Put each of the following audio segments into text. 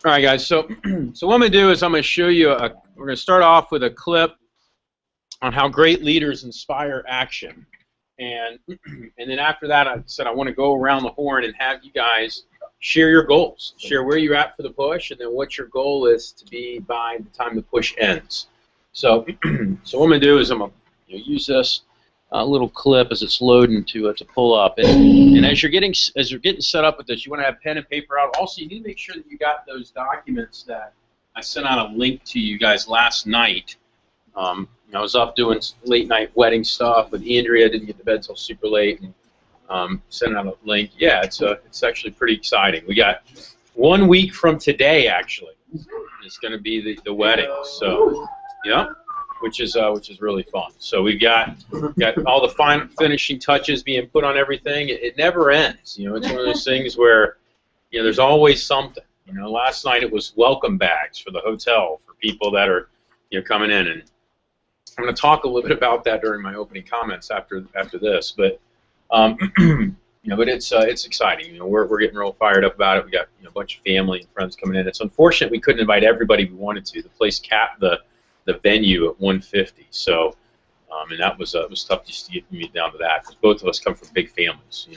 All right, guys. So, so what I'm going to do is I'm going to show you we're going to start off with a clip on how great leaders inspire action, and then after that, I said I want to go around the horn and have you guys share your goals, share where you're at for the push, and then what your goal is to be by the time the push ends. So, so what I'm going to do is I'm going to use this little clip as it's loading to pull up, and as you're getting set up with this, you want to have pen and paper out. Also, you need to make sure that you got those documents that I sent out a link to you guys last night. I was up doing late night wedding stuff with Andrea. Didn't get to bed till super late, and sent out a link. Yeah, it's actually pretty exciting. We got 1 week from today actually. It's going to be the wedding. So yeah. Which is really fun. So we've got all the finishing touches being put on everything. It never ends. It's one of those things where there's always something. Last night it was welcome bags for the hotel for people that are coming in, and I'm going to talk a little bit about that during my opening comments after this. But but it's exciting. We're getting real fired up about it. We got a bunch of family and friends coming in. It's unfortunate we couldn't invite everybody we wanted to. The place capped the venue at 150, so and that was tough just to get me down to that, because both of us come from big families.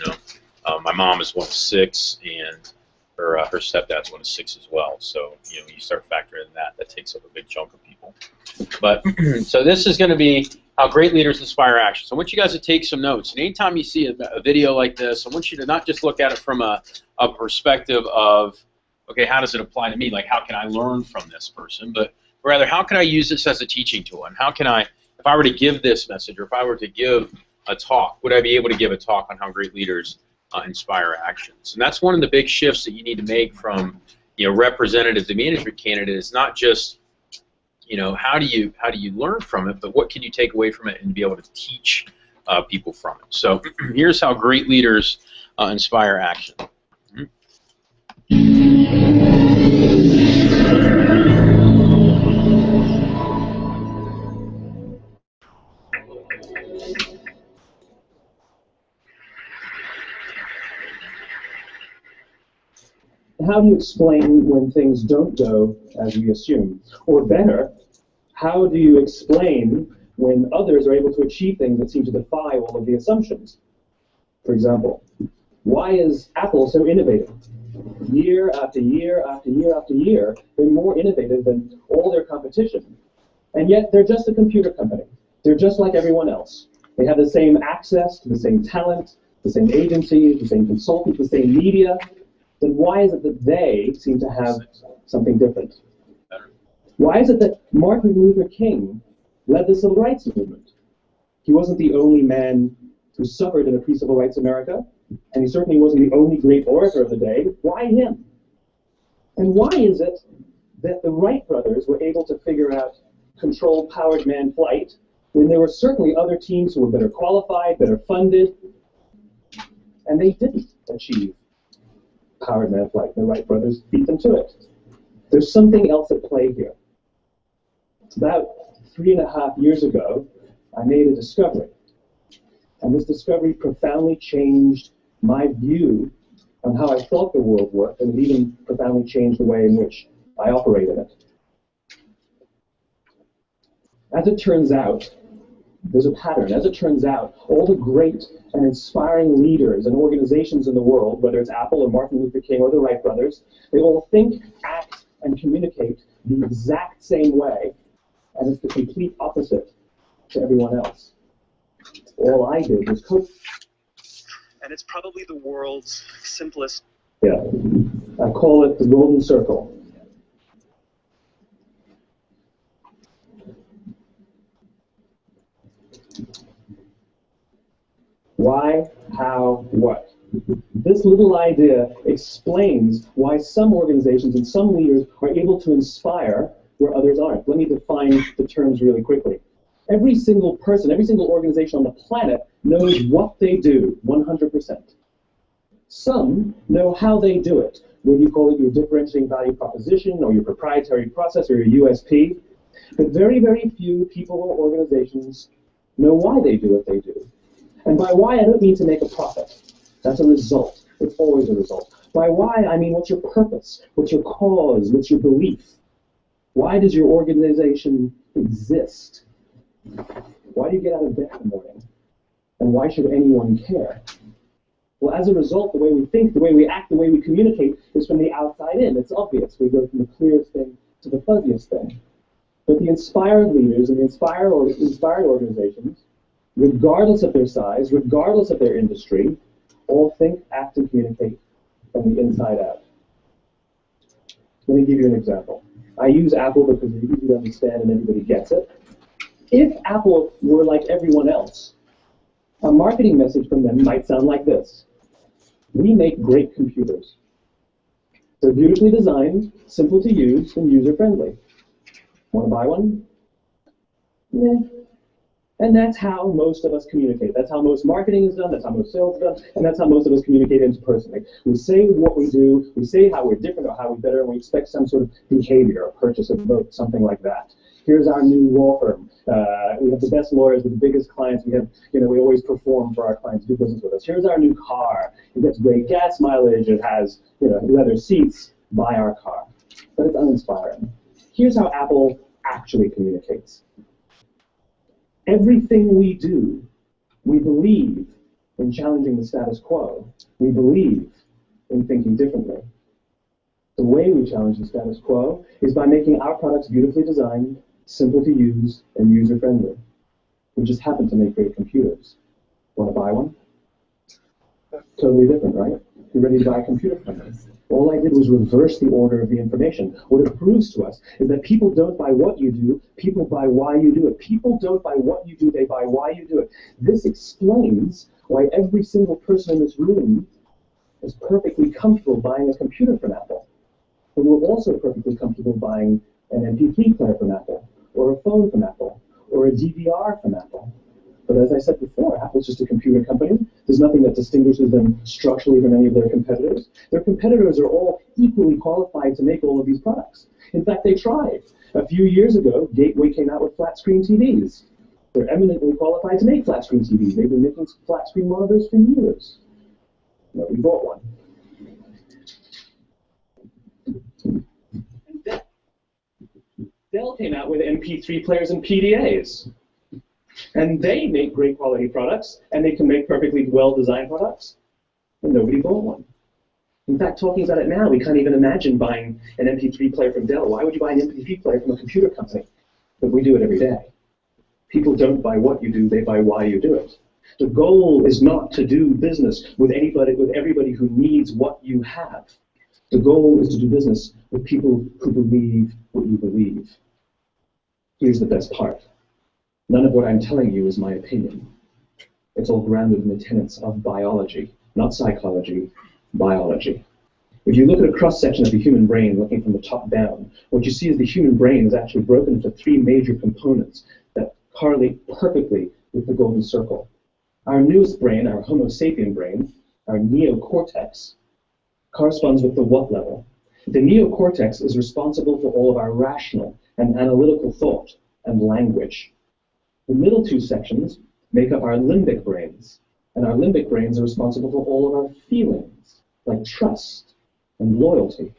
My mom is one of 6, and her stepdad's one of 6 as well. So when you start factoring in that takes up a big chunk of people. But so this is going to be how great leaders inspire action. So I want you guys to take some notes. And anytime you see a video like this, I want you to not just look at it from a perspective of, okay, how does it apply to me? Like, how can I learn from this person? But rather, how can I use this as a teaching tool? And how can I, if I were to give this message, or if I were to give a talk, would I be able to give a talk on how great leaders inspire actions? And that's one of the big shifts that you need to make from representative to management candidate. Is not just how do you learn from it, but what can you take away from it and be able to teach people from it. So here's how great leaders inspire action. How do you explain when things don't go as we assume? Or better, how do you explain when others are able to achieve things that seem to defy all of the assumptions? For example, why is Apple so innovative? Year after year after year after year, they're more innovative than all their competition. And yet they're just a computer company. They're just like everyone else. They have the same access to the same talent, the same agencies, the same consultants, the same media. Then why is it that they seem to have something different? Why is it that Martin Luther King led the civil rights movement? He wasn't the only man who suffered in a pre-civil rights America, and he certainly wasn't the only great orator of the day. Why him? And why is it that the Wright brothers were able to figure out controlled powered manned flight when there were certainly other teams who were better qualified, better funded, and they didn't achieve powered manned flight? The Wright brothers beat them to it. There's something else at play here. About 3.5 years ago, I made a discovery. And this discovery profoundly changed my view on how I thought the world worked, and it even profoundly changed the way in which I operate in it. As it turns out, there's a pattern. As it turns out, all the great and inspiring leaders and organizations in the world, whether it's Apple or Martin Luther King or the Wright brothers, they all think, act, and communicate the exact same way, and it's the complete opposite to everyone else. All I did was coach. And it's probably the world's simplest. Yeah, I call it the golden circle. Why, how, what? This little idea explains why some organizations and some leaders are able to inspire where others aren't. Let me define the terms really quickly. Every single person, every single organization on the planet knows what they do 100%. Some know how they do it, whether you call it your differentiating value proposition or your proprietary process or your USP. But very, very few people or organizations know why they do what they do. And by why, I don't mean to make a profit. That's a result. It's always a result. By why, I mean what's your purpose? What's your cause? What's your belief? Why does your organization exist? Why do you get out of bed in the morning? And why should anyone care? Well, as a result, the way we think, the way we act, the way we communicate is from the outside in. It's obvious. We go from the clearest thing to the fuzziest thing. But the inspired leaders and the inspired organizations, regardless of their size, regardless of their industry, all think, act, and communicate from the inside out. Let me give you an example. I use Apple because it's easy to understand and everybody gets it. If Apple were like everyone else, a marketing message from them might sound like this. We make great computers. They're beautifully designed, simple to use, and user-friendly. Want to buy one? Yeah. And that's how most of us communicate. That's how most marketing is done, that's how most sales is done, and that's how most of us communicate interpersonally. We say what we do, we say how we're different or how we're better, and we expect some sort of behavior, a purchase, a vote, something like that. Here's our new law firm. We have the best lawyers with the biggest clients. We always perform for our clients, do business with us. Here's our new car. It gets great gas mileage. It has, leather seats. Buy our car. But it's uninspiring. Here's how Apple actually communicates. Everything we do, we believe in challenging the status quo. We believe in thinking differently. The way we challenge the status quo is by making our products beautifully designed, simple to use, and user-friendly. We just happen to make great computers. Want to buy one? Totally different, right? You're ready to buy a computer from us. All I did was reverse the order of the information. What it proves to us is that people don't buy what you do, people buy why you do it. People don't buy what you do, they buy why you do it. This explains why every single person in this room is perfectly comfortable buying a computer from Apple. But we're also perfectly comfortable buying an MP3 player from Apple, or a phone from Apple, or a DVR from Apple. But as I said before, Apple's just a computer company. There's nothing that distinguishes them structurally from any of their competitors. Their competitors are all equally qualified to make all of these products. In fact, they tried. A few years ago, Gateway came out with flat-screen TVs. They're eminently qualified to make flat-screen TVs. They've been making flat-screen monitors for years. Nobody bought one. Dell came out with MP3 players and PDAs. And they make great quality products, and they can make perfectly well-designed products, and nobody bought one. In fact, talking about it now, we can't even imagine buying an MP3 player from Dell. Why would you buy an MP3 player from a computer company? But we do it every day. People don't buy what you do, they buy why you do it. The goal is not to do business with everybody who needs what you have. The goal is to do business with people who believe what you believe. Here's the best part. None of what I'm telling you is my opinion. It's all grounded in the tenets of biology, not psychology, biology. If you look at a cross-section of the human brain, looking from the top down, what you see is the human brain is actually broken into three major components that correlate perfectly with the golden circle. Our newest brain, our Homo sapien brain, our neocortex, corresponds with the what level. The neocortex is responsible for all of our rational and analytical thought and language. The middle two sections make up our limbic brains, and our limbic brains are responsible for all of our feelings, like trust and loyalty.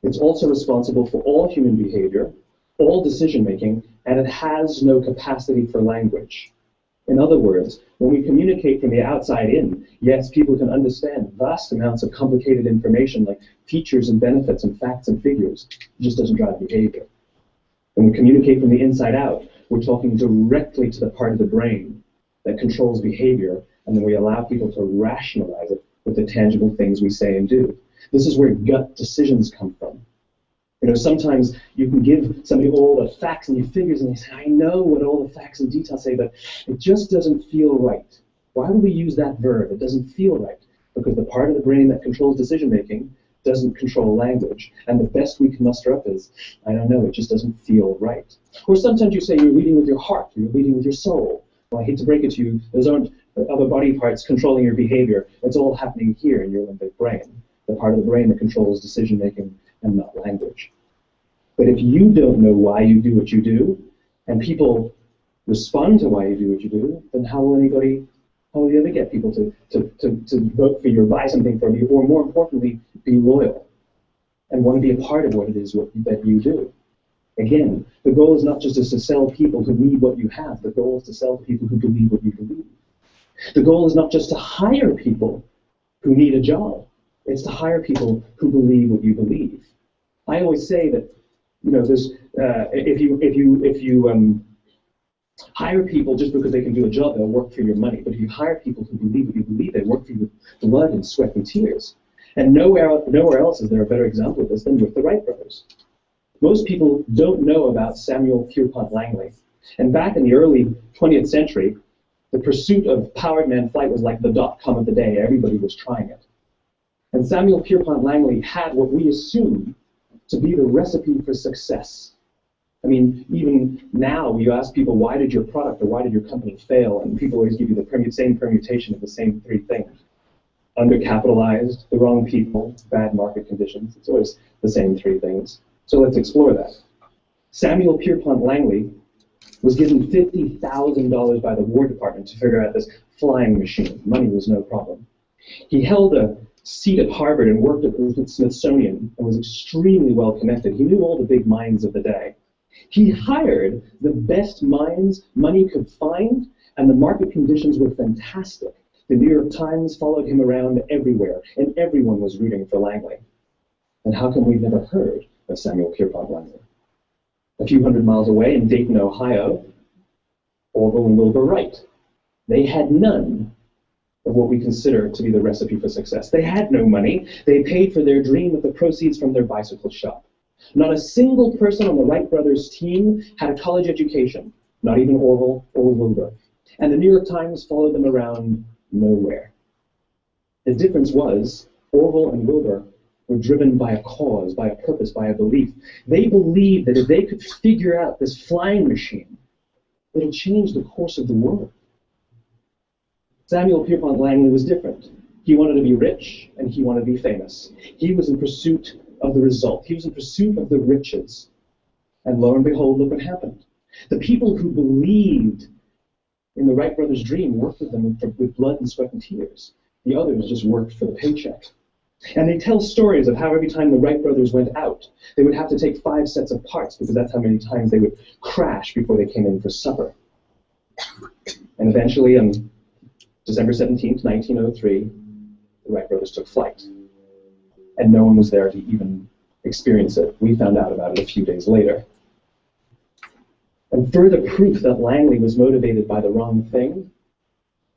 It's also responsible for all human behavior, all decision-making, and it has no capacity for language. In other words, when we communicate from the outside in, yes, people can understand vast amounts of complicated information like features and benefits and facts and figures. It just doesn't drive behavior. When we communicate from the inside out, we're talking directly to the part of the brain that controls behavior, and then we allow people to rationalize it with the tangible things we say and do. This is where gut decisions come from. Sometimes you can give somebody all the facts and your figures, and they say, I know what all the facts and details say, but it just doesn't feel right. Why would we use that verb? It doesn't feel right. Because the part of the brain that controls decision-making doesn't control language. And the best we can muster up is, I don't know, it just doesn't feel right. Or sometimes you say you're leading with your heart, you're leading with your soul. Well, I hate to break it to you, those aren't other body parts controlling your behavior. It's all happening here in your limbic brain, the part of the brain that controls decision-making and not language. But if you don't know why you do what you do, and people respond to why you do what you do, then how will anybody How will you ever get people to vote for you or buy something from you, or more importantly, be loyal and want to be a part of what it is that you do? Again, the goal is not just to sell people who need what you have. The goal is to sell to people who believe what you believe. The goal is not just to hire people who need a job. It's to hire people who believe what you believe. I always say that, there's if you hire people just because they can do a job, they'll work for your money. But if you hire people who believe what you believe, they work for you with blood and sweat and tears. And nowhere else is there a better example of this than with the Wright brothers. Most people don't know about Samuel Pierpont Langley. And back in the early 20th century, the pursuit of powered man flight was like the dot-com of the day. Everybody was trying it. And Samuel Pierpont Langley had what we assume to be the recipe for success. I mean, even now, you ask people, why did your product or why did your company fail? And people always give you the same permutation of the same three things. Undercapitalized, the wrong people, bad market conditions. It's always the same three things. So let's explore that. Samuel Pierpont Langley was given $50,000 by the War Department to figure out this flying machine. Money was no problem. He held a seat at Harvard and worked at the Smithsonian and was extremely well connected. He knew all the big minds of the day. He hired the best minds money could find, and the market conditions were fantastic. The New York Times followed him around everywhere, and everyone was rooting for Langley. And how come we've never heard of Samuel Pierpont Langley? A few hundred miles away in Dayton, Ohio, Orville and Wilbur Wright. They had none of what we consider to be the recipe for success. They had no money. They paid for their dream with the proceeds from their bicycle shop. Not a single person on the Wright brothers team had a college education, not even Orville or Wilbur. And the New York Times followed them around nowhere. The difference was Orville and Wilbur were driven by a cause, by a purpose, by a belief. They believed that if they could figure out this flying machine, it'll change the course of the world. Samuel Pierpont Langley was different. He wanted to be rich, and he wanted to be famous. He was in pursuit of the result. He was in pursuit of the riches. And lo and behold, look what happened. The people who believed in the Wright brothers' dream worked with them with blood and sweat and tears. The others just worked for the paycheck. And they tell stories of how every time the Wright brothers went out, they would have to take 5 sets of parts because that's how many times they would crash before they came in for supper. And eventually, on December 17th, 1903, the Wright brothers took flight. And no one was there to even experience it. We found out about it a few days later. And further proof that Langley was motivated by the wrong thing,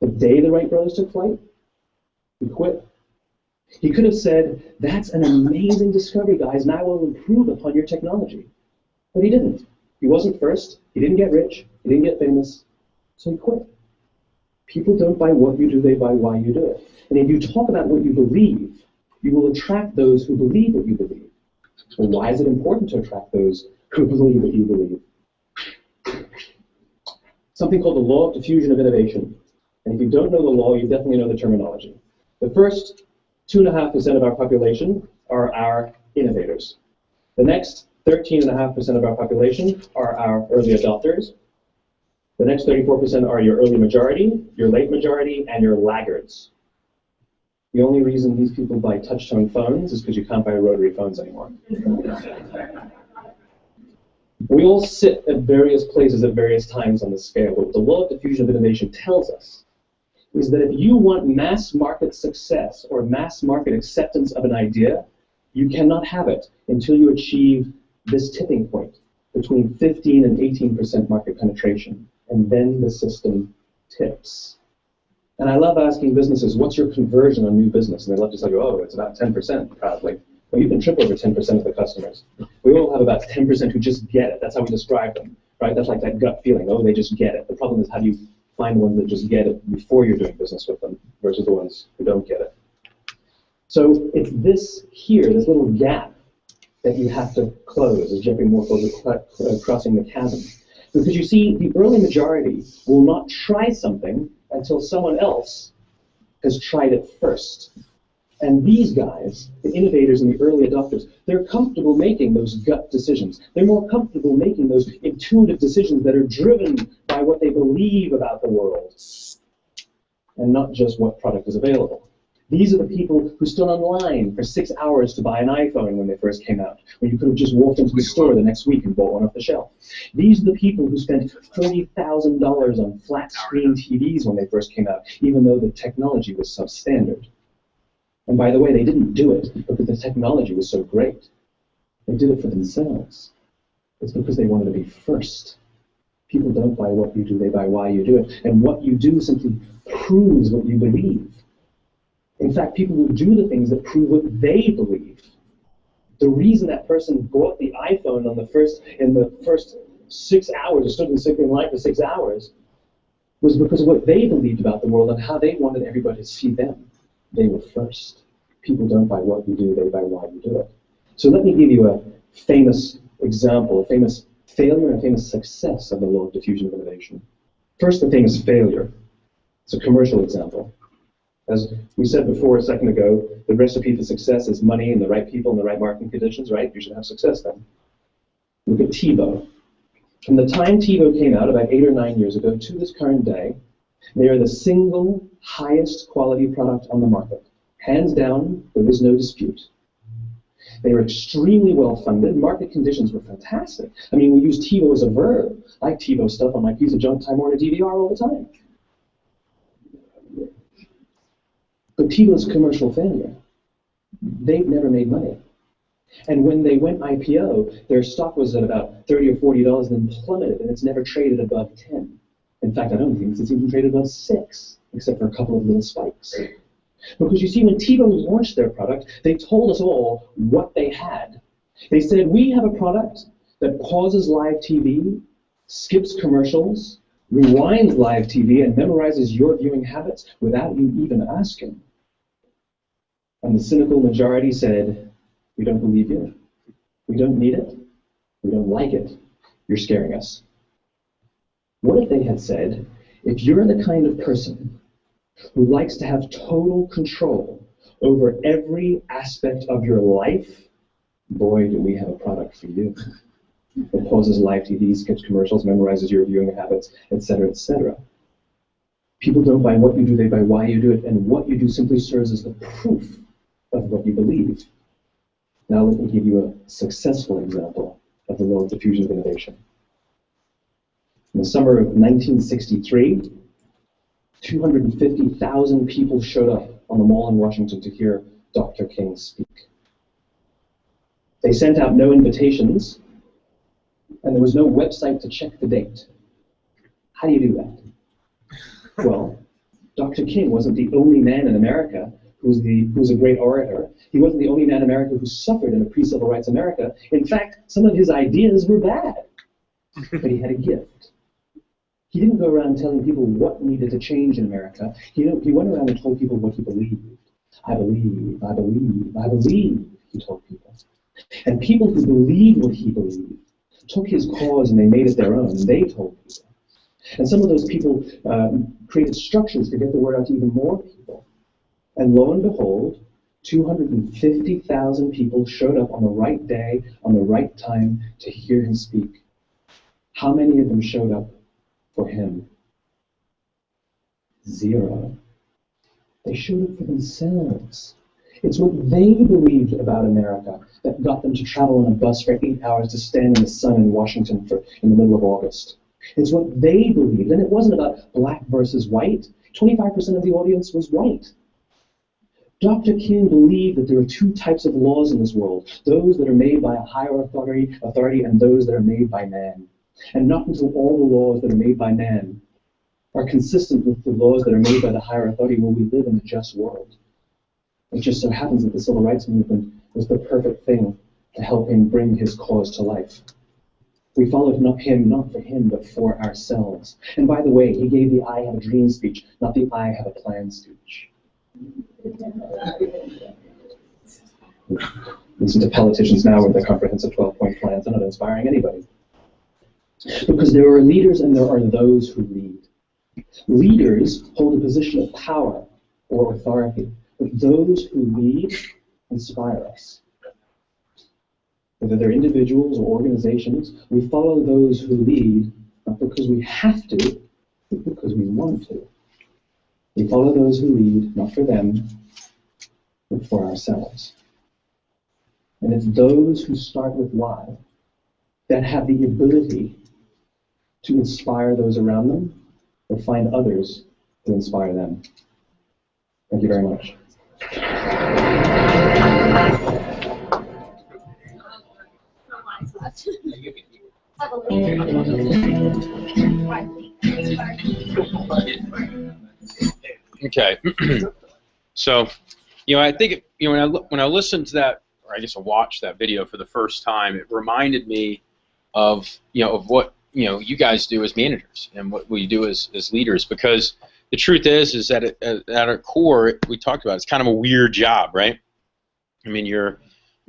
the day the Wright brothers took flight, he quit. He could have said, that's an amazing discovery, guys, and I will improve upon your technology. But he didn't. He wasn't first. He didn't get rich. He didn't get famous. So he quit. People don't buy what you do, they buy why you do it. And if you talk about what you believe, you will attract those who believe what you believe. Well, why is it important to attract those who believe what you believe? Something called the law of diffusion of innovation. And if you don't know the law, you definitely know the terminology. The first 2.5% of our population are our innovators. The next 13.5% of our population are our early adopters. The next 34% are your early majority, your late majority, and your laggards. The only reason these people buy touch-tone phones is because you can't buy rotary phones anymore. We all sit at various places at various times on the scale, but what the law of diffusion of innovation tells us is that if you want mass market success or mass market acceptance of an idea, you cannot have it until you achieve this tipping point between 15 and 18% market penetration, and then the system tips. And I love asking businesses, what's your conversion on new business? And they love to say, oh, it's about 10%, proudly. Well, you can trip over 10% of the customers. We all have about 10% who just get it. That's how we describe them, right? That's like that gut feeling. Oh, they just get it. The problem is, how do you find ones that just get it before you're doing business with them versus the ones who don't get it? So it's this here, this little gap, that you have to close, as Jeffrey Moore calls it, crossing the chasm. Because you see, the early majority will not try something until someone else has tried it first. And these guys, the innovators and the early adopters, they're comfortable making those gut decisions. They're more comfortable making those intuitive decisions that are driven by what they believe about the world. and not just what product is available. These are the people who stood online for 6 hours to buy an iPhone when they first came out, when you could have just walked into the store the next week and bought one off the shelf. These are the people who spent $40,000 on flat-screen TVs when they first came out, even though the technology was substandard. And by the way, they didn't do it because the technology was so great. They did it for themselves. It's because they wanted to be first. People don't buy what you do, they buy why you do it. And what you do simply proves what you believe. In fact, people will do the things that prove what they believe. The reason that person bought the iPhone in the first 6 hours, or stood in line for 6 hours, was because of what they believed about the world and how they wanted everybody to see them. They were first. People don't buy what you do, they buy why you do it. So let me give you a famous example, a famous failure and a famous success of the law of diffusion of innovation. First, the famous failure. It's a commercial example. As we said before a second ago, the recipe for success is money and the right people and the right marketing conditions, right? You should have success then. Look at TiVo. From the time TiVo came out about 8 or 9 years ago to this current day, they are the single highest quality product on the market. Hands down, there is no dispute. They were extremely well funded. Market conditions were fantastic. I mean, we use TiVo as a verb. I like TiVo stuff on my piece of junk Time Warner DVR all the time. But TiVo's a commercial failure. They've never made money. And when they went IPO, their stock was at about $30 or $40 and then plummeted, and it's never traded above 10. In fact, I don't think it's even traded above 6, except for a couple of little spikes. Because you see, when TiVo launched their product, they told us all what they had. They said, we have a product that pauses live TV, skips commercials, rewinds live TV, and memorizes your viewing habits without you even asking. And the cynical majority said, we don't believe you. We don't need it. We don't like it. You're scaring us. What if they had said, if you're the kind of person who likes to have total control over every aspect of your life, boy, do we have a product for you. It pauses live TV, skips commercials, memorizes your viewing habits, etc., etc. People don't buy what you do, they buy why you do it, and what you do simply serves as the proof of what you believe. Now let me give you a successful example of the law of diffusion of innovation. In the summer of 1963, 250,000 people showed up on the Mall in Washington to hear Dr. King speak. They sent out no invitations, and there was no website to check the date. How do you do that? Well, Dr. King wasn't the only man in America who was a great orator. He wasn't the only man in America who suffered in a pre-civil rights America. In fact, some of his ideas were bad, but he had a gift. He didn't go around telling people what needed to change in America. He went around and told people what he believed. I believe, I believe, I believe, he told people. And people who believed what he believed took his cause and they made it their own. They told people. And some of those people created structures to get the word out to even more people. And lo and behold, 250,000 people showed up on the right day, on the right time, to hear him speak. How many of them showed up for him? 0. They showed up for themselves. It's what they believed about America that got them to travel on a bus for 8 hours to stand in the sun in Washington in the middle of August. It's what they believed, and it wasn't about black versus white. 25% of the audience was white. Dr. King believed that there are 2 types of laws in this world, those that are made by a higher authority and those that are made by man. And not until all the laws that are made by man are consistent with the laws that are made by the higher authority will we live in a just world. It just so happens that the civil rights movement was the perfect thing to help him bring his cause to life. We followed him not for him, but for ourselves. And by the way, he gave the I have a dream speech, not the I have a plan speech. Listen to politicians now with their comprehensive 12-point plans. They're not inspiring anybody. Because there are leaders and there are those who lead. Leaders hold a position of power or authority, but those who lead inspire us. Whether they're individuals or organizations, we follow those who lead, not because we have to, but because we want to. We follow those who lead, not for them, but for ourselves. And it's those who start with why that have the ability to inspire those around them or find others to inspire them. Thank you very much. Okay. So, I think when I listened to that, or I guess I watched that video for the first time, it reminded me of of what you guys do as managers and what we do as leaders. Because the truth is that at our core, we talked about, it's kind of a weird job, right? I mean, you're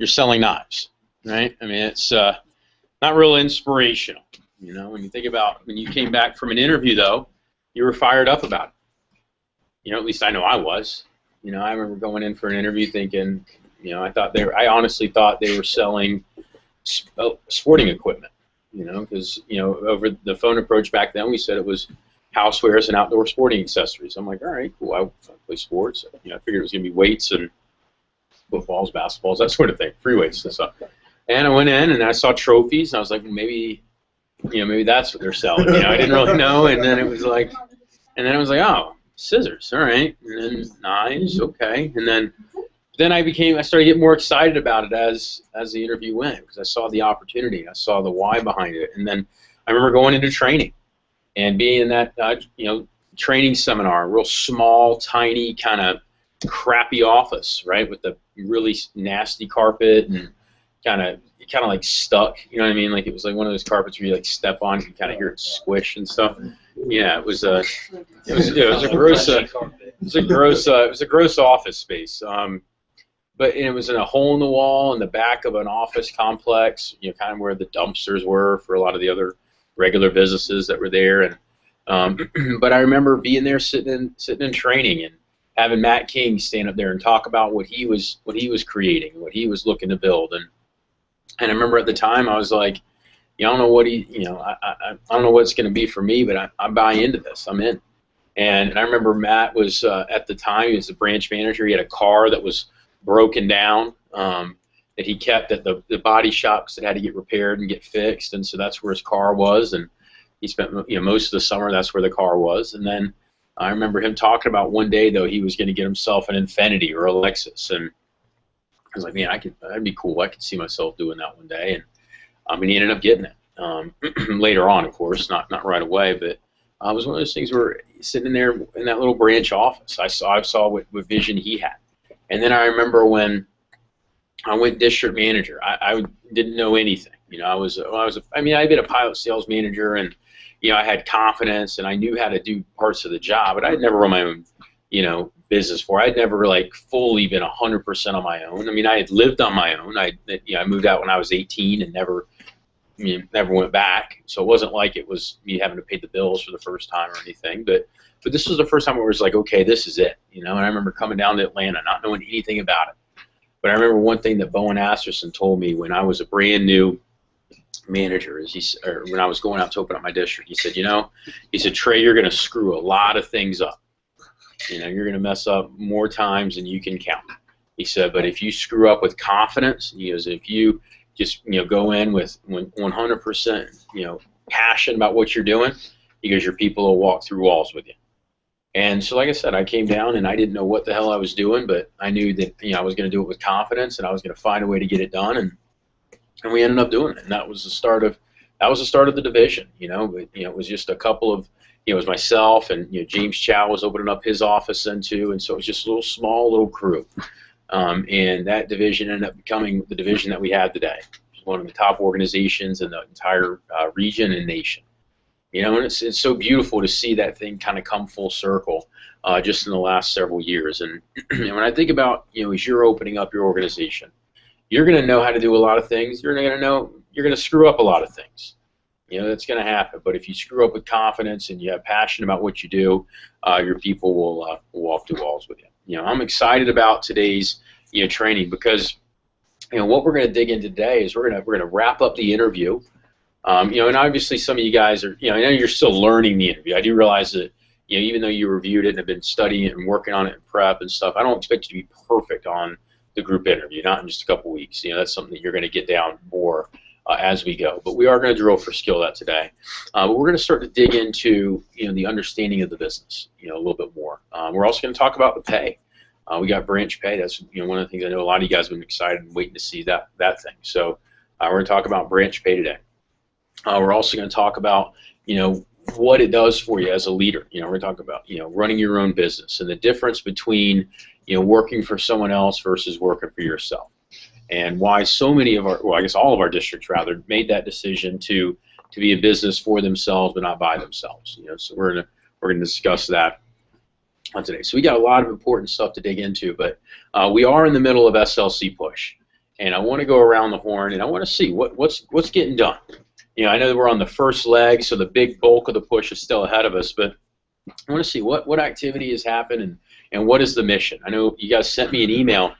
selling knives, right? I mean, it's not real inspirational. When you think about when you came back from an interview, though, you were fired up about it. At least I know I was. I remember going in for an interview thinking, I honestly thought they were selling sporting equipment. Because over the phone approach back then, we said it was housewares and outdoor sporting accessories. I'm like, all right, cool. I play sports. I figured it was gonna be weights and footballs, basketballs, that sort of thing, free weights and stuff. And I went in and I saw trophies, and I was like, well, maybe that's what they're selling. I didn't really know. And then it was like, oh, scissors, all right, and then knives, okay, and then I started getting more excited about it as the interview went, because I saw the opportunity, I saw the why behind it. And then I remember going into training and being in that training seminar, real small, tiny, kind of crappy office, right, with the really nasty carpet and kind of like stuck, you know what I mean? Like it was like one of those carpets where you like step on, you kind of hear it squish and stuff. Yeah, it was a gross office space. But it was in a hole in the wall in the back of an office complex, kind of where the dumpsters were for a lot of the other regular businesses that were there. And but I remember being there, sitting in training, and having Matt King stand up there and talk about what he was creating, what he was looking to build. And I remember at the time I was like, I don't know what I don't know what it's going to be for me, but I buy into this. I'm in. And I remember Matt was at the time, he was the branch manager. He had a car that was broken down that he kept at the body shop because it had to get repaired and get fixed, and so that's where his car was. And he spent most of the summer, that's where the car was. And then I remember him talking about one day, though, he was going to get himself an Infiniti or a Lexus, and I was like, man, that'd be cool. I could see myself doing that one day. And he ended up getting it later on, of course, not right away, but it was one of those things where sitting in there in that little branch office, I saw what vision he had. And then I remember when I went district manager, I didn't know anything. I'd been a pilot sales manager, and I had confidence and I knew how to do parts of the job, but I'd never run my own business for. I'd never like fully been 100% on my own. I had lived on my own. I moved out when I was 18 and never went back. So it wasn't like it was me having to pay the bills for the first time or anything. But this was the first time where it was like, okay, this is it. And I remember coming down to Atlanta, not knowing anything about it. But I remember one thing that Bowen Asterson told me when I was a brand new manager, when I was going out to open up my district, he said, Trey, you're going to screw a lot of things up. You're going to mess up more times than you can count. He said, but if you screw up with confidence, if you just go in with 100% passion about what you're doing, because your people will walk through walls with you. And so, like I said, I came down and I didn't know what the hell I was doing, but I knew that I was going to do it with confidence, and I was going to find a way to get it done, and we ended up doing it. And that was the start of the division. But it was just a couple of it was myself, and James Chow was opening up his office then too, and so it was just a small little crew. And that division ended up becoming the division that we have today. It's one of the top organizations in the entire region and nation. And it's so beautiful to see that thing kind of come full circle just in the last several years. And when I think about, as you're opening up your organization, you're going to know how to do a lot of things. You're going to screw up a lot of things. That's going to happen. But if you screw up with confidence and you have passion about what you do, your people will walk through walls with you. I'm excited about today's training, because what we're going to dig into today is we're going to wrap up the interview. And obviously some of you guys are, I know you're still learning the interview. I do realize that, you know, even though you reviewed it and have been studying it and working on it and prep and stuff, I don't expect you to be perfect on the group interview, not in just a couple weeks. You know, that's something that you're going to get down more as we go. But we are going to drill for skill that today. But we're going to start to dig into, you know, the understanding of the business, you know, a little bit more. We're also going to talk about the pay. We got branch pay. That's, you know, one of the things I know a lot of you guys have been excited and waiting to see that thing. So we're going to talk about branch pay today. We're also going to talk about, you know, what it does for you as a leader. You know, we're going to talk about, you know, running your own business and the difference between, you know, working for someone else versus working for yourself, and why so many of our, well, I guess all of our districts rather, made that decision to be a business for themselves but not by themselves. You know, so we're gonna discuss that on today. So we got a lot of important stuff to dig into, but we are in the middle of SLC push, and I want to go around the horn and I want to see what's getting done. You know, I know that we're on the first leg, so the big bulk of the push is still ahead of us, but I want to see what activity has happened and what is the mission. I know you guys sent me an email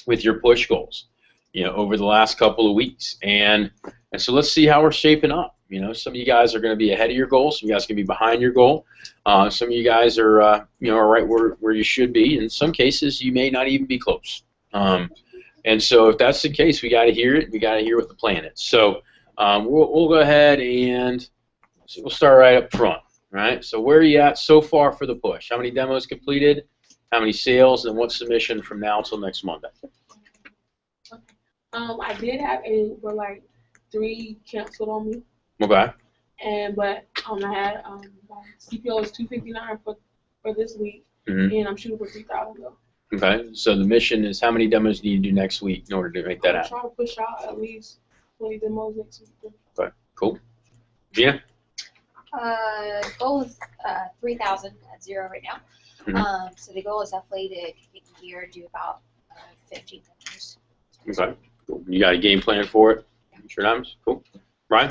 with your push goals, you know, over the last couple of weeks, and so let's see how we're shaping up. You know, some of you guys are going to be ahead of your goal, some of you guys can be behind your goal, some of you guys are you know, are right where you should be. In some cases, you may not even be close. And so if that's the case, we got to hear it. We got to hear what the plan is. So we'll go ahead and we'll start right up front. Right. So where are you at so far for the push? How many demos completed? How many sales? And what's the mission from now till next Monday? I did have but like 3 canceled on me. Okay. But I had CPO is $259 for this week, and I'm shooting for 3,000 though. Okay. So the mission is how many demos do you do next week in order to make that happen? I'm trying to push out at least 20 demos next week. Okay. Cool. Gina? Goal is 3,000 at 0 right now. So the goal is definitely to get the year do about 15 demos. Okay. Cool. You got a game plan for it? Sure times? Cool. Brian?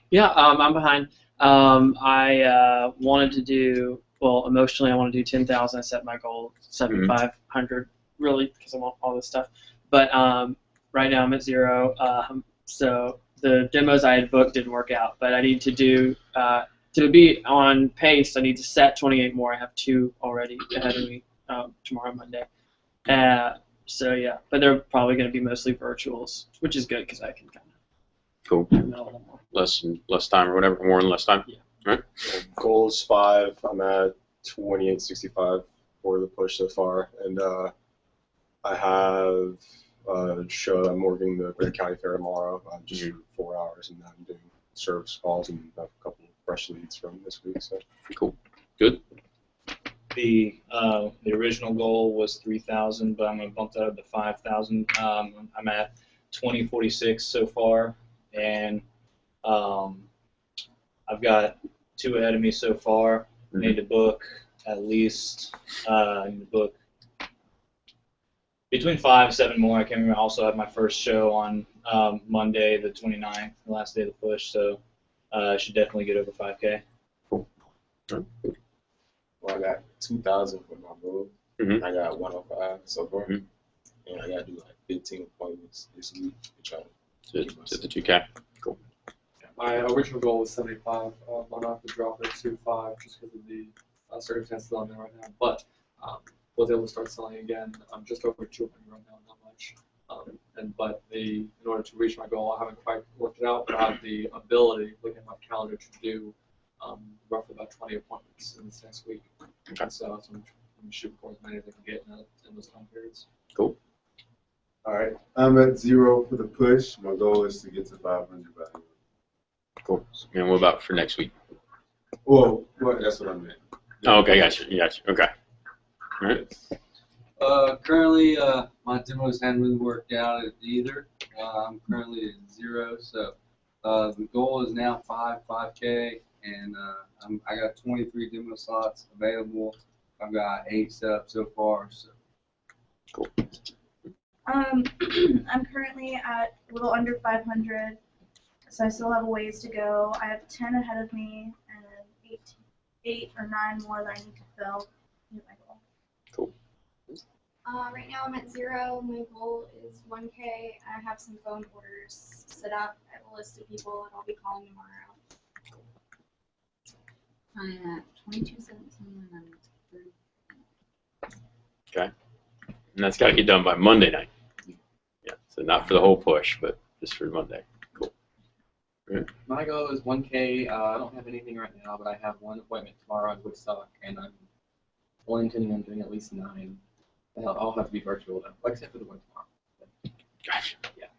Yeah, I'm behind. I wanted to do, well, emotionally I want to do 10,000. I set my goal 7,500 really because I want all this stuff. But right now I'm at 0. So the demos I had booked didn't work out. But I need to do, to be on pace, I need to set 28 more. I have 2 already ahead of me tomorrow, Monday. So yeah, but they're probably going to be mostly virtuals, which is good because I can kind of cool. Less time or whatever, more and less time. Yeah. All right. Goal is 5. I'm at 2865 for the push so far, and I have a show that I'm working the Great County Fair tomorrow. Just for 4 hours, and then I'm doing service calls and have a couple of fresh leads from this week. So cool. Good. The original goal was 3,000, but I'm going to bump that up to 5,000. I'm at 2046 so far, and I've got 2 ahead of me so far. I need to book at least between 5 and 7 more. I can't remember. I also have my first show on Monday, the 29th, the last day of the push, so I should definitely get over 5K. Cool. well, I got 2,000 for my goal. I got 105 so far, and I got to do like 15 appointments this week to try to the 2K. Cool. My original goal was 75. I'm gonna have to drop it to 5 just because of the circumstances on there right now. But was able to start selling again. I'm just over 200 right now, not much. But in order to reach my goal, I haven't quite worked it out, but I have the ability, looking at my calendar, to do roughly about 20 appointments in this next week. Okay. So I'm going to shoot for as many as I can get in those time periods. Cool. All right, I'm at 0 for the push. My goal is to get to 500 by the end. Cool. And what about for next week? Well, that's what I meant. Oh, okay, gotcha. Okay. All right. Currently, my demos haven't really worked out either. I'm currently at 0, so the goal is now 5K, and I got 23 demo slots available. I've got 8 set up so far. So. Cool. I'm currently at a little under 500, so I still have a ways to go. I have 10 ahead of me and 8 or 9 more that I need to fill to hit my goal. Cool. Right now I'm at 0. My goal is 1K. I have some phone orders set up. I have a list of people that I'll be calling tomorrow. I'm at 2217 and I'm at 30. Okay. And that's got to get done by Monday night. Yeah. So not for the whole push, but just for Monday. Cool. Right. My goal is 1K. I don't have anything right now, but I have one appointment tomorrow at Woodstock, and I'm only intending on doing at least 9. I'll have to be virtual though, except for the one tomorrow. Gotcha. Yeah.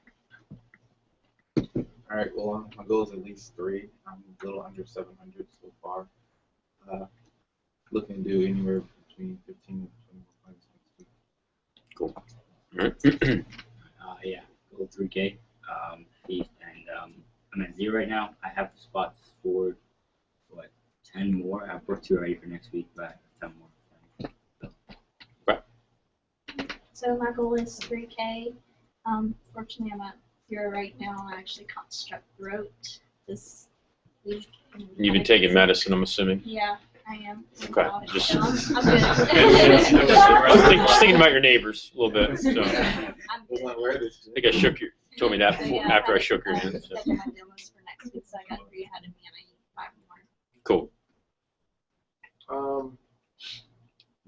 All right. Well, my goal is at least 3. I'm a little under 700 so far. Looking to do anywhere between 15 and 20 points next week. Cool. All right. Yeah, goal 3K. I'm at 0 right now. I have spots for 10 more. I've booked 2 already for next week, but I have 10 more. So my goal is 3K. Fortunately, I'm at 0 right now. I actually caught strep throat this week. You've been taking medicine, I'm assuming. Yeah, I am. Okay. Just, I'm good. just thinking about your neighbors a little bit. So. I'm I good. think I told me that before, Yeah, after I shook your I hand. So. scheduled my demos for next week, so I got 3 ahead of me, and I need 5 more. Cool.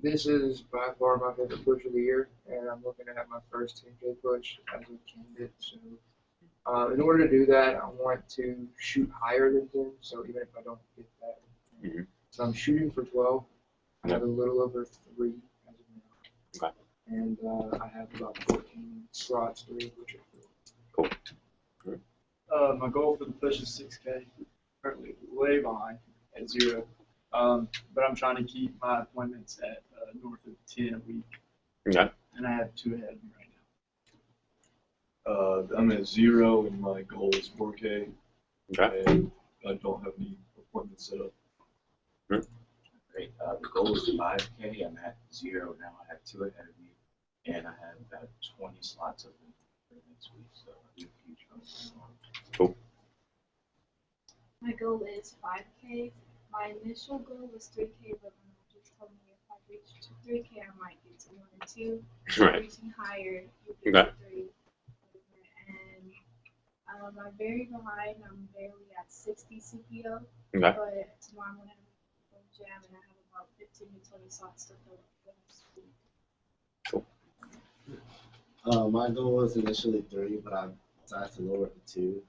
This is by far my favorite push of the year, and I'm looking at my first 10K push as a candidate. So, in order to do that, I want to shoot higher than 10. So even if I don't get that, so I'm shooting for 12. I have a little over 3 as of now, and I have about 14 slots to read, which are cool. My goal for the push is 6K. Currently way behind at 0. But I'm trying to keep my appointments at north of 10 a week. Okay. And I have 2 ahead of me right now. I'm at 0 and my goal is 4K. Okay. And I don't have any appointments set up. Great. The goal is 5K. I'm at 0 now. I have 2 ahead of me, and I have about 20 slots open for next week. So I'll do a few jumps. Cool. My goal is 5K. My initial goal was 3K, but my mom just told me if I reach 3K, I might get to 1 or 2. Right. Reaching higher, you Okay. get to 3. And I'm very behind. I'm barely at 60 CPO. Okay. But tomorrow I'm going to have a jam, and I have about 15 to 20 slots to fill up for next week. Cool. My goal was initially 3, but I decided to lower it to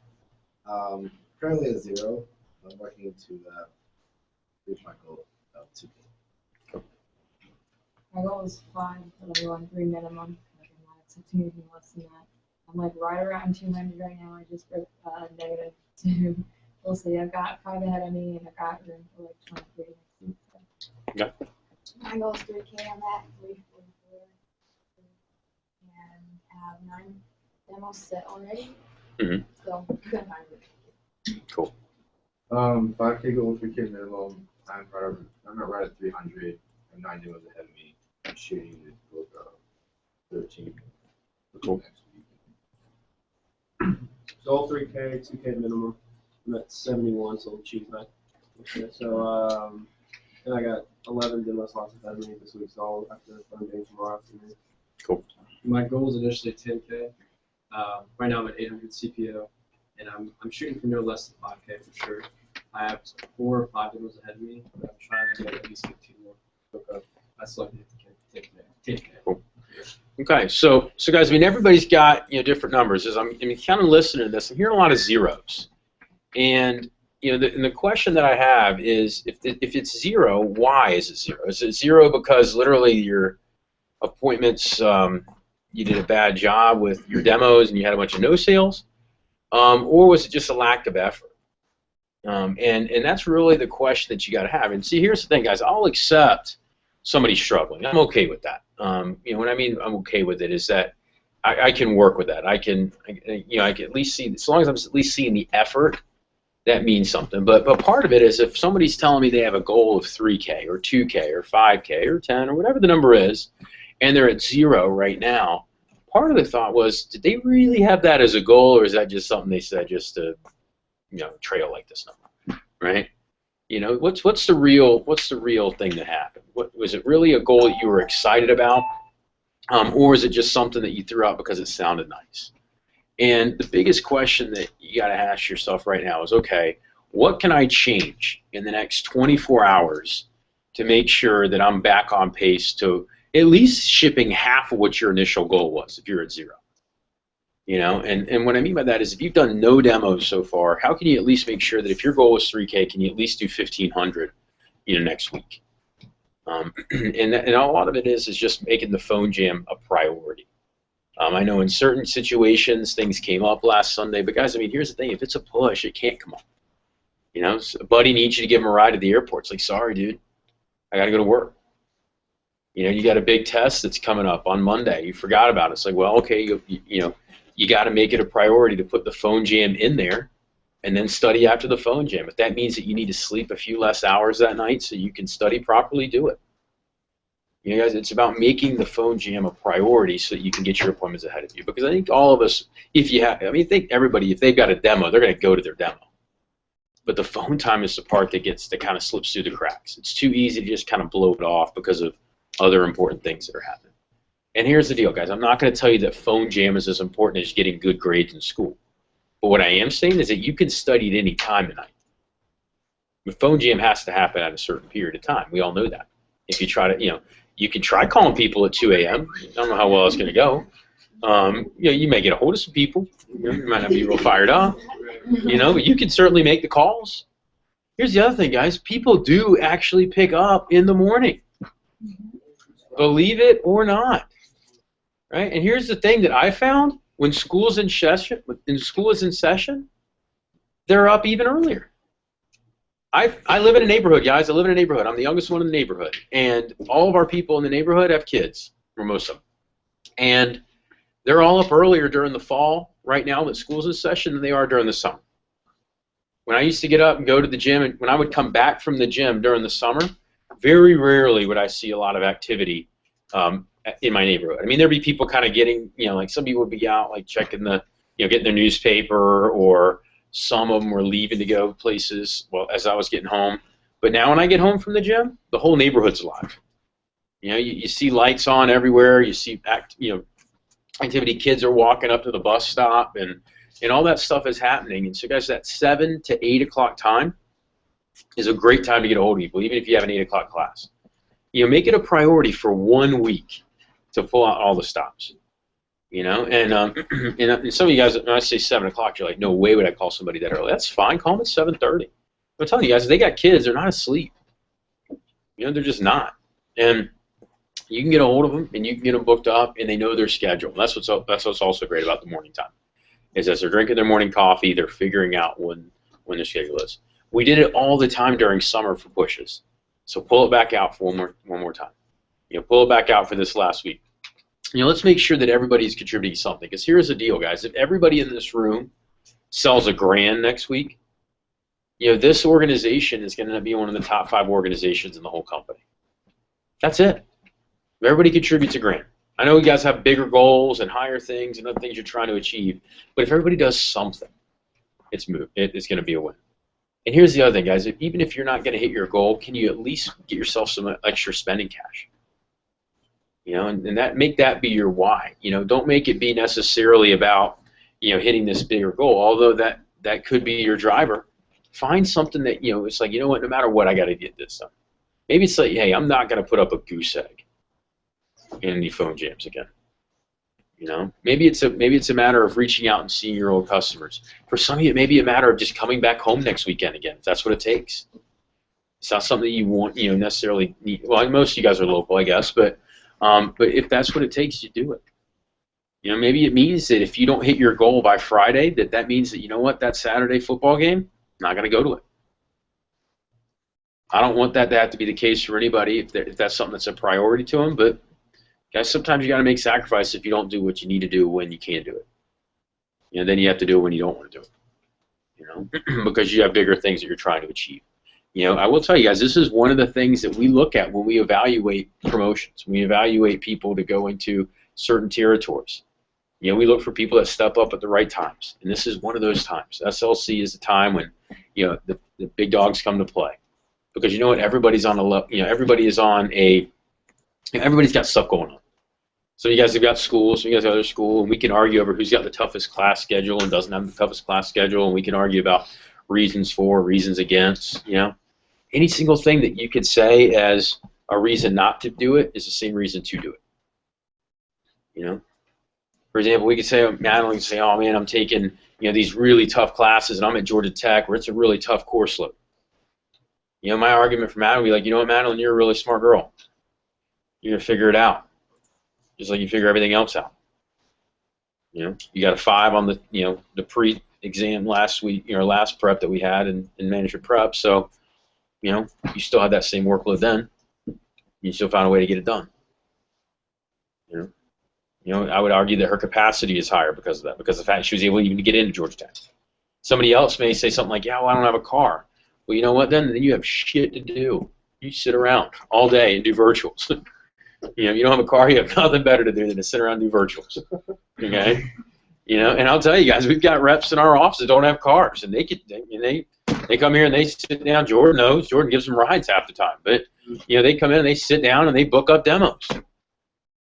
2. Currently at 0. I'm working to reach my goal of 2K. Cool. My goal is 5, but I'm going 3 minimum. I'm not accepting anything less than that. I'm like right around 200 right now. I just broke -2. We'll see. I've got 5 ahead of me, and I've got room for like 23 next week. So. Okay. My goal is 3K. I'm at 344. And I have 9 demos set already. So good time. Cool. 5K goal, 3K minimum. I'm not right at 300. I'm 9 demos ahead of me. I'm shooting with 13. Cool. Goal 3K, 2K minimum. I'm at 71, so I'll cheat that. Okay, so, and I got 11 demo slots ahead of me this week, so I'll have to fun game tomorrow afternoon. Cool. My goal is initially 10K. Right now I'm at 800 CPO, and I'm shooting for no less than 5K for sure. I have 4 or 5 demos ahead of me, but I'm trying to get at least 15 more. Okay. I still have to hit the 10K. Cool. Okay, so guys, I mean, everybody's got different numbers. As I'm kind of listening to this, I'm hearing a lot of zeros, and the question that I have is, if it's 0, why is it 0? Is it 0 because literally your appointments, you did a bad job with your demos and you had a bunch of no sales, or was it just a lack of effort? And that's really the question that you got to have. And see, here's the thing, guys. I'll accept somebody struggling. I'm okay with that. What I mean I'm okay with it is that I can work with that. I can at least see, as long as I'm at least seeing the effort, that means something. But part of it is if somebody's telling me they have a goal of 3K or 2K or 5K or 10 or whatever the number is, and they're at 0 right now, part of the thought was, did they really have that as a goal, or is that just something they said just to trail like this number, right? What's the real thing that happened? Was it really a goal that you were excited about, or was it just something that you threw out because it sounded nice? And the biggest question that you got to ask yourself right now is, okay, what can I change in the next 24 hours to make sure that I'm back on pace to at least shipping half of what your initial goal was if you're at 0? You know, and what I mean by that is if you've done no demos so far, how can you at least make sure that if your goal is 3K, can you at least do 1,500, you know, next week? And a lot of it is just making the phone jam a priority. I know in certain situations things came up last Sunday, but guys, I mean, here's the thing: if it's a push, it can't come up. You know, so a buddy needs you to give him a ride to the airport. It's like, sorry, dude, I got to go to work. You know, you got a big test that's coming up on Monday. You forgot about it. It's like, well, okay, you know, you got to make it a priority to put the phone jam in there and then study after the phone jam. If that means that you need to sleep a few less hours that night so you can study properly, do it. You know, guys, it's about making the phone jam a priority so that you can get your appointments ahead of you. Because I think all of us, if you have, I mean, I think everybody, if they've got a demo, they're going to go to their demo. But the phone time is the part that kind of slips through the cracks. It's too easy to just kind of blow it off because of other important things that are happening. And here's the deal, guys. I'm not going to tell you that phone jam is as important as getting good grades in school. But what I am saying is that you can study at any time tonight. The phone jam has to happen at a certain period of time. We all know that. If you try to, you know, you can try calling people at 2 a.m. I don't know how well it's going to go. You know, you may get a hold of some people. You might not be real fired up. You know, but you can certainly make the calls. Here's the other thing, guys. People do actually pick up in the morning. Believe it or not. Right? And here's the thing that I found. When school's in session, they're up even earlier. I live in a neighborhood, guys. I live in a neighborhood. I'm the youngest one in the neighborhood. And all of our people in the neighborhood have kids, or most of them. And they're all up earlier during the fall right now that school's in session than they are during the summer. When I used to get up and go to the gym, and when I would come back from the gym during the summer, very rarely would I see a lot of activity in my neighborhood. I mean, there'd be people kind of getting, you know, like some people would be out like checking the, you know, getting their newspaper, or some of them were leaving to go places, well, as I was getting home. But now when I get home from the gym, the whole neighborhood's alive. You know, you see lights on everywhere. You see, activity. Kids are walking up to the bus stop, and all that stuff is happening. And so, guys, that 7 to 8 o'clock time is a great time to get a hold of people, even if you have an 8 o'clock class. You know, make it a priority for 1 week to pull out all the stops. You know, and some of you guys, when I say 7 o'clock, you're like, no way would I call somebody that early. That's fine. Call them at 7:30. I'm telling you guys, if they got kids, they're not asleep. You know, they're just not. And you can get a hold of them, and you can get them booked up, and they know their schedule. That's what's also great about the morning time, is as they're drinking their morning coffee, they're figuring out when their schedule is. We did it all the time during summer for pushes. So pull it back out for one more time. You know, pull it back out for this last week. You know, let's make sure that everybody's contributing something. Because here's the deal, guys. If everybody in this room sells $1,000 next week, you know, this organization is going to be one of the top 5 organizations in the whole company. That's it. If everybody contributes $1,000. I know you guys have bigger goals and higher things and other things you're trying to achieve, but if everybody does something, it's going to be a win. And here's the other thing, guys. Even if you're not going to hit your goal, can you at least get yourself some extra spending cash? You know, and make that be your why. You know, don't make it be necessarily about, you know, hitting this bigger goal, although that could be your driver. Find something that, you know, it's like, you know what, no matter what, I got to get this done. Maybe it's like, hey, I'm not going to put up a goose egg in any phone jams again. You know, maybe it's a matter of reaching out and seeing your old customers. For some of you, it may be a matter of just coming back home next weekend again, if that's what it takes. It's not something that you want, you know, necessarily need. Well, most of you guys are local, I guess, but if that's what it takes, you do it. You know, maybe it means that if you don't hit your goal by Friday, that means that, you know what, that Saturday football game, I'm not going to go to it. I don't want that to have to be the case for anybody if that's something that's a priority to them, but guys, sometimes you got to make sacrifices if you don't do what you need to do when you can't do it. You know, then you have to do it when you don't want to do it. You know, because you have bigger things that you're trying to achieve. You know, I will tell you guys, this is one of the things that we look at when we evaluate promotions. We evaluate people to go into certain territories. You know, we look for people that step up at the right times, and this is one of those times. SLC is the time when, you know, the big dogs come to play, because you know what, everybody's on a level. You know, everybody's got stuff going on. So you guys have got schools, you guys have other school, and we can argue over who's got the toughest class schedule and doesn't have the toughest class schedule, and we can argue about reasons for, reasons against, you know. Any single thing that you could say as a reason not to do it is the same reason to do it. You know. For example, we could say, Madeline could say, oh man, I'm taking, you know, these really tough classes and I'm at Georgia Tech where it's a really tough course load. You know, my argument for Madeline would be like, you know what, Madeline, you're a really smart girl. You're gonna figure it out. Just like you figure everything else out. You know, you got a 5 on the, you know, the pre-exam last week, you know, last prep that we had in management prep. So, you know, you still had that same workload then. You still found a way to get it done. You know, I would argue that her capacity is higher because of that, because of the fact she was able even to get into Georgia Tech. Somebody else may say something like, yeah, well, I don't have a car. Well, you know what, then you have shit to do. You sit around all day and do virtuals. You know, you don't have a car, you have nothing better to do than to sit around and do virtuals. Okay? You know, and I'll tell you guys, we've got reps in our office that don't have cars, and they come here and they sit down. Jordan knows. Jordan gives them rides half the time. But, you know, they come in and they sit down and they book up demos.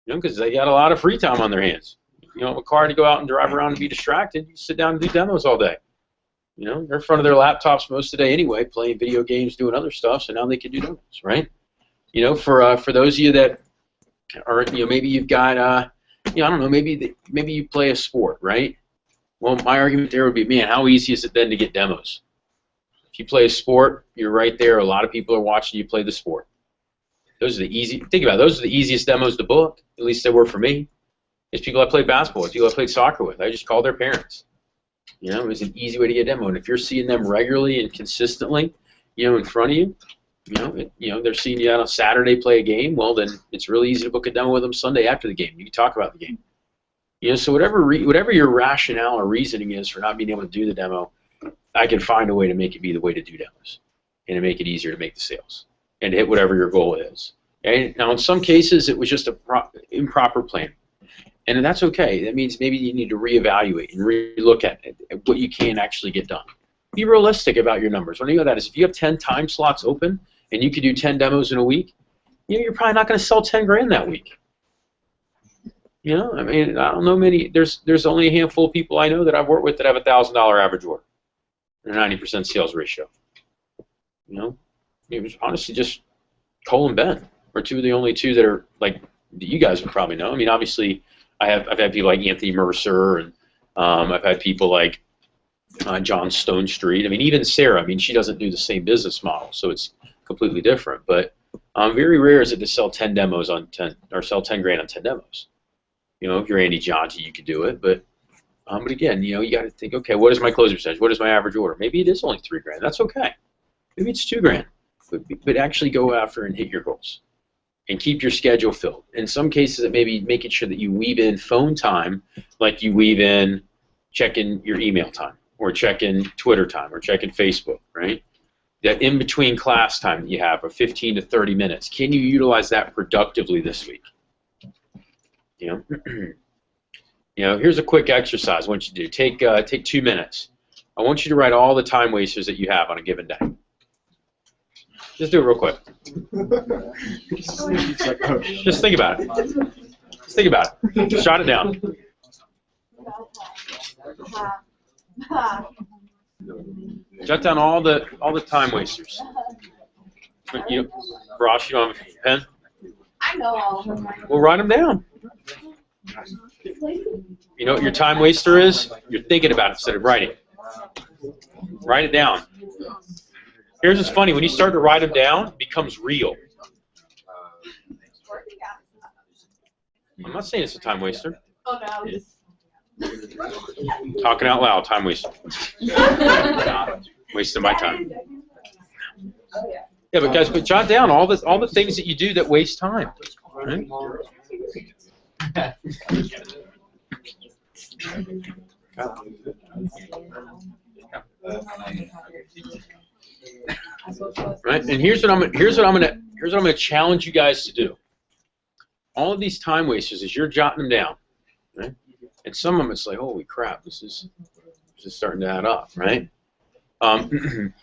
You know, because they got a lot of free time on their hands. You don't have a car to go out and drive around and be distracted. You sit down and do demos all day. You know, they're in front of their laptops most of the day anyway, playing video games, doing other stuff, so now they can do demos, right? You know, for those of you that are, you know, maybe you've got, you know, I don't know, maybe you play a sport, right? Well, my argument there would be, man, how easy is it then to get demos? If you play a sport, you're right there. A lot of people are watching you play the sport. Those are the easy. Think about it. Those are the easiest demos to book. At least they were for me. It's people I played basketball with, people I played soccer with. I just called their parents. You know, it was an easy way to get a demo. And if you're seeing them regularly and consistently, you know, in front of you, you know, they're seeing you on a Saturday play a game. Well, then it's really easy to book a demo with them Sunday after the game. You can talk about the game. You know, so whatever your rationale or reasoning is for not being able to do the demo, I can find a way to make it be the way to do demos and to make it easier to make the sales and hit whatever your goal is. Okay? Now, in some cases, it was just an improper plan. And that's okay. That means maybe you need to reevaluate and relook at what you can actually get done. Be realistic about your numbers. What I mean by that is if you have 10 time slots open and you could do 10 demos in a week, you know, you're probably not going to sell 10 grand that week. You know, I mean, I don't know many. There's only a handful of people I know that I've worked with that have a $1,000 average order and a 90% sales ratio. You know, it was honestly just Cole and Ben are the only two that are like that you guys would probably know. I mean, obviously, I've had people like Anthony Mercer, and I've had people like John Stone Street. I mean, even Sarah. I mean, she doesn't do the same business model, so it's completely different. But very rare is it to sell 10 demos on 10 or sell 10 grand on 10 demos. You know, if you're Andy Johnson, you could do it, but again, you know, you got to think, okay, what is my closing percentage? What is my average order? Maybe it is only 3 grand. That's okay. Maybe it's 2 grand. But actually go after and hit your goals and keep your schedule filled. In some cases, it may be making sure that you weave in phone time like you weave in checking your email time or checking Twitter time or checking Facebook, right? That in-between class time that you have of 15 to 30 minutes, can you utilize that productively this week? You know, you know, here's a quick exercise I want you to do. Take 2 minutes. I want you to write all the time wasters that you have on a given day. Just do it real quick. Just think about it. Just think about it. Just jot it down. Jot down all the time wasters. You know, Ross, you don't have a pen? I know all of them. Well, write them down. You know what your time waster is? You're thinking about it instead of writing. Write it down. Here's what's funny. When you start to write them down, it becomes real. I'm not saying it's a time waster. Oh, no. Talking out loud, time waster. Wasting my time. Yeah, but guys, jot down all the things that you do that waste time. Right? Right, and here's what I'm gonna challenge you guys to do. All of these time wasters, is you're jotting them down, right? And some of them, it's like, holy crap, this is starting to add up, right?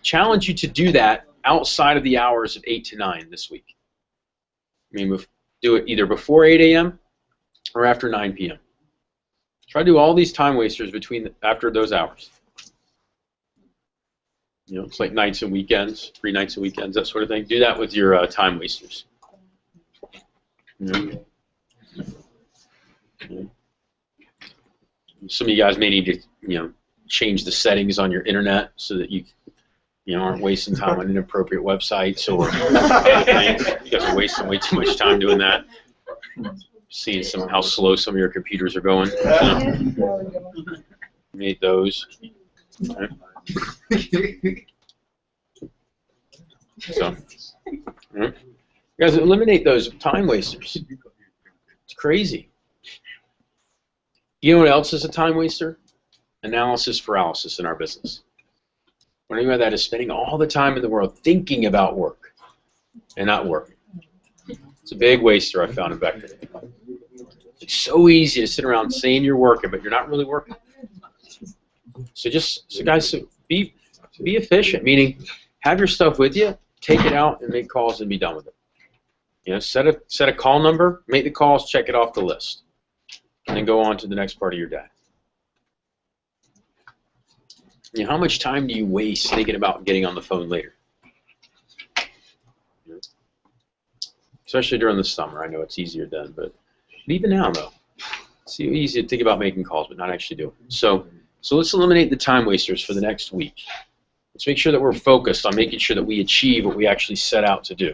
Challenge you to do that outside of the hours of 8 to 9 this week. I mean, do it either before 8 a.m. or after 9 p.m. Try to do all these time wasters after those hours. You know, it's like nights and weekends, 3 nights and weekends, that sort of thing. Do that with your time wasters. You know? Some of you guys may need to, you know, change the settings on your internet so that you aren't wasting time on inappropriate websites or other things. You guys are wasting way too much time doing that. Seeing how slow some of your computers are going. Need those. Okay. So, you guys eliminate those time wasters. It's crazy. You know what else is a time waster? Analysis paralysis in our business. What I mean by that is spending all the time in the world thinking about work and not working. It's a big waster I found in Vector. It's so easy to sit around saying you're working, but you're not really working. So guys, be efficient, meaning have your stuff with you, take it out, and make calls and be done with it. You know, set a call number, make the calls, check it off the list, and then go on to the next part of your day. You know, how much time do you waste thinking about getting on the phone later? You know, especially during the summer. I know it's easier then, but even now, though, it's easy to think about making calls, but not actually do it. So let's eliminate the time wasters for the next week. Let's make sure that we're focused on making sure that we achieve what we actually set out to do.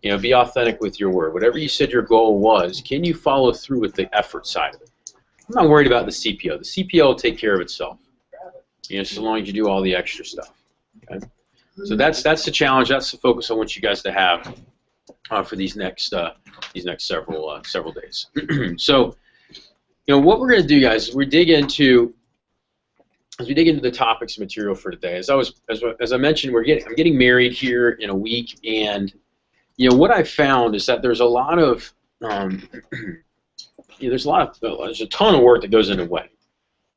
You know, be authentic with your word. Whatever you said your goal was, can you follow through with the effort side of it? I'm not worried about the CPO. The CPO will take care of itself. You know, so long as you do all the extra stuff. Okay? So that's the challenge. That's the focus I want you guys to have for these next several days. So, you know, what we're going to do, guys, is we dig into the topics material for today. As I mentioned, I'm getting married here in a week, and you know what I found is that there's a lot of there's a ton of work that goes into a wedding.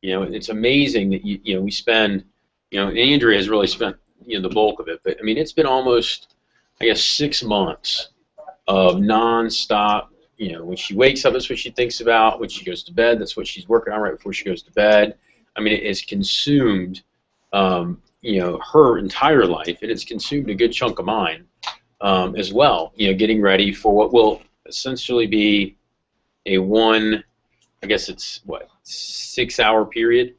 You know, it's amazing that we spend, you know, Andrea has really spent, you know, the bulk of it, but I mean it's been almost, I guess, 6 months of nonstop. You know, when she wakes up, that's what she thinks about. When she goes to bed, that's what she's working on right before she goes to bed. I mean, it has consumed, you know, her entire life, and it's consumed a good chunk of mine as well. You know, getting ready for what will essentially be a I guess it's what, 6-hour period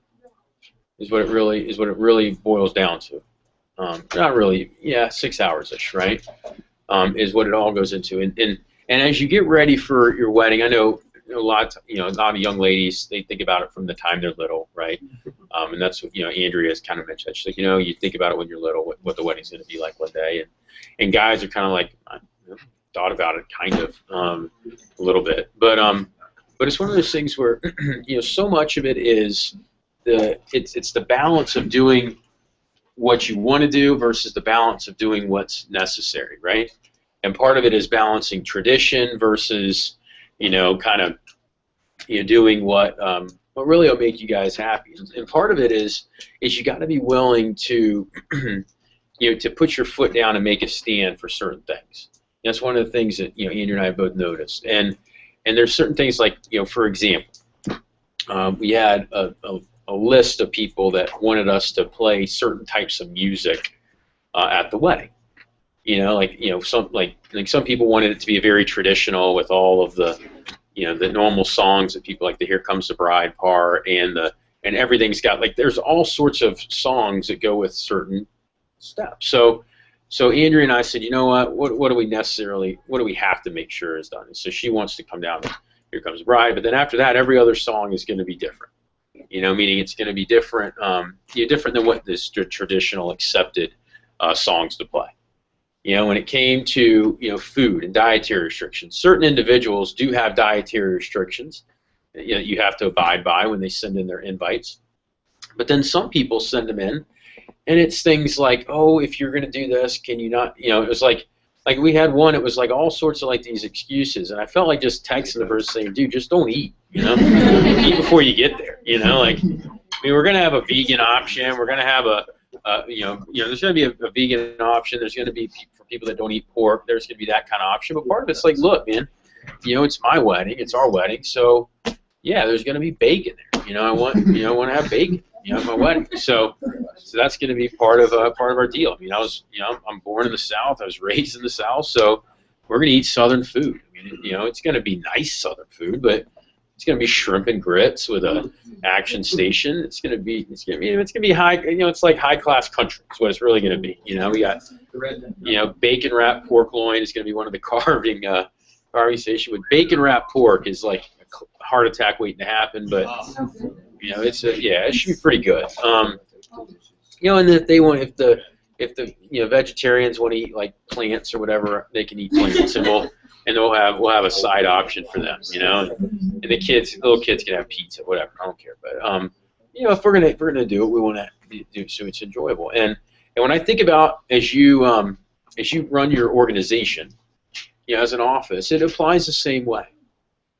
is what it really boils down to. Not really, yeah, 6 hours-ish, right? Is what it all goes into. And as you get ready for your wedding, I know a lot of young ladies, they think about it from the time they're little, right? And that's what, you know, Andrea has kind of mentioned. She's like, you know, you think about it when you're little, what the wedding's going to be like one day, and guys are kind of like, I thought about it kind of a little bit, but it's one of those things where you know, so much of it is it's the balance of doing what you want to do versus the balance of doing what's necessary, right? And part of it is balancing tradition versus, you know, kind of, you know, doing what really will make you guys happy. And part of it is you got to be willing to, you know, to put your foot down and make a stand for certain things. That's one of the things that, you know, Andrew and I both noticed. And there's certain things like, you know, for example, we had a list of people that wanted us to play certain types of music at the wedding. You know, like, you know, some people wanted it to be very traditional with all of the, you know, the normal songs that people like the "Here Comes the Bride" part, and everything's got, like, there's all sorts of songs that go with certain steps. So Andrea and I said, you know what do we have to make sure is done? And so she wants to come down with "Here Comes the Bride," but then after that, every other song is going to be different. You know, meaning it's going to be different, different than what this traditional accepted songs to play. You know, when it came to, you know, food and dietary restrictions, certain individuals do have dietary restrictions that, you know, you have to abide by when they send in their invites. But then some people send them in, and it's things like, oh, if you're going to do this, can you not, you know, it was like we had one, it was like all sorts of like these excuses, and I felt like just texting the person saying, dude, just don't eat, you know, eat before you get there, you know, like, I mean, we're going to have a vegan option, we're going to have you know, there's going to be a vegan option, there's going to be for people that don't eat pork, there's going to be that kind of option, but part of it's like, look, man, you know, it's my wedding, it's our wedding, so yeah, there's going to be bacon there, you know, I want to have bacon, at my wedding. So that's going to be part of our deal. I mean, I'm born in the South. I was raised in the South, so we're going to eat Southern food. I mean, it's going to be nice Southern food, but it's going to be shrimp and grits with a action station. It's going to be high. It's like high class country. It's what it's really going to be. We got bacon wrapped pork loin is going to be one of the carving station. With bacon wrapped pork is like a heart attack waiting to happen, but it should be pretty good. And if the vegetarians want to eat like plants or whatever, they can eat plants, and we'll have a side option for them, and the little kids can have pizza, whatever. I don't care, but if we're gonna do it, we want to do so it's enjoyable. And when I think about as you run your organization, as an office, it applies the same way.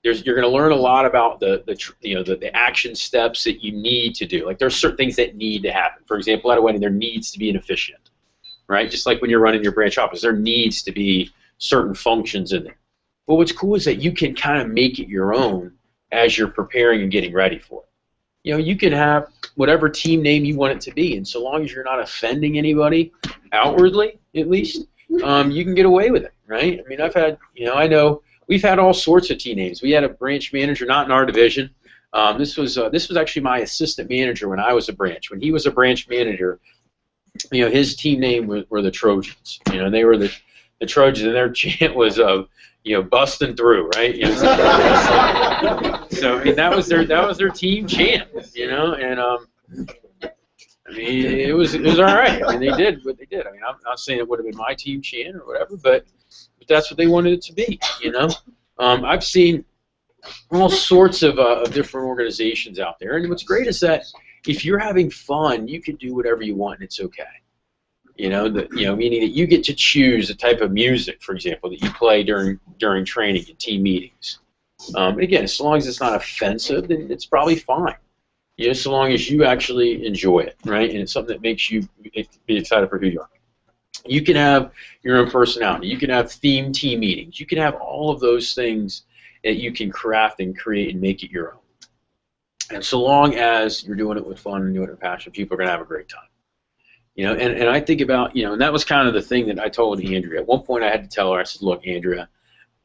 You're going to learn a lot about the action steps that you need to do. Like there's certain things that need to happen. For example, at a wedding, there needs to be an officiant, right? Just like when you're running your branch office, there needs to be certain functions in there. But what's cool is that you can kind of make it your own as you're preparing and getting ready for it. You can have whatever team name you want it to be, and so long as you're not offending anybody outwardly, at least, you can get away with it, right? I mean, I've had, I know we've had all sorts of team names. We had a branch manager, not in our division. This was actually my assistant manager when I was a branch. When he was a branch manager, his team name were the Trojans. They were the Trojans, and their chant was busting through, right? So I mean, that was their team chant, and I mean, it was all right. I mean, they did what they did. I mean, I'm not saying it would have been my team chant or whatever, but that's what they wanted it to be, I've seen all sorts of different organizations out there, and what's great is that if you're having fun, you can do whatever you want, and it's okay. Meaning that you get to choose the type of music, for example, that you play during training and team meetings. And again, as long as it's not offensive, then it's probably fine. So long as you actually enjoy it, right? And it's something that makes you be excited for who you are. You can have your own personality. You can have themed team meetings. You can have all of those things that you can craft and create and make it your own. And so long as you're doing it with fun and doing it with passion, people are going to have a great time. And I think about, and that was kind of the thing that I told Andrea. At one point I had to tell her, I said, look, Andrea,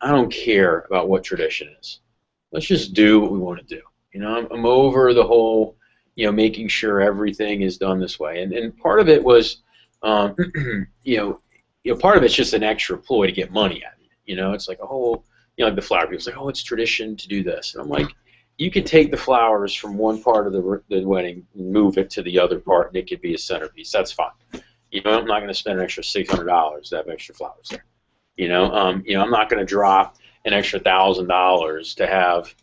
I don't care about what tradition is. Let's just do what we want to do. I'm over the whole, making sure everything is done this way. And part of it was, part of it's just an extra ploy to get money out of it. It's like a whole, like the flower people. It's like, oh, it's tradition to do this. And I'm like, you could take the flowers from one part of the wedding and move it to the other part, and it could be a centerpiece. That's fine. I'm not going to spend an extra $600 to have extra flowers there. I'm not going to drop an extra $1,000 to have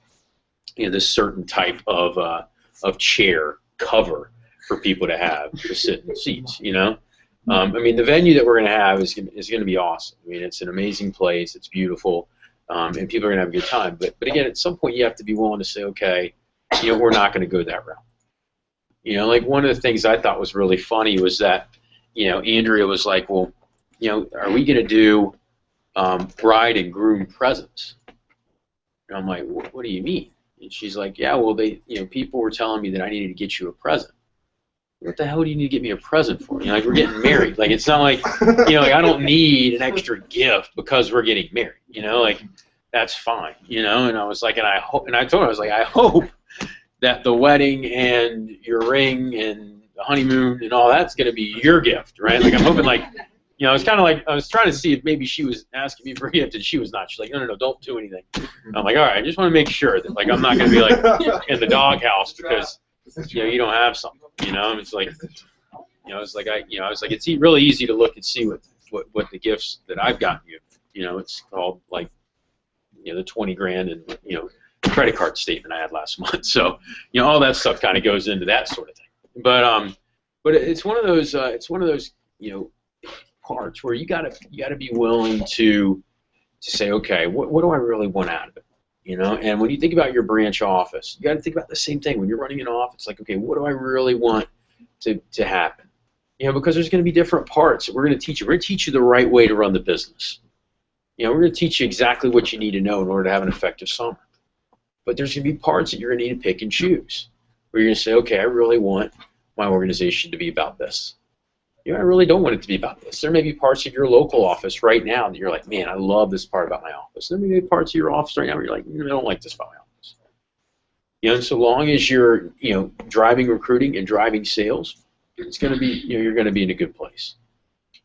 this certain type of chair cover for people to have to sit in seats. I mean, the venue that we're going to have is going to be awesome. I mean, it's an amazing place. It's beautiful. And people are going to have a good time. But again, at some point you have to be willing to say, okay, we're not going to go that route. Like one of the things I thought was really funny was that, Andrea was like, well, are we going to do bride and groom presents? And I'm like, what do you mean? And she's like, yeah, well, people were telling me that I needed to get you a present. What the hell do you need to get me a present for? Like we're getting married. Like it's not like, like I don't need an extra gift because we're getting married. Like that's fine. And I was like, and I told her, I was like, I hope that the wedding and your ring and the honeymoon and all that's gonna be your gift, right? Like I'm hoping, like, it's kind of like I was trying to see if maybe she was asking me for a gift and she was not. She's like, no, don't do anything. And I'm like, all right, I just want to make sure that like I'm not gonna be like in the doghouse because you don't have something. It's like, it's like I was like, it's really easy to look and see what the gifts that I've gotten you. It's called like, the 20 grand and credit card statement I had last month. So all that stuff kind of goes into that sort of thing. But it's one of those parts where you gotta be willing to say, okay, what do I really want out of it? And when you think about your branch office, you got to think about the same thing. When you're running an office, like, okay, what do I really want to happen? Because there's going to be different parts that we're going to teach you. We're going to teach you the right way to run the business. We're going to teach you exactly what you need to know in order to have an effective summer. But there's going to be parts that you're going to need to pick and choose. Where you're going to say, okay, I really want my organization to be about this. You know, I really don't want it to be about this. There may be parts of your local office right now that you're like, man, I love this part about my office. There may be parts of your office right now where you're like, I don't like this about my office. You know, and so long as you're, you know, driving recruiting and driving sales, it's going to be, you know, you're going to be in a good place.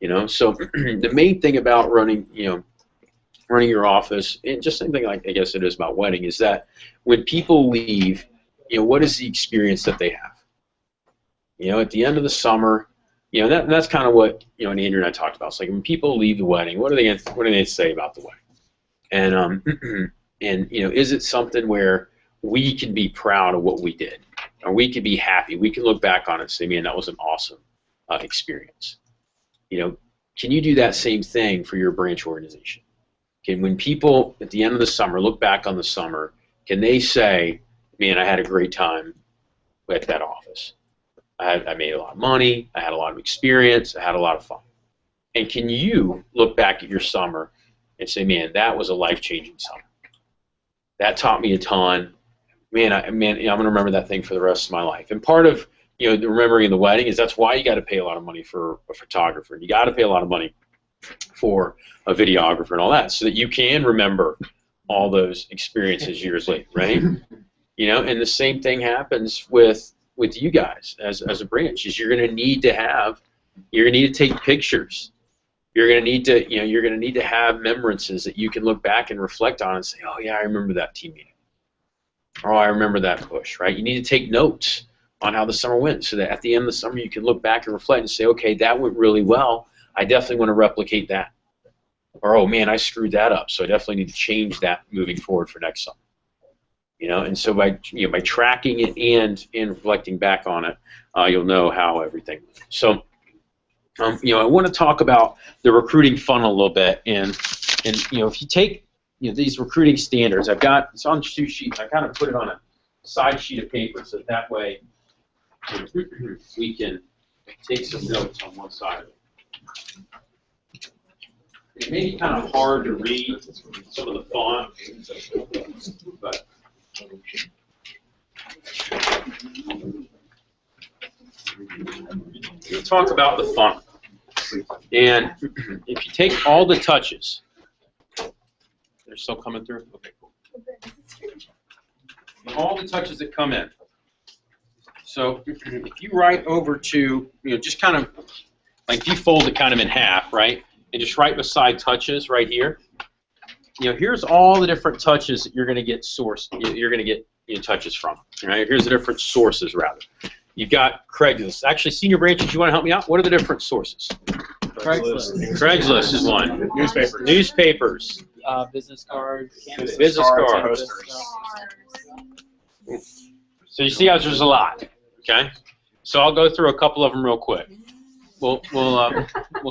You know, so the main thing about running, you know, running your office, and just same thing like I guess it is about wedding, is that when people leave, you know, what is the experience that they have? You know, at the end of the summer, you know, that's kind of what, you know, and Andrew and I talked about. It's like when people leave the wedding, what are they going to say about the wedding? And and you know, is it something where we can be proud of what we did, or we can be happy? We can look back on it and say, man, that was an awesome experience. You know, can you do that same thing for your branch organization? Can, when people at the end of the summer look back on the summer, can they say, man, I had a great time at that office. I made a lot of money, I had a lot of experience, I had a lot of fun. And can you look back at your summer and say, man, that was a life-changing summer. That taught me a ton. Man, I'm going to remember that thing for the rest of my life. And part of, you know, the remembering the wedding is that's why you got to pay a lot of money for a photographer. You got to pay a lot of money for a videographer and all that, so that you can remember all those experiences years later, right? You know, and the same thing happens with you guys as a branch. Is you're going to need to take pictures. You're going to need to, you know, you're going to need to have remembrances that you can look back and reflect on and say, oh yeah, I remember that team meeting. Oh, I remember that push, right? You need to take notes on how the summer went, so that at the end of the summer you can look back and reflect and say, okay, that went really well. I definitely want to replicate that. Or, oh man, I screwed that up, so I definitely need to change that moving forward for next summer. You know, and so by tracking it and reflecting back on it, you'll know how everything went. So, you know, I want to talk about the recruiting funnel a little bit, and you know, if you take, you know, these recruiting standards, it's on 2 sheets. I kind of put it on a side sheet of paper, so that way we can take some notes on one side of it. It may be kind of hard to read some of the font, but we'll talk about the funnel. And if you take all the touches, they're still coming through? Okay, cool. All the touches that come in. So if you write over to, you know, just kind of, like if you fold it kind of in half, right? And just right beside touches right here, you know, here's all the different touches that you're going to get you're going to get, you know, touches from. Right? Here's the different sources, rather. You've got Craigslist. Actually, senior branches, you want to help me out? What are the different sources? Craigslist is one. Newspapers. Business cards. Business cards. So you see how there's a lot. Okay. So I'll go through a couple of them real quick. We'll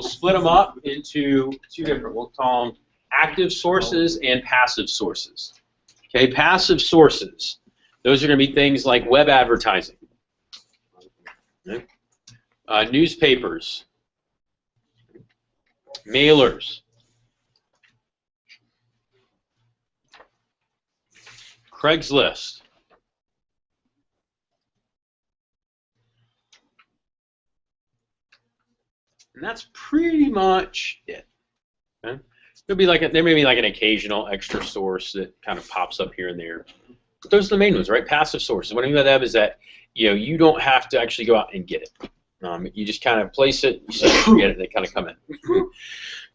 split them up into 2 different. We'll call them active sources and passive sources. Okay, passive sources. Those are going to be things like web advertising, okay. Newspapers, mailers, Craigslist, and that's pretty much it. Okay? There may be like an occasional extra source that kind of pops up here and there. But those are the main ones, right? Passive sources. What I mean by that is that, you know, you don't have to actually go out and get it. You just kind of place it, you set it, forget it, and they kind of come in.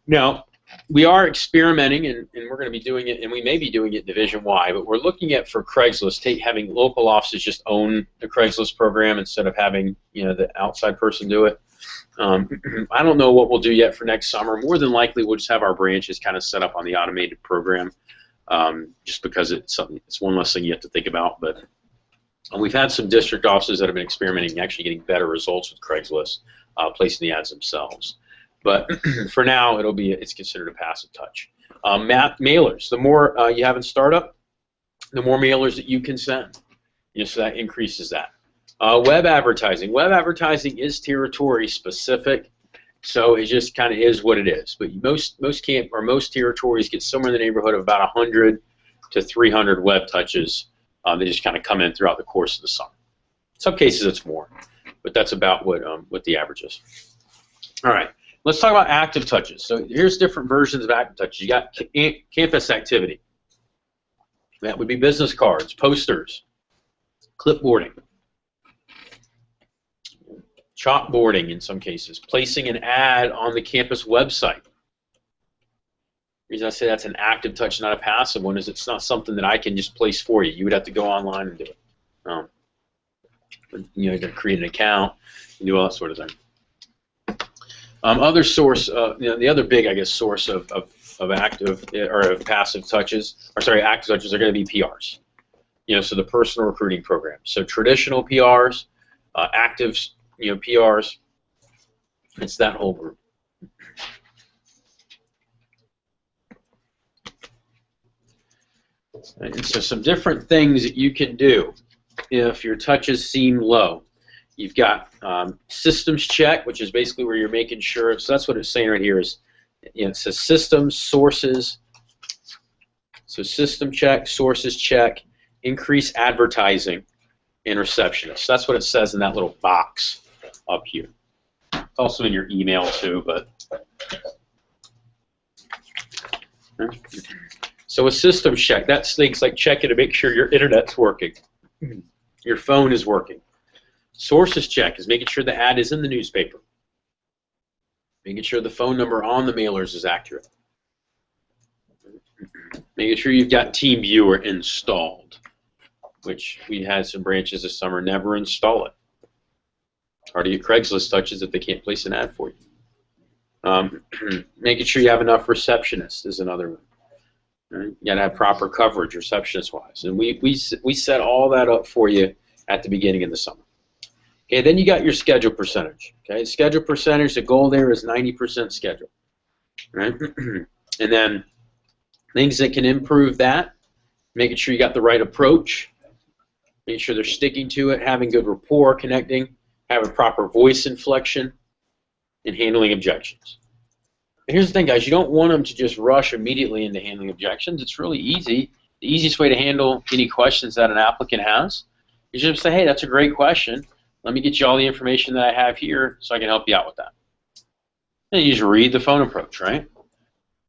Now, we are experimenting, and we're going to be doing it, and we may be doing it division-wide, but we're looking at, for Craigslist, having local offices just own the Craigslist program instead of having, you know, the outside person do it. I don't know what we'll do yet for next summer. More than likely, we'll just have our branches kind of set up on the automated program, just because it's one less thing you have to think about. But we've had some district offices that have been experimenting and actually getting better results with Craigslist, placing the ads themselves. But for now, it's considered a passive touch. Mailers. The more you have in startup, the more mailers that you can send. You know, so that increases that. Web advertising. Web advertising is territory specific, so it just kind of is what it is. But most territories get somewhere in the neighborhood of about 100 to 300 web touches. They just kind of come in throughout the course of the summer. In some cases, it's more. but that's about what the average is. All right, let's talk about active touches. So here's different versions of active touches. You got campus activity. That would be business cards, posters, clipboarding, chalkboarding in some cases, placing an ad on the campus website. The reason I say that's an active touch, not a passive one, is it's not something that I can just place for you. You would have to go online and do it. You know, create an account, and do all that sort of thing. Other source, the other big, I guess, source of active or of passive touches, or sorry, active touches are going to be PRs. You know, so the personal recruiting program. So traditional PRs, active, PRs. It's that whole group. And so some different things that you can do if your touches seem low. You've got systems check, which is basically where you're making sure. So that's what it's saying right here is, it says systems, sources. So system check, sources check, increase advertising, and receptionist. That's what it says in that little box up here. It's also in your email too, but. So a system check, that's things like checking to make sure your internet's working, your phone is working. Sources check is making sure the ad is in the newspaper, making sure the phone number on the mailers is accurate, making sure you've got TeamViewer installed, which we had some branches this summer never install it. Hard to get Craigslist touches if they can't place an ad for you. Making sure you have enough receptionists is another one. Right? You got to have proper coverage receptionist-wise, and we set all that up for you at the beginning of the summer. Okay, then you got your schedule percentage. Okay, schedule percentage, the goal there is 90% schedule. Right, and then things that can improve that, making sure you got the right approach, making sure they're sticking to it, having good rapport, connecting, having proper voice inflection, and handling objections. And here's the thing, guys, you don't want them to just rush immediately into handling objections. It's really easy. The easiest way to handle any questions that an applicant has is just say, hey, that's a great question. Let me get you all the information that I have here so I can help you out with that. And you just read the phone approach, right?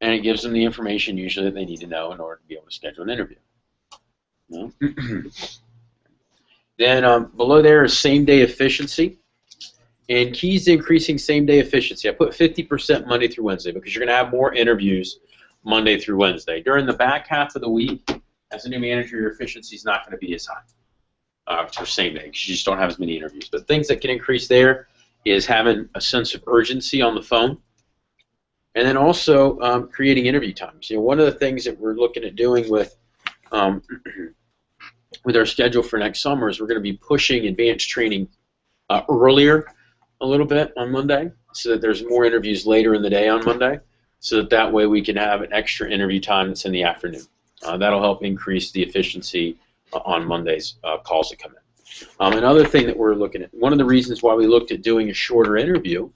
And it gives them the information usually that they need to know in order to be able to schedule an interview. Then below there is same-day efficiency. And keys to increasing same-day efficiency. I put 50% Monday through Wednesday because you're going to have more interviews Monday through Wednesday. During the back half of the week, as a new manager, your efficiency is not going to be as high for same day because you just don't have as many interviews. But things that can increase there is having a sense of urgency on the phone, and then also creating interview times. You know, one of the things that we're looking at doing with our schedule for next summer is we're going to be pushing advanced training earlier a little bit on Monday, so that there's more interviews later in the day on Monday, so that way we can have an extra interview time that's in the afternoon. That'll help increase the efficiency on Monday's calls that come in. Another thing that we're looking at, one of the reasons why we looked at doing a shorter interview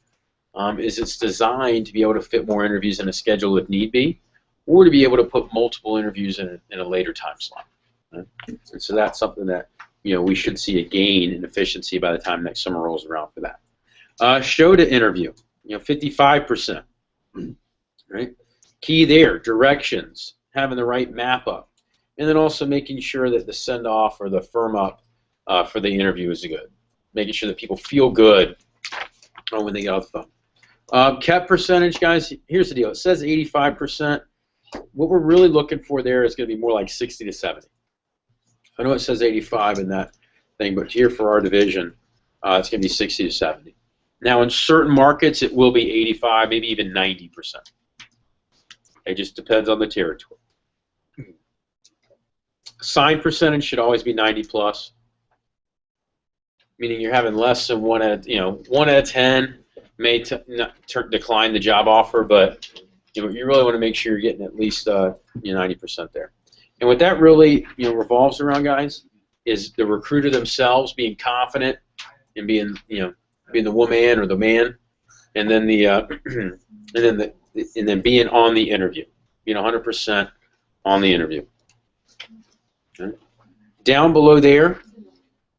is it's designed to be able to fit more interviews in a schedule if need be, or to be able to put multiple interviews in a later time slot. Right? And so that's something that we should see a gain in efficiency by the time next summer rolls around for that. Show to interview, 55%. Right? Key there, directions, having the right map up, and then also making sure that the send off or the firm up for the interview is good. Making sure that people feel good when they get off the phone. Kept percentage, guys. Here's the deal. It says 85%. What we're really looking for there is going to be more like 60 to 70. I know it says 85 in that thing, but here for our division, it's going to be 60 to 70. Now, in certain markets, it will be 85, maybe even 90%. It just depends on the territory. Sign percentage should always be 90 plus, meaning you're having less than 1 out of 10 may decline the job offer, but you really want to make sure you're getting at least 90% there. And what that really revolves around, guys, is the recruiter themselves being confident and being the woman or the man, and then then being on the interview, being 100% on the interview. Okay. Down below there,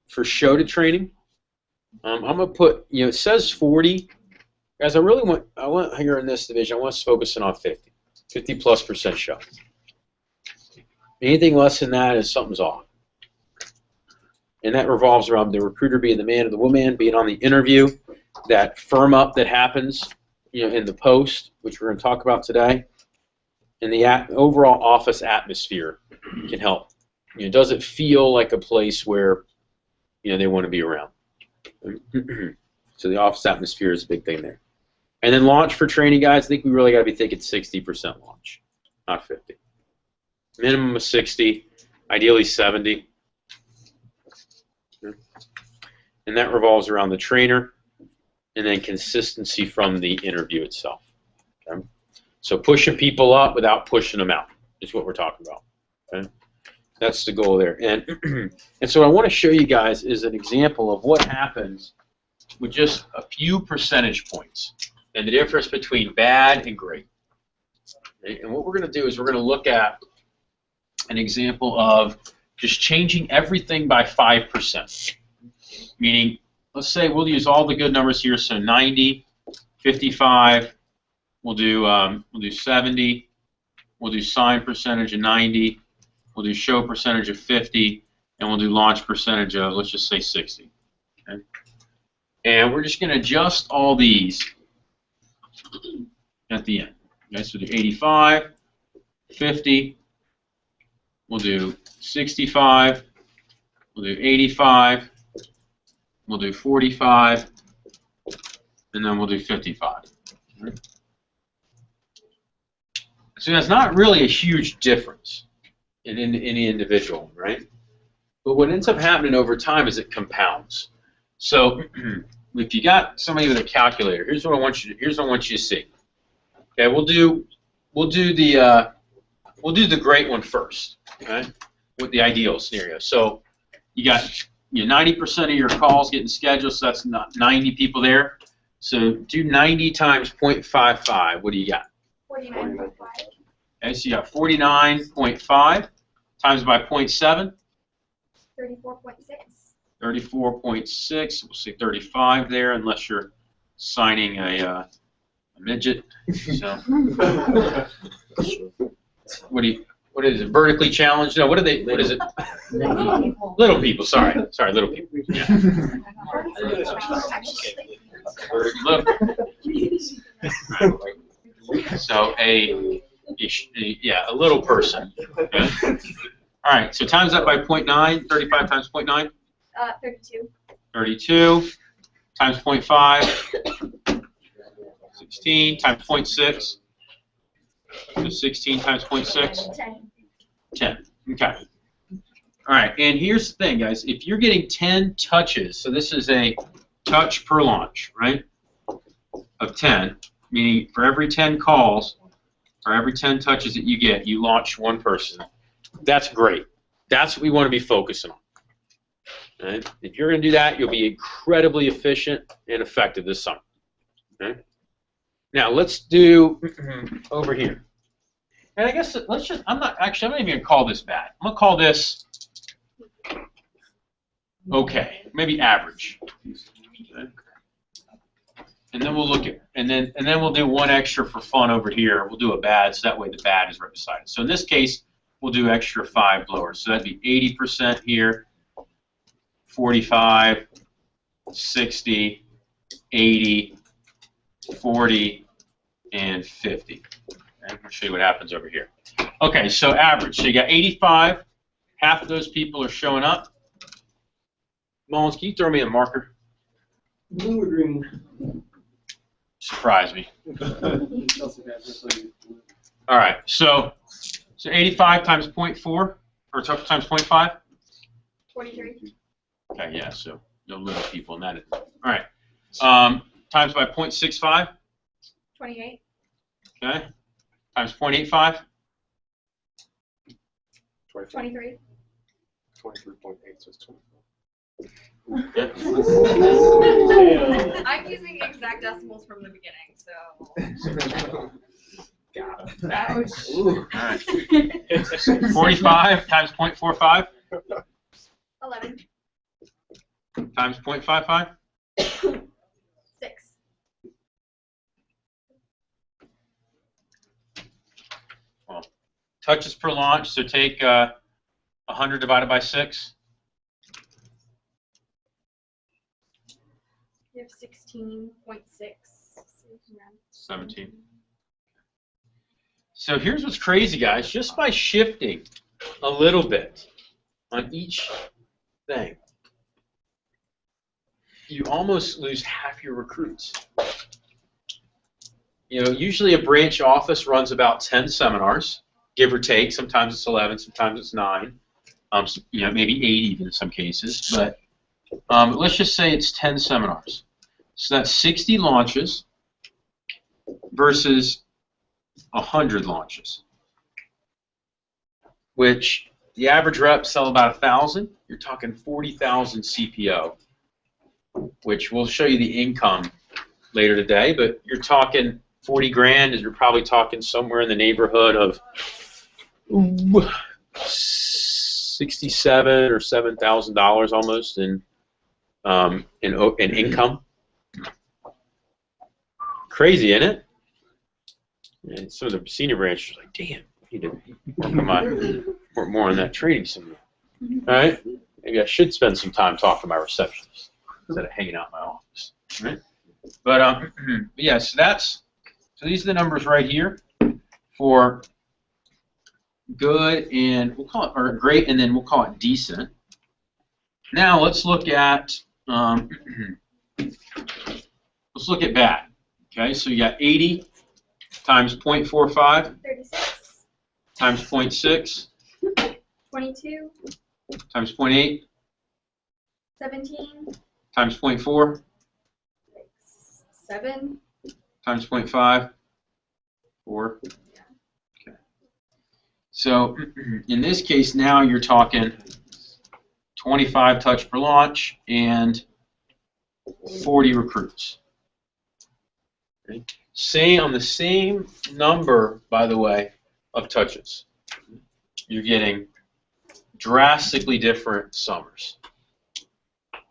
for show to training, I'm gonna put, it says 40. Guys, I want here in this division, I want us focusing on 50+% shot. Anything less than that is something's off. And that revolves around the recruiter being the man or the woman, being on the interview, that firm up that happens, in the post, which we're going to talk about today, and the overall office atmosphere can help. Does it feel like a place where, they want to be around? So the office atmosphere is a big thing there. And then launch for training guys, I think we really got to be thinking 60% launch, not 50. Minimum of 60, ideally 70. And that revolves around the trainer and then consistency from the interview itself. Okay? So pushing people up without pushing them out is what we're talking about. Okay? That's the goal there. And so what I want to show you guys is an example of what happens with just a few percentage points and the difference between bad and great. Okay? And what we're going to do is we're going to look at an example of just changing everything by 5%. Meaning, let's say we'll use all the good numbers here, so 90, 55, we'll do 70, we'll do sign percentage of 90, we'll do show percentage of 50, and we'll do launch percentage of, let's just say 60. Okay? And we're just going to adjust all these at the end. Okay, so we'll do 85, 50, we'll do 65, we'll do 85, we'll do 45, and then we'll do 55. Right? So that's not really a huge difference in any individual, right? But what ends up happening over time is it compounds. So if you got somebody with a calculator, here's what I want you to see. Okay, we'll do the great one first, okay? With the ideal scenario. So you got 90% of your calls getting scheduled, so that's not 90 people there. So do 90 times 0.55. What do you got? 49.5. Okay, so you got 49.5 times by 0.7. 34.6. 34.6. We'll say 35 there, unless you're signing a midget. So what is it? Vertically challenged? No. What is it? Little people. Little people. Sorry, little people. Yeah. So a little person. Okay. All right. So times that by 0.9. 35 times 0.9. 32. 32 times 0.5. 16 times 0.6. So 16 times 0.6. 10. Okay. All right. And here's the thing, guys. If you're getting 10 touches, so this is a touch per launch, right? Of 10, meaning for every 10 calls, or every 10 touches that you get, you launch one person. That's great. That's what we want to be focusing on. Right? If you're going to do that, you'll be incredibly efficient and effective this summer. Okay? Now let's do over here. And I guess I'm not even going to call this bad. I'm going to call this okay, maybe average. Okay. And then we'll look at, and then we'll do one extra for fun over here. We'll do a bad, so that way the bad is right beside it. So in this case, we'll do extra 5 blowers. So that'd be 80% here, 45, 60, 80, 40, and 50. Okay, I'll show you what happens over here. Okay, so average. So you got 85. Half of those people are showing up. Mullins, can you throw me a marker? Blue or green? Surprise me. All right, so 85 times 0.4, or times 0.5? 43. Okay, yeah, so no little people in that. All right, times by 0.65? 28. Okay, times 0.85? 23. 23.8, so it's 24. Okay. I'm using exact decimals from the beginning, so. Got it. Ouch. All right. 45 times 0.45? 11. Times 0.55? 6. Well, touches per launch, so take 100 divided by 6. You have 16.6. 17. So here's what's crazy, guys. Just by shifting a little bit on each thing, you almost lose half your recruits. You know, usually a branch office runs about 10 seminars, give or take. Sometimes it's 11, sometimes it's 9. You know, maybe 8 even in some cases. But let's just say it's 10 seminars. So that's 60 launches versus 100 launches, which the average reps sell about 1,000. You're talking 40,000 CPO, which we'll show you the income later today. But you're talking 40 grand, and you're probably talking somewhere in the neighborhood of 67 or $7,000 almost in income. Crazy, isn't it? And some of the senior branches are like, damn, I need to work more on that training seminar. All right? Maybe I should spend some time talking to my receptionist instead of hanging out in my office. Right? But yeah, so these are the numbers right here for good, and we'll call it, or great, and then we'll call it decent. Now let's look at bad. Okay, so you got 80 times 0.45 36. times 0.6 22. times 0.8 17. times 0.4 7. times 0.5 4. Okay. So in this case now you're talking 25 touch per launch and 40 recruits. Okay. On the same number, by the way, of touches, you're getting drastically different summers,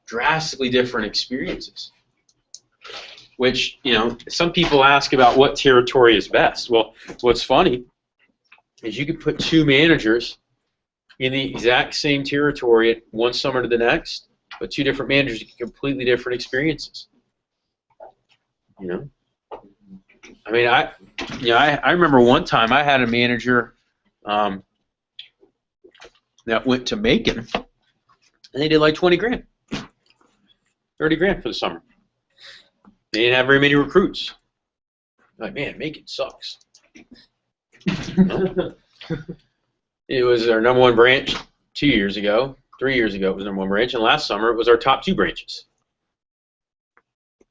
drastically different experiences. Which, you know, some people ask about what territory is best. Well, what's funny is you could put 2 managers in the exact same territory at one summer to the next, but 2 different managers get completely different experiences. You know, I mean, I remember one time I had a manager that went to Macon, and they did like 20 grand, 30 grand for the summer. They didn't have very many recruits. Like, man, Macon sucks. It was our #1 branch 2 years ago. 3 years ago it was #1 branch, and last summer it was our top 2 branches.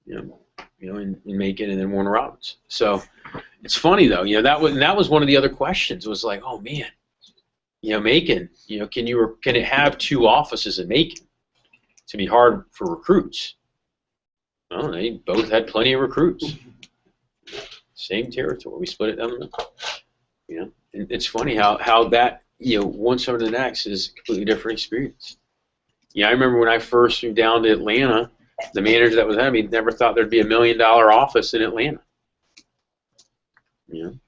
You know, in Macon and then Warner Robins. So it's funny though. You know, that was one of the other questions. Was like, oh man, you know, Macon. You know, can it have 2 offices in Macon? To be hard for recruits. Well, they both had plenty of recruits. Same territory. We split it down the middle. You know, and it's funny how that, you know, one summer to the next is a completely different experience. Yeah, I remember when I first moved down to Atlanta, the manager that was ahead of me never thought there'd be $1 million office in Atlanta. You know,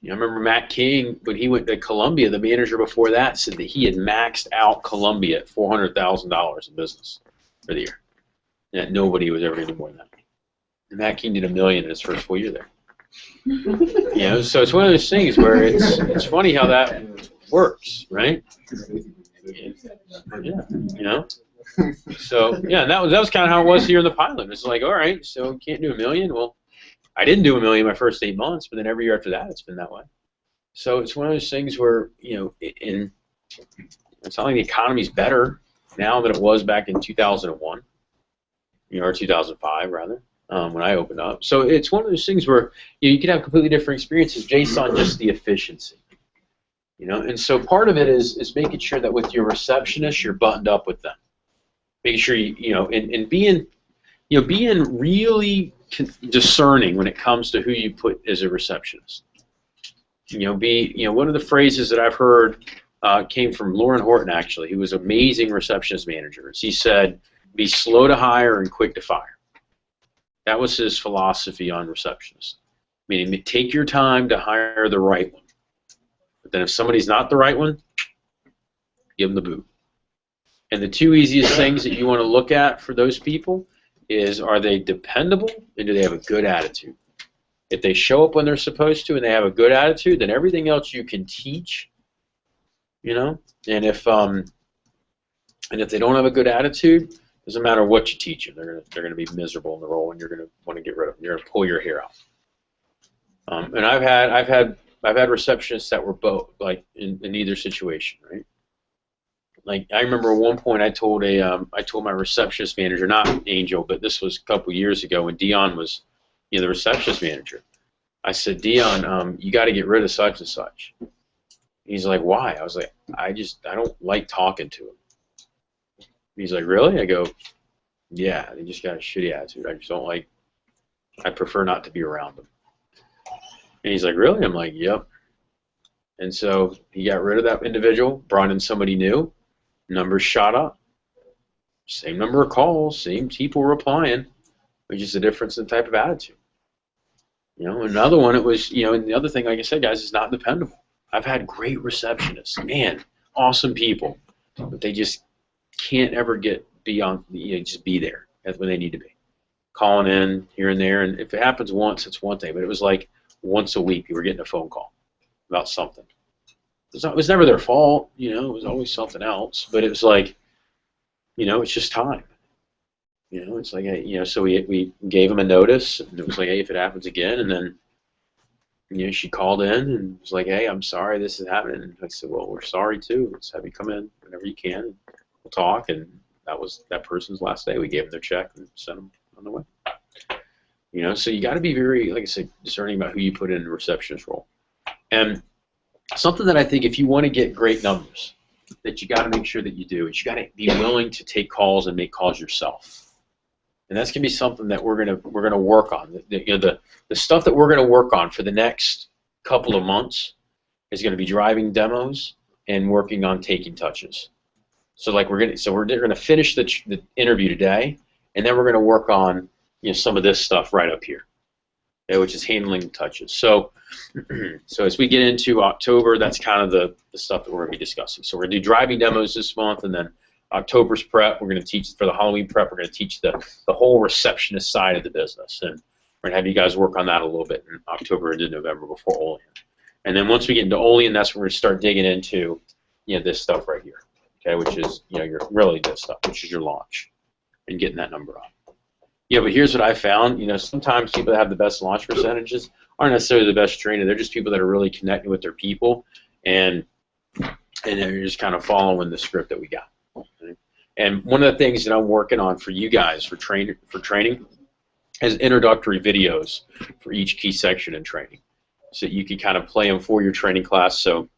I remember Matt King, when he went to Columbia, the manager before that said that he had maxed out Columbia at $400,000 in business for the year. That nobody was ever going to do more than that. And Matt King did $1 million in his first full year there. You know, so it's one of those things where it's funny how that works, right? Yeah, you know. So yeah, and that was kind of how it was here in the pilot. It's like, all right, so can't do $1 million. Well, I didn't do $1 million my first 8 months, but then every year after that, it's been that way. So it's one of those things where, you know, it's not like the economy's better now than it was back in 2001. You know, or 2005 rather, when I opened up. So it's one of those things where you could have completely different experiences based on just the efficiency. You know, and so part of it is making sure that with your receptionist, you're buttoned up with them, making sure you know, and being really discerning when it comes to who you put as a receptionist. You know, one of the phrases that I've heard came from Lauren Horton actually, who was an amazing receptionist manager. He said, "Be slow to hire and quick to fire." That was his philosophy on receptionists. Meaning, take your time to hire the right one. But then if somebody's not the right one, give them the boot. And the two easiest things that you want to look at for those people is, are they dependable and do they have a good attitude? If they show up when they're supposed to and they have a good attitude, then everything else you can teach, you know. And if they don't have a good attitude, doesn't matter what you teach them, they're gonna be miserable in the role, and you're gonna want to get rid of them. You're gonna pull your hair out. And I've had receptionists that were both, like, in either situation, right? Like, I remember at one point I told my receptionist manager, not Angel, but this was a couple years ago when Dion was, the receptionist manager. I said, Dion, you got to get rid of such and such. He's like, why? I was like, I don't like talking to him. He's like, really? I go, yeah, they just got a shitty attitude. I just don't like, I prefer not to be around them. And he's like, really? I'm like, yep. And so he got rid of that individual, brought in somebody new, numbers shot up. Same number of calls, same people replying, but just a difference in type of attitude. Another one, it was, and the other thing, like I said, guys, is not dependable. I've had great receptionists, man, awesome people, but they just can't ever get beyond, just be there when they need to be. Calling in here and there, and if it happens once, it's one thing, but it was like once a week you were getting a phone call about something. It was never their fault, it was always something else, but it was like, it's just time. It's like, hey, so we gave them a notice, and it was like, hey, if it happens again, and then, she called in and was like, hey, I'm sorry this is happening. And I said, well, we're sorry too. Let's have you come in whenever you can, and we'll talk. And that was that person's last day. We gave them their check and sent them on the way. So you got to be very, like I said, discerning about who you put in the receptionist role. And something that I think, if you want to get great numbers, that you got to make sure that you do is you got to be willing to take calls and make calls yourself. And that's gonna be something that we're gonna work on. The stuff that we're gonna work on for the next couple of months is gonna be driving demos and working on taking touches. So like we're gonna finish the interview today, and then we're gonna work on some of this stuff right up here, which is handling touches. So as we get into October, that's kind of the stuff that we're gonna be discussing. So we're gonna do driving demos this month, and then October's prep, we're going to teach, for the Halloween prep, we're going to teach the whole receptionist side of the business. And we're going to have you guys work on that a little bit in October into November before Olean. And then once we get into Olean, that's when we're going to start digging into this stuff right here, okay, which is really this stuff, which is your launch, and getting that number up. But here's what I found. Sometimes people that have the best launch percentages aren't necessarily the best trainer. They're just people that are really connecting with their people, and they're just kind of following the script that we got. And one of the things that I'm working on for you guys for training is introductory videos for each key section in training, so that you can kind of play them for your training class. So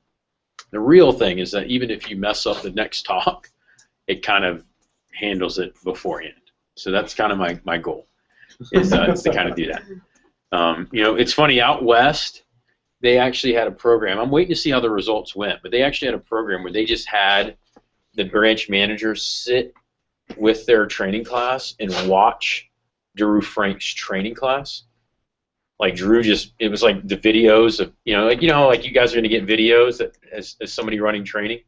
the real thing is that even if you mess up the next talk, it kind of handles it beforehand. So that's kind of my goal, is to kind of do that. It's funny, out west, they actually had a program. I'm waiting to see how the results went, but they actually had a program where they just had the branch managers sit with their training class and watch Drew Frank's training class. Like Drew it was like the videos of, like you guys are going to get videos as somebody running training.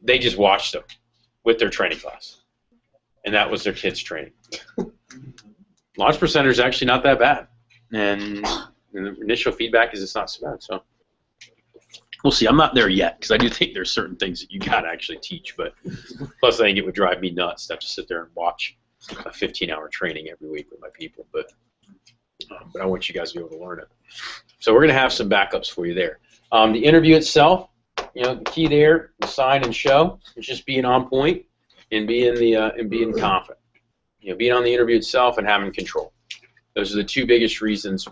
They just watched them with their training class, and that was their kids' training. Launch percentage is actually not that bad, and the initial feedback is it's not so bad. So we'll see. I'm not there yet, because I do think there's certain things that you got to actually teach. But plus, I think it would drive me nuts to have to sit there and watch a 15-hour training every week with my people. But I want you guys to be able to learn it. So we're going to have some backups for you there. The interview itself, the key there, the sign and show, is just being on point and being confident. Being on the interview itself and having control. Those are the two biggest reasons,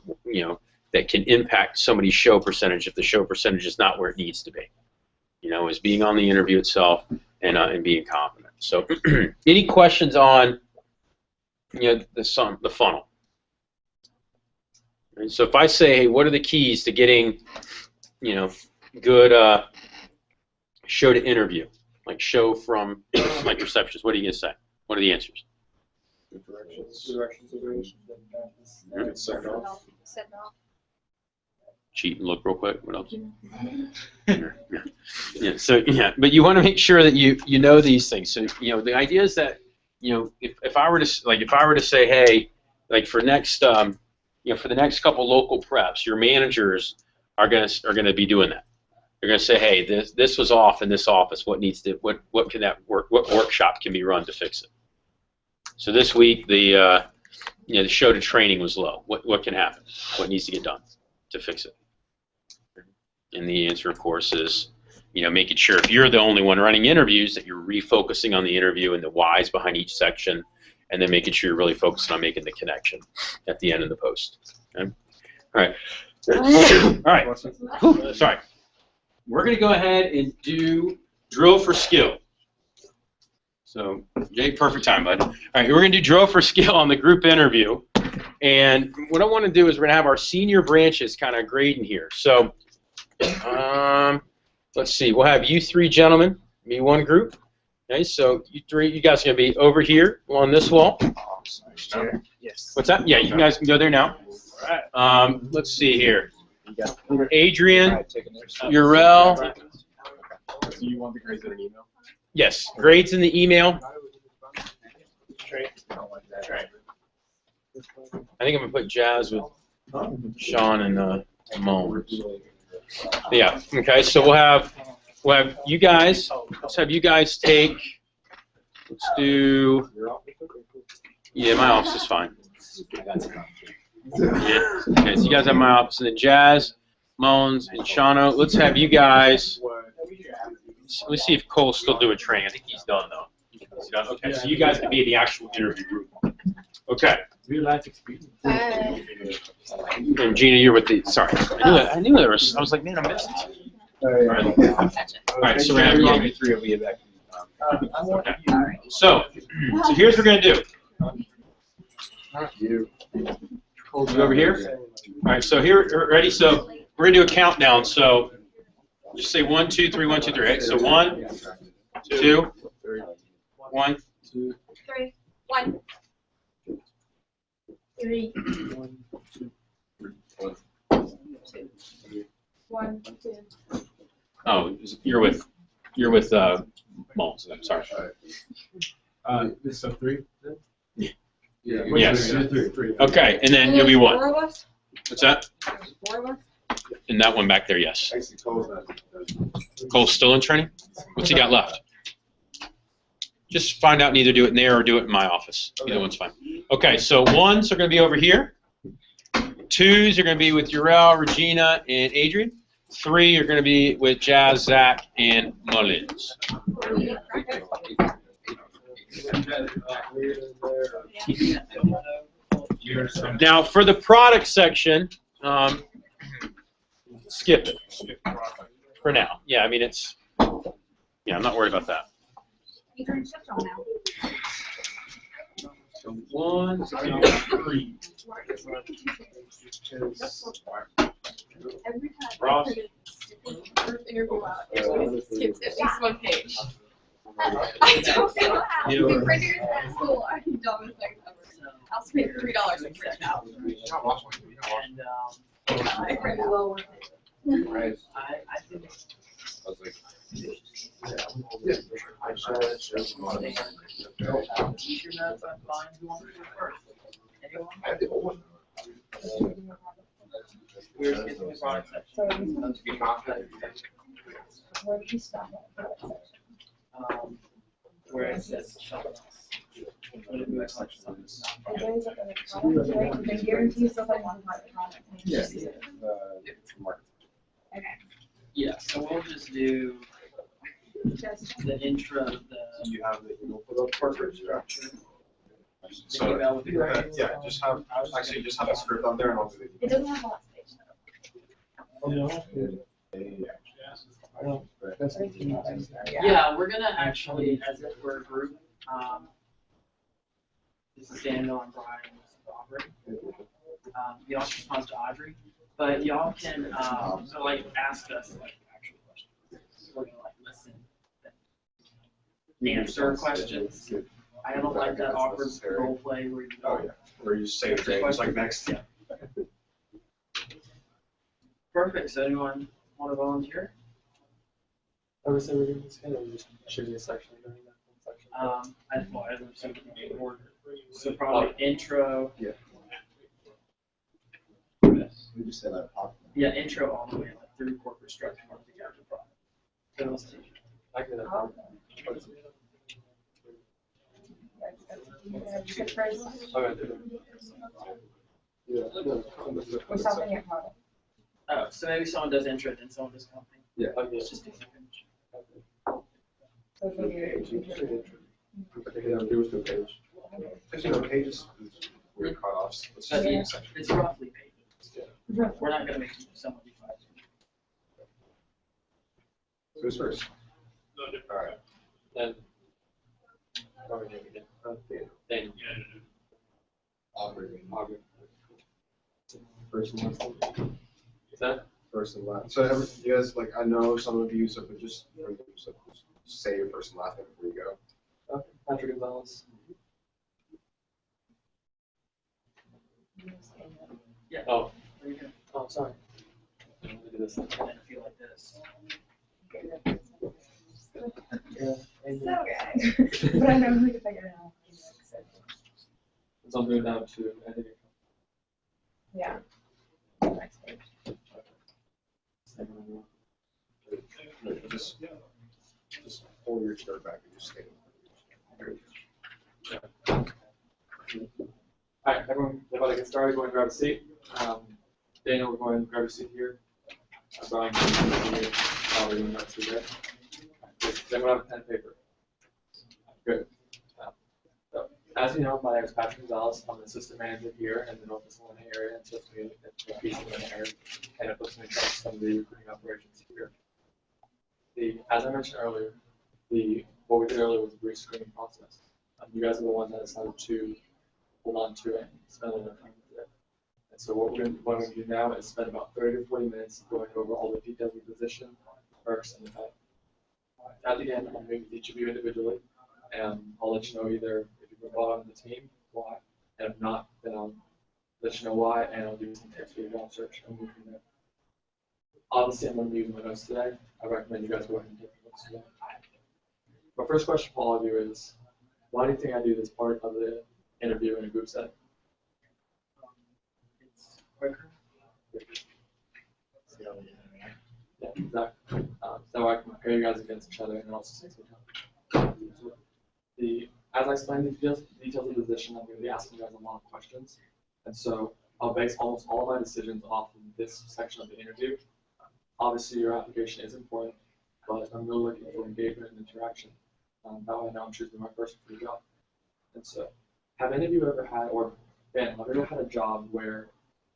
that can impact somebody's show percentage if the show percentage is not where it needs to be. Is being on the interview itself and being confident. So, any questions on the funnel? And so, if I say, hey, what are the keys to getting good show to interview, like show from like receptions? What are you gonna say? What are the answers? Good directions. Directions of the Set off. Set off. Cheat and look real quick. What else? Yeah. So yeah, but you want to make sure that you know these things. So the idea is that if I were to say, hey, like for next for the next couple local preps, your managers are gonna be doing that. They're gonna say, hey, this was off in this office. What can that work? What workshop can be run to fix it? So this week the show to training was low. What can happen? What needs to get done to fix it? And the answer, of course, is making sure if you're the only one running interviews that you're refocusing on the interview and the whys behind each section, and then making sure you're really focusing on making the connection at the end of the post. Okay? All right. All right. Whew, sorry. We're going to go ahead and do drill for skill. So, Jay, perfect time, bud. All right, we're going to do drill for skill on the group interview. And what I want to do is we're going to have our senior branches kind of grading here. So, let's see. We'll have you three gentlemen be one group. Okay, so you guys are going to be over here on this wall. Yes. What's that? Yeah, you guys can go there now. Let's see here. Adrian, Urel. So you want the grades in an email? Yes, grades in the email. I think I'm going to put Jazz with Sean and Mo. Yeah, okay, so we'll have you guys, let's have you guys take, let's do, yeah, my office is fine. Yeah, okay, so you guys have my office, and then Jazz, Moans, and Shano, let's have you guys, let's see if Cole's still doing training. I think he's done, though. He's done. Okay, so you guys can be in the actual interview group. Okay. Real life experience. And Gina, you're with the, sorry. I knew there was, I was like, man, I missed it. All right, so we're going to have you three of you back. Okay. So here's what we're going to do. You over here? All right, so here, ready? So we're going to do a countdown. So just say 1, 2, 3, 1, 2, 3. Right? So 1, 2, 1, 2, 3, 1. 3. 1, 2. Oh, you're with Mullins. I'm sorry. This is 3. Yeah. Yes. 3. Okay, and then you'll be 1. 4 of us? What's that? 4 of us? And that one back there, yes. Actually, Cole's not. Cole's still in training? What's he got left? Just find out and either do it in there or do it in my office. Either one's fine. Okay, so 1s are going to be over here. 2s are going to be with Urel, Regina, and Adrian. 3 are going to be with Jazz, Zach, and Mullins. Now, for the product section, skip it for now. Yeah, I mean, I'm not worried about that. So 1, 2, 3. Ross. Interview out. It skips at least 1 page. I don't know how. The printers at school are the dumbest things ever. I'll spend $3 and print it out. I print it well worth it. I think Where did you stop at? Where it says They guarantee stuff like one product. Okay. Yeah, so we'll just do the intro of the. You have the corporate structure. So, email with the grades. Yeah, just have a script on there and I'll do it. It doesn't have a last page Yeah, we're gonna actually, as if we're a group, this is Daniel and Brian, this is Aubrey. Y'all can respond to Audrey, but y'all can so like ask us like actual questions. We're gonna like listen, answer questions. I don't like that awkward role play where you Oh yeah, where you just say the name, it's like next. Yeah. Perfect. So anyone want to volunteer? I would say we're doing this kind of just choosing a section during that section. I would say in order. So probably intro. Yeah. We just say like pop. Yeah, intro all the way like through corporate structure of the character product. So let's see. I can do that. Or something in product. Oh, so maybe someone does intro, then someone does company. Yeah. It's just easy. Social media. Yeah, do us to a page. Because you know, pages is weird cutoffs. Let's just do a section. It's roughly pages. Yeah. We're not gonna make someone do 5. So who's first? All right. Then. What are we doing again? Daniel. Aubrey. First and last. Is that? First and last. So you guys, like, I know some of you, so but just say your first and last name before you go. Okay. Patrick Gonzalez. Yeah. Oh. There you go. Oh, sorry. I'm gonna do this. And then feel like this. Yeah. So good. But I know who to figure it out. So I'm doing down to editing. Yeah. Next page. No, just pull your chair back and just stay. Alright, everyone, everybody get started. Go and grab a seat. Daniel, we're going to grab a seat here. Brian, here. Probably going to grab a seat there. Does anyone have a pen and paper? Good. So, as you know, my name is Patrick Gonzalez. I'm the assistant manager here in the North Carolina area, and just me the East Carolina area, and it puts me in charge of some of the recruiting operations here. As I mentioned earlier, what we did earlier was a brief screening process. You guys are the ones that decided to hold on to it and spend a little time with it. And so what we're going to do now is spend about 30 to 40 minutes going over all the details of the position, perks, and the pay. At the end, I'll meet with each of you individually, and I'll let you know either if you've been brought on the team, why, and if not, then I'll let you know why, and I'll give you some tips for your job search and move from there. Obviously, I'm going to be using my notes today. I recommend you guys go ahead and take the notes today. My first question for all of you is, why do you think I do this part of the interview in a group setting? It's quicker. Yeah, exactly. So I can compare you guys against each other and also save some time. As I explain the details of the position, I'm going to be asking you guys a lot of questions. And so I'll base almost all of my decisions off of this section of the interview. Obviously, your application is important, but I'm really looking for engagement and interaction. That way I know I'm choosing the right person for the job. And so, have any of you ever had, or Ben, have you ever had a job where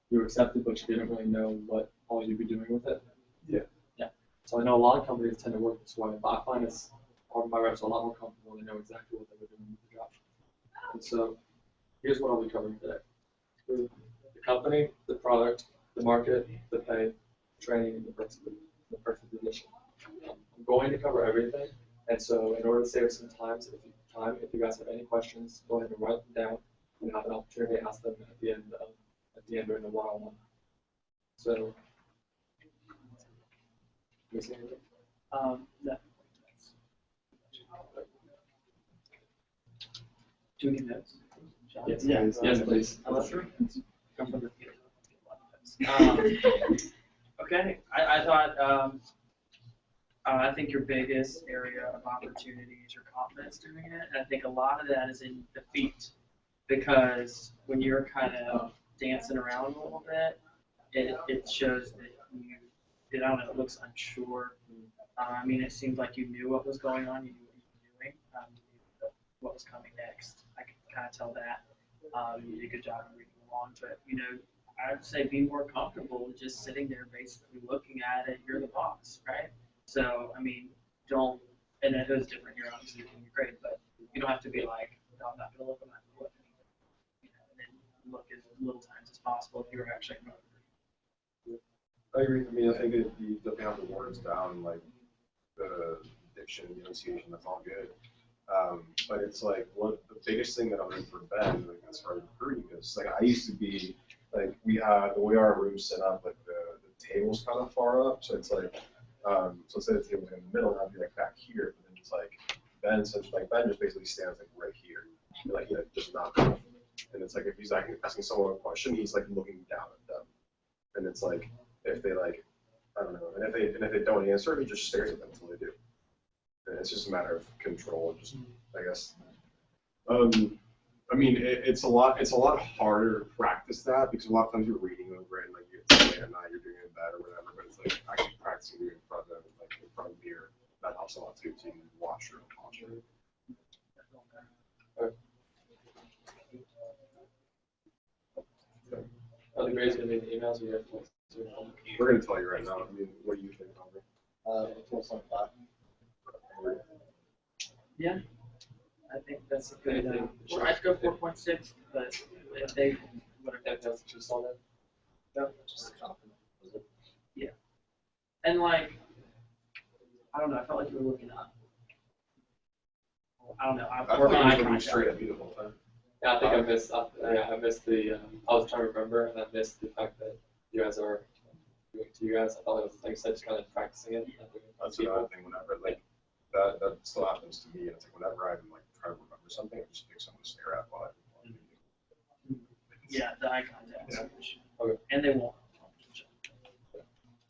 you were accepted but you didn't really know what all you'd be doing with it? Yeah. Yeah. So I know a lot of companies tend to work this way, but I find this, all of my reps are a lot more comfortable. They know exactly what they were doing with the job. And so, here's what I'll be covering today. The company, the product, the market, the pay, training, and the person position. I'm going to cover everything, and so in order to save some time, if you guys have any questions, go ahead and write them down and have an opportunity to ask them at the end during the one-on-one. So, missing anything? No. Do we get notes? Yes, Yeah. please. Yes, please. Unless you're come from the theater. Okay, I thought, I think your biggest area of opportunity is your confidence doing it. And I think a lot of that is in the feet, because when you're kind of dancing around a little bit, it shows that I don't know, it looks unsure. I mean, it seemed like you knew what was going on, you knew what you were doing, you knew what was coming next. I could kind of tell that. You did a good job of reading along, but I'd say be more comfortable just sitting there basically looking at it. You're the boss, right? So, I mean, and it is different here, obviously, doing your grade, but you don't have to be like, no, I'm not going to look at my book. And then look as little times as possible if you're actually in front of it. I agree. I mean, I think that you definitely have the words down, like the diction, the enunciation, that's all good. But it's like what the biggest thing that I'm in for Ben, like as far as recruiting is, like I used to be like we had the way our room's set up, like the table's kind of far up, so it's like so say the table's in the middle, and I'd be like back here, but then it's like Ben just basically stands like right here, and, like just not move. And it's like if he's like asking someone a question, he's like looking down at them, and it's like if they like I don't know, and if they don't answer, he just stares at them until they do. And it's just a matter of control, just I guess. I mean, it's a lot harder to practice that because a lot of times you're reading over it and like it's late at night, you're doing it bad or whatever. But it's like actually practicing doing it in front of them, like in front of a mirror, that helps a lot too. So you can watch your own posture. Are the grades going to be in the emails or you have to? We're going to tell you right now. I mean, what do you think, Albert? 12.5. Yeah, I think that's a good. Well, I'd go 4.6, but if they If that's just all that. no, yeah, and like I don't know, I felt like you were looking up. I don't know. I thought you were looking straight at me the whole time. Yeah, I think I missed. I missed the. I was trying to remember, and I missed the fact that you guys are doing it to you guys. I thought it was like I said, just kind of practicing it. That's another thing. Whenever like that still happens to me, and it's like whenever I'm like trying to remember something, I just pick someone to stare at while I'm reading. Yeah, the eye contact. Yeah. Okay. And they won't.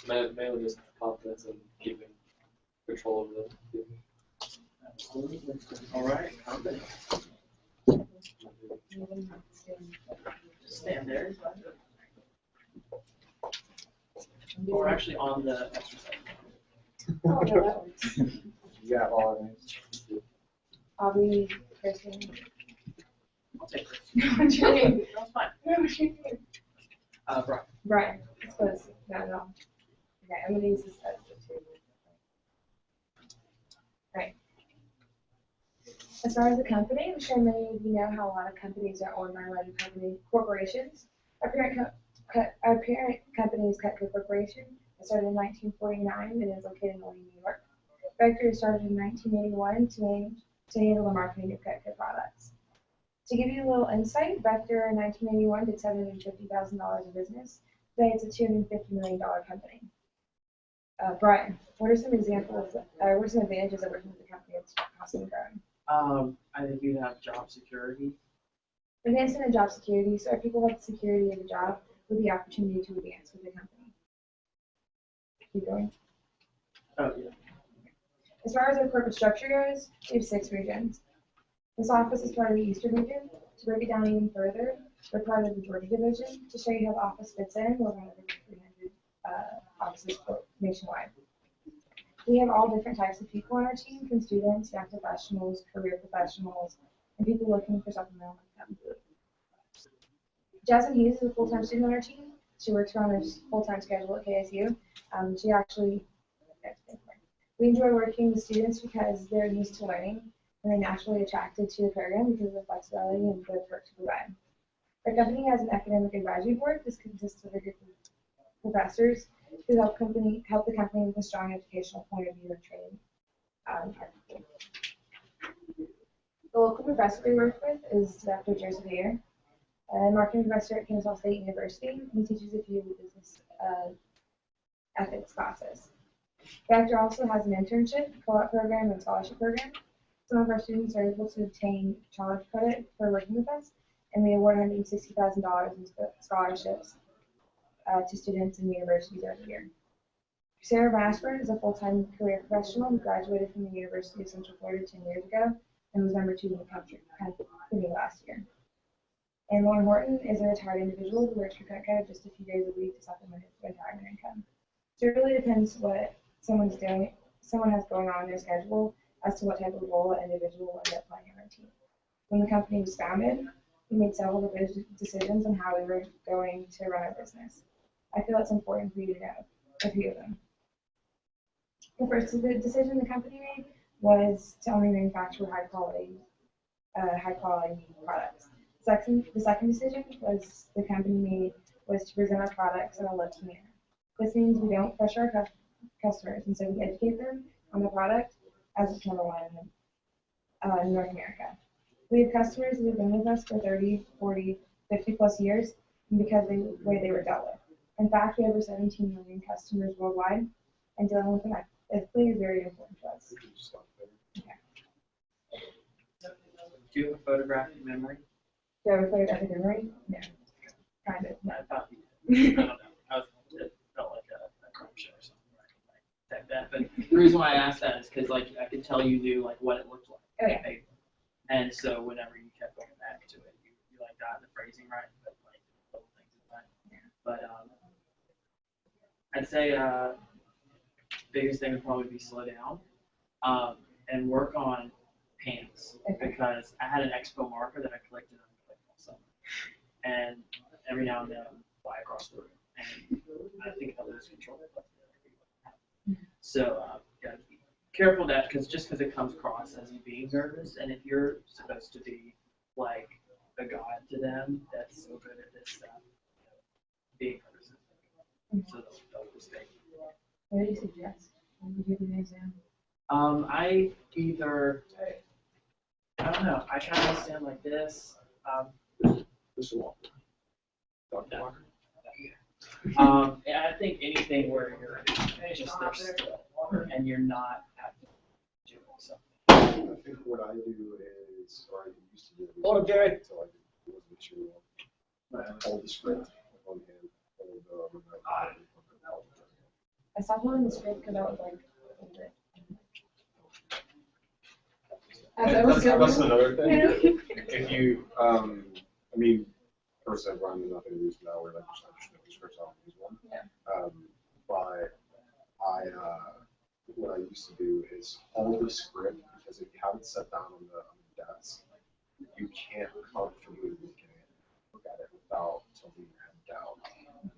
Mainly just confidence and keeping control of the. All right, confidence. Just stand there. Or actually on the exercise. Oh, yeah, that works. Yeah, all Aubrey, Kristen. I'll take it. No, I'm joking. That's fine. No, I'm joking. Brian. Brian, I suppose, not at all. Okay, I'm gonna use this as the two. Right. As far as the company, I'm sure many of you know how a lot of companies are owned by larger corporations. Our parent company is Cutco Corporation. It started in 1949 and is located in Wayne, New York. Vector started in 1981 to handle the marketing of Cutco products. To give you a little insight, Vector in 1981 did $750,000 in business. Today it's a $250 million company. Brian, what are some examples? What are some advantages of working with a company that's constantly growing? I think you'd have job security. Advancement in job security. So if people have the security of a job with the opportunity to advance with the company. Keep going. Oh, yeah. As far as our corporate structure goes, we have 6 regions. This office is part of the Eastern region. To break it down even further, we're part of the Georgia division. To show you how the office fits in, we're one of the 300 offices nationwide. We have all different types of people on our team, from students, young professionals, career professionals, and people looking for supplemental income. Jasmine Hughes is a full-time student on our team. She works around her full-time schedule at KSU. We enjoy working with students because they're used to learning and they're naturally attracted to the program because of the flexibility and the perks we provide. Our company has an academic advisory board. This consists of a group of professors who help the company with a strong educational point of view and training. The local professor we work with is Dr. Joseph Ayer, a marketing professor at Kennesaw State University. He teaches a few business ethics classes. Vector also has an internship, co-op program, and scholarship program. Some of our students are able to obtain college credit for working with us, and we award $160,000 in scholarships to students and universities every year. Sarah Rashford is a full-time career professional who graduated from the University of Central Florida 10 years ago and was #2 in the country last year. And Lauren Horton is a retired individual who works for Cutco just a few days a week to supplement his retirement income. So it really depends what someone has going on in their schedule as to what type of role an individual will end up playing on our team. When the company was founded, we made several decisions on how we were going to run our business. I feel it's important for you to know a few of them. The first decision the company made was to only manufacture high quality products. The second decision the company made was to present our products in a low-key manner. This means we don't pressure our customers, and so we educate them on the product as it's number one in North America. We have customers who have been with us for 30, 40, 50 plus years because of the way they were dealt with. In fact, we have over 17 million customers worldwide, and dealing with them ethically is very important to us. Okay. Do you have a photographic memory? Do I have a photographic memory? No. Kind of. No. I thought you did. I don't know. It felt like a crime show or something where I could like detect that. But the reason why I asked that is because like I could tell you knew like what it looked like. Oh, yeah. Paper. And so whenever you kept going back to it, you like got the phrasing right, but like little things like that. Yeah. But I'd say biggest thing would probably be slow down and work on pants because I had an expo marker that I collected on all summer, and every now and then I would fly across the room, and I think I lose control of it. So gotta be careful of that because it comes across as you being nervous, and if you're supposed to be like a god to them, that's so good at this stuff, being nervous. So they'll mistake. What do you suggest? When you do the exam? I either, I don't know, I kind of stand like this. This one. No. And I think anything where you're just there still and you're not actively doing something. I think what I do is, or I used to do, Hold up, Jerry. Until I wasn't sure. I hold the script on hand, hold I stopped holding the script because I was like, that's another thing. If you, I mean, first I've run nothing to use now, where like just know the scripts, I don't use one. Yeah. But what I used to do is hold the script because if you haven't sat down on the desk, you can't comfortably look at it without tilting your head down.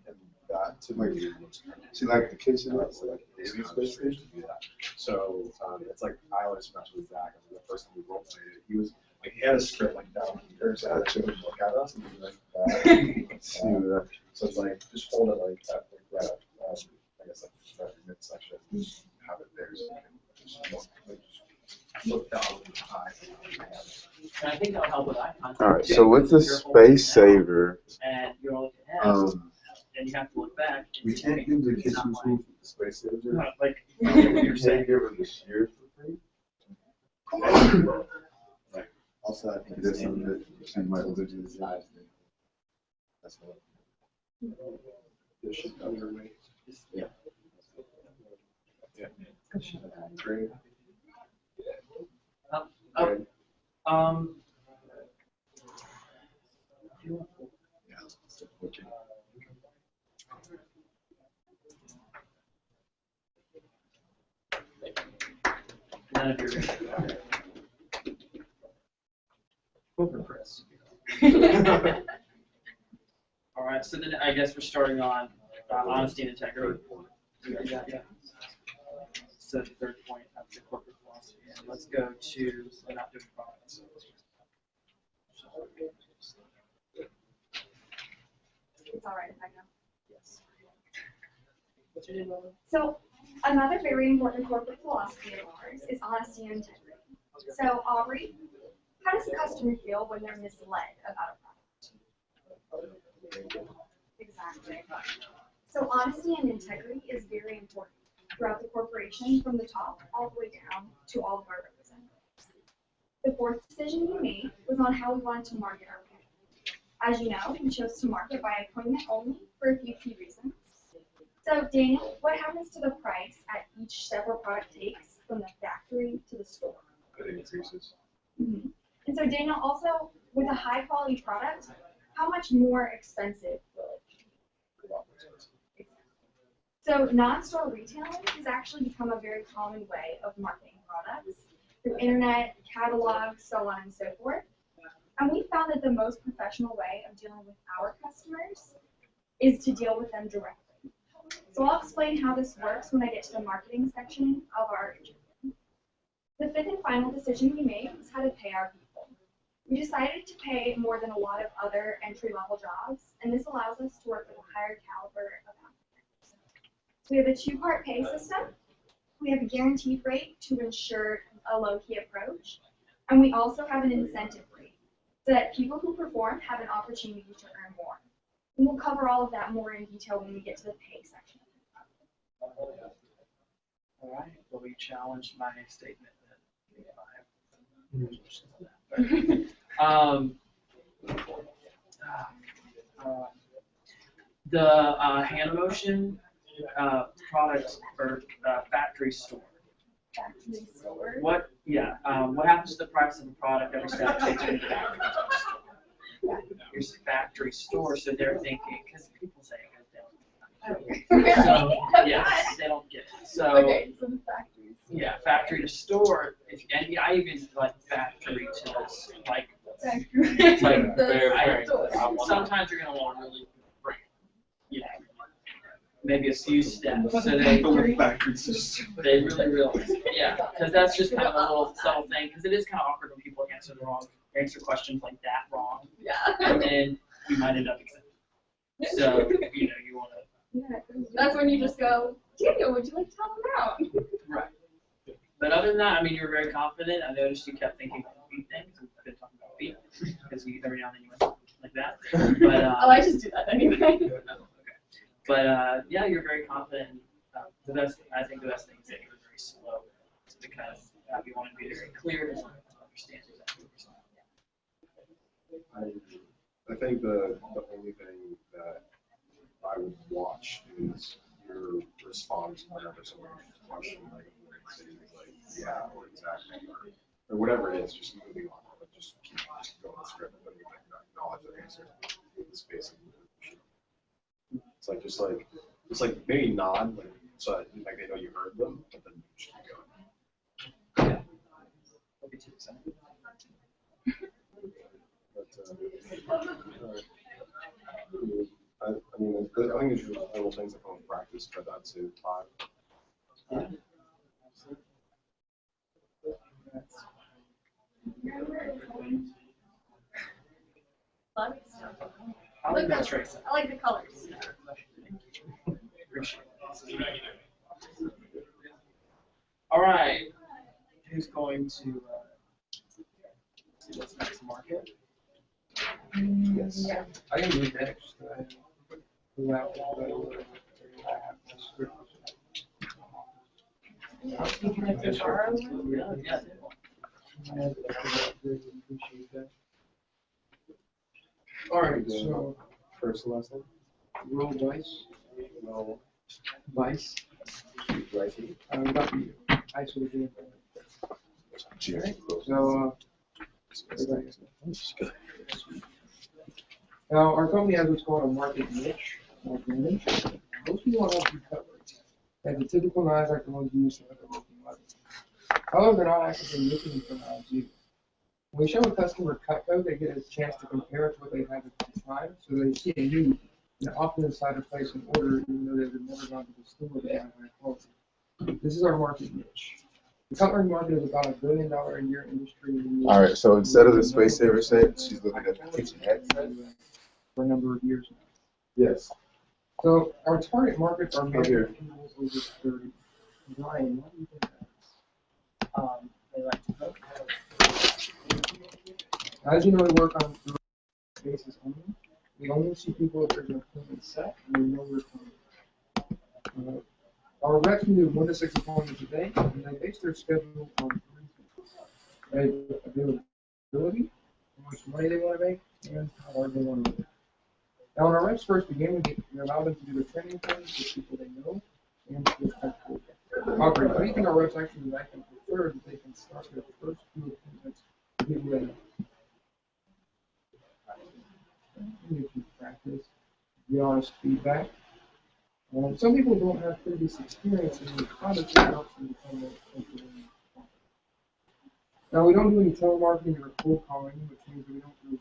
And that to me was kind of, See, like the kitchen, so like Davy's space station to do that. So it's like I always mess with Zach. I mean, the first time we role played it, he was like he had a script like down here, so that he would look at us and be like that. So it's like just hold it like that, like that. I guess like that midsection, just have it there so you can just look down and high. And I think that'll help with eye contact. All right, so with the space saver, and you're looking ahead, and you have to look back. we can't give the kitchen tools with the space saver. Like you're saying, give her the shears for free. Also, I think That's something that she might look into. That's what. This should go your way. Yeah. Yeah. Great. None of your corporate press. All right, so then I guess we're starting on honesty and integrity. Yeah. So the third point of the corporate philosophy. So let's go to we're not doing products. It's all right if I go. Yes. So another very important corporate philosophy of ours is honesty and integrity. So Aubrey, how does the customer feel when they're misled about a product? Exactly. So honesty and integrity is very important throughout the corporation, from the top all the way down to all of our representatives. The fourth decision we made was on how we wanted to market our product. As you know, we chose to market by appointment only for a few key reasons. So Daniel, what happens to the price at each several product takes from the factory to the store? It increases. Mm-hmm. And so Daniel, also with a high quality product, how much more expensive will it be? So non-store retailing has actually become a very common way of marketing products through internet, catalogs, so on and so forth. And we found that the most professional way of dealing with our customers is to deal with them directly. So I'll explain how this works when I get to the marketing section of our interview. The fifth and final decision we made was how to pay our people. We decided to pay more than a lot of other entry-level jobs, and this allows us to work with a higher caliber of applicants. So we have a two-part pay system. We have a guaranteed rate to ensure a low-key approach, And we also have an incentive rate so that people who perform have an opportunity to earn more. And we'll cover all of that more in detail when we get to the pay section. All right. Well, you challenged my statement the hand motion product or factory store. Factory store. What? Yeah. What happens to the price of a product every step takes from the factory? Here's a factory store, so they're thinking because people say it goes down. So yes, they don't get it. So Okay, so the factory. yeah, factory to store. And I even like factory to this, like sometimes you're gonna want to really bring, maybe a few steps. So they really realize, because that's just kind of a little subtle thing. Because it is kind of awkward when people answer questions like that wrong. Yeah. And then you might end up accepting. So you want to. Yeah, that's when you just go, Daniel, would you like to tell them out? Right. But other than that, I mean, you were very confident. I noticed you kept thinking about feet things. We've been talking about feet because every now and then you went like that. But I just do that anyway. Okay. But yeah, you're very confident. I think the best thing is that you're very slow because you want to be very clear to understand exactly what you're saying. I think the only thing that I would watch is your response whenever someone asks a question, like saying like yeah or exactly or whatever it is, just moving on. But just keep going the script and then acknowledge the answer. It's basically it's like just like maybe nod so that like they know you heard them, but then just keep going. Yeah. Don't be too excited. I mean, I think it's just little things that come with practice, but that's it. 5. Yeah. I like the colors. All right. Who's going to see what's next market? Yes. Yeah. I can do next. You can have to borrow one. Yeah. All right, so first and last name. roll dice. Roll Dice. dice. Got the ice with the Cheers. So, now our company has what's called a market niche. Most people don't have to cover it. And the typical knives like the ones used for the working letters. However, they're not actively looking for knives either. When we show a customer cut code, they get a chance to compare it to what they have at the time, so they see a need and often decide to place an order even though they've never gone to the store they have high quality. This is our market niche. The cutlery market is about $1 billion a year industry. All right, so instead of the space saver set, she's looking at the kitchen head set. For a number of years now. Yes. So our target markets are major people over 30. Ryan, what do you think? They like to cook. As you know, we work on the basis only. We only see people if there's an appointment set, and we know we're coming. Our reps can do 1 to 6 appointments a day, and they base their schedule on 3 things: availability, how much money they want to make, and how hard they want to work. Now, when our reps first begin, we allow them to do the training things with people they know and feel comfortable with. However, if anything, our reps actually like and prefer that they can start their first few appointments with people they know. If you practice, be honest feedback. Some people don't have previous experience in the product that helps them become more comfortable. Now, we don't do any telemarketing or cold calling, which means we don't do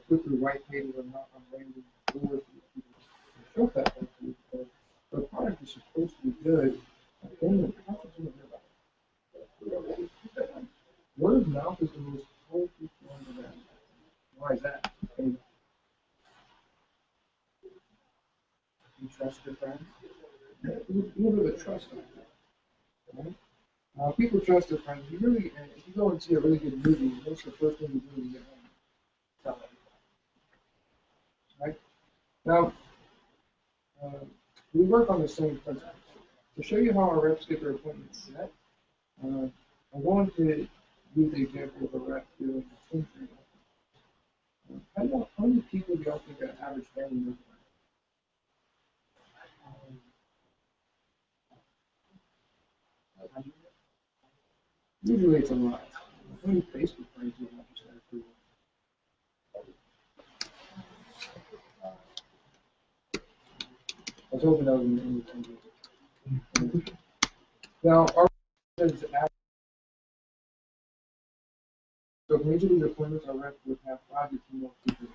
click through white pages or knock on random doors for people to show that to. The product is supposed to be good, and then the customers will hear about it. Word of mouth is the most powerful form of that. Why is that? You trust your friends? A little bit of trust. Right? People trust their friends. You really, if you go and see a really good movie, what's the first thing you do when you get home? Tell everybody. Right? Now, we work on the same principle. To show you how our reps get their appointments set, I'm going to use the example of a rep doing a swim training. How many people do y'all think an average family knows about? Usually it's a lot. How many Facebook friends do you have just out of curiosity? I was hoping that was in the Now, our is average. So from each of these appointments, our reps would have 5 to 10 more people.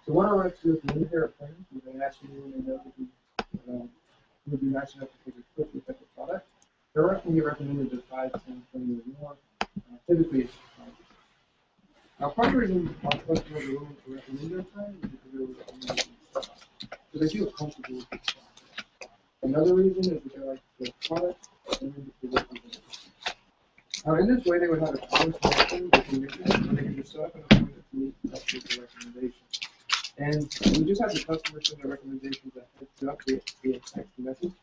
So what our reps do at the end of their appointment is they ask you when they know that you would be nice enough to take a quick look at the product. Their rep can get recommended to 5, 10, 20 or more. Typically, it's 5. Now, part of the reason our customers are willing to recommend their friends is because they're recommended so they feel comfortable with the product. Another reason is that they like the product and the recommendation. Now, in this way, they would have a common connection with the mission, and they can just set up an appointment to meet up with the recommendation. And we just have the customer send their recommendations a heads up via text message,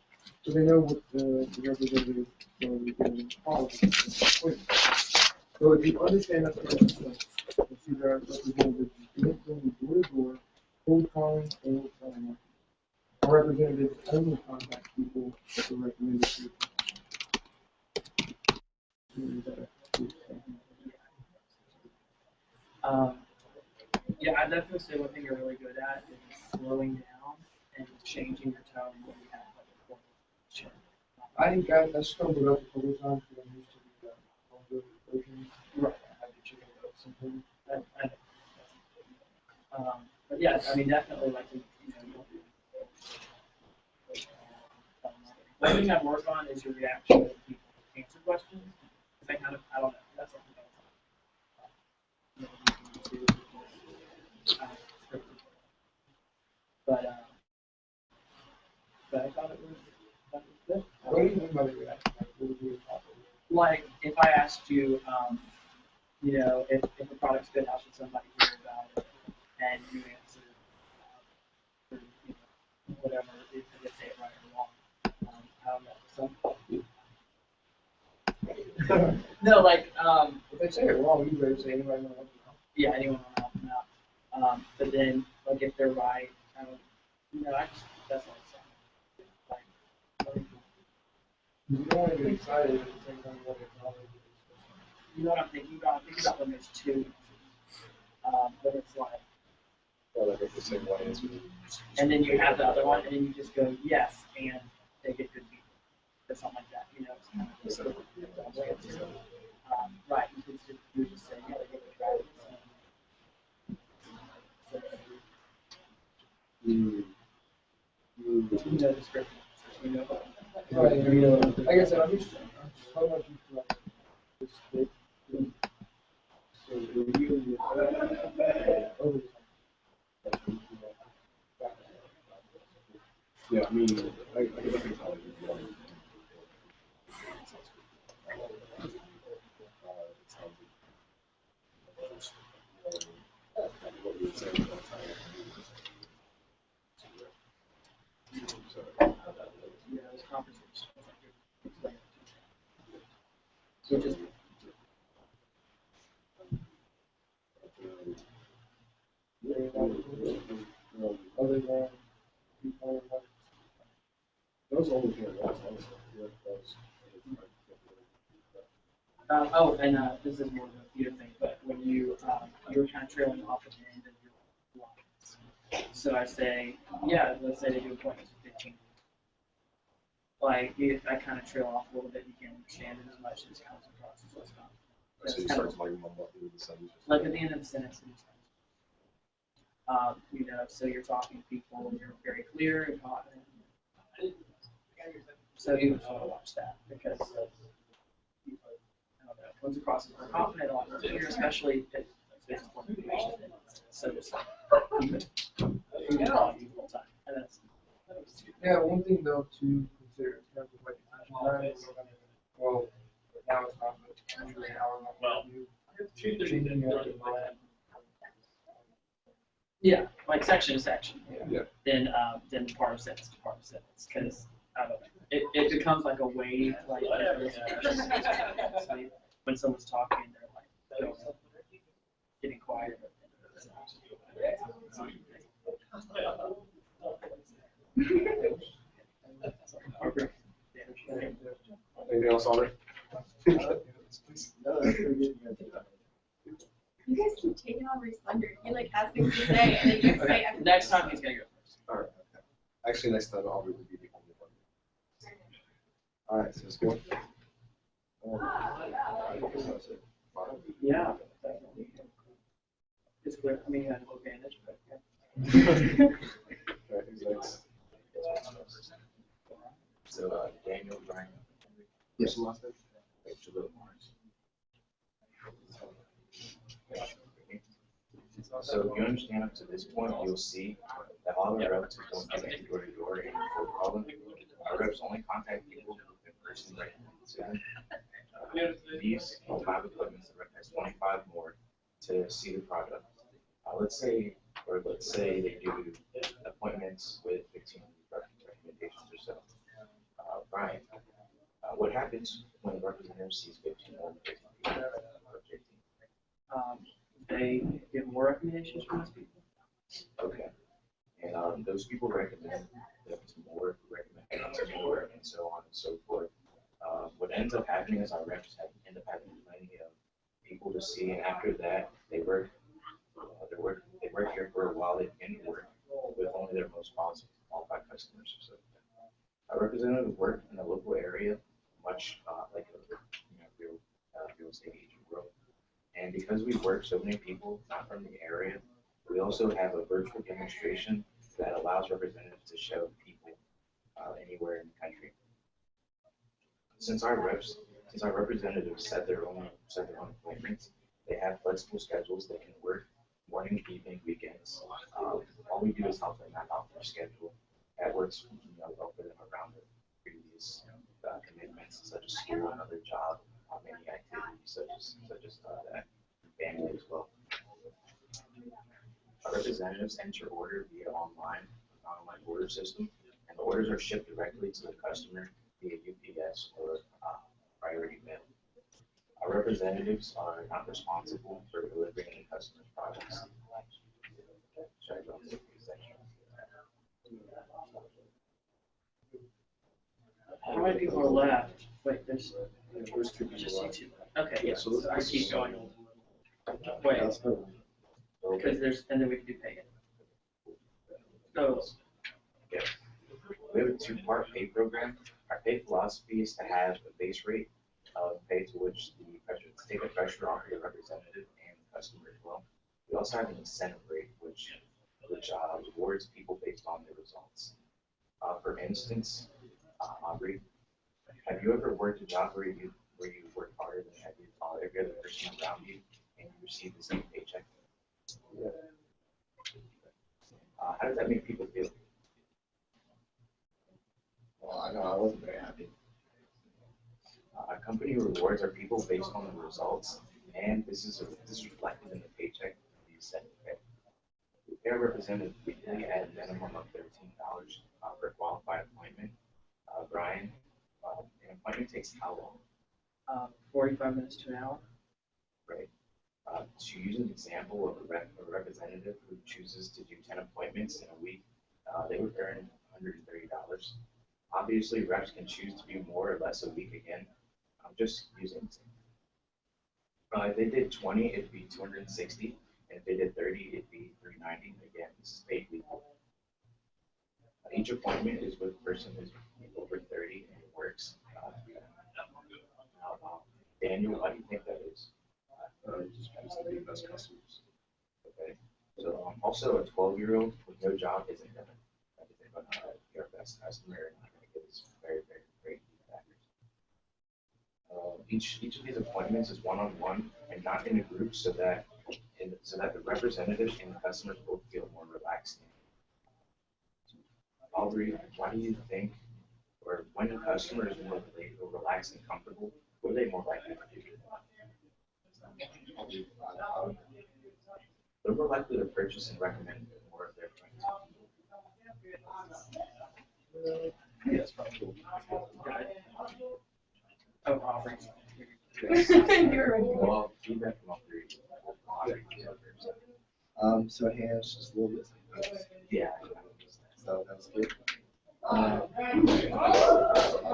so they know what the representative is going to be doing policy appointment. So if you understand that sort of thing, you see their representatives going door to door, cold calling, or telemarketing. Our representatives only contact people that are recommended to. Yeah, I definitely say one thing you're really good at is slowing down and changing your tone when you have like a formal chat. I think I stumbled up a couple of times because I'm used to the longer version. Right. I had to change up something. But yeah, I mean, definitely like you know. One thing I've worked on is your reaction to people answer questions. I don't know. That's something but I thought it was good. What do you mean by the reaction? Like if I asked you, you know, if the product's good, how should somebody hear about it? And you answer, or, you know, whatever, if you say it right or wrong. I don't know. No, like if they say it wrong, you better say anybody want to help you out. Yeah, anyone want to help them out. But then, like if they're right, that's all it's like. You don't want to get excited at the same time what it's not. You know what I'm thinking about? I'm thinking about when there's 2. But it's like. Or like if the same one answer. And then you have the other one, and then you just go yes, and they get good feedback or something like that. You know, it's kind of just right. You just say yeah, they get good feedback. You know the script. You know. Right. Like I said, I'm just how much you feel like this big. So you over time. Yeah, I mean, I definitely tell you. So just other than Those only things this is more of a theater thing, but when you're kind of trailing off at the end of your lines. So I say, yeah, let's say they do appointments for 15. Like if I kind of trail off a little bit, you can't understand it as much as comes across as less confident. So you start to like mumble through the sentence. Like at the end of the sentence. You know, so you're talking to people, you're very clear and confident. So you would want to watch that because comes across as more confident, a lot more clear, especially if it's more information. So just keep it the whole time. And that's yeah, one thing though to consider in terms of like time, well, now it's not usually an hour long. Well, Changing Yeah, like section to section. Yeah. Then part of sentence to part of sentence, because it becomes like a wave, like when someone's talking, they're like getting quiet. Anything else on it? You guys keep taking all Reese's thunder. He like has things to say and then you say everything. Next time he's gonna go first. All right. Okay. Actually, next time I'll really be the only one. All right, so let's go. Yeah. It's clear. I mean, you had no advantage, but yeah. All right, who's next? So, Daniel Bryan. Yes, last name. So if you understand up to this point, you'll see that all our reps don't connect door to door and for problem. Our reps only contact people who in person recommend to them. These 5 appointments, the rep has 25 more to see the product. Let's say they do appointments with 15 recommendations or so. Brian, what happens when a representative sees 15 more than 15 people? They get more recommendations from those people. Okay. And those people recommend them to more, recommend more, and so on and so forth. What ends up happening is our reps end up having plenty of people to see, and after that, they work here for a while. They can work with only their most qualified customers. So, a representative work in the local area, much like a real estate agent world. And because we work so many people not from the area, we also have a virtual demonstration that allows representatives to show people anywhere in the country. Since our representatives set their own appointments, they have flexible schedules. They can work morning, evening, weekends. All we do is help them map out their schedule. That works, well for them around their previous commitments, such as school, another job, many activities such as that, family as well. Our representatives enter order via online order system, and the orders are shipped directly to the customer via UPS or priority mail. Our representatives are not responsible for delivering any customer's products. Should I go into the section? How many people are left? Wait, there's There's 2 people just you left. 2. Okay, yeah, So I keep going. Wait, because there's, and then we can do pay. Oh. Yeah. We have a 2-part pay program. Our pay philosophy is to have a base rate of pay to which take the pressure off the representative and the customer as well. We also have an incentive rate, which rewards people based on their results. For instance, Aubrey, have you ever worked a job where you work harder than every other person around you and you receive the same paycheck? Yeah. How does that make people feel? Well, I know I wasn't very happy. A company rewards our people based on the results, and this is reflected in the paycheck you set to pay. We pay our representative weekly at a minimum of $13 per qualified appointment. Brian, an appointment takes how long? 45 minutes to an hour. Right. To use an example of a representative who chooses to do 10 appointments in a week, they would earn $130. Obviously, reps can choose to do more or less a week again. I'm just using it. If they did 20, it'd be 260, and if they did 30, it'd be 390. Again, this is paid weekly. Each appointment is with a person who's over 30 and works. Daniel, why do you think that is? Just because they be best customers. Okay. So also a 12-year-old with no job isn't gonna be our best customer and not gonna give us very, very great feedback. Each of these appointments is one-on-one and not in a group, so that the representative and the customers both feel more relaxed. Aubrey, why do you think, or when a customer is more relaxed and comfortable, what are they more likely to do? They're more likely to purchase and recommend more of their friends. Yeah, that's probably cool. Oh, offering. You're right. Well, feedback from all three. So hands just a little bit. Yeah. So that was good.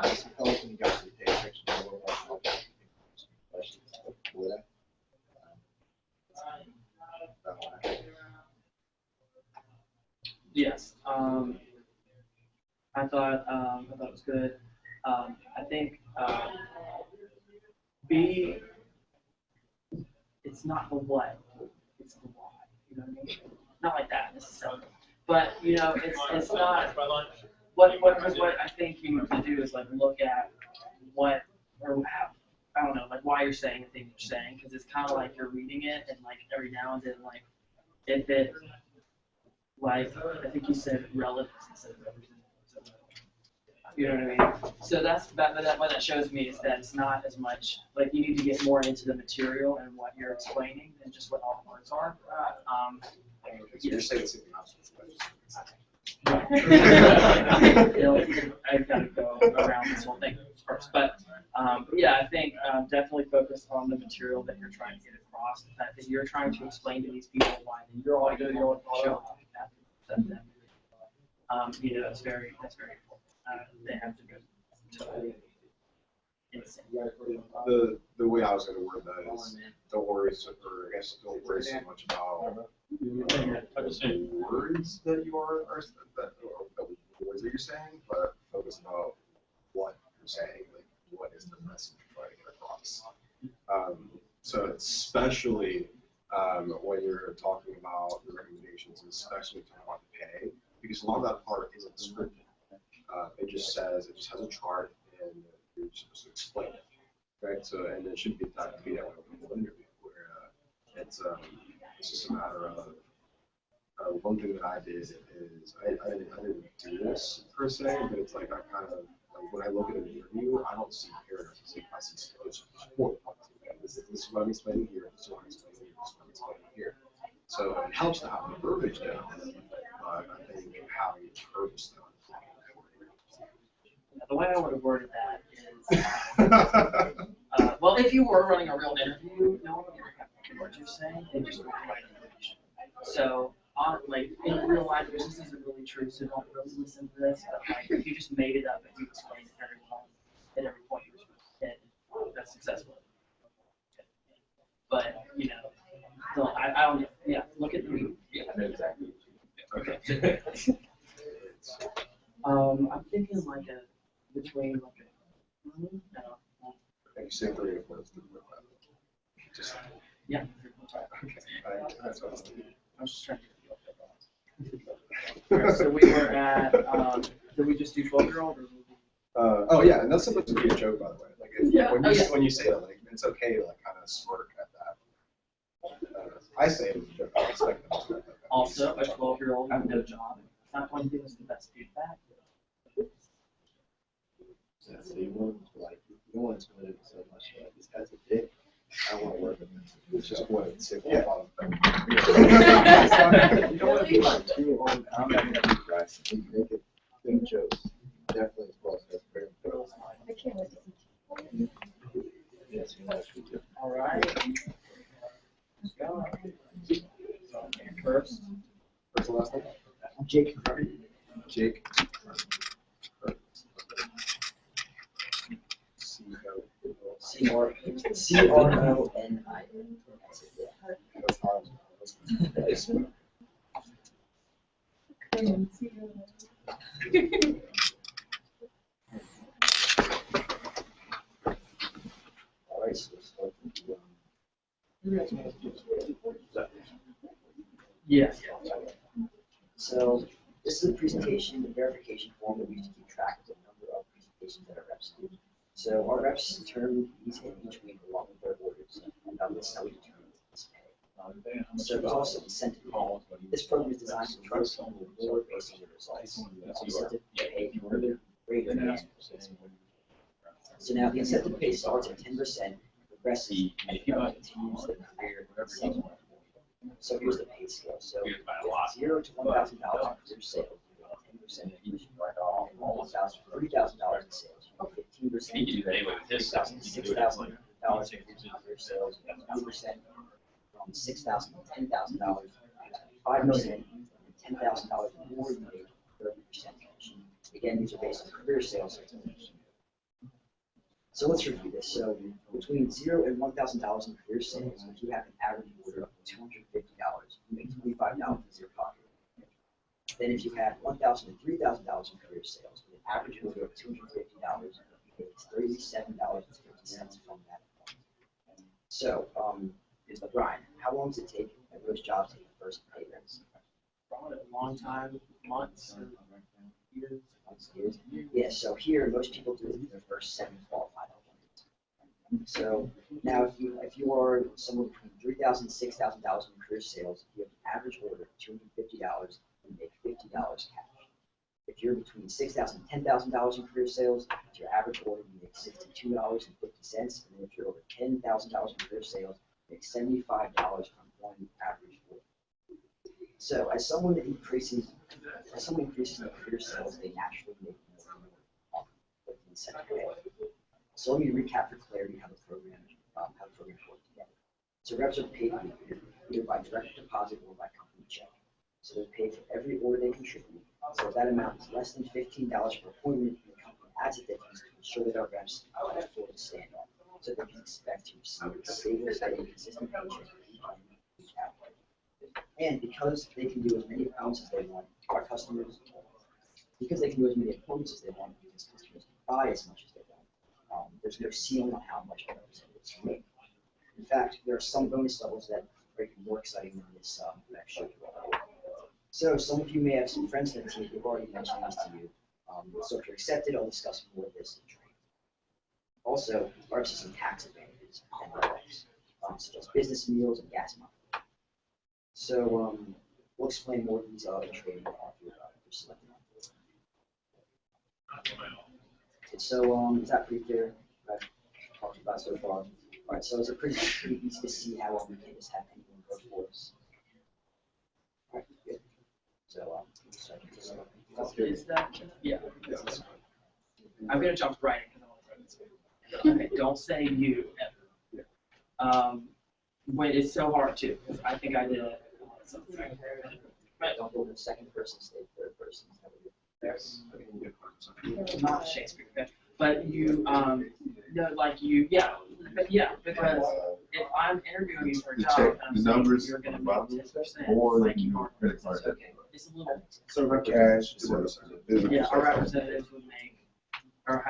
Just tell us when you got to the page section. Questions. With that. Yes. I thought it was good. I think B. It's not the what, it's the why. You know what I mean? Not like that necessarily, but you know, it's not. What I think you need to do is like look at what or how, I don't know, like why you're saying the thing you're saying, because it's kind of like you're reading it and like every now and then like if it like I think you said relatives instead of representatives. You know what I mean? So what that shows me is that it's not as much like you need to get more into the material and what you're explaining than just what all the words are. You're saying something else. I've got to go around this whole thing first, but yeah, I think definitely focus on the material that you're trying to get across. The fact that you're trying to explain to these people why you're all good, you're all them. You know, that's very important. They have to go totally insane. The way I was going to word that is don't worry, or I guess don't worry so much about the words that you are the words that you're saying, but focus about what you're saying, like what is the message you're trying to get across. So especially when you're talking about the recommendations, and especially talking about the pay, because a lot of that part isn't scripted. It just has a chart, and you're supposed to explain it, right? So, and it shouldn't be that way with an interview, where it's just a matter of one thing that I did is I didn't do this per se, but it's like I kind of like when I look at an interview, I don't see paragraphs. I see support. This is what I'm explaining here. This is what I'm explaining here. This is what I'm explaining here. So it helps to have the verbiage down, but I think having the purpose down. The way I would have worded that is, well, if you were running a real interview, no one would have what you're saying, they just would write information. So, like, in real life, this isn't really true, so don't really listen to this, but like, if you just made it up and you explained it very well, at every point you were supposed to hit, that's successful. But, you know, so I don't, yeah, look at the, yeah, I know exactly. Okay. I'm thinking like between like no. You say 3 or 4. Just yeah. Okay. That's what I was thinking. I was just trying to. So we were at. Did we just do 12-year-old or? Oh yeah, and that's supposed to be a joke, by the way. Like when you say that, like it's okay to like kind of smirk at that. I say it as a joke. I expect them to. Also, a 12-year-old with no job. It's not going to give us the best feedback. So you want like you don't want to explain it so much. Like, this guy's a dick. I want to work with him. Which is what it's yeah. You don't want to be like too on combat guys. You make it big jokes. Definitely as well. That's very important. I can't wait to see. Yes, you actually do. All right. Let's go. First. What's the last name? Jake. Jake. Yes. So this is a presentation and verification form that we use to keep track of the number of presentations that our reps do. So our reps determine these in each week along with their orders, and this is how we determine this pay. So there's also incentive pay. This program is designed to reward someone with more based on the results. Incentive pay can be greater than expectations. So now the incentive pay starts at 10%, progresses, and continues the career sales. So here's the pay scale. So $0 to $1,000 in career sales, you get 10% commission. $3,000 in sales, you get 15%. You can do that anyway with this stuff. $6,000 in career sales, you get 2%. From $6,000 to $10,000, 5%, and $10,000 more, you make 30% commission. Again, these are based on career sales. So let's review this. So between $0 and $1,000 in career sales, if you have an average order of $250, you make $25 in your pocket. Then if you have $1,000 and $3,000 in career sales, with an average order of $250, you make $37.50 from that. So, Brian, how long does it take at those jobs to get the first pay raise? Probably a long time, months, years. Years. Yeah, so here most people do it in their first 7 qualified applicants. So now if you are somewhere between $3,000 and $6,000 in career sales, if you have an average order of $250, you make $50 cash. If you're between $6,000 and $10,000 in career sales, if your average order, you make $62.50, and then if you're over $10,000 in career sales, you make $75 on one average order. So as someone increases in career sales, they naturally make more with the incentive pay. So let me recap for clarity how the program works together. So reps are paid either by direct deposit or by company check. So they're paid for every order they contribute. So if that amount is less than $15 per appointment, the company adds a difference to ensure that our reps can afford to stand on. So they can expect to receive a stable, steady, consistent paycheck each out. And because they can do as many appointments as they want, our customers, because they can do as many appointments as they want, because customers can buy as much as they want, there's no ceiling on how much our representatives can make. In fact, there are some bonus levels that are even more exciting than this next show. So some of you may have some friends in the team who've already mentioned this to you. So if you're accepted, I'll discuss more of this in training. Also, there are some tax advantages and benefits, such as business meals and gas money. So we'll explain more of these in training after you're selected. So is that pretty clear? I've talked about so far. All right, so it's pretty easy to see how we can just have anyone go for us. All right, good. So Is that, yeah. I'm gonna jump right in. Okay, don't say you ever. When it's so hard to, because I think I did it. Right. Don't go to the second person, stay third person. Yes. Not Shakespeare, okay. But you, no, like you, yeah, but yeah, because if I'm interviewing you for a job and I'm saying you're going to make 10%, or like you you credit card. it's a little. So for cash, Yeah, our representatives would make, or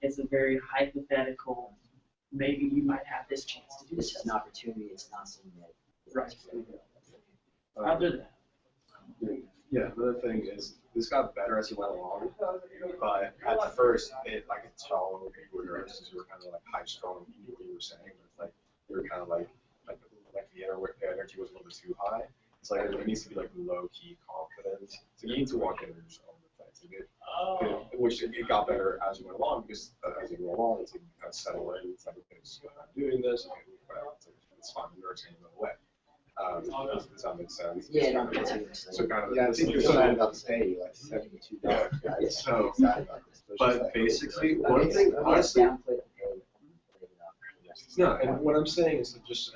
it's a very hypothetical. Maybe you might have this chance to do this. This is an opportunity. It's not something that. Right. Other than that. Yeah, another thing is this got better as you went along, but at first I could tell you were nervous because you were kind of like high strung in what you were saying, but like you were kind of like the energy was a little bit too high. It's like it needs to be like low key confident. So you need to walk in with yourself. Which it got better as you went along because as you go along, it's like you kind of settle in. It's like okay, I'm doing this. Okay, it's fine. You're taking it away. Does that make sense? Yeah, no, it makes sense. So kind of. Yeah, I think you're saying about the pay, like $72. Yeah. So, but basically, one thing, honestly. No, and what I'm saying is that just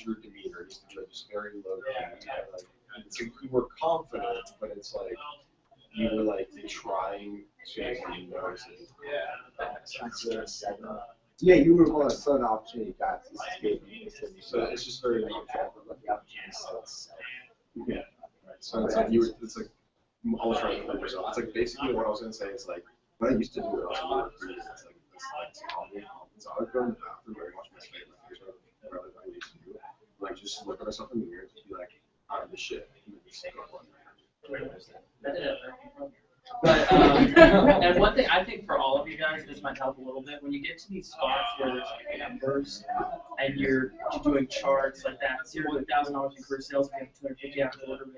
your demeanor, just very low key. Like, you were confident, but it's like you were like trying to notice it. Yeah, you were on a sudden opportunity, guys. So it's just very yeah. So it's like it's like almost trying to put yourself. It's like basically what I was gonna say is like what I used to do when I was in the it's like so I would go in the bathroom very much my face. Like here's what I used to do. Like just look at myself in the mirror and just be like, I'm the shit. But and one thing I think for all of you guys, this might help a little bit. When you get to these spots where there's like numbers and you're doing charts like that, $0 to $1,000 in career sales, we have 250 after order,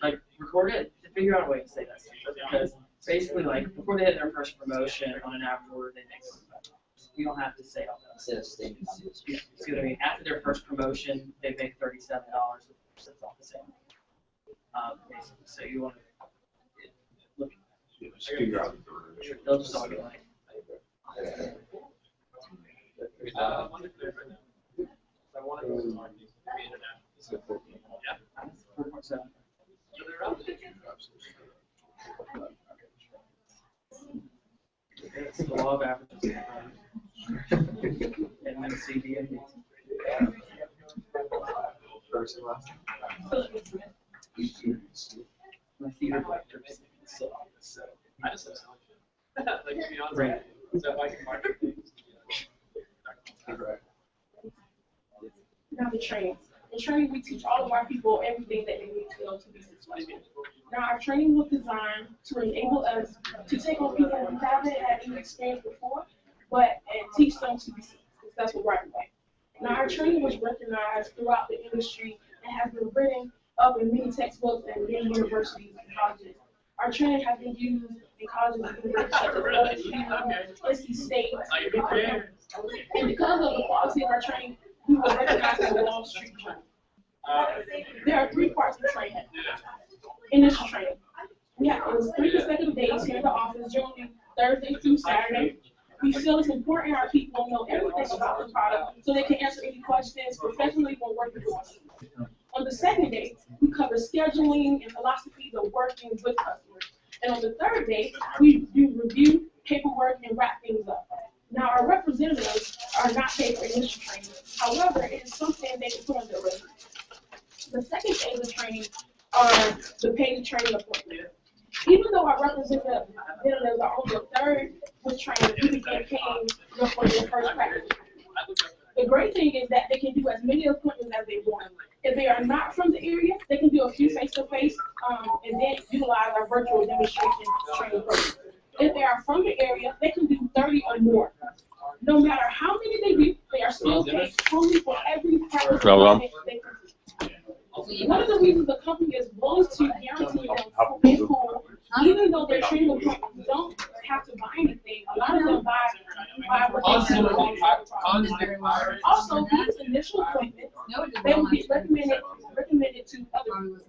like record it to figure out a way to say that stuff. Because basically, like before they hit their first promotion on an after order, they make $75. You don't have to say all that. Instead of staying in this. Yeah, see what I mean? After their first promotion, they make $37. It's all the same. Basically, so you want to look. They'll just all be like. It's the law of averages. And then CD and D. First and last. My theater directors. So I just like to be honest. Right. So if I can market things. Now the training. In training, we teach all of our people everything that they need to know to be successful. Now our training was designed to enable us to take on people who haven't had any experience before, and teach them to be successful right away. Now our training was recognized throughout the industry and has been written up in many textbooks and many universities and colleges. Our training has been used in colleges and universities such as NC State, and because of the quality of our training, we were recognized as a Wall Street training. There are 3 parts of training. Initial training. We have 3 consecutive days here in the office, generally Thursday through Saturday. We feel it's important our people know everything about the product so they can answer any questions professionally when working with us. On the second day, we cover scheduling and philosophies of working with customers. And on the third day, we do review, paperwork, and wrap things up. Now, our representatives are not paid for initial training. However, it is something they can put on their resume. The second phase of training are the paid training appointments. Even though our representatives are on the third with training, we begin paying them for their first practice. The great thing is that they can do as many appointments as they want. If they are not from the area, they can do a few face-to-face and then utilize our virtual demonstration training program. If they are from the area, they can do 30 or more. No matter how many they do, they are still paid fully for every practice appointment they complete. One of the reasons the company is willing to guarantee them in full, even though their training appointments don't have to buy anything, a lot of them buy what they do. Also, these initial appointments, they will be recommended to others.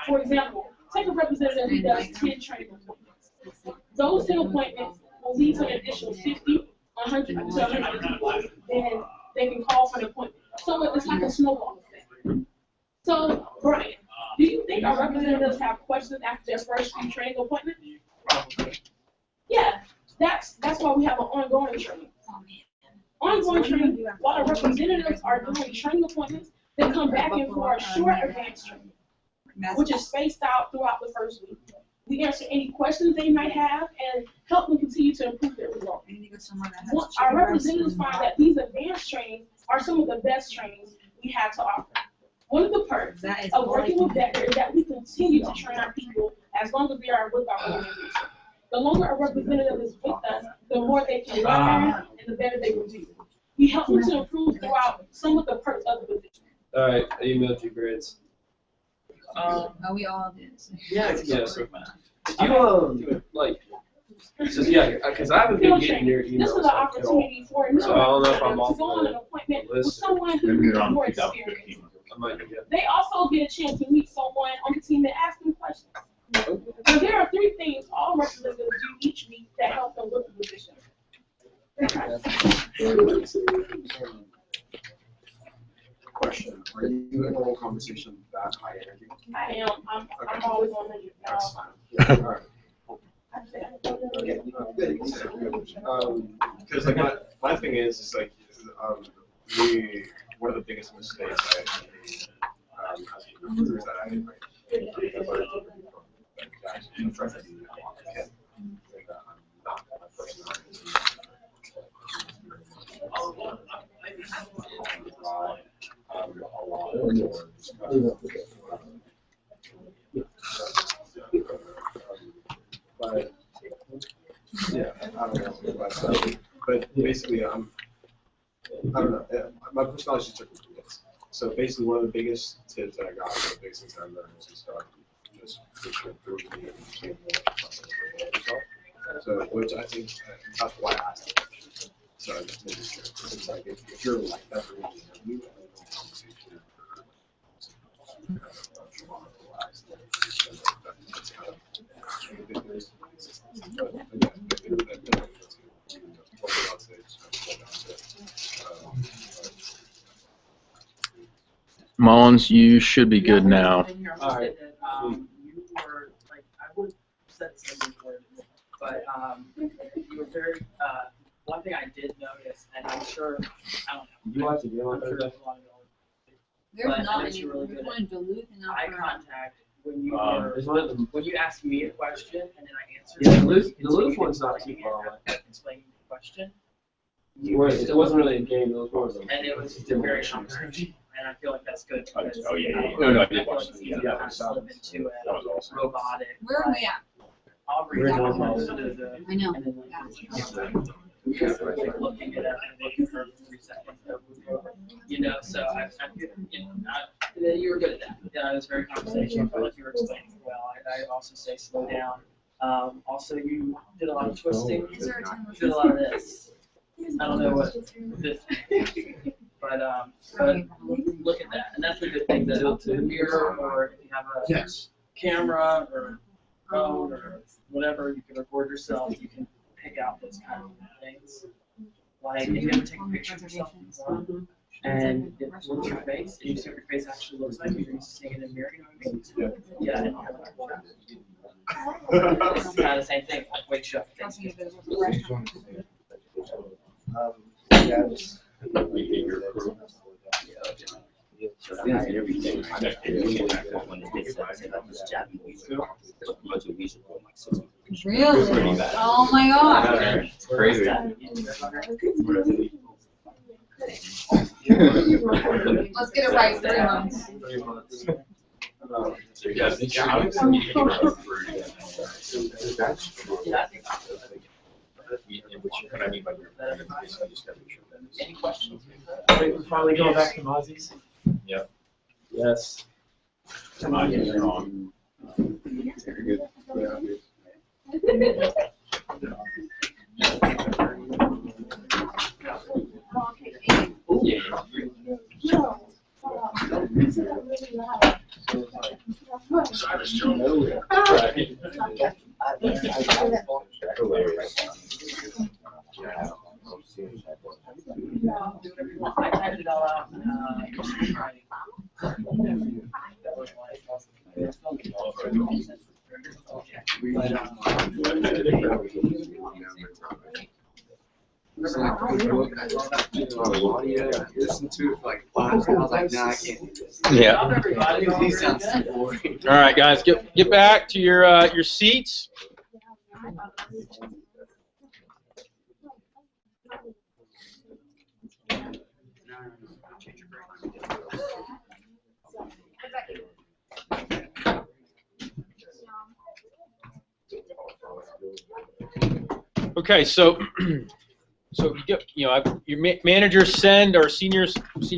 For example, take a representative who does 10 training appointments. Those 10 appointments will lead to an additional 50, 100 to 100 people. Then they can call for an appointment. So it's like a snowball effect. So, Brian, do you think our representatives have questions after their first few training appointments? Yeah, that's why we have an ongoing training. Ongoing training, while our representatives are doing training appointments, they come back in for a short advanced training, which is spaced out throughout the first week. We answer any questions they might have and help them continue to improve their results. Our representatives find that these advanced trainings are some of the best trainings we have to offer. One of the perks of working with Becker is that we continue to train our people as long as they are with our organization. The longer a representative is with us, the more they can learn and the better they will do. We help them to improve throughout some of the perks of the position. All right, I emailed you grades. We all did. Yeah, so you like, so yeah, because I haven't been getting your emails. This is an opportunity for So I don't know if I'm to off go on an the appointment with list. someone who is more experienced. They also get a chance to meet someone on the team and ask them questions. So there are 3 things all representatives do each week that help them with the position. Question: are you in a whole conversation that high energy? I am. I'm always on the. That's fine. All right. Because like my thing is like one of the biggest mistakes I made as a recruiter is that I learned I'm trying to do that. I'm not a personality. But yeah, I don't know. But basically, I don't know. My personality took me through this. So basically, one of the biggest tips that I got, one of the biggest things I learned was to start just pushing through me and became more comfortable with yourself. So, which I think that's why I asked the question. sorry, just making sure. It's like if you're like that really interview, conversation. Mullins, you should be good now. All right. You were like I would have said something for you, but you were very. One thing I did notice, and I'm sure I don't know. You want to do I'm sure there's a lot of There's but not it's any, really there's good one in Duluth and not eye for- contact when you there's one of them. when you ask me a question and then I answer. Yeah, it, the you Duluth continue one's not too explaining far it, away. explaining the question. It wasn't really a game. It was And it was a very conversation, and I feel like that's good. Because, Oh, yeah, yeah, yeah. No, no, I feel did like watch it's it. easy to Yeah, kind of slip into that was a awesome. robotic. Where are we at? Aubrey We're got in most Omaha. of the. I know. And then like looking it up and looking for 3 seconds. You know, so I feel, you know, you were good at that. Yeah, it was very conversational. I felt like you were explaining it well. I also say slow down. Also, you did a lot of twisting. You did a lot of this. I don't know what this is, but look at that, and that's a good thing. That the mirror, or if you have a camera or phone or whatever, you can record yourself. You can pick out those kind of things. Like if you ever take a picture of yourself and it looks your face, and you see what your face actually looks like, you're used to seeing it in the mirror. You know what I mean? Yeah. It's kind of the same thing. Like wake you up. Yeah, just Really? Oh my god. It's crazy. Let's get it right 3 months. So you guys think Any questions? We're finally going back to Mozzie's. Yep. Yes. Come on, get strong. very good. I typed it all out. Listen to it for like 5 minutes. I was like, nah, I can't do this. Yeah. He sounds so boring. All right, guys, get back to your seats. Okay, so your managers send, or senior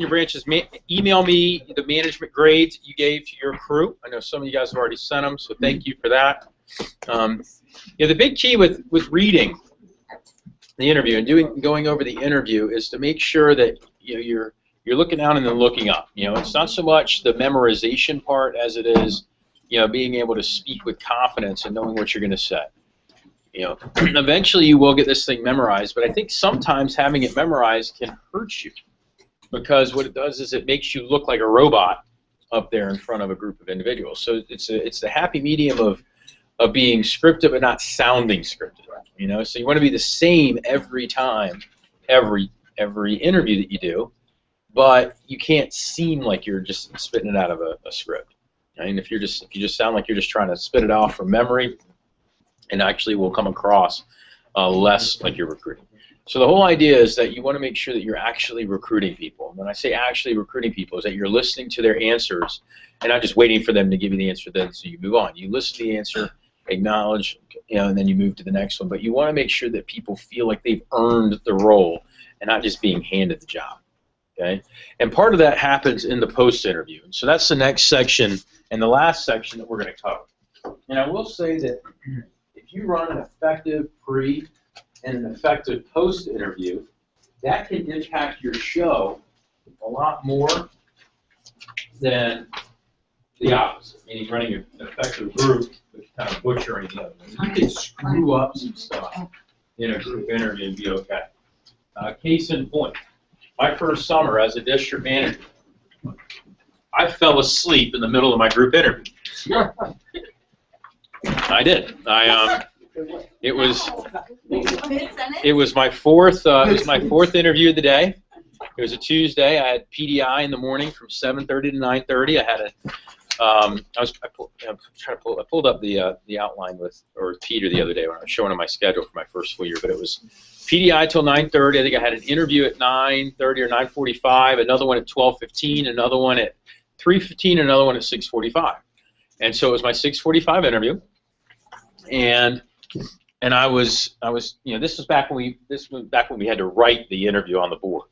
branches email me the management grades that you gave to your crew. I know some of you guys have already sent them, so thank you for that. The big key with reading the interview and going over the interview is to make sure that you're looking down and then looking up. It's not so much the memorization part as it is being able to speak with confidence and knowing what you're going to say. Eventually you will get this thing memorized, but I think sometimes having it memorized can hurt you, because what it does is it makes you look like a robot up there in front of a group of individuals. So it's the happy medium of being scripted but not sounding scripted. So you want to be the same every time, every interview that you do, but you can't seem like you're just spitting it out of a script. And if you just sound like you're just trying to spit it off from memory, and actually will come across less like you're recruiting. So the whole idea is that you want to make sure that you're actually recruiting people. When I say actually recruiting people, is that you're listening to their answers and not just waiting for them to give you the answer then so you move on. You listen to the answer, acknowledge, and then you move to the next one. But you want to make sure that people feel like they've earned the role and not just being handed the job. Okay? And part of that happens in the post-interview. So that's the next section and the last section that we're going to cover. And I will say that if you run an effective pre and an effective post-interview, that can impact your show a lot more than the opposite, meaning running an effective group but kind of butchering the other. You can screw up some stuff in a group interview and be okay. Case in point, my first summer as a district manager, I fell asleep in the middle of my group interview. I did. It was my fourth interview of the day. It was a Tuesday. I had PDI in the morning from 7:30 to 9:30. I had I pulled up the outline with Peter the other day when I was showing him my schedule for my first full year, but it was PDI till 9:30. I think I had an interview at 9:30 or 9:45, another one at 12:15, another one at 3:15, another one at 6:45. And so it was my 6:45 interview, and I was this was back when we had to write the interview on the board,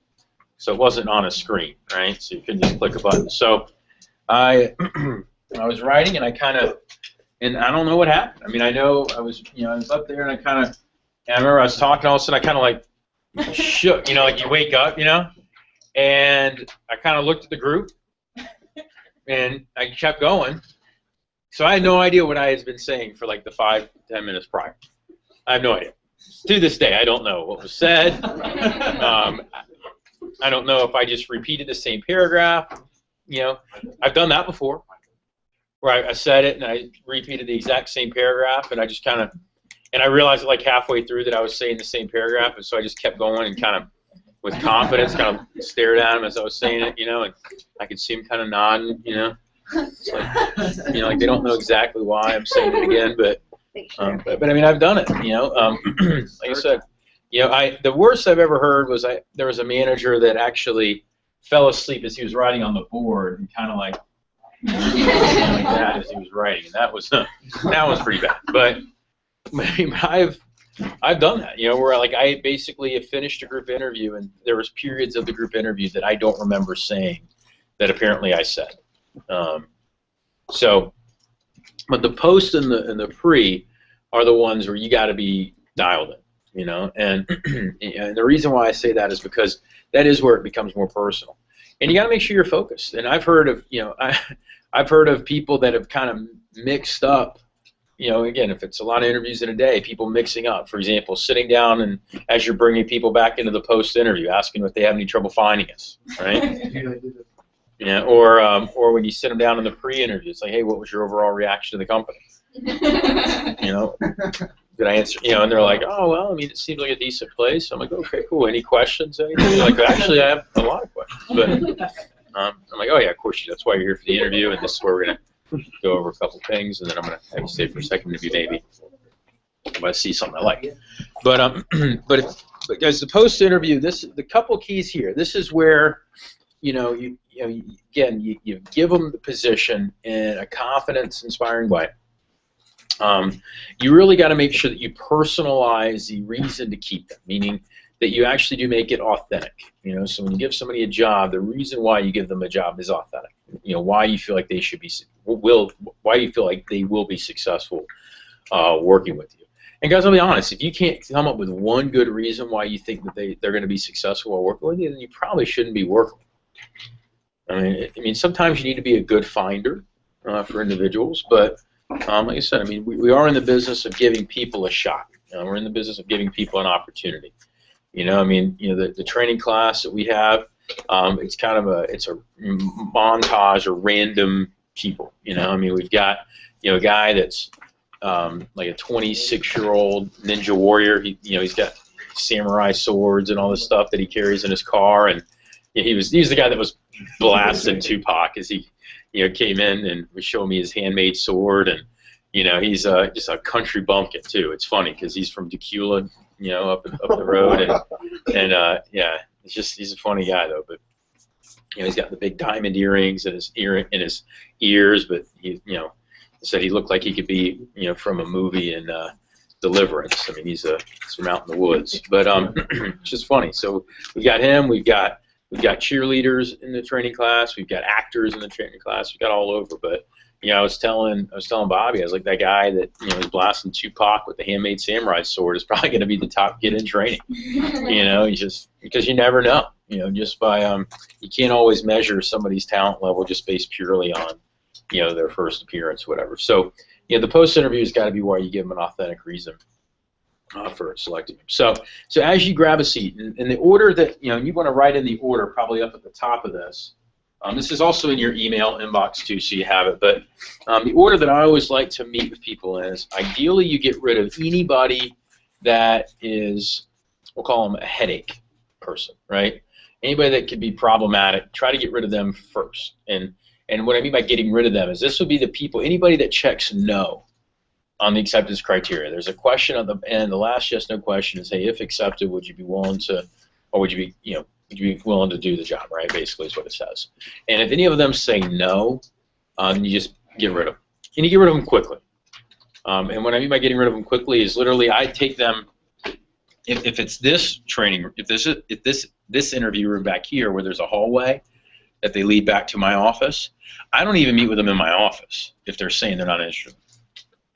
so it wasn't on a screen, right? So you couldn't just click a button. So I was writing, and and I don't know what happened. I mean, I know I was up there, and I remember I was talking, all of a sudden I kind of like shook, like you wake up, and I kind of looked at the group, and I kept going. So I had no idea what I had been saying for like the 5 to 10 minutes prior. I have no idea. To this day, I don't know what was said. I don't know if I just repeated the same paragraph. I've done that before, where I said it and I repeated the exact same paragraph, and I just and I realized like halfway through that I was saying the same paragraph, and so I just kept going and with confidence stared at him as I was saying it, and I could see him kind of nodding, It's like, like they don't know exactly why I'm saying it again, but I mean, I've done it, like I said, the worst I've ever heard was there was a manager that actually fell asleep as he was writing on the board and kind of like that as he was writing, and that was pretty bad. But I mean, I've done that, where like I basically have finished a group interview, and there was periods of the group interview that I don't remember saying that apparently I said. But the post and the pre are the ones where you got to be dialed in, and the reason why I say that is because that is where it becomes more personal, and you got to make sure you're focused. And I've heard of I've heard of people that have kind of mixed up. Again, if it's a lot of interviews in a day, people mixing up. For example, sitting down and as you're bringing people back into the post interview, asking if they have any trouble finding us, right? Or when you sit them down in the pre-interview, it's like, hey, what was your overall reaction to the company? Did I answer? And they're like, oh well, I mean, it seems like a decent place. I'm like, okay, cool. Any questions? Anything? Like, actually, I have a lot of questions. But I'm like, oh yeah, of course. That's why you're here for the interview, and this is where we're gonna go over a couple things, and then I'm gonna have you stay for a second interview, maybe if I see something I like. But as the post interview, the couple keys here. This is where you give them the position in a confidence-inspiring way. You really got to make sure that you personalize the reason to keep them, meaning that you actually do make it authentic. So when you give somebody a job, the reason why you give them a job is authentic. Why you feel like they should be, why you feel like they will be successful working with you. And guys, I'll be honest, if you can't come up with one good reason why you think that they're going to be successful while working with you, then you probably shouldn't be working. I mean, sometimes you need to be a good finder for individuals, but like I said, I mean, we are in the business of giving people a shot. We're in the business of giving people an opportunity. I mean, the training class that we have, it's kind of a montage of random people. I mean, we've got a guy that's like a 26-year-old ninja warrior. He's got samurai swords and all this stuff that he carries in his car, and he was the guy that was blasting Tupac as he came in and was showing me his handmade sword, and he's just a country bumpkin too. It's funny because he's from Decula, up the road, and yeah, he's a funny guy though. But he's got the big diamond earrings in his ears, but he said he looked like he could be from a movie in Deliverance. I mean, he's from out in the woods, but it's just funny. So we got him. We've got cheerleaders in the training class. We've got actors in the training class. We've got all over. But I was telling Bobby, I was like, that guy that was blasting Tupac with the handmade samurai sword is probably going to be the top kid in training. Just because you never know. Just by you can't always measure somebody's talent level just based purely on their first appearance, whatever. So the post interview has got to be where you give them an authentic reason for selecting them. So as you grab a seat, in the order that you want to write in the order probably up at the top of this. This is also in your email inbox too, so you have it. But the order that I always like to meet with people is, ideally you get rid of anybody that is, we'll call them a headache person, right? Anybody that could be problematic, try to get rid of them first. And what I mean by getting rid of them is this would be the people, anybody that checks no on the acceptance criteria. There's a question at the end, the last yes/no question is, hey, if accepted, would you be willing to, or would you be, would you be willing to do the job, right? Basically is what it says. And if any of them say no, you just get rid of them. And you get rid of them quickly. And what I mean by getting rid of them quickly is literally I take them, if it's this training, if this interview room back here where there's a hallway that they lead back to my office, I don't even meet with them in my office if they're saying they're not interested.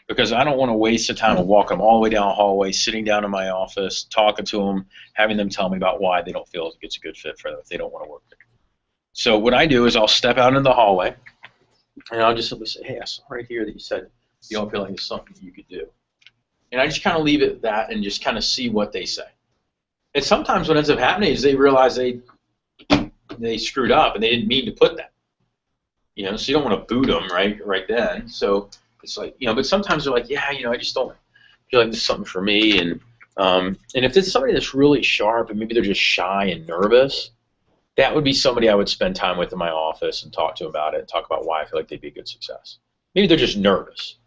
Because I don't want to waste the time of walking them all the way down the hallway, sitting down in my office, talking to them, having them tell me about why they don't feel it's a good fit for them if they don't want to work there. So what I do is I'll step out in the hallway, and I'll just simply say, hey, I saw right here that you said you don't feel like it's something you could do. And I just kind of leave it at that and just kind of see what they say. And sometimes what ends up happening is they realize they screwed up and they didn't mean to put that. So you don't want to boot them right then. So it's like, but sometimes they're like, yeah, I just don't feel like this is something for me. And if it's somebody that's really sharp and maybe they're just shy and nervous, that would be somebody I would spend time with in my office and talk to about it and talk about why I feel like they'd be a good success. Maybe they're just nervous.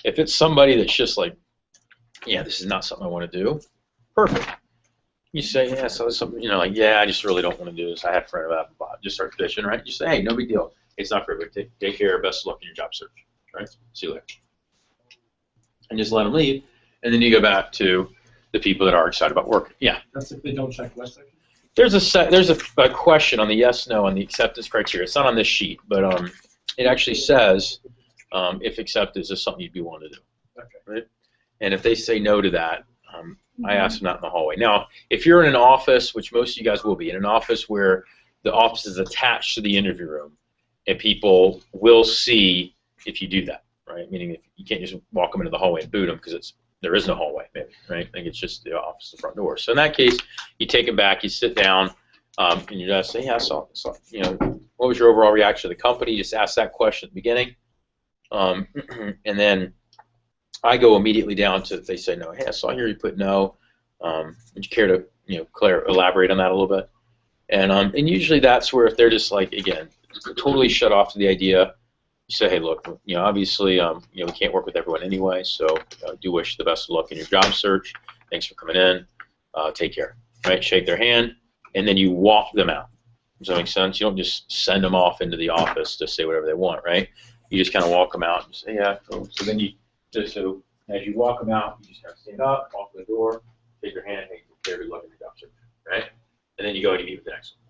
If it's somebody that's just like, yeah, this is not something I want to do, perfect. You say, yeah, so it's something, like, yeah, I just really don't want to do this. I had a friend about it. Just start fishing, right? You say, hey, no big deal. It's not for everybody. Take care. Best of luck in your job search. Right? See you later. And just let them leave, and then you go back to the people that are excited about working. Yeah. That's if they don't check what section? There's a question on the yes/no on the acceptance criteria. It's not on this sheet, but it actually says if accepted, is this something you'd be willing to do? Okay. Right? And if they say no to that, I ask them that in the hallway. Now, if you're in an office, which most of you guys will be, in an office where the office is attached to the interview room, and people will see if you do that, right? Meaning if you can't just walk them into the hallway and boot them because there is no hallway, maybe, right? I think it's just the office, the front door. So in that case, you take them back, you sit down, and you just say, yeah, I saw, what was your overall reaction to the company? You just ask that question at the beginning, and then I go immediately down to if they say no. Hey, I saw here you put no. Would you care to elaborate on that a little bit? And usually that's where if they're just like, again, totally shut off to the idea. You say, hey, look, obviously, we can't work with everyone anyway, so do wish the best of luck in your job search. Thanks for coming in. Take care. Right? Shake their hand, and then you walk them out. Does that make sense? You don't just send them off into the office to say whatever they want, right? You just kind of walk them out and say, yeah, cool. So then so as you walk them out, you just kind of stand up, walk to the door, shake your hand, hey, take care, good luck in your job search, right? And then you go and you meet with the next one.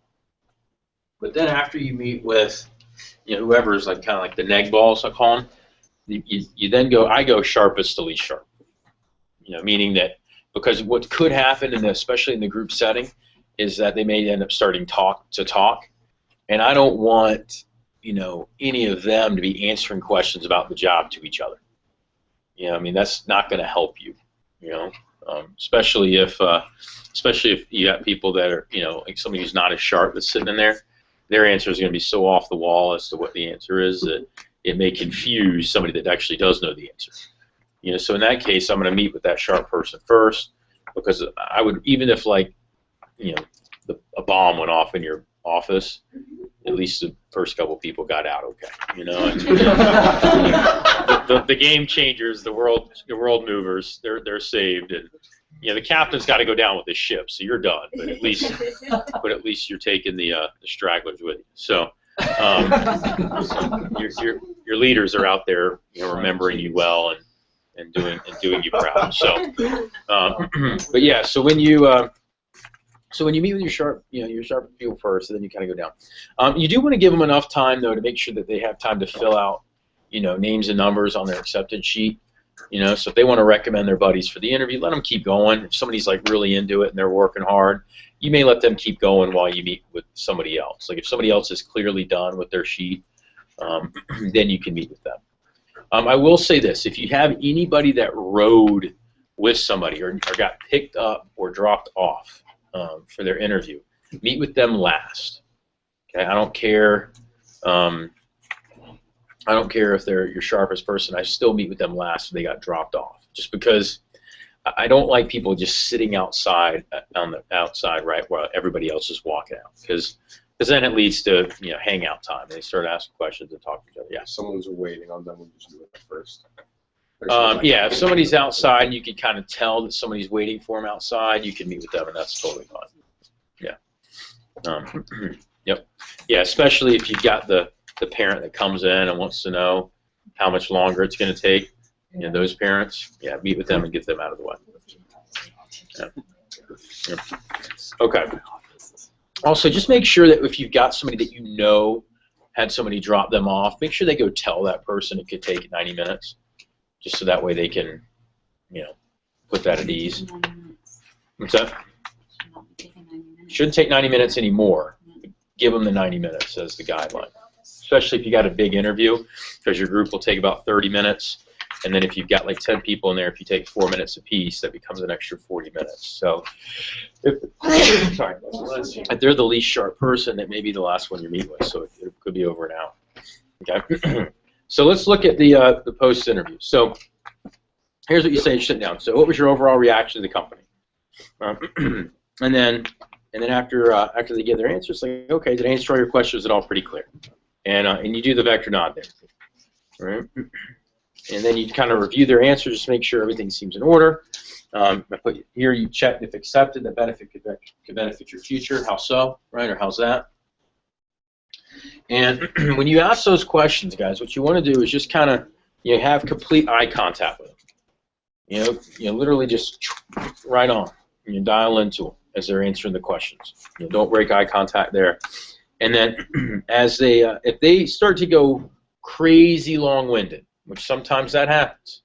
But then after you meet with whoever's like kind of like the neg balls, I call them, you then go, I go sharpest to least sharp. Meaning that because what could happen, especially in the group setting, is that they may end up starting to talk, and I don't want any of them to be answering questions about the job to each other. That's not going to help you. Especially if you got people that are like somebody who's not as sharp that's sitting in there. Their answer is going to be so off the wall as to what the answer is that it may confuse somebody that actually does know the answer. So in that case, I'm going to meet with that sharp person first, because I would, even if like, a bomb went off in your office, at least the first couple people got out okay. And, the game changers, the world movers, they're saved, and the captain's got to go down with his ship, so you're done. But at least you're taking the stragglers with you. So, your leaders are out there, remembering you well and doing you proud. So, but yeah, so when you meet with your sharp people first, and then you kind of go down. You do want to give them enough time though to make sure that they have time to fill out, names and numbers on their acceptance sheet. So if they want to recommend their buddies for the interview, let them keep going. If somebody's like really into it and they're working hard, you may let them keep going while you meet with somebody else. Like if somebody else is clearly done with their sheet, then you can meet with them. I will say this: if you have anybody that rode with somebody or got picked up or dropped off for their interview, meet with them last. Okay, I don't care. I don't care if they're your sharpest person. I still meet with them last if they got dropped off, just because I don't like people just sitting outside on the outside right while everybody else is walking out, because then it leads to hangout time. They start asking questions and talking to each other. Yeah. Someone's waiting on them, we just do it first. Yeah, if somebody's outside and you can kind of tell that somebody's waiting for them outside, you can meet with them, and that's totally fine. Yeah. Yep. Yeah, especially if you've got the parent that comes in and wants to know how much longer it's going to take. Those parents, yeah, meet with them and get them out of the way. Yeah. Yeah. Okay. Also, just make sure that if you've got somebody that had somebody drop them off, make sure they go tell that person it could take 90 minutes, just so that way they can, put that at ease. What's that? Shouldn't take 90 minutes anymore. Give them the 90 minutes as the guideline, especially if you got a big interview, because your group will take about 30 minutes. And then if you've got like 10 people in there, if you take 4 minutes apiece, that becomes an extra 40 minutes. So if they're the least sharp person, that may be the last one you meet with, so it could be over an hour. Okay. So let's look at the post-interview. So here's what you say sitting down. So what was your overall reaction to the company? And then after they give their answers, like, okay, did I answer all your questions? Is it all pretty clear? And you do the vector nod there. All right. And then you kind of review their answers, just make sure everything seems in order. I put here, you check if accepted, the benefit could benefit your future. How so, right? Or how's that? And when you ask those questions, guys, what you want to do is just kind of have complete eye contact with them. Literally just right on. You dial into them as they're answering the questions. Don't break eye contact there. And then as if they start to go crazy long-winded, which sometimes that happens.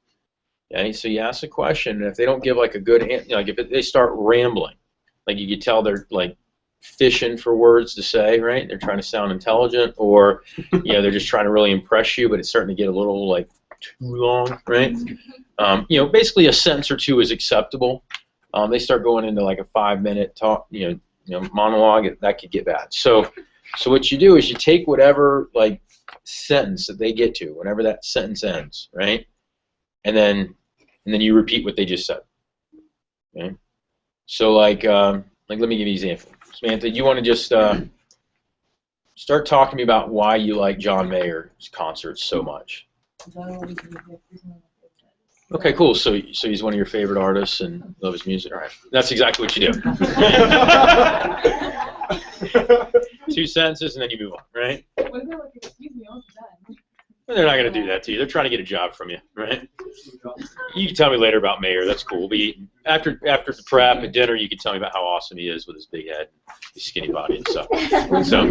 Okay, so you ask a question, and if they don't give like a good answer, like if they start rambling, like you could tell they're like fishing for words to say, right? They're trying to sound intelligent, or they're just trying to really impress you, but it's starting to get a little like too long, right? Basically a sentence or two is acceptable. They start going into like a 5-minute talk, monologue, that could get bad. So what you do is you take whatever like sentence that they get to, whenever that sentence ends, right? And then you repeat what they just said. Okay? So like let me give you an example. Samantha, you want to just start talking to me about why you like John Mayer's concerts so much. Okay, cool. So he's one of your favorite artists and love his music. All right, that's exactly what you do. 2 sentences and then you move on, right? What about like, excuse me, I'm done. Well, they're not going to do that to you. They're trying to get a job from you, right? You can tell me later about Mayer. That's cool. But after the prep at dinner, you can tell me about how awesome he is with his big head, his skinny body, and stuff. So,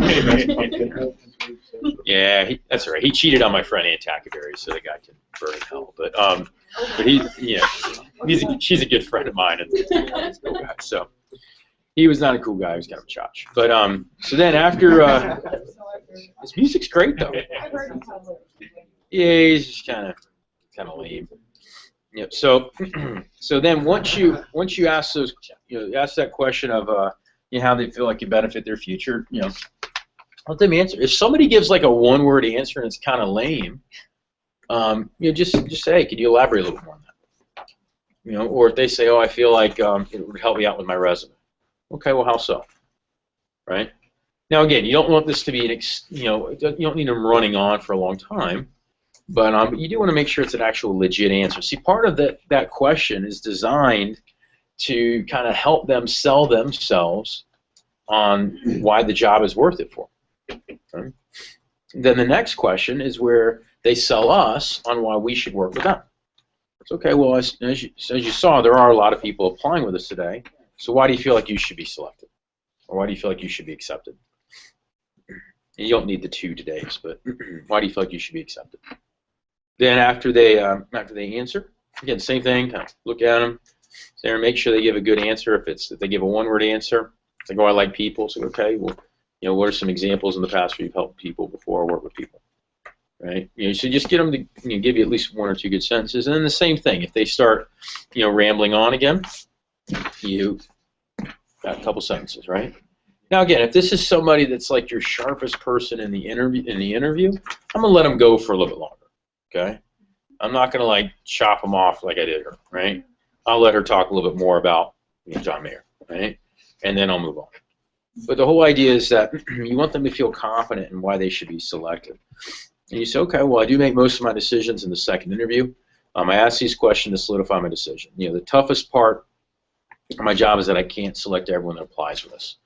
yeah, that's all right. He cheated on my friend Ann Tackaberry, so the guy can burn in hell. But she's a good friend of mine, and he's a cool guy. So he was not a cool guy. He was kind of a chotch. But so then after his music's great though. Yeah, he's just kind of lame. Yep. So then once you ask those, ask that question of how they feel like you benefit their future, let them answer. If somebody gives like a 1-word answer and it's kind of lame, just say, hey, could you elaborate a little bit more on that? Or if they say, oh, I feel like it would help me out with my resume. Okay, well, how so? Right? Now, again, you don't want this to be you don't need them running on for a long time, but you do want to make sure it's an actual legit answer. See, part of that question is designed to kind of help them sell themselves on why the job is worth it for them. Okay? Then the next question is where they sell us on why we should work with them. It's okay, well, as you saw, there are a lot of people applying with us today, so why do you feel like you should be selected? Or why do you feel like you should be accepted? And you don't need the 2 todays, but why do you feel like you should be accepted? Then after they answer, again, same thing. Kind of look at them, there, make sure they give a good answer. If they give a one-word answer, it's like, oh, I like people. So okay, well, what are some examples in the past where you've helped people before or worked with people, right? So just get them to give you at least one or two good sentences. And then the same thing, if they start, rambling on again, you got a couple sentences, right? Now again, if this is somebody that's like your sharpest person in the interview, I'm gonna let them go for a little bit longer. Okay, I'm not gonna like chop them off like I did her, right? I'll let her talk a little bit more about John Mayer, right? And then I'll move on. But the whole idea is that you want them to feel confident in why they should be selected. And you say, okay, well, I do make most of my decisions in the second interview. I ask these questions to solidify my decision. The toughest part of my job is that I can't select everyone that applies for this.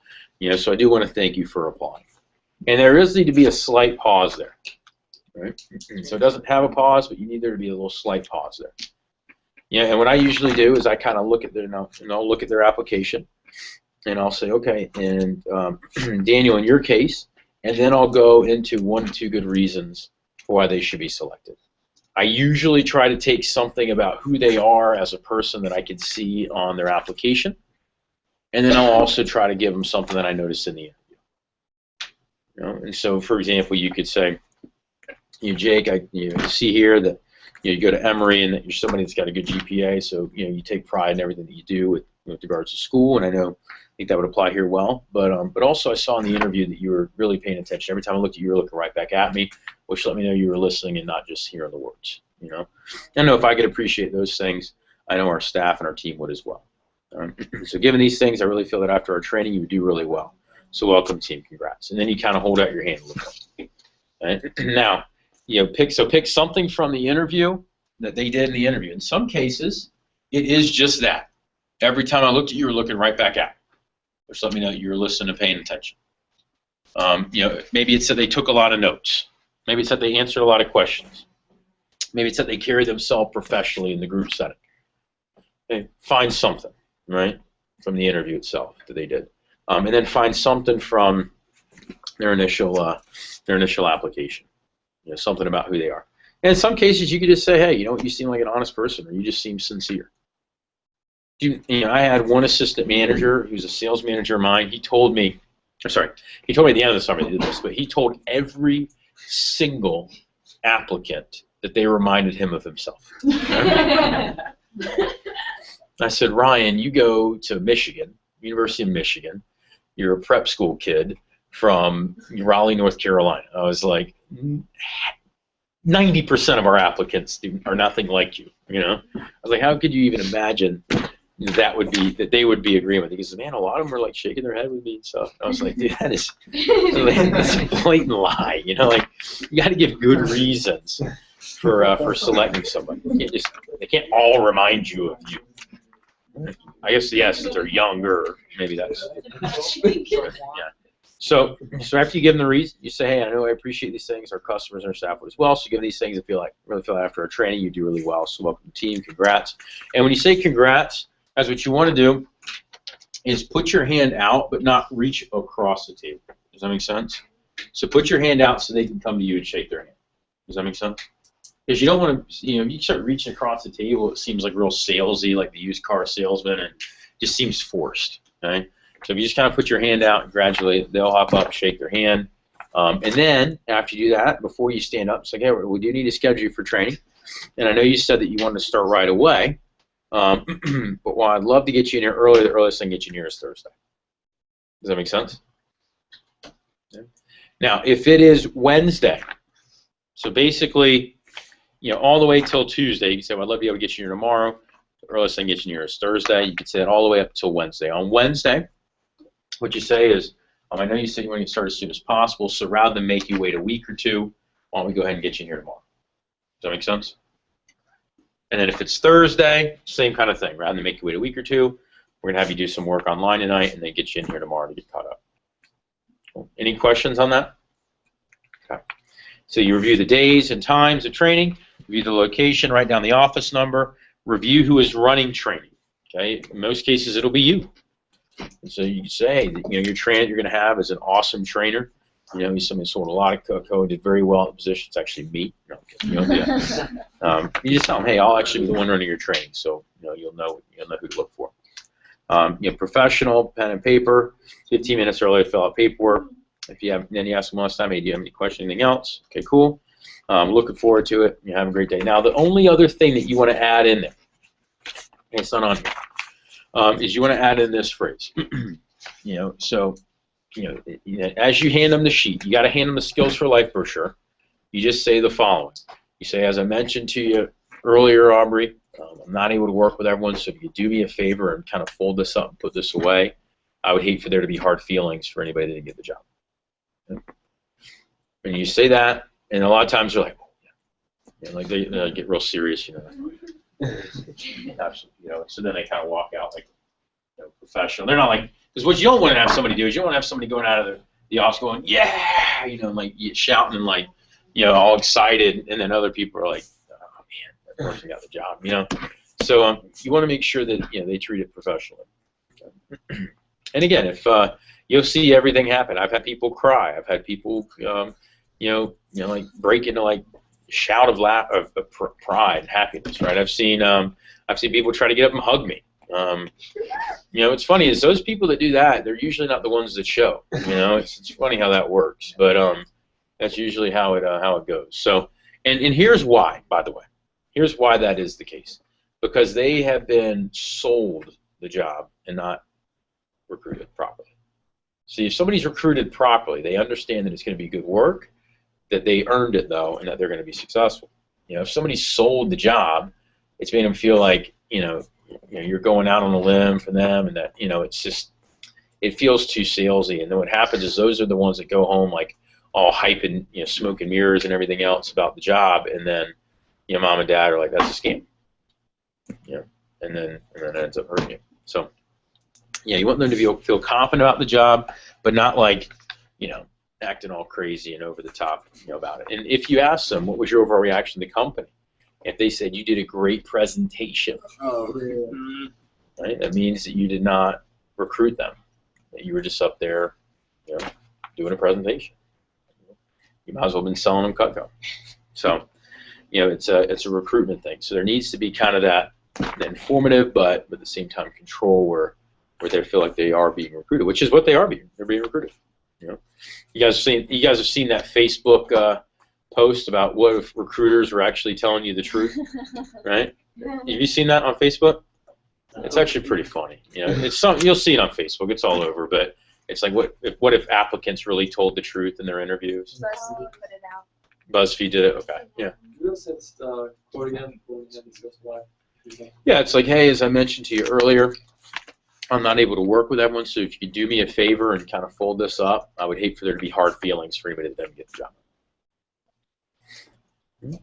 So I do want to thank you for applying. And there does need to be a slight pause there, right? So it doesn't have a pause, but you need there to be a little slight pause there. And what I usually do is I kind of look at I'll look at their application, and I'll say, okay, and Daniel, in your case, and then I'll go into 1 to 2 good reasons for why they should be selected. I usually try to take something about who they are as a person that I can see on their application, and then I'll also try to give them something that I noticed in the interview. And so, for example, you could say, Jake, I see here that you go to Emory and that you're somebody that's got a good GPA, so you take pride in everything that you do with regards to school, and I think that would apply here well. But also I saw in the interview that you were really paying attention. Every time I looked at you, you were looking right back at me, which let me know you were listening and not just hearing the words. I know if I could appreciate those things, I know our staff and our team would as well. So given these things, I really feel that after our training, you would do really well. So welcome, team. Congrats. And then you kind of hold out your hand a little bit. Right? Now, pick something from the interview that they did in the interview. In some cases, it is just that. Every time I looked at you, you were looking right back at me. Which let me know that you were listening and paying attention. Maybe it said they took a lot of notes. Maybe it said they answered a lot of questions. Maybe it said they carried themselves professionally in the group setting. Okay, find something, right, from the interview itself that they did, and then find something from their initial application. Something about who they are. And in some cases, you could just say, hey, you seem like an honest person, or you just seem sincere. I had one assistant manager who's a sales manager of mine. He told me at the end of the summer they did this, but he told every single applicant that they reminded him of himself. I said, Ryan, you go to Michigan, University of Michigan. You're a prep school kid from Raleigh, North Carolina. I was like, 90% of our applicants are nothing like you. I was like, how could you even imagine that they would be agreeing with it? Because, man, a lot of them were like shaking their head with me and stuff. I was like, dude, that's a blatant lie. You got to give good reasons for selecting somebody. They can't all remind you of you. I guess yes, they're younger. Maybe that's yeah. So after you give them the reason, you say, hey, I know I appreciate these things. Our customers and our staff would as well. So give these things and really feel after our training you do really well. So welcome to the team. Congrats. And when you say congrats, that's what you want to do is put your hand out, but not reach across the table. Does that make sense? So put your hand out so they can come to you and shake their hand. Does that make sense? Because you don't want to, if you start reaching across the table, it seems like real salesy, like the used car salesman, and just seems forced. Okay? So if you just kind of put your hand out and gradually they'll hop up, shake their hand. And then after you do that, before you stand up, say, okay, we do need to schedule you for training. And I know you said that you wanted to start right away. But while I'd love to get you in here early, the earliest I can get you in here is Thursday. Does that make sense? Yeah. Now, if it is Wednesday, so basically, all the way till Tuesday, you can say, well, I'd love to be able to get you here tomorrow. The earliest I can get you in here is Thursday. You can say that all the way up till Wednesday. On Wednesday, what you say is, I know you said you want to start as soon as possible, so rather than make you wait a week or two, why don't we go ahead and get you in here tomorrow? Does that make sense? And then if it's Thursday, same kind of thing. Rather than make you wait a week or two, we're going to have you do some work online tonight and then get you in here tomorrow to get caught up. Cool. Any questions on that? Okay. So you review the days and times of training, review the location, write down the office number, review who is running training. Okay. In most cases, it'll be you. And so you can say, hey, your trainer you're going to have is an awesome trainer. You know, he's somebody who sold a lot of code, did very well at the position. It's actually me. No, I'm kidding. You don't do that. You just tell him, hey, I'll actually be the one running your training, so you know you'll know who to look for. You know, professional, pen and paper. 15 minutes early to fill out paperwork. If you have, then you ask them last time, hey, do you have any questions, anything else? Okay, cool. Looking forward to it. You have a great day. Now, the only other thing that you want to add in there, and it's not on here, is you want to add in this phrase. You know, so you know, as you hand them the sheet, you got to hand them the Skills for Life brochure. You just say the following. You say, as I mentioned to you earlier, Aubrey, I'm not able to work with everyone, so if you do me a favor and kind of fold this up and put this away, I would hate for there to be hard feelings for anybody that didn't get the job. And you say that, and a lot of times they're like, oh, yeah. And like they get real serious, you know. Absolutely, you know. So then they kind of walk out like, you know, professional. They're not like, because what you don't want to have somebody do is you don't want to have somebody going out of the office going, yeah, you know, like shouting and like, you know, all excited, and then other people are like, oh man, that person got the job, you know. So you want to make sure that they treat it professionally. And again, if you'll see everything happen. I've had people cry. I've had people, like break into like shout of pride and happiness. Right? I've seen people try to get up and hug me. It's funny is those people that do that, they're usually not the ones that show. It's funny how that works, but that's usually how it goes. So, and here's why, by the way. Here's why that is the case. Because they have been sold the job and not recruited properly. See, if somebody's recruited properly, they understand that it's going to be good work, that they earned it though, and that they're going to be successful. If somebody's sold the job, it's made them feel like you're going out on a limb for them, and that it's just it feels too salesy. And then what happens is those are the ones that go home like all hype and smoke and mirrors and everything else about the job, and then mom and dad are like, that's a scam. And then it ends up hurting you. So, you want them to feel confident about the job, but not like, acting all crazy and over the top, about it. And if you ask them, what was your overall reaction to the company? If they said you did a great presentation, right, that means that you did not recruit them. That you were just up there, doing a presentation. You might as well have been selling them Cutco. So, it's a recruitment thing. So there needs to be kind of that informative, but at the same time control where they feel like they are being recruited, which is what they are being. They're being recruited. You guys have seen that Facebook post about what if recruiters were actually telling you the truth, right? Have you seen that on Facebook? It's actually pretty funny. It's you'll see it on Facebook. It's all over, but it's like what if applicants really told the truth in their interviews? BuzzFeed put it out. BuzzFeed did it. Okay, yeah. Quote again, discuss why. Yeah, it's like, hey, as I mentioned to you earlier, I'm not able to work with everyone, so if you could do me a favor and kind of fold this up, I would hate for there to be hard feelings for anybody that doesn't get the job.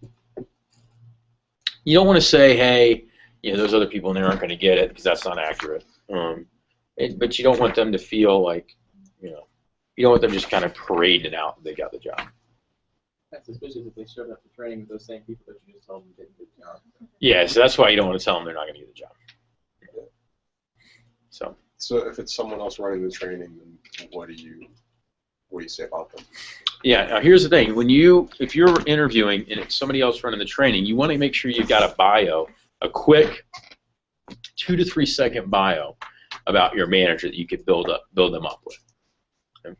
You don't want to say, hey, those other people in there aren't going to get it, because that's not accurate. But you don't want them to feel like, you don't want them just kind of parading out that they got the job. That's especially if they showed up to training with those same people that you just told them didn't get the job. Yeah, so that's why you don't want to tell them they're not going to get the job. So if it's someone else running the training, then what do you say about them? Yeah, now here's the thing. If you're interviewing and it's somebody else running the training, you want to make sure you've got a bio, a quick 2 to 3 second bio about your manager that you could build them up with. Okay?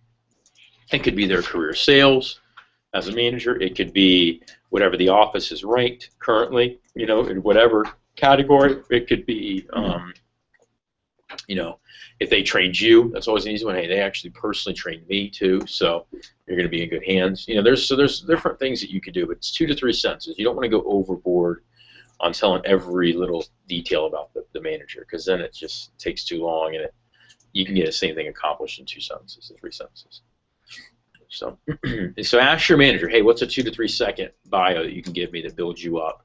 It could be their career sales as a manager. It could be whatever the office is ranked currently, in whatever category. It could be, if they trained you, that's always an easy one. Hey, they actually personally trained me too, so you're going to be in good hands. There's different things that you could do, but it's 2 to 3 sentences. You don't want to go overboard on telling every little detail about the manager, because then it just takes too long, and you can get the same thing accomplished in 2 sentences or 3 sentences. So ask your manager, hey, what's a 2 to 3 second bio that you can give me that builds you up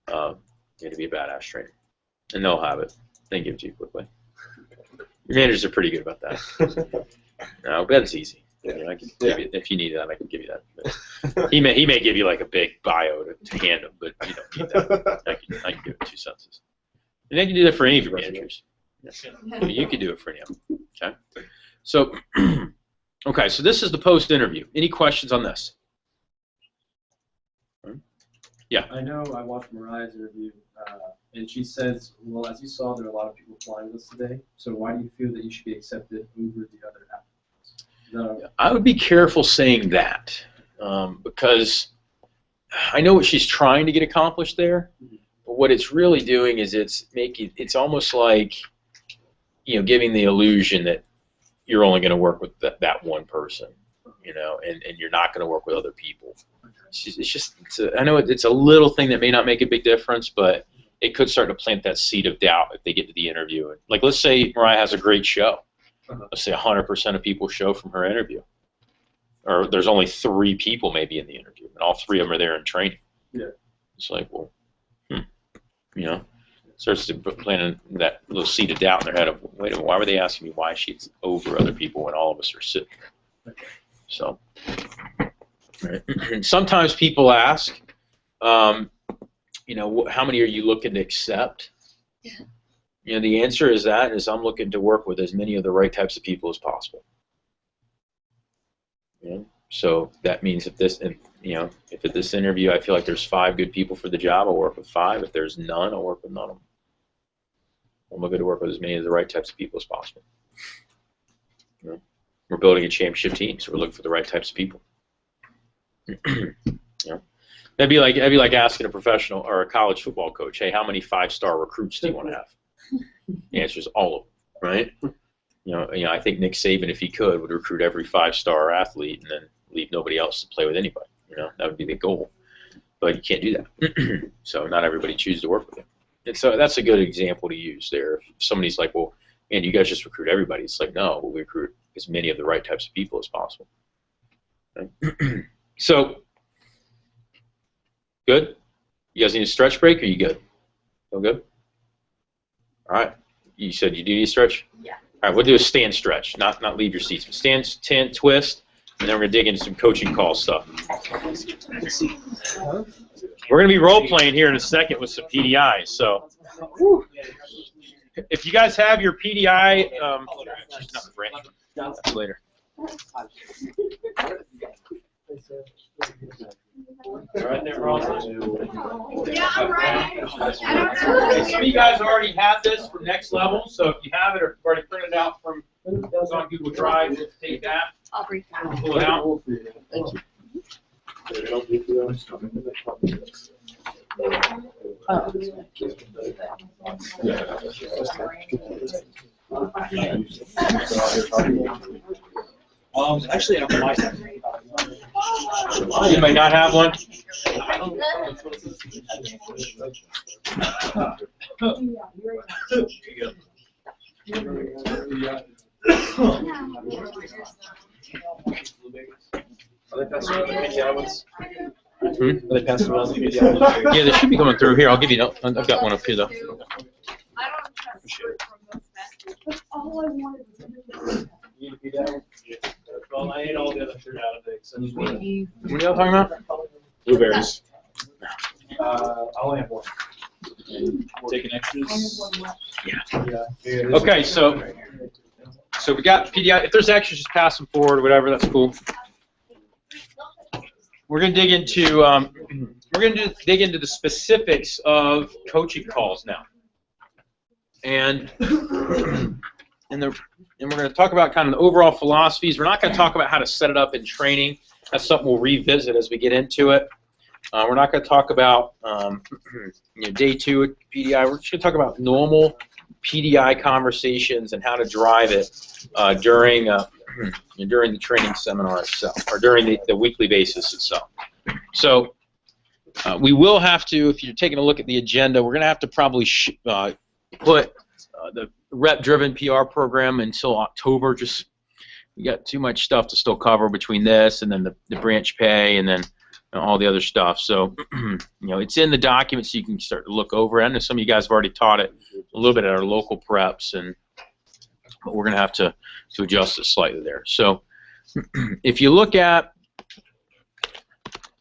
to be a badass trainer? And they'll have it. They give it to you quickly. Your managers are pretty good about that. No, Ben's easy. I can give you, if you need that, I can give you that. But he may give you like a big bio to hand him, but you don't need that. I can give it 2 sentences. And they can do that for any of your managers. Yeah. You can do it for any of them. Okay. So Okay, so this is the post-interview. Any questions on this? Yeah. I know I watched Mariah's interview, and she says, well, as you saw, there are a lot of people applying this today, so why do you feel that you should be accepted over the other applicants? I would be careful saying that, because I know what she's trying to get accomplished there, but what it's really doing is it's almost like, you know, giving the illusion that you're only going to work with that one person, you know, and you're not going to work with other people. I know it's a little thing that may not make a big difference, but it could start to plant that seed of doubt if they get to the interview. Like, let's say Mariah has a great show. Let's say 100% of people show from her interview. Or there's only 3 people maybe in the interview, and all 3 of them are there in training. Yeah. It's like, well, you know, starts to plant that little seed of doubt in their head of, wait a minute, why were they asking me why she's over other people when all of us are sitting there? So, right. Sometimes people ask, you know, how many are you looking to accept? You know, the answer is I'm looking to work with as many of the right types of people as possible. You know? So that means if at this interview I feel like there's 5 good people for the job, I'll work with 5. If there's none, I'll work with none of them. I'm looking to work with as many of the right types of people as possible. You know? We're building a championship team, so we're looking for the right types of people. You know? That'd be like asking a professional or a college football coach, hey, how many 5-star recruits do you want to have? The answer is all of them, right? You know, I think Nick Saban, if he could, would recruit every 5-star athlete and then leave nobody else to play with anybody. You know, that would be the goal. But you can't do that. So not everybody chooses to work with him. And so that's a good example to use there. If somebody's like, well, man, you guys just recruit everybody. It's like, no, we recruit as many of the right types of people as possible. Okay? So, good? You guys need a stretch break, or you good? Feel good? All right. You said you do need a stretch? Yeah. All right, we'll do a stand stretch, not leave your seats. But stand, twist, and then we're going to dig into some coaching call stuff. We're going to be role-playing here in a second with some PDIs. So if you guys have your PDI, that's later. Right there, Yeah, I'm right. Some of you guys already have this from Next Level, so if you have it or already printed out from on Google Drive, just take that. I'll brief that. Pull it out. Thank you. Actually, I'm my You might not have one. Are they passing around the PDI ones? Hmm? Are they passing around the PDI ones? Yeah, they should be coming through here. I'll give you. I've got one up here though. That's all I wanted was You need a PDI? Yeah. Well, I ate all the other fruit out of it. So What are y'all talking about? Blueberries. I only have one. taking extras. Yeah. Okay, so we got PDI. If there's extras, just pass them forward or whatever. That's cool. We're gonna dig into the specifics of coaching calls now, and we're going to talk about kind of the overall philosophies. We're not going to talk about how to set it up in training. That's something we'll revisit as we get into it. We're not going to talk about day 2 at PDI. We're just going to talk about normal PDI conversations and how to drive it during the training seminar itself, or during the weekly basis itself. So we will have to, if you're taking a look at the agenda, we're going to have to probably put the rep-driven PR program until October. Just we got too much stuff to still cover between this and then the branch pay and then all the other stuff. So it's in the document, so you can start to look over it. I know some of you guys have already taught it a little bit at our local preps, but we're going to have to adjust it slightly there. So if you look at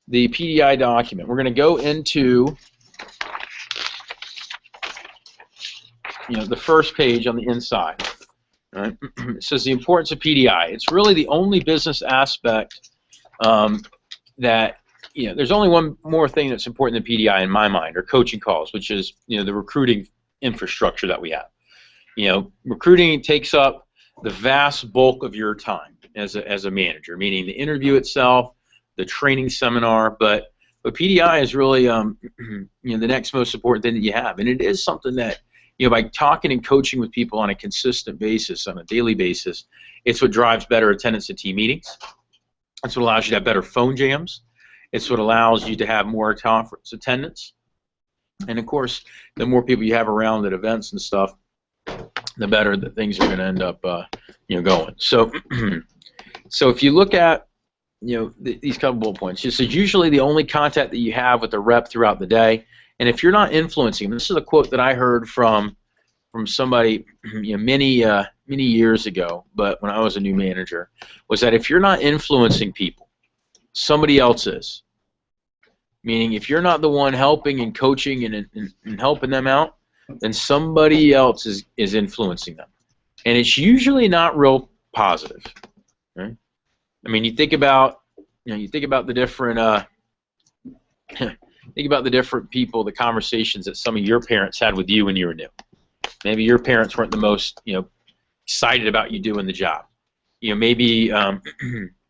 the PDI document, we're going to go into the first page on the inside. Right? It says the importance of PDI. It's really the only business aspect that, there's only one more thing that's important than PDI in my mind, or coaching calls, which is, the recruiting infrastructure that we have. Recruiting takes up the vast bulk of your time as a manager, meaning the interview itself, the training seminar, but PDI is really the next most important thing that you have, and it is something that, by talking and coaching with people on a consistent basis, on a daily basis, it's what drives better attendance at team meetings. It's what allows you to have better phone jams. It's what allows you to have more conference attendance. And of course, the more people you have around at events and stuff, the better that things are going to end up, going. So, so if you look at, these couple bullet points, this is usually the only contact that you have with the rep throughout the day. And if you're not influencing them, this is a quote that I heard from somebody, many years ago, but when I was a new manager, was that if you're not influencing people, somebody else is. Meaning, if you're not the one helping and coaching and helping them out, then somebody else is influencing them, and it's usually not real positive. Right? I mean, you think about the different think about the different people, the conversations that some of your parents had with you when you were new. Maybe your parents weren't the most excited about you doing the job. Maybe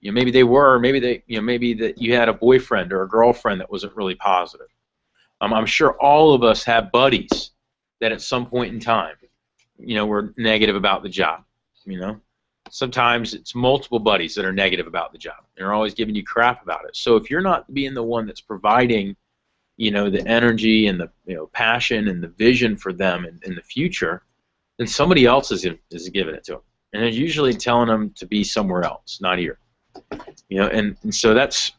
maybe they were. Maybe maybe that you had a boyfriend or a girlfriend that wasn't really positive. I'm sure all of us have buddies that at some point in time, were negative about the job. Sometimes it's multiple buddies that are negative about the job. They're always giving you crap about it. So if you're not being the one that's providing, the energy and the passion and the vision for them in the future, then somebody else is giving it to them, and they're usually telling them to be somewhere else, not here. And so that's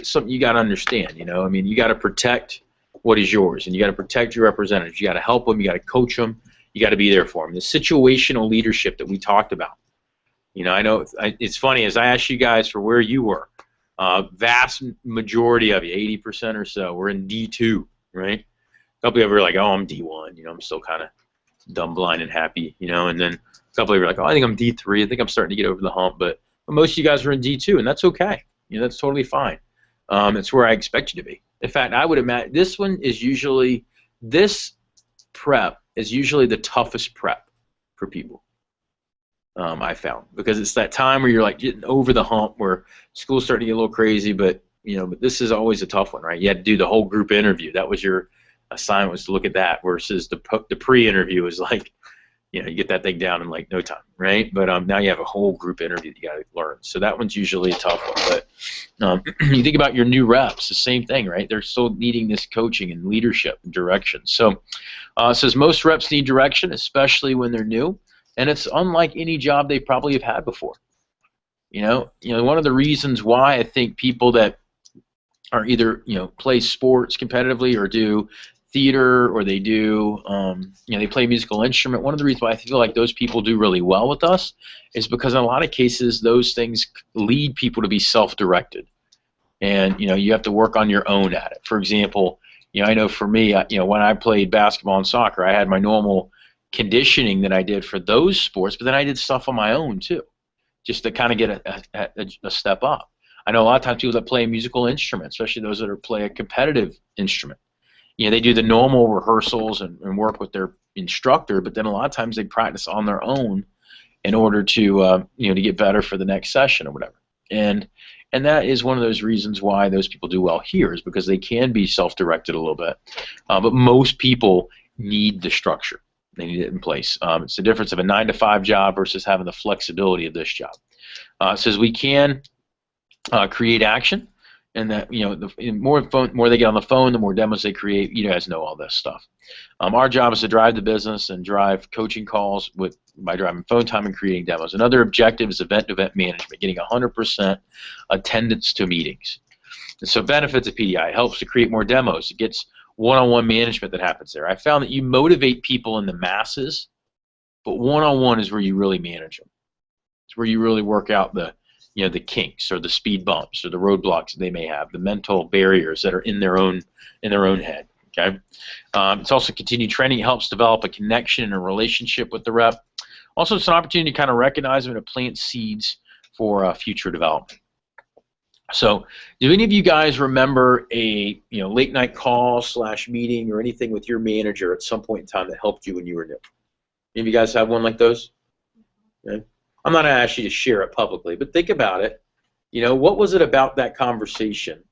something you got to understand. I mean, you got to protect what is yours, and you got to protect your representatives. You got to help them. You got to coach them. You got to be there for them. The situational leadership that we talked about. I know it's funny, as I asked you guys for where you were, vast majority of you, 80% or so, were in D2, right? A couple of you were like, oh, I'm D1, I'm still kind of dumb, blind, and happy, and then a couple of you were like, oh, I think I'm D3, I think I'm starting to get over the hump, but most of you guys were in D2, and that's okay. That's totally fine. It's where I expect you to be. In fact, I would imagine this prep is usually the toughest prep for people. I found, because it's that time where you're like getting over the hump, where school's starting to get a little crazy, but but this is always a tough one, right? You had to do the whole group interview. That was your assignment, was to look at that, versus the pre-interview is like, you get that thing down in like no time, right? But now you have a whole group interview that you got to learn. So that one's usually a tough one. But you think about your new reps, the same thing, right? They're still needing this coaching and leadership and direction. So it says most reps need direction, especially when they're new. And it's unlike any job they probably have had before. One of the reasons why I think people that are either play sports competitively, or do theater, or they do they play a musical instrument, one of the reasons why I feel like those people do really well with us is because in a lot of cases those things lead people to be self-directed, and you have to work on your own at it. For example, I know for me, when I played basketball and soccer, I had my normal conditioning that I did for those sports, but then I did stuff on my own too, just to kind of get a step up. I know a lot of times people that play a musical instrument, especially those that play a competitive instrument, they do the normal rehearsals and work with their instructor, but then a lot of times they practice on their own in order to to get better for the next session or whatever. And that is one of those reasons why those people do well here, is because they can be self-directed a little bit. But most people need the structure. They need it in place. It's the difference of a 9-to-5 job versus having the flexibility of this job. It says we can create action, and that the more they get on the phone, the more demos they create. You guys know all this stuff. Our job is to drive the business and drive coaching calls by driving phone time and creating demos. Another objective is event-to-event management, getting 100% attendance to meetings. And so benefits of PDI: it helps to create more demos. It gets one-on-one management that happens there. I found that you motivate people in the masses, but one-on-one is where you really manage them. It's where you really work out the kinks, or the speed bumps, or the roadblocks that they may have, the mental barriers that are in their own head. Okay. It's also continued training. It helps develop a connection and a relationship with the rep. Also, it's an opportunity to kind of recognize them and to plant seeds for future development. So, do any of you guys remember a late night call / meeting or anything with your manager at some point in time that helped you when you were new? Any of you guys have one like those? Okay. I'm not going to ask you to share it publicly, but think about it. What was it about that conversation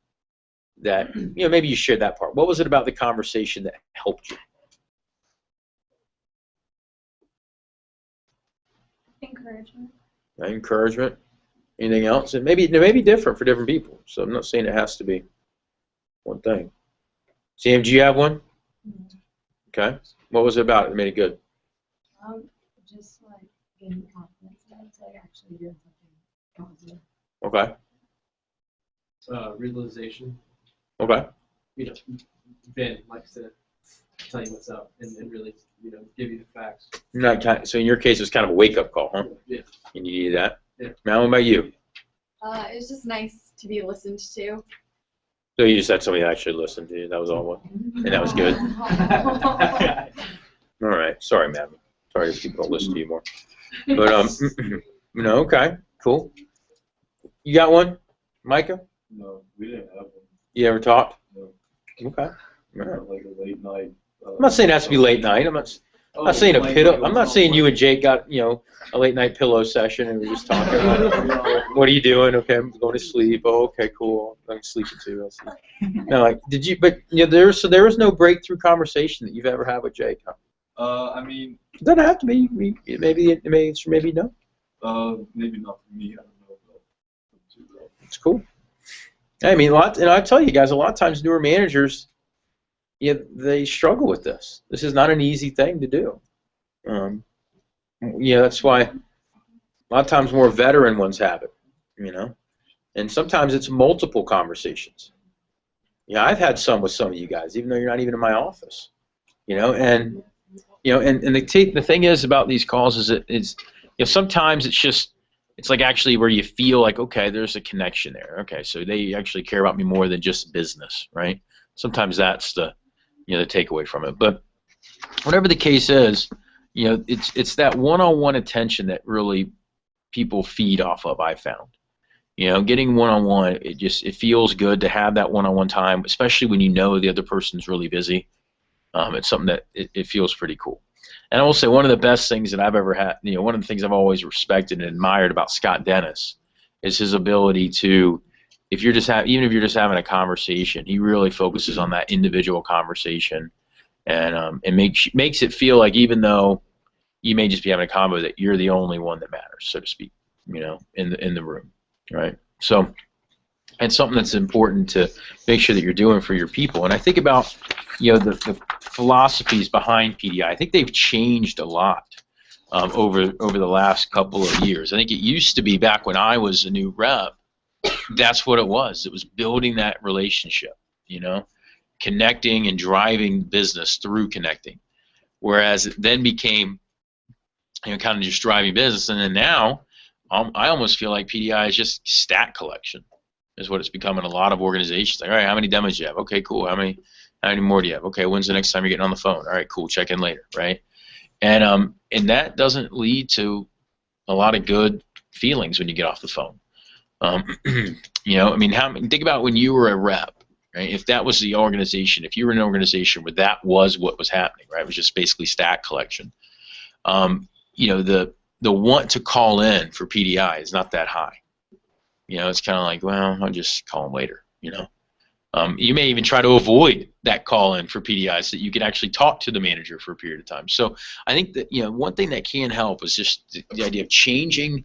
that, maybe you shared that part. What was it about the conversation that helped you? Encouragement. Encouragement. Anything else? It may be different for different people, so I'm not saying it has to be one thing. Sam, do you have one? Okay. What was it about that made it good? Just like gaining confidence and it's like actually doing something positive. Okay. Realization. Okay. Ben likes to tell you what's up and really, give you the facts. So in your case, it's kind of a wake-up call, huh? Yeah. And you needed that. Yeah. Now, what about you? It was just nice to be listened to. So you just had somebody that actually listened to you. That was all. And that was good. All right. Sorry, madam. Sorry if people don't listen to you more. But okay, cool. You got one, Micah? No, we didn't have one. You ever talked? No. Okay. All right. Like a late night. I'm not saying it has to be late night. I'm not saying a pillow. I'm not saying you and Jake got a late night pillow session and we're just talking about what are you doing? Okay, I'm going to sleep. Oh, okay, cool. I'm sleeping too. I see. No, like did you? But there was no breakthrough conversation that you've ever had with Jake. Huh? I mean. It doesn't have to be. Maybe no. Maybe not for me. I don't know. It's cool. I mean, I tell you guys, a lot of times newer managers, they struggle with this. This is not an easy thing to do. That's why a lot of times more veteran ones have it, and sometimes it's multiple conversations. I've had some with some of you guys, even though you're not even in my office, and the thing is about these calls is sometimes it's like actually where you feel like, okay, there's a connection there. Okay, so they actually care about me more than just business, right? Sometimes that's the takeaway from it. But whatever the case is, it's that one-on-one attention that really people feed off of, I found. Getting one-on-one, it feels good to have that one-on-one time, especially when the other person's really busy. It's something that it feels pretty cool. And I will say one of the best things that I've ever had, one of the things I've always respected and admired about Scott Dennis is his ability to, even if you're just having a conversation, he really focuses on that individual conversation, and makes it feel like even though you may just be having a convo, that you're the only one that matters, so to speak, in the room, right? So it's something that's important to make sure that you're doing for your people. And I think about the philosophies behind PDI. I think they've changed a lot over the last couple of years. I think it used to be back when I was a new rep, that's what it was. It was building that relationship, connecting and driving business through connecting. Whereas it then became kind of just driving business, and then now I almost feel like PDI is just stat collection is what it's become in a lot of organizations. Like, all right, how many demos do you have? Okay, cool. How many more do you have? Okay, when's the next time you're getting on the phone? All right, cool. Check in later, right? And that doesn't lead to a lot of good feelings when you get off the phone. Think about when you were a rep, right? If that was the organization, if you were in an organization where that was what was happening, right? It was just basically stat collection. The want to call in for PDI is not that high. It's kind of like, well, I'll just call them later. You may even try to avoid that call in for PDI so that you can actually talk to the manager for a period of time. So I think that one thing that can help is just the idea of changing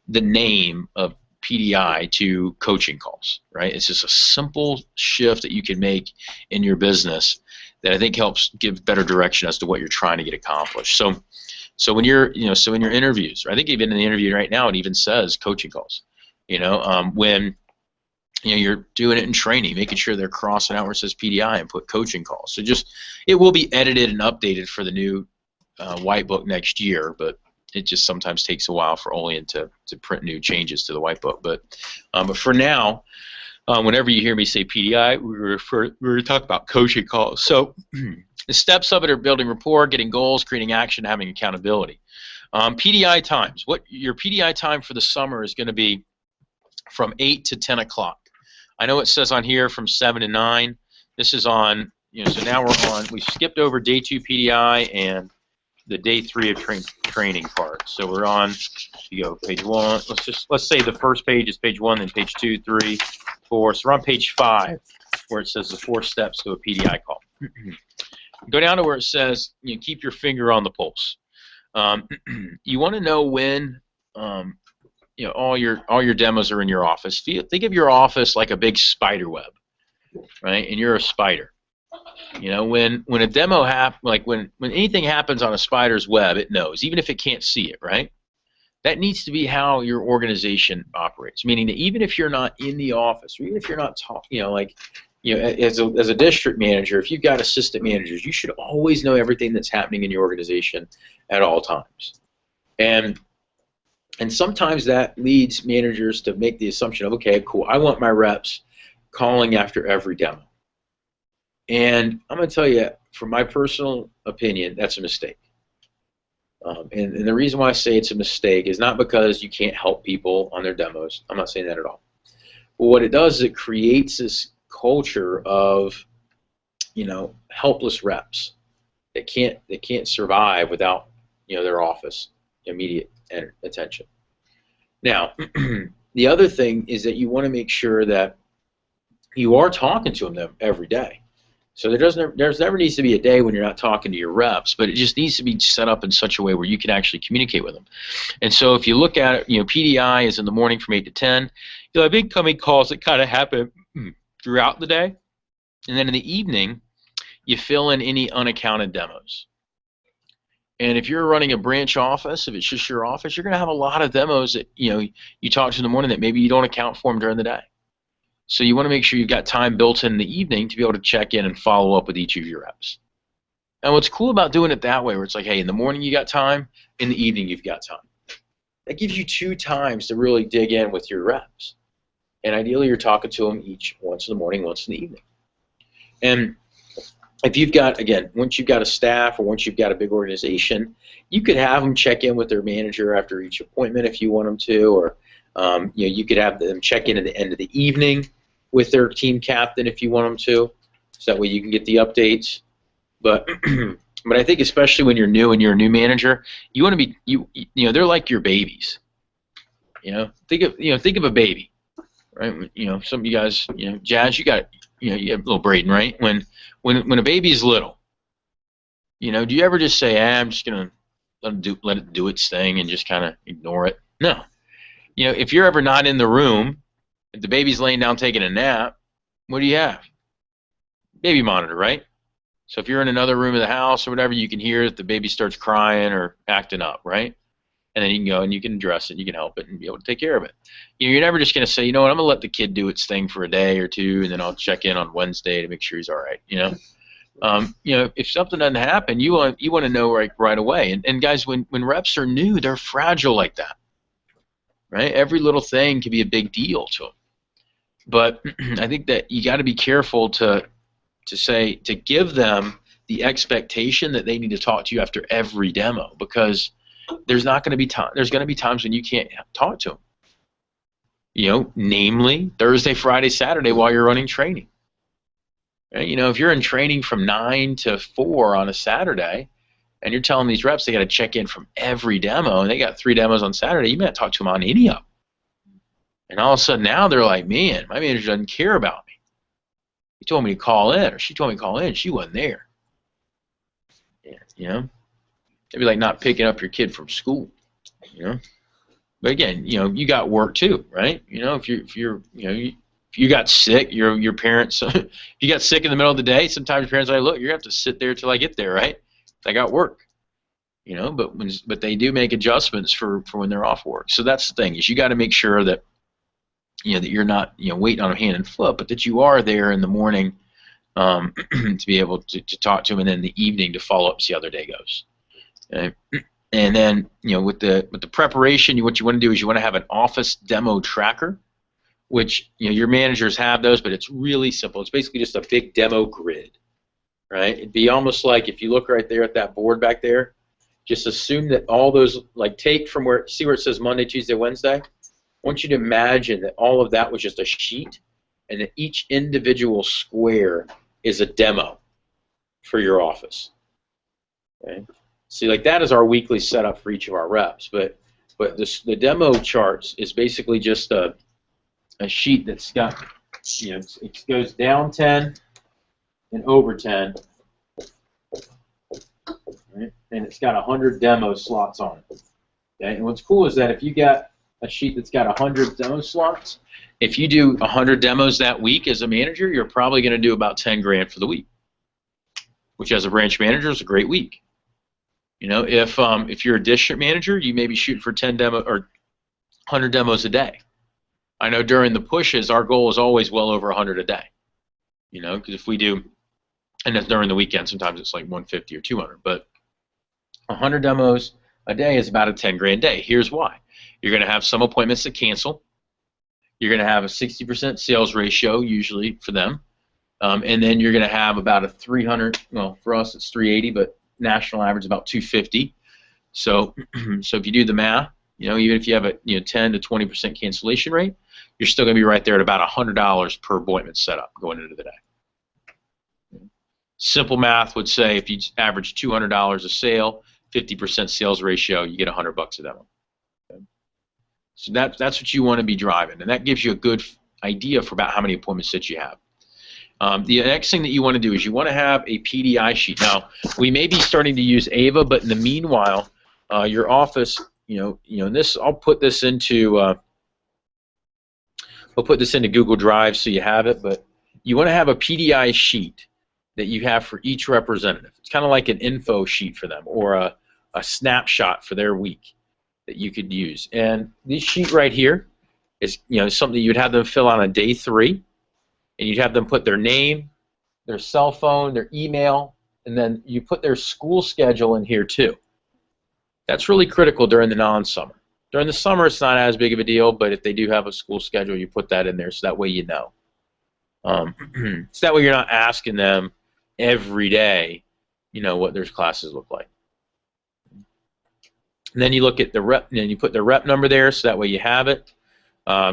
the name of PDI to coaching calls, right? It's just a simple shift that you can make in your business that I think helps give better direction as to what you're trying to get accomplished. So when you're in your interviews, or I think even in the interview right now, it even says coaching calls. When you're doing it in training, making sure they're crossing out where it says PDI and put coaching calls. So it will be edited and updated for the new white book next year, but it just sometimes takes a while for Olean to print new changes to the white book. But for now, whenever you hear me say PDI, we're going to talk about coaching calls. So the steps of it are building rapport, getting goals, creating action, having accountability. PDI times. What your PDI time for the summer is going to be from 8 to 10 o'clock. I know it says on here from 7 to 9. This is on, so now we've skipped over day 2 PDI and the day 3 of training part. So we're on, you go page 1. Let's say the first page is page 1, then page 2, 3, 4. So we're on page 5 where it says the 4 steps to a PDI call. Go down to where it says, keep your finger on the pulse. You want to know when all your demos are in your office. Think of your office like a big spider web, right? And you're a spider. When a demo like when anything happens on a spider's web, it knows, even if it can't see it, right? That needs to be how your organization operates. Meaning that even if you're not in the office, or even if you're not talking, as a district manager, if you've got assistant managers, you should always know everything that's happening in your organization at all times. And sometimes that leads managers to make the assumption of, okay, cool, I want my reps calling after every demo. And I'm going to tell you, from my personal opinion, that's a mistake. And the reason why I say it's a mistake is not because you can't help people on their demos. I'm not saying that at all. But what it does is it creates this culture of, helpless reps that can't survive without, their office immediate attention. Now, the other thing is that you want to make sure that you are talking to them every day. So there's never needs to be a day when you're not talking to your reps, but it just needs to be set up in such a way where you can actually communicate with them. And so if you look at it, PDI is in the morning from 8 to 10. You'll have incoming calls that kind of happen throughout the day. And then in the evening, you fill in any unaccounted demos. And if you're running a branch office, if it's just your office, you're going to have a lot of demos that you talk to in the morning that maybe you don't account for them during the day. So you want to make sure you've got time built in the evening to be able to check in and follow up with each of your reps. And what's cool about doing it that way, where it's like, hey, in the morning you got time, in the evening you've got time. That gives you 2 times to really dig in with your reps. And ideally you're talking to them each once in the morning, once in the evening. And if you've got, again, once you've got a staff or once you've got a big organization, you could have them check in with their manager after each appointment if you want them to, or you could have them check in at the end of the evening with their team captain if you want them to, so that way you can get the updates. But but I think especially when you're new and you're a new manager, you want to be they're like your babies. Think of a baby, right? Some of you guys, Jazz, you got you have little Braden, right? When a baby's little, do you ever just say, I'm just gonna let it do its thing and just kind of ignore it? No. If you're ever not in the room, if the baby's laying down taking a nap, what do you have? Baby monitor, right? So if you're in another room of the house or whatever, you can hear if the baby starts crying or acting up, right? And then you can go and you can address it, you can help it, and be able to take care of it. You're never just going to say, I'm going to let the kid do its thing for a day or 2, and then I'll check in on Wednesday to make sure he's all right. If something doesn't happen, you want to know right away. And guys, when reps are new, they're fragile like that. Right? Every little thing can be a big deal to them. But I think that you got to be careful to give them the expectation that they need to talk to you after every demo, because there's going to be times when you can't talk to them. Namely Thursday, Friday, Saturday while you're running training. Right? If you're in training from 9 to 4 on a Saturday, and you're telling these reps they got to check in from every demo, and they got 3 demos on Saturday, you may not talk to them on any of them. And all of a sudden now they're like, man, my manager doesn't care about me. He told me to call in, or she told me to call in, she wasn't there. Yeah, it'd be like not picking up your kid from school. But again, you got work too, right? If you got sick, your parents, if you got sick in the middle of the day, sometimes your parents are like, look, you're going to have to sit there till I get there, right? I got work, but they do make adjustments for when they're off work. So that's the thing, is you got to make sure that that you're not waiting on them hand and foot, but that you are there in the morning to be able to talk to them, and then in the evening to follow up, see how their day goes. Okay? And then with the preparation, what you want to do is you want to have an office demo tracker, which your managers have those, but it's really simple. It's basically just a big demo grid. Right? It'd be almost like if you look right there at that board back there, just assume that all those, like take from where, see where it says Monday, Tuesday, Wednesday? I want you to imagine that all of that was just a sheet, and that each individual square is a demo for your office. Okay? See, like that is our weekly setup for each of our reps, but the demo charts is basically just a sheet that's got, it goes down 10 and over 10, right? And it's got 100 demo slots on it. Okay? And what's cool is that if you got a sheet that's got 100 demo slots, if you do 100 demos that week as a manager, you're probably going to do about 10 grand for the week, which as a branch manager is a great week. If you're a district manager, you may be shooting for 10 demo or 100 demos a day. I know during the pushes, our goal is always well over 100 a day. Because if we do, and that's during the weekend, sometimes it's like 150 or 200, but 100 demos a day is about a 10 grand day. Here's why. You're going to have some appointments that cancel. You're going to have a 60% sales ratio usually for them. And then you're going to have about a 300, well, for us it's 380, but national average is about 250. So if you do the math, even if you have a 10 to 20% cancellation rate, you're still going to be right there at about $100 per appointment setup going into the day. Simple math would say if you average $200 a sale, 50% sales ratio, you get $100 a demo. Okay? So that's what you want to be driving, and that gives you a good idea for about how many appointments that you have. The next thing that you want to do is you want to have a PDI sheet. Now, we may be starting to use Ava, but in the meanwhile, your office, this I'll put this into Google Drive so you have it. But you want to have a PDI sheet that you have for each representative. It's kind of like an info sheet for them, or a snapshot for their week that you could use. And this sheet right here is something you'd have them fill out on day 3. And you'd have them put their name, their cell phone, their email, and then you put their school schedule in here too. That's really critical during the non-summer. During the summer, it's not as big of a deal, but if they do have a school schedule, you put that in there so that way you know. So that way you're not asking them every day, what their classes look like. And then you look at the rep, and you put their rep number there so that way you have it.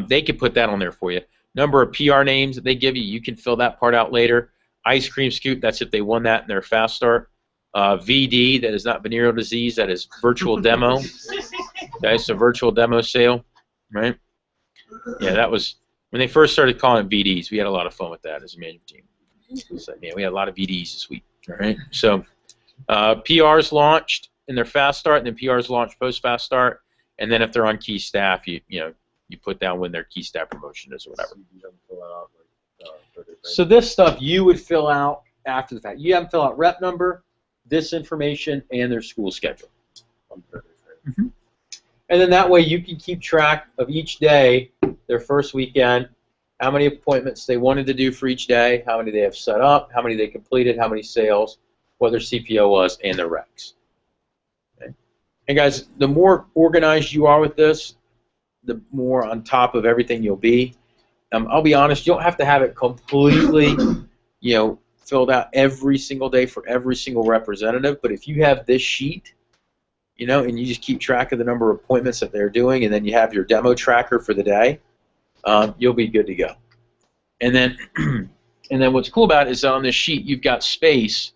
They can put that on there for you. Number of PR names that they give you, you can fill that part out later. Ice cream scoop, that's if they won that in their fast start. VD, that is not venereal disease, that is virtual demo. Okay, so virtual demo sale, right? Yeah, that was, when they first started calling it VDs, we had a lot of fun with that as a management team. So, yeah, we had a lot of VDs this week, all right? So PRs launched in their fast start, and then PRs launched post-fast start, and then if they're on key staff, you put down when their key staff promotion is or whatever. So this stuff you would fill out after the fact. You have them fill out rep number, this information, and their school schedule. Mm-hmm. And then that way you can keep track of each day, their first weekend, how many appointments they wanted to do for each day, how many they have set up, how many they completed, how many sales, what their CPO was, and their recs. Okay. And guys, the more organized you are with this, the more on top of everything you'll be. I'll be honest, you don't have to have it completely, filled out every single day for every single representative, but if you have this sheet, and you just keep track of the number of appointments that they're doing, and then you have your demo tracker for the day, you'll be good to go. And then, what's cool about it is on this sheet, you've got space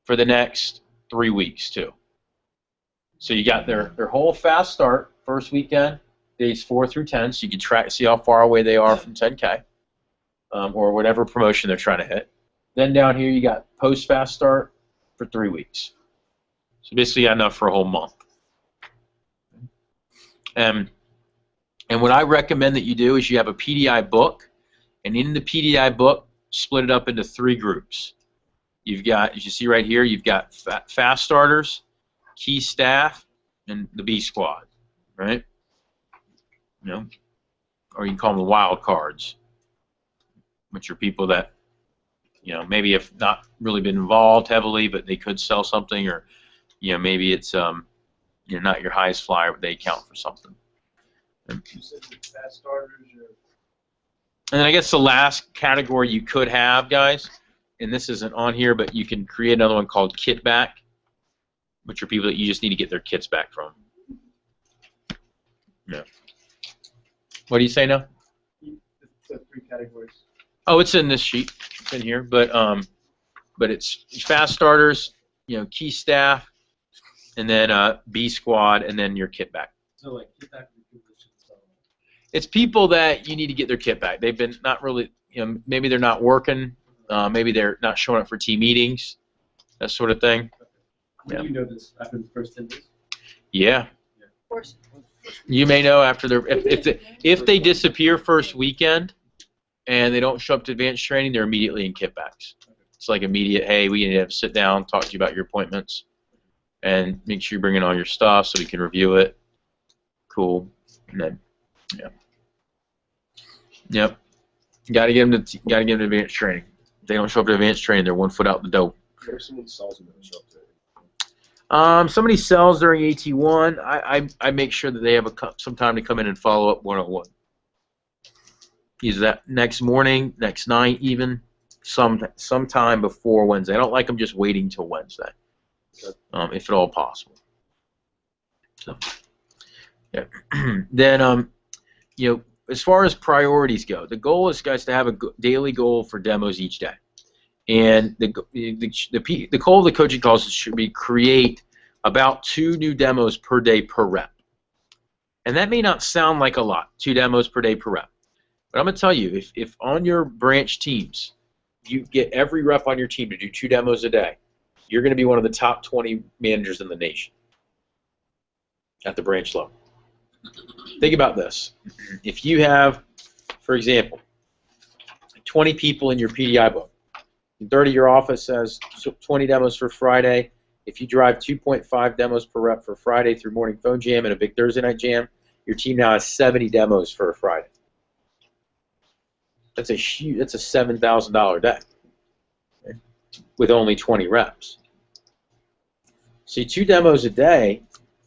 for the next 3 weeks too. So you got their whole fast start, first weekend, days 4 through 10, so you can see how far away they are from 10K, or whatever promotion they're trying to hit. Then down here you got post-fast start for 3 weeks. So basically you got enough for a whole month. And what I recommend that you do is you have a PDI book, and in the PDI book, split it up into 3 groups. You've got, as you see right here, you've got fast starters, key staff, and the B squad, right? Or you can call them the wild cards, which are people that, maybe have not really been involved heavily, but they could sell something, or, maybe it's, not your highest flyer, but they count for something. And then I guess the last category you could have, guys, and this isn't on here, but you can create another one called Kitback. which are people that you just need to get their kits back from. Yeah. What do you say now? It's 3 categories. Oh, it's in this sheet. It's in here, but it's fast starters, key staff, and then B squad, and then your kit back. So like get back to the people that should sell. It's people that you need to get their kit back. They've been not really, maybe they're not working, maybe they're not showing up for team meetings, that sort of thing. When do you know this after the first 10 days? Yeah. Of course. You may know after their if they disappear first weekend and they don't show up to advanced training, they're immediately in kitbacks. It's like immediate, hey, we need to have a sit down, talk to you about your appointments, and make sure you bring in all your stuff so we can review it. Cool. And then, yeah. Yep. Gotta get them to advanced training. If they don't show up to advanced training, they're 1 foot out the door. If someone sells them, they show up to Somebody sells during AT1. I make sure that they have some time to come in and follow up one-on-one. Either that next morning, next night, even sometime before Wednesday. I don't like them just waiting till Wednesday, if at all possible. So, yeah. Then, as far as priorities go, the goal is, guys, to have a daily goal for demos each day. And the goal of the coaching calls should be create about 2 new demos per day per rep. And that may not sound like a lot, 2 demos per day per rep. But I'm going to tell you, if on your branch teams, you get every rep on your team to do 2 demos a day, you're going to be one of the top 20 managers in the nation at the branch level. Think about this. If you have, for example, 20 people in your PDI book, 30 your office says 20 demos for Friday. If you drive 2.5 demos per rep for Friday through morning phone jam and a big Thursday night jam, your team now has 70 demos for a Friday. That's a $7,000 day, okay, with only 20 reps. See, 2 demos a day,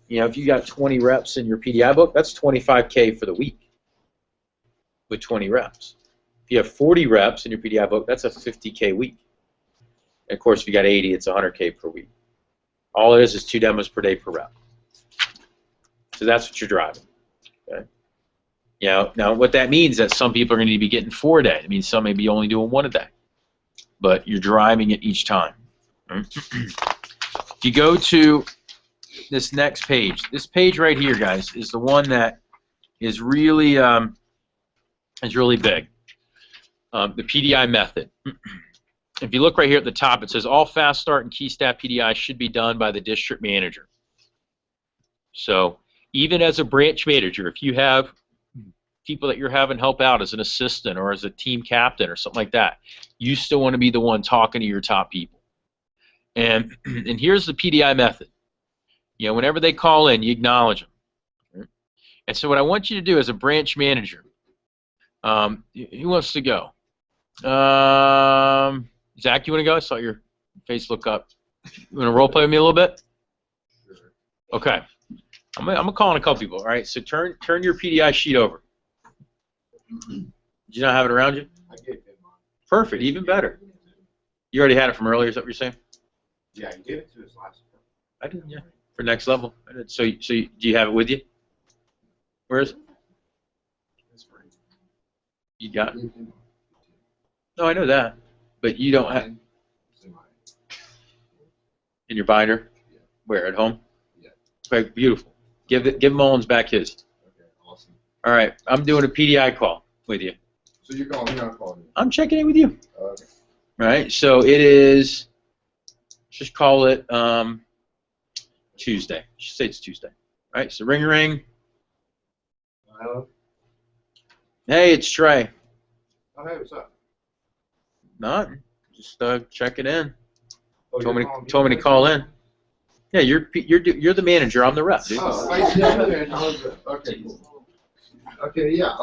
if you got 20 reps in your PDI book, that's $25K for the week with 20 reps. If you have 40 reps in your PDI book, that's a $50K week. And of course, if you got 80, it's $100K per week. All it is 2 demos per day per rep. So that's what you're driving. Okay. Now what that means is that some people are going to be getting 4 a day. It means some may be only doing 1 a day. But you're driving it each time. If you go to this next page, this page right here, guys, is the one that is really big. The PDI method. If you look right here at the top, it says all fast start and key staff PDI should be done by the district manager. So even as a branch manager, if you have people that you're having help out as an assistant or as a team captain or something like that, you still want to be the one talking to your top people. And here's the PDI method. Whenever they call in, you acknowledge them. And so what I want you to do as a branch manager, who wants to go? Zach, you want to go? I saw your face look up. You want to role play with me a little bit? Okay. I'm gonna call on a couple people. All right. So turn your PDI sheet over. Did you not have it around you? I gave him mine. Perfect. Even better. You already had it from earlier. Is that what you're saying? Yeah, you gave it to us last time. I did. Yeah. For next level. I did. So do you have it with you? Where is it? You got it? No, I know that. But you don't have in your binder? Yeah. Where, at home? Yeah. Okay, beautiful. Give Mullins back his. Okay, awesome. All right, I'm doing a PDI call with you. So you're calling me, I'm calling you. I'm checking in with you. Okay. All right, so it is, just call it Tuesday. Just say it's Tuesday. All right, so ring. Hello? Hey, it's Trey. Oh, hey, what's up? Not, just checking in. Oh, told me to call in. Yeah, you're the manager. I'm the rep, dude. Oh, okay, cool. Okay, yeah.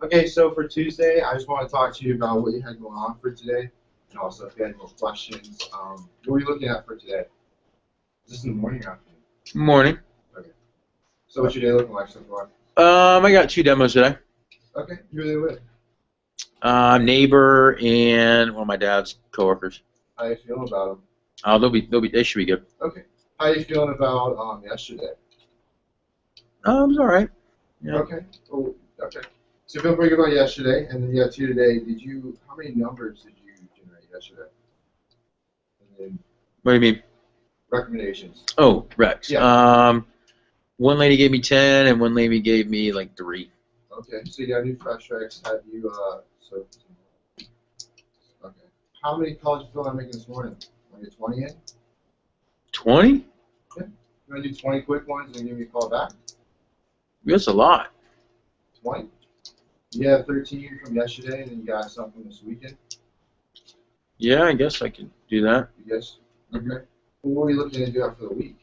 Okay, so for Tuesday, I just want to talk to you about what you had going on for today, and also if you had more questions. What were you looking at for today? Is this in the morning or afternoon? Morning. Okay. So what's your day looking like so far? I got 2 demos today. Okay, who are they with? Neighbor and one of my dad's coworkers. How do you feel about them? Oh, they should be good. Okay. How are you feeling about yesterday? It was all right. Yeah. Okay. Oh, okay. So you feel pretty good about yesterday, and then you got 2 today. How many numbers did you generate yesterday? And then What do you mean? recommendations. Oh, Rex. Yeah. One lady gave me 10, and one lady gave me like 3. Okay. So you got new fresh Rex. Have you so okay. How many calls you feel like making this morning? Want to get 20 in? 20? Yeah. You want to do 20 quick ones and give me a call back? That's a lot. 20? You have 13 from yesterday, and then you got some from this weekend? Yeah, I guess I can do that. Yes. Okay. Well, what are you looking to do after the week?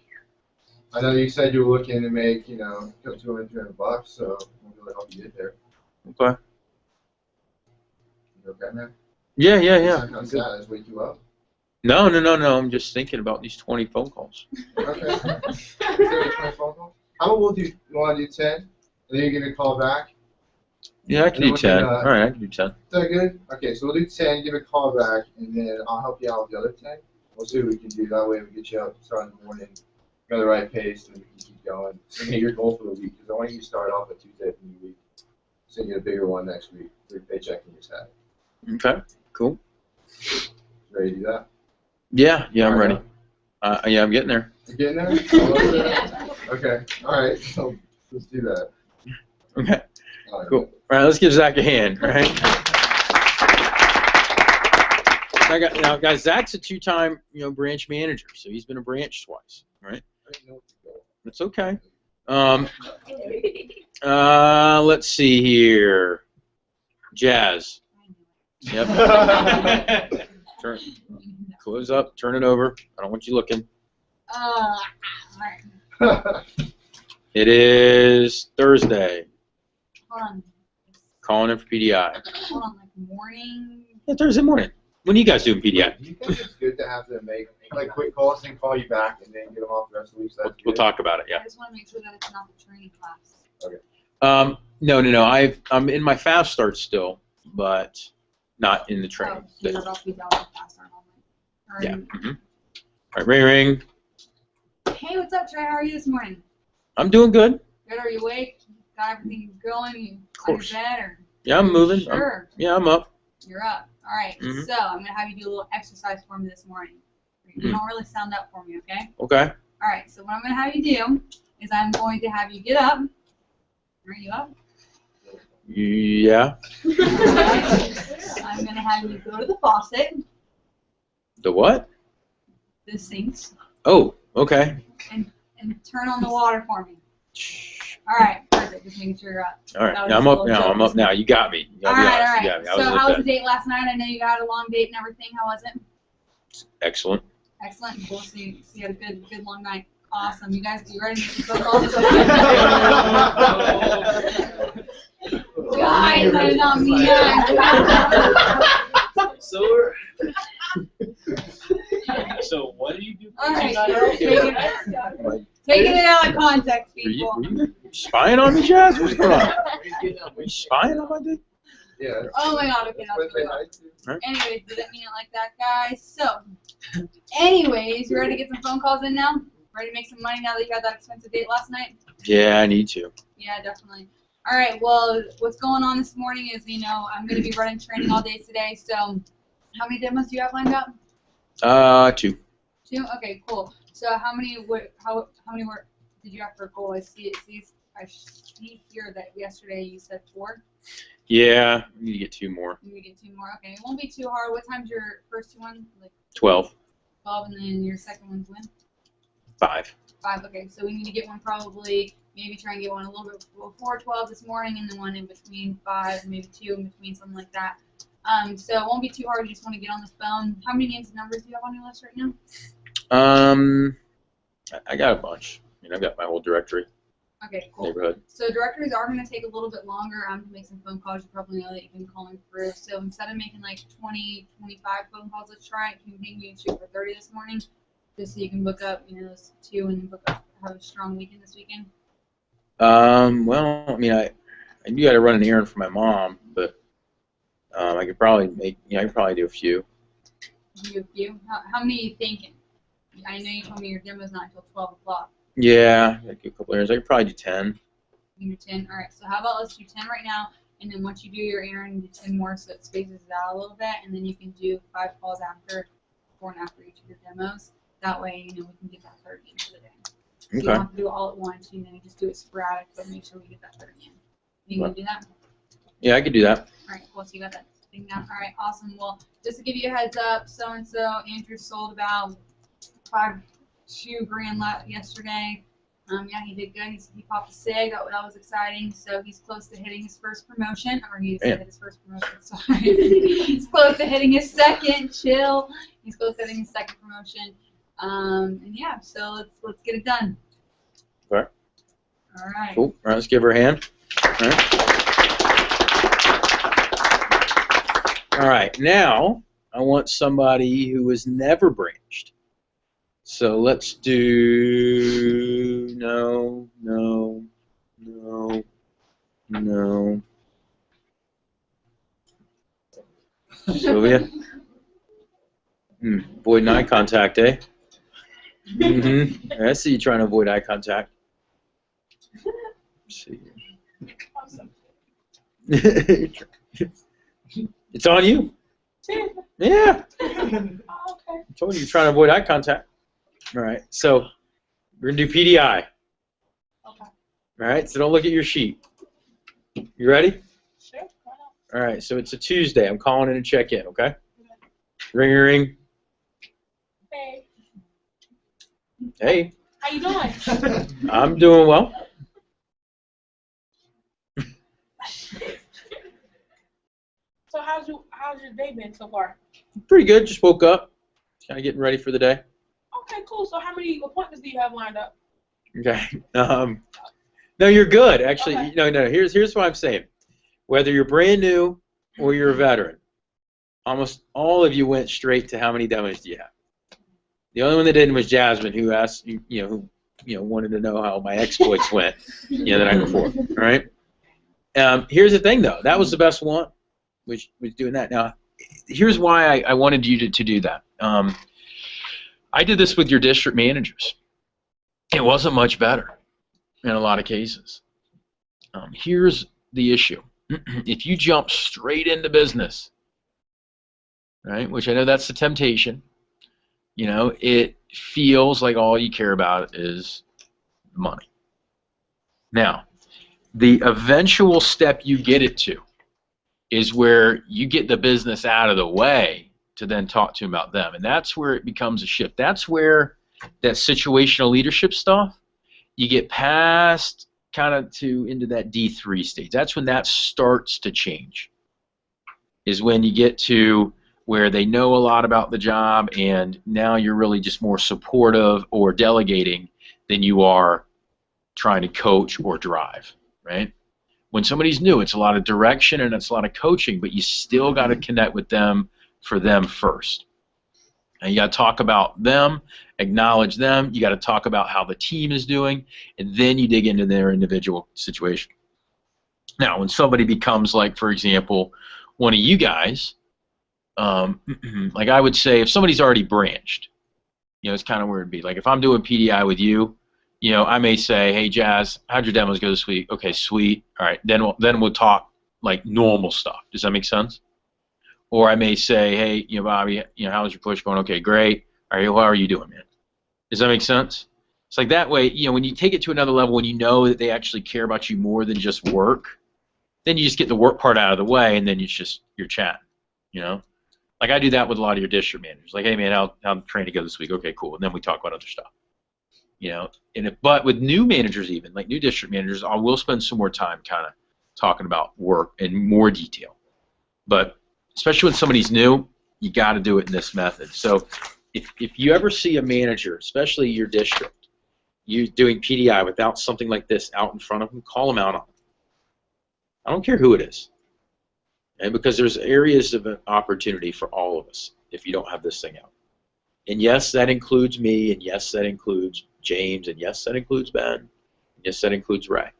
I know you said you were looking to make, $200, $300, so we'll really help you get there. Okay. You okay, man? Yeah. Kind of sad. Let's wake you up. No. I'm just thinking about these 20 phone calls. Okay. 20 phone calls? How about we'll do, you want to do 10? And then you give me a call back? Yeah, I can do 10. All right, I can do 10. Is that good? Okay, so we'll do 10, give me a call back, and then I'll help you out with the other 10. We'll see what we can do. That way we get you up, start in the morning, go at the right pace, and we can keep going. So get your goal for the week, because I want you to start off at Tuesday for the new week. So you get a bigger one next week, 3 paycheck in your head. Okay, cool. Ready to do that? Yeah, I'm ready. Yeah, I'm getting there. You getting there? Okay, all right, so let's do that. Okay, All right. cool. All right, let's give Zach a hand, all right? Now, guys, Zach's a 2-time, branch manager, so he's been a branch twice, right? That's okay. Let's see here. Jazz. Yep. Close up, turn it over. I don't want you looking. It is Thursday. Hold on. Calling in for PDI. Hold on, like morning. Yeah, Thursday morning. When are you guys doing PDI? Do you think it's good to have them make like quick calls and call you back and then get them off the rest of the week? So that's We'll good? talk about it, yeah. I just want to make sure that it's not the training class. Okay. No. I'm in my fast start still, but not in the training. Oh, so you're about to be done with fast start all night. Yeah. All right, ring. Hey, what's up, Trey? How are you this morning? I'm doing good. Good. Are you awake? Got everything going? You Of on course. your bed or? Yeah, I'm moving. Sure. I'm up. You're up. All right. Mhm. So I'm gonna have you do a little exercise for me this morning. You don't really sound up for me, okay? Okay. All right. So what I'm gonna have you do is I'm going to have you get up. Are you up? Yeah. I'm gonna have you go to the faucet, The what? the sinks, Oh, okay. and turn on the water for me. All right. Perfect. Just making sure you're up. All right. That was Now I'm a up little now. joke. I'm up now. You got me. You All gotta be right. honest. All You got right. me. So I was how was like the date last night? I know you got a long date and everything. How was it? Excellent. Excellent. Cool. So you had a good long night. Awesome. You guys, you ready to make some phone calls? Guys, that is not me. So what do you do? All right. Taking it out of context, Were you people. spying on me, Jazz? What's going on? Were you spying on my dick? Yeah. Oh my God. Okay, that's really Right. Anyways, didn't mean it like that, guys. So, anyways, you ready to get some phone calls in now? Ready to make some money now that you had that expensive date last night? Yeah, I need to. Yeah, definitely. All right, well, what's going on this morning is, I'm going to be running training all day today, so how many demos do you have lined up? 2. 2? Okay, cool. So how many did you have for a goal? I see here that yesterday you said 4. Yeah, we need to get 2 more. You need to get 2 more. Okay, it won't be too hard. What time's your first 2 one? Like 12. 12, and then your second one's when? 5. 5. Okay, so we need to get one probably, maybe try and get one a little bit before 12 this morning, and then one in between 5, maybe 2 in between, something like that. So it won't be too hard. You just want to get on the phone. How many names and numbers do you have on your list right now? I got a bunch. I've got my whole directory. Okay, cool. Neighborhood. So directories are going to take a little bit longer to make some phone calls. You probably know that you've been calling through. So instead of making like 20, 25 phone calls, let's try it. Can you maybe shoot for 30 this morning? Just so you can book up, those 2 and book up, have a strong weekend this weekend? Well, I do got to run an errand for my mom, but I could probably do a few. Do a few? How many are you thinking? I know you told me your demo's not until 12 o'clock. Yeah, like a couple hours. I could probably do 10. You do 10. All right. So how about let's do 10 right now, and then once you do your errand, do 10 more so it spaces it out a little bit, and then you can do 5 calls after, before and after each of your demos. That way, you know, we can get that 30 in for the day. So you don't Okay. have to do it all at once. You know, you just do it sporadic, but make sure we get that 30 in. You can do that? Yeah, I could do that. All right, cool. So you got that thing down. All right, awesome. Well, just to give you a heads up, so and so Andrew sold about 2 grand yesterday. Yeah, he did good. He popped a cig. That was exciting. So he's close to hitting his first promotion, or he's hit his first promotion. Sorry, he's close to hitting his second. Chill. He's close to hitting his second promotion. And yeah, so let's get it done. Okay. All right. Cool. All right, let's give her a hand. All right. All right, now I want somebody who has never branched. So let's do no. Sylvia? Avoiding eye contact, eh? I see you trying to avoid eye contact. Let's see. It's on you. Yeah. I told you you're trying to avoid eye contact. All right, so we're going to do PDI. Okay. All right, so don't look at your sheet. You ready? Sure. Why not? All right, so it's a Tuesday. I'm calling in to check in, okay? Ring, ring. Hey. Hey. How you doing? I'm doing well. So how's your day been so far? Pretty good. Just woke up. Kind of getting ready for the day. Okay, cool. So how many appointments do you have lined up? Okay. No, you're good. Actually, Okay. no. Here's what I'm saying. Whether you're brand new or you're a veteran, almost all of you went straight to how many demos do you have. The only one that didn't was Jasmine, who asked, who wanted to know how my exploits went, the night before. All right. Here's the thing, though. That was the best one, which was doing that. Now, here's why I wanted you to do that. I did this with your district managers. It wasn't much better in a lot of cases. Here's the issue. If you jump straight into business, right, which I know that's the temptation, it feels like all you care about is money. Now, the eventual step you get it to is where you get the business out of the way to then talk to them about them. And that's where it becomes a shift. That's where that situational leadership stuff, you get past kind of into that D3 stage. That's when that starts to change, is when you get to where they know a lot about the job and now you're really just more supportive or delegating than you are trying to coach or drive, right? When somebody's new, it's a lot of direction and it's a lot of coaching, but you still got to connect with them for them first. And you got to talk about them, acknowledge them, you got to talk about how the team is doing, and then you dig into their individual situation. Now, when somebody becomes, like, for example, one of you guys, like I would say, if somebody's already branched, it's kind of where it'd be. Like if I'm doing PDI with you, I may say, hey, Jazz, how'd your demos go this week? Okay, sweet. All right, then we'll talk like normal stuff. Does that make sense? Or I may say, hey, Bobby, how's your push going? Okay, great. All right, how are you doing, man? Does that make sense? It's like that way, when you take it to another level, when you know that they actually care about you more than just work, then you just get the work part out of the way, and then you're chatting, Like I do that with a lot of your district managers. Like, hey, man, how'd training go this week? Okay, cool. And then we talk about other stuff. But with new managers, even like new district managers, I will spend some more time kind of talking about work in more detail. But especially when somebody's new, you got to do it in this method. So if you ever see a manager, especially your district, you doing PDI without something like this out in front of them, call them out on it. I don't care who it is, okay? Because there's areas of opportunity for all of us if you don't have this thing out. And yes, that includes me, and yes, that includes James, and yes, that includes Ben, and yes, that includes Ray.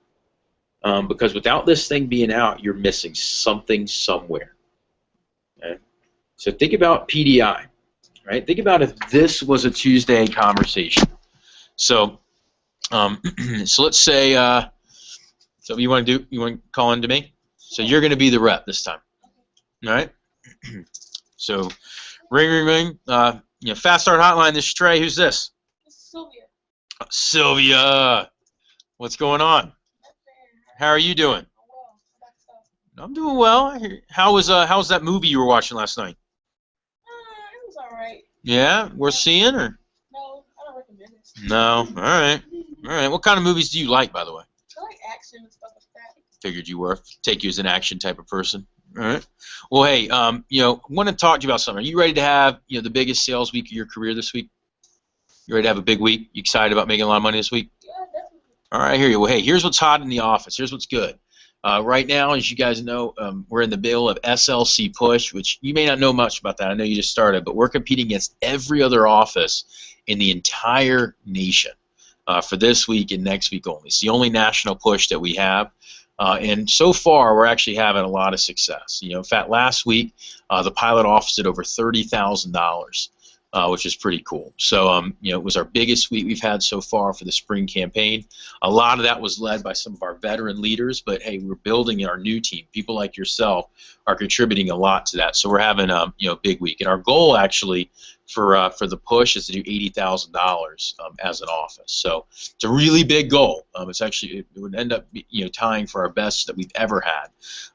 Because without this thing being out, you're missing something somewhere. Okay? So think about PDI. right? Think about if this was a Tuesday conversation. So, so let's say, so you want to call in to me? So you're going to be the rep this time, all right? So, ring, ring, ring. Fast Start Hotline. This is Trey. Who's this? Sylvia. Sylvia. What's going on? How are you doing? I'm doing well. How was that movie you were watching last night? It was alright. Yeah, worth seeing or? No, I don't recommend it. No. All right. All right. What kind of movies do you like, by the way? I like action and stuff like that. Figured you were. Take you as an action type of person. All right. Well, hey, I want to talk to you about something. Are you ready to have, the biggest sales week of your career this week? You ready to have a big week? You excited about making a lot of money this week? Yeah, definitely. All right, I hear you. Well, hey, here's what's hot in the office. Here's what's good. Right now, as you guys know, we're in the middle of SLC Push, which you may not know much about that. I know you just started, but we're competing against every other office in the entire nation for this week and next week only. It's the only national push that we have. And so far, we're actually having a lot of success. In fact, last week, the pilot office did over $30,000. Which is pretty cool. So, it was our biggest week we've had so far for the spring campaign. A lot of that was led by some of our veteran leaders, but hey, we're building our new team. People like yourself are contributing a lot to that. So we're having a big week. And our goal actually for the push is to do $80,000 as an office. So it's a really big goal. It would end up tying for our best that we've ever had.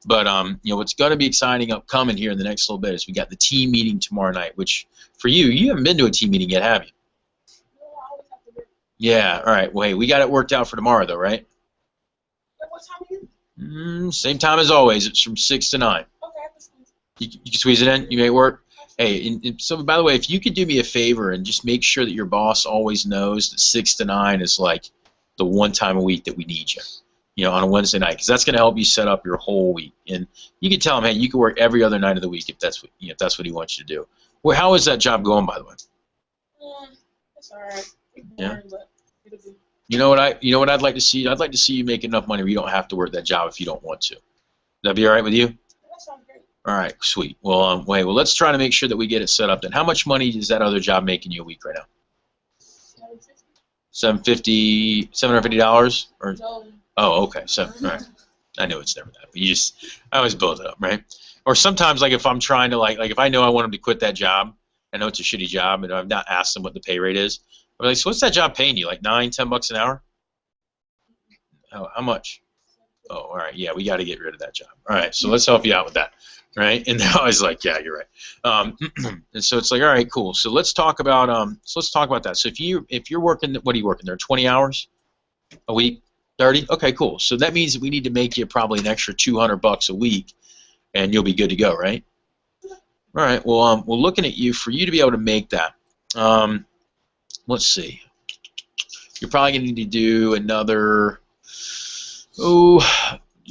But what's going to be exciting upcoming here in the next little bit is we got the team meeting tomorrow night, which for you haven't been to a team meeting yet, have you? No, I always have to work. Yeah, all right. Well, hey, we got it worked out for tomorrow, though, right? What time is it? Same time as always. It's from 6 to 9. Okay, I have to squeeze it. You can squeeze it in? You make it work? Hey, and so by the way, if you could do me a favor and just make sure that your boss always knows that 6 to 9 is like the one time a week that we need you, on a Wednesday night, because that's going to help you set up your whole week. And you can tell him, hey, you can work every other night of the week if that's what he wants you to do. Well, how is that job going, by the way? It's alright. Yeah. But it'll be. You know what I'd like to see? I'd like to see you make enough money where you don't have to work that job if you don't want to. That be all right with you? That sounds great. All right, sweet. Well, let's try to make sure that we get it set up then. How much money is that other job making you a week right now? $750 or? No. Oh, okay. So, all right. I know it's never that, but I always build it up, right? Or sometimes, like if I'm trying to like if I know I want him to quit that job, I know it's a shitty job, and I've not asked him what the pay rate is. I'm like, so what's that job paying you? Like $9-10 an hour? How much? Oh, all right. Yeah, we got to get rid of that job. All right, so let's help you out with that, right? And I was like, yeah, you're right. And so it's like, all right, cool. So let's talk about that. So if you're working, what are you working there? 20 hours a week? 30? Okay, cool. So that means that we need to make you probably an extra $200 a week, and you'll be good to go, right? All right. Well, we're looking at you for you to be able to make that. Let's see. You're probably going to need to do another. Your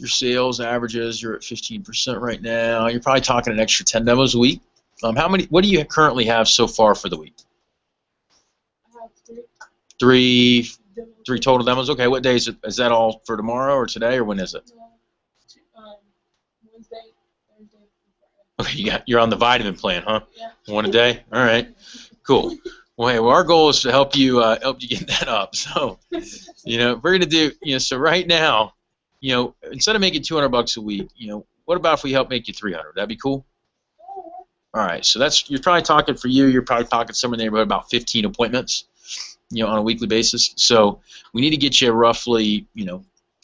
sales averages. You're at 15% right now. You're probably talking an extra 10 demos a week. What do you currently have so far for the week? I have Three total demos. Okay. What days is that? All for tomorrow or today or when is it? Wednesday, Thursday, Okay, you're on the vitamin plan, huh? Yeah. One a day. All right. Cool. Well, hey, our goal is to help you get that up. So, we're gonna do, so right now, instead of making $200 a week, what about if we help make you 300? That'd be cool. All right. So you're probably talking for you. You're probably talking somewhere in the neighborhood about 15 appointments, on a weekly basis. So we need to get you roughly,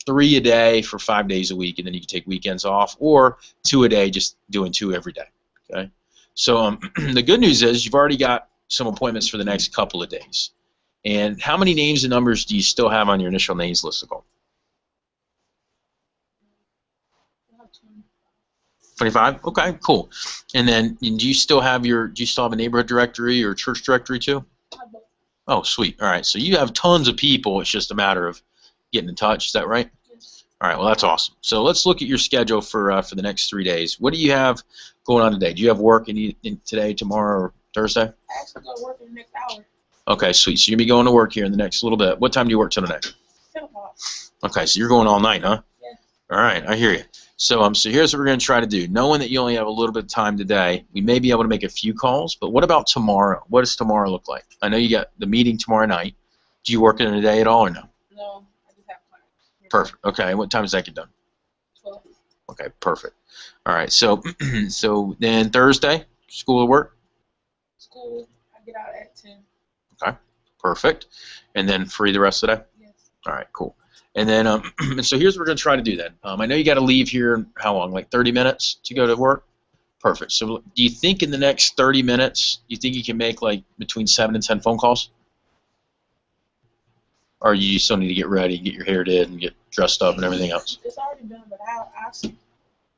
3 a day for 5 days a week, and then you can take weekends off, or 2 a day, just doing 2 every day. Okay. So the good news is you've already got some appointments for the next couple of days. And how many names and numbers do you still have on your initial names list to call? 25? Okay, cool. And then do you still have a neighborhood directory or church directory too? Oh, sweet. All right. So you have tons of people. It's just a matter of getting in touch. Is that right? Yes. All right. Well, that's awesome. So let's look at your schedule for the next 3 days. What do you have going on today? Do you have work in today, tomorrow, or Thursday? I actually go to work in the next hour. Okay, sweet. So you're going to be going to work here in the next little bit. What time do you work till tonight? 10 o'clock. Okay, so you're going all night, huh? Yeah. All right, I hear you. So here's what we're going to try to do. Knowing that you only have a little bit of time today, we may be able to make a few calls, but what about tomorrow? What does tomorrow look like? I know you got the meeting tomorrow night. Do you work in the day at all or no? No, I just have class. Perfect. Okay, what time does that get done? 12. Okay, perfect. All right, so so then Thursday, school or work? School, I get out at 10. Okay, perfect. And then free the rest of the day? Yes. All right, cool. And then, so here's what we're going to try to do then. I know you got to leave here in how long, like 30 minutes to go to work? Perfect. So do you think in the next 30 minutes, you think you can make like between 7 and 10 phone calls? Or you still need to get ready, get your hair did, and get dressed up and everything else? It's already done, but I'll see.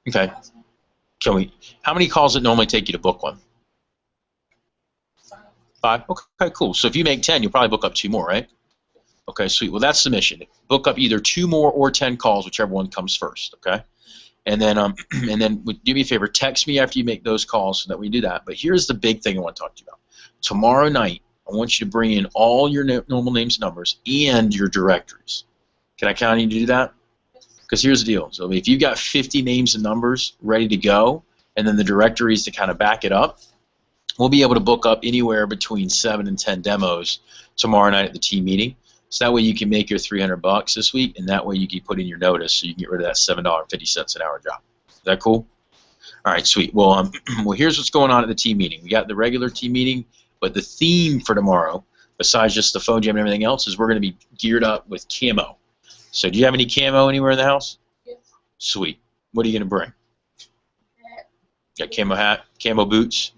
Okay. How many calls it normally take you to book one? 5? Okay, cool. So if you make 10, you'll probably book up 2 more, right? Okay, sweet. Well, that's the mission. Book up either 2 more or 10 calls, whichever one comes first, okay? And then do me a favor, text me after you make those calls so that we do that. But here's the big thing I want to talk to you about. Tomorrow night, I want you to bring in all your normal names and numbers and your directories. Can I count on you to do that? Because here's the deal. So if you've got 50 names and numbers ready to go, and then the directories to kind of back it up, we'll be able to book up anywhere between 7 and 10 demos tomorrow night at the team meeting. So that way you can make your $300 this week, and that way you can put in your notice so you can get rid of that $7.50 an hour job. Is that cool? All right, sweet. Well, well, here's what's going on at the team meeting. We got the regular team meeting, but the theme for tomorrow, besides just the phone jam and everything else, is we're going to be geared up with camo. So do you have any camo anywhere in the house? Yes. Sweet. What are you going to bring? Got camo hat, camo boots?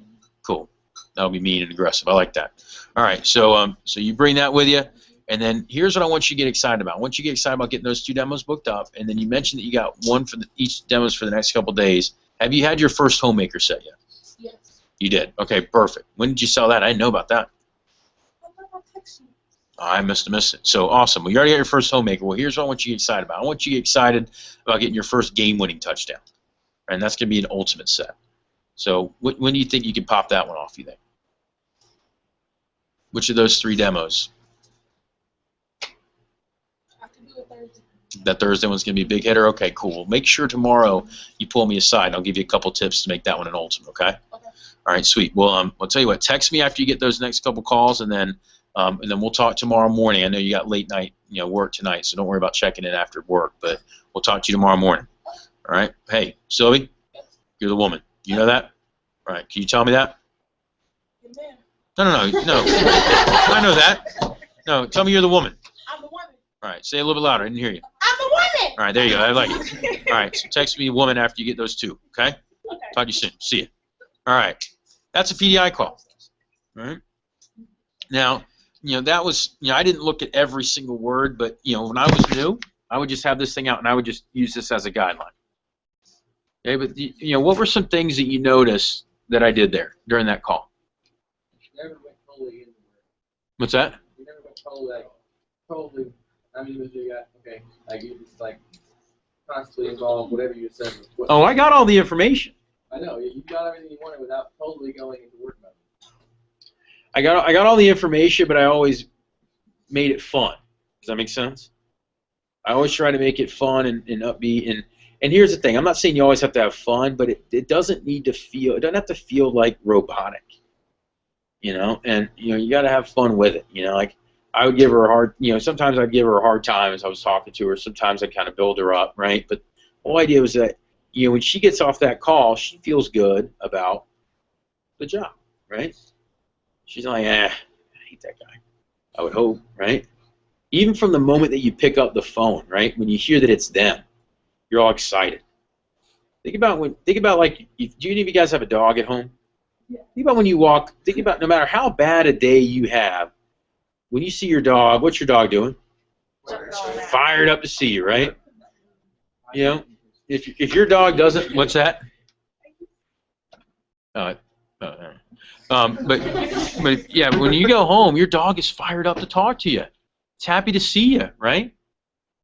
Cool. That'll be mean and aggressive. I like that. All right, so so you bring that with you. And then here's what I want you to get excited about. I want you to get excited about getting those 2 demos booked up. And then you mentioned that you got one for each demos for the next couple days. Have you had your first homemaker set yet? Yes. You did. Okay, perfect. When did you sell that? I didn't know about that. I must have missed it. So awesome. Well, you already got your first homemaker. Well, here's what I want you to get excited about. I want you to get excited about getting your first game-winning touchdown. And that's going to be an ultimate set. So when do you think you can pop that one off, you think? Which of those 3 demos? That Thursday one's going to be a big hitter? Okay, cool. Well, make sure tomorrow you pull me aside, and I'll give you a couple tips to make that one an ultimate, okay? Okay. All right, sweet. Well, I'll tell you what. Text me after you get those next couple calls, and then we'll talk tomorrow morning. I know you got late night, work tonight, so don't worry about checking in after work, but we'll talk to you tomorrow morning. All right? Hey, Sylvie, you're the woman. You know that? All right, can you tell me that? No. I know that. No, tell me you're the woman. I'm the woman. All right, say it a little bit louder. I didn't hear you. I'm the woman. All right, there you go. I like it. All right, so text me woman after you get those 2, okay? Talk to you soon. See you. All right, that's a PDI call. All right. Now, that was, I didn't look at every single word, but, when I was new, I would just have this thing out and I would just use this as a guideline. Okay, but, what were some things that you noticed that I did there during that call? Never went totally into work. What's that? You never went totally. I mean, you got okay. Like you just like constantly involved, whatever you said. Oh, I got all the information. I know you got everything you wanted without totally going into work mode. I got all the information, but I always made it fun. Does that make sense? I always try to make it fun and upbeat. And here's the thing. I'm not saying you always have to have fun, but it doesn't need to feel. It doesn't have to feel like robotic. And you got to have fun with it. Like I would give her a hard. Sometimes I'd give her a hard time as I was talking to her. Sometimes I'd kind of build her up, right? But the whole idea was that when she gets off that call, she feels good about the job, right? She's like, I hate that guy. I would hope, right? Even from the moment that you pick up the phone, right? When you hear that it's them, you're all excited. Think about like, do any of you guys have a dog at home? Yeah. Think about when you walk. Think about no matter how bad a day you have, when you see your dog, what's your dog doing? Fired up to see you, right? If your dog doesn't, what's that? But yeah, when you go home, your dog is fired up to talk to you. It's happy to see you, right?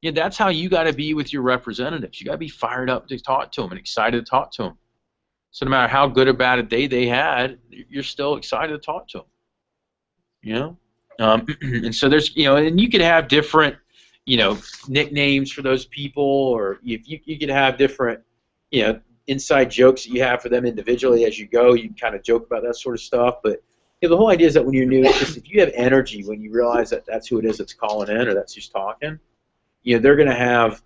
Yeah, that's how you got to be with your representatives. You got to be fired up to talk to them and excited to talk to them. So no matter how good or bad a day they had, you're still excited to talk to them. And so there's, and you could have different, nicknames for those people, or if you could have different, inside jokes that you have for them individually as you go. You kind of joke about that sort of stuff. But the whole idea is that when you're new, it's just if you have energy when you realize that that's who it is that's calling in or that's who's talking, they're going to have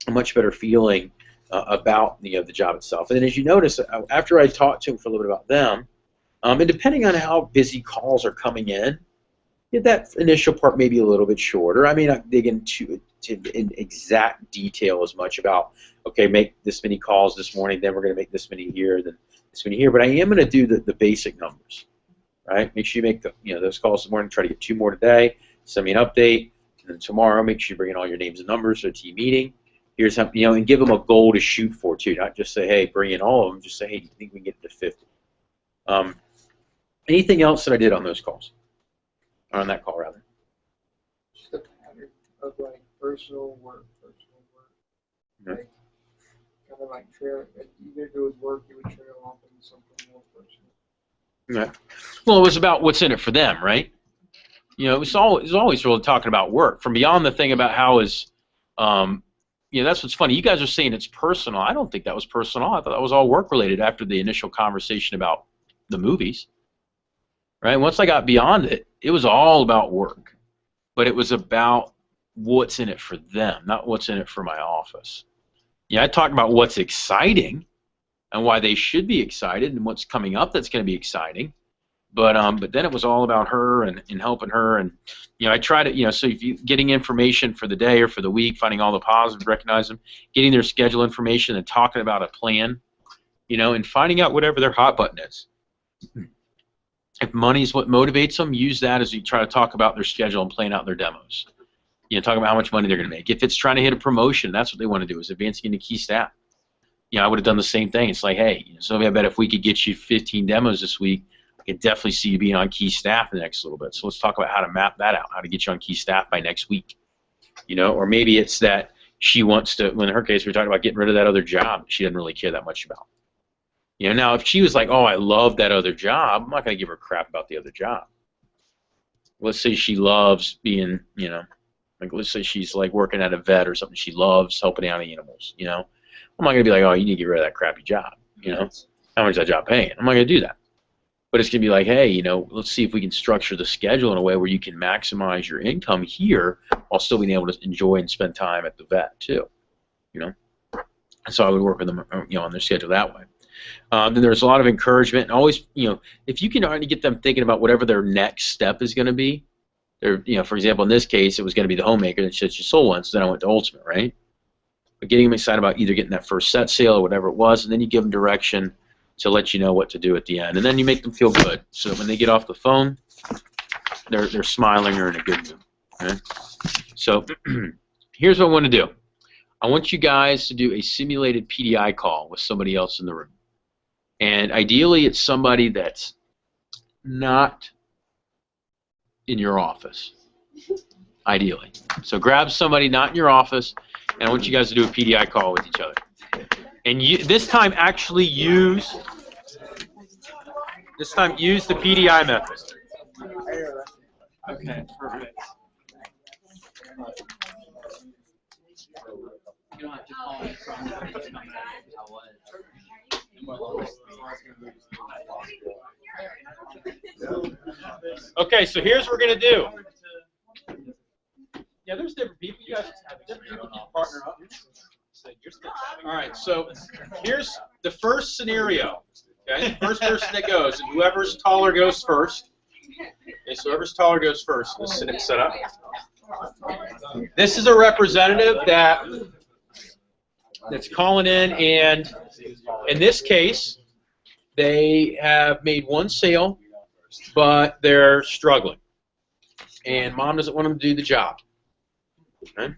a much better feeling about the job itself. And then as you notice, after I talked to them for a little bit about them, and depending on how busy calls are coming in, that initial part may be a little bit shorter. I may not dig into in exact detail as much about, okay, make this many calls this morning, then we're going to make this many here, then this many here. But I am going to do the basic numbers, right? Make sure you make those calls this morning. Try to get 2 more today. Send me an update, and then tomorrow make sure you bring in all your names and numbers for a team meeting. Here's how, and give them a goal to shoot for too. Not just say, hey, bring in all of them. Just say, hey, do you think we can get to 50? Anything else that I did on those calls? Or on that call, rather? Just a pattern of like personal work. Like, kind of like trail, even if it was work, you would trail off into something more personal. Okay. Well, it was about what's in it for them, right? It was always really talking about work. From beyond the thing about how is, that's what's funny. You guys are saying it's personal. I don't think that was personal. I thought that was all work related after the initial conversation about the movies. Right? Once I got beyond it, it was all about work. But it was about what's in it for them, not what's in it for my office. I talked about what's exciting and why they should be excited and what's coming up that's going to be exciting. But then it was all about her and helping her. And, I try to, so if you getting information for the day or for the week, finding all the positives, recognize them, getting their schedule information and talking about a plan, and finding out whatever their hot button is. If money is what motivates them, use that as you try to talk about their schedule and plan out their demos. Talk about how much money they're going to make. If it's trying to hit a promotion, that's what they want to do, is advancing into key staff. I would have done the same thing. It's like, hey, so I bet if we could get you 15 demos this week, I could definitely see you being on key staff the next little bit. So let's talk about how to map that out, how to get you on key staff by next week. Or maybe it's that she wants to, well, in her case, we're talking about getting rid of that other job she doesn't really care that much about. Now if she was like, oh, I love that other job, I'm not going to give her crap about the other job. Let's say she loves being, like let's say she's like working at a vet or something. She loves helping out animals, I'm not going to be like, oh, you need to get rid of that crappy job, How much is that job paying? I'm not going to do that. But it's going to be like, hey, let's see if we can structure the schedule in a way where you can maximize your income here while still being able to enjoy and spend time at the vet too, And so I would work with them, on their schedule that way. Then there's a lot of encouragement, and always, if you can already get them thinking about whatever their next step is going to be. For example, in this case, it was going to be the homemaker that you sold one, so then I went to Ultimate, right? But getting them excited about either getting that first set sale or whatever it was, and then you give them direction to let you know what to do at the end, and then you make them feel good, so that when they get off the phone, they're smiling or in a good mood. Right? So here's what I want to do. I want you guys to do a simulated PDI call with somebody else in the room. And ideally, it's somebody that's not in your office, ideally. So grab somebody not in your office, and I want you guys to do a PDI call with each other. And this time, actually use the PDI method. Okay, perfect. You don't have to call it from Okay, so here's what we're going to do. Yeah, there's different people. You guys have different people can partner up. All right, so here's the first scenario. Okay, first person that goes, and whoever's taller goes first. Okay, so whoever's taller goes first. This is set up. This is a representative that's calling in, and in this case, they have made one sale, but they're struggling, and mom doesn't want them to do the job. Okay?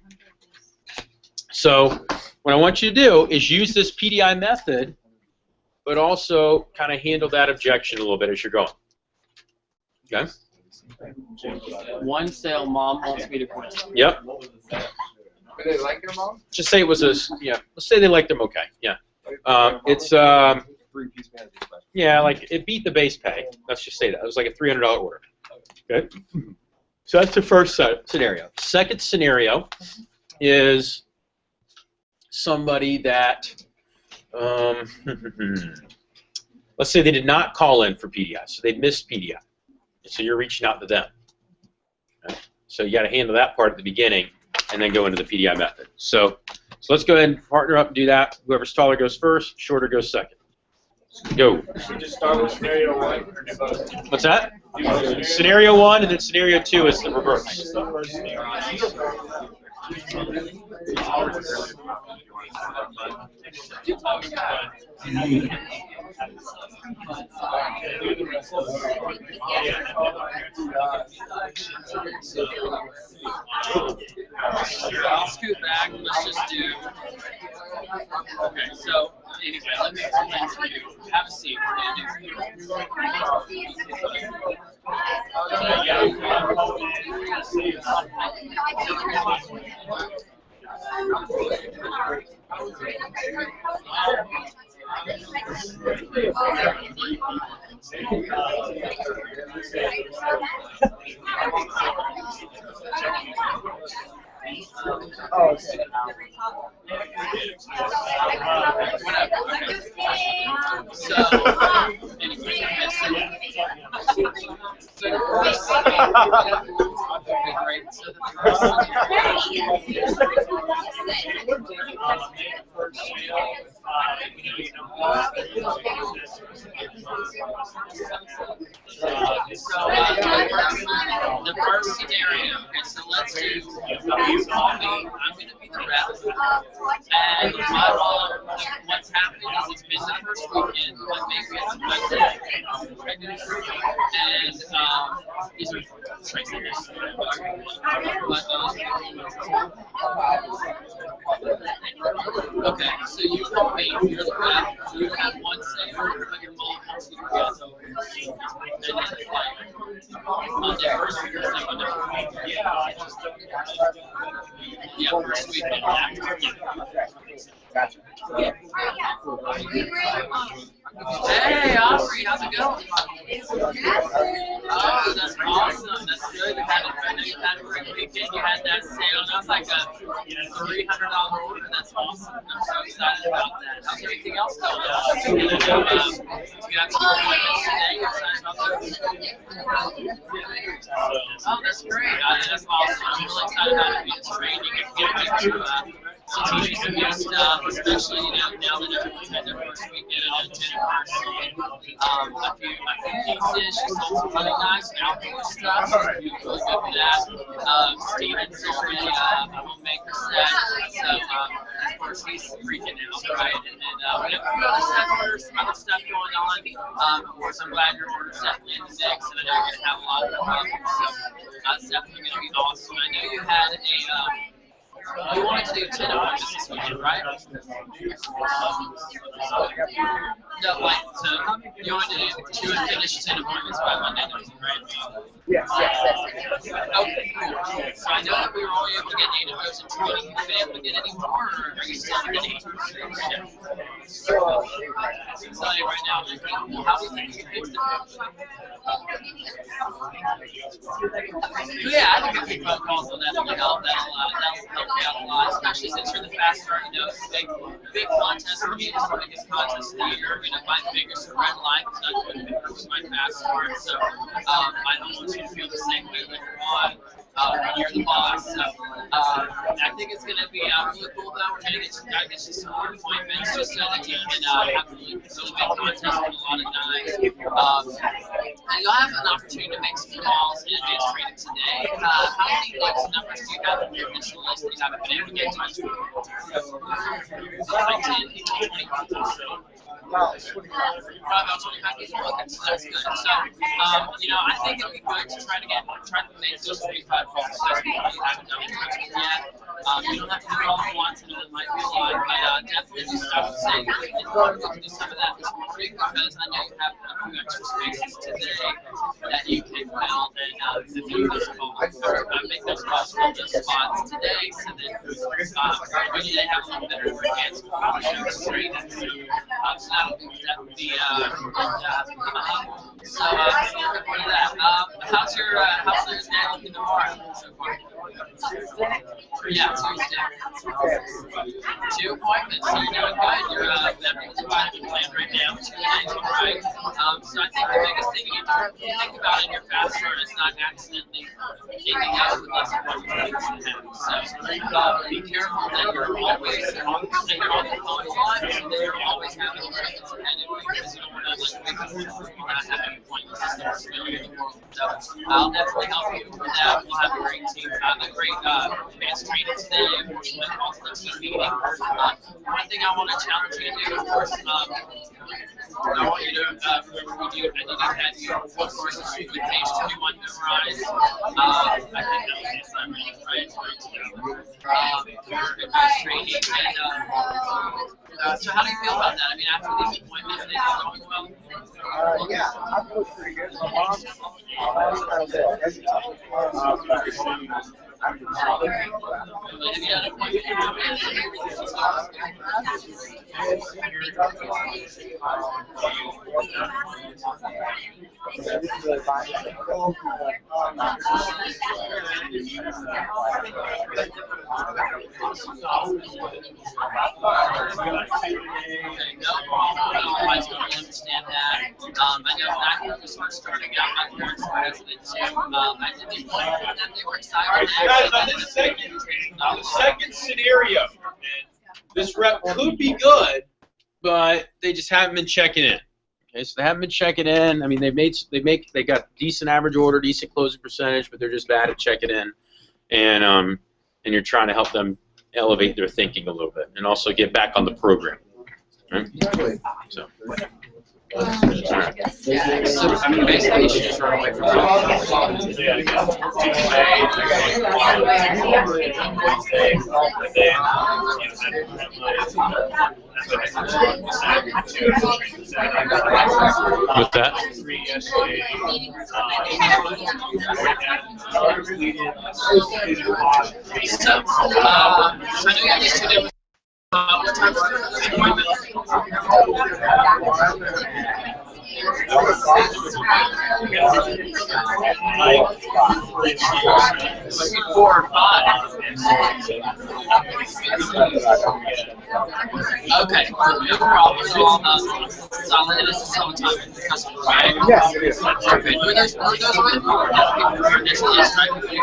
So what I want you to do is use this PDI method, but also kind of handle that objection a little bit as you're going. Okay? One sale, mom wants me to quit. Yep. Do they like their mom? Just say it was let's say they liked them okay. Yeah. It's yeah, like it beat the base pay. Let's just say that. It was like a $300 order. Okay. So that's the first scenario. Second scenario is somebody that, let's say they did not call in for PDI, so they missed PDI. So you're reaching out to them. Okay? So you got to handle that part at the beginning and then go into the PDI method. So let's go ahead and partner up and do that. Whoever's taller goes first, shorter goes second. Go. Should we just start with scenario 1 or do both? What's that? Scenario 1 and then scenario 2 is the reverse. I'll scoot back. Let's just do. Okay, so anyway, let me explain to you. Have a seat. Oh, okay. The first scenario, okay, so let's do, you call me, I'm going to be the rep, and my role, what's happening is it's been the first weekend, but maybe it's my pregnant, and these are straight figures, okay, so you call me, you're the rep, you have one say, but your mom wants you to get over, and then like, Monday, first week or second, yeah, first weekend after. Gotcha. Hey, Aubrey, how's it going? Oh, that's awesome. That's good. I know you had a great weekend. You had that sale. That was like a $300 order. That's awesome. I'm so excited about that. How's everything else going on? You got some appointments today. You're excited about those? Oh, that's great. That's awesome. I'm really excited about it being training and getting to teach you some new stuff, especially now that everyone's had their first weekend and a few pieces. She sold some really nice outdoor stuff. She's really good for that. Steven's already a homemaker set, so of course he's freaking out, right? And then we have a few other set orders, some other stuff going on. Of course, I'm glad your order's definitely in the mix, and I know you're going to have a lot of fun. So it's definitely going to be awesome. I know you had a you wanted to do 10 appointments this weekend, right? No, like, so you wanted to do and finish 10 appointments by Monday night, right? Yes. Okay, cool. So I know that we were only able to get 8 of those in training. Have you been able to get any more, or are you still under 8? So, I'm telling you right now, well, how do you think you can fix it? Yeah, I think a few phone calls will definitely help. That'll help you out a lot, especially since you're the fast start. You know, it's a big contest for me. It's the biggest contest of the year. My biggest red line is not doing it was my fast start. So I don't want you to feel the same way later on when you're the boss. So I think it's going to be really cool though. We're going to get you some more appointments just so that you can have a really big contest with a lot of knives. And you'll have an opportunity to make some calls in advanced training today. How many numbers do you have in your initial list that you haven't been able to get to? Like 10 people, 20 people. About 25 people. Okay, so that's good. So, you know, I think it'll be good to try to make those 25 calls. So you haven't done it yet. You don't have to do it all at once, and it might be a lot, but definitely do stuff. Say, it's important to do some of that this morning because I know you have a few extra spaces today that you can fill and to do those calls. Make those calls for those spots today, so that when you have a little bit of a chance of training. So, so that would be so looking forward to that. How's the day looking tomorrow so far? Yeah, Tuesday. 2 appointments, so you're doing good. You're everything's planned right now, 2 days, right? So I think the biggest thing you need to think about in your fast start is not accidentally taking out the less important things you have. So be careful that you're always on the phone a lot, and that you're always having appointments ahead of you, because you don't want to wake up and not have any appointments. It's the worst feeling in the world. So I'll definitely help you with that. We'll have a great team, a great advanced training today, and also the team meeting. One thing I want to challenge you to do, of course, I want you to, remember we do, I need to have you, of course, shoot with page 21 memorized. I think that was right. Training, and so how do you feel about that? I mean, after these appointments, they going well? Yeah, I feel pretty good. My mom, understand that. I know that when we started starting out, my parents were hesitant too. I did the appointment with them, they were excited. Guys, on the second scenario, this rep could be good, but they just haven't been checking in. Okay, so they haven't been checking in. I mean, they got decent average order, decent closing percentage, but they're just bad at checking in, and you're trying to help them elevate their thinking a little bit, and also get back on the program. Right? So. So, I mean, basically, you should just run away from With that? I know you used to do what time was the appointment? Like 4 or 5. Okay, no problem at all. Solid, this is all the time with the customer, right? Yes, it is. Perfect. Were those with people who were initially striking for you?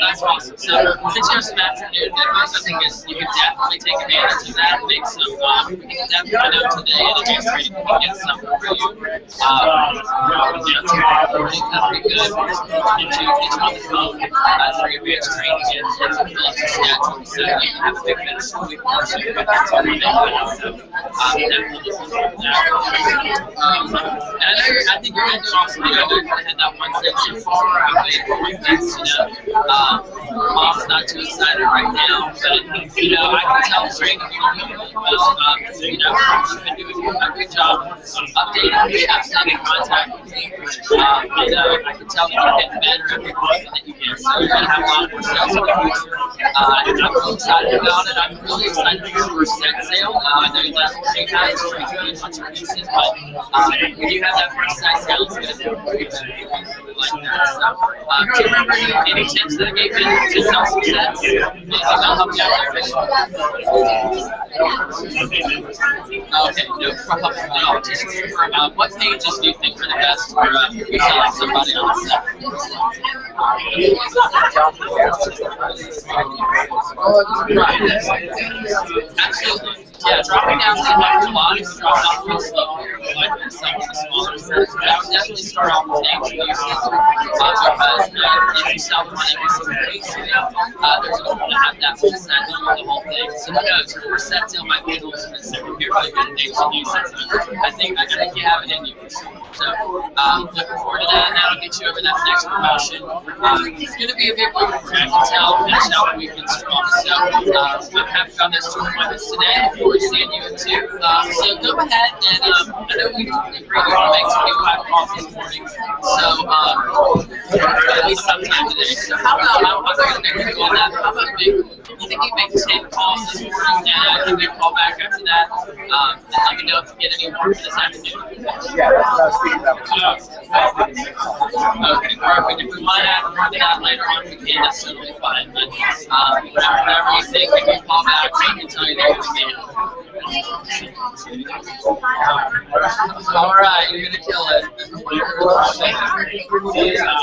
That's awesome. So, since you have some afternoon demos, I think you can definitely take advantage of that and make some, we can definitely, I know today in advanced training, we can get something for you. That'd be good. Get you on the phone for your advanced training and fill up your schedule. So, you have a big finish of the week. So, you can get everything going. So, definitely listen to that. And I think you're going to do awesome. I know you're going to head that one step too far away from things, Mom's not too excited right now, but, I can tell the training you're doing really well. You've been doing a good job updating me, staying in contact with me, and I can tell that you're getting better every month that you get. So you're going to have a lot more sales in the future. And I'm really excited about it. I'm really excited for your first set sale. I know last few times it's pretty much pieces, but when you have that first set sale, it's going to be really like that. So, do you remember any tips that I gave you to sell some sets? Anything that'll help you out there? Okay, no problem at all. Just for, what pages do you think are the best for you selling somebody on the set? Right. Absolutely. Yeah, dropping down to the lot is dropping off real slow. Like some of the smaller sets. But I would definitely start off with names and uses. Because if you sell them on every single case, there's going to have that full set on the whole thing. So who knows, your first set sale might be a little specific. You're really good at names and uses. I think you have it in you. So looking forward to that, and that'll get you over that next promotion. It's going to be a big week for me, I can tell. Finish out the weekend strong. So I'm happy about this 2 appointments today. We're seeing you at 2. So go ahead and I know we agreed to make some 5 calls this morning. So at least sometime today. So how about I'm not going to make you on that. How about maybe you think you make the same call this morning, and give me a call back after that, and let me know if you get any more for this afternoon. Yeah, that's what I was thinking. That was Okay, perfect. If we want to add more to that later on, we can. That's totally fine. But whatever you think, give me a call back. I can tell you that we can. All right, you're gonna kill it.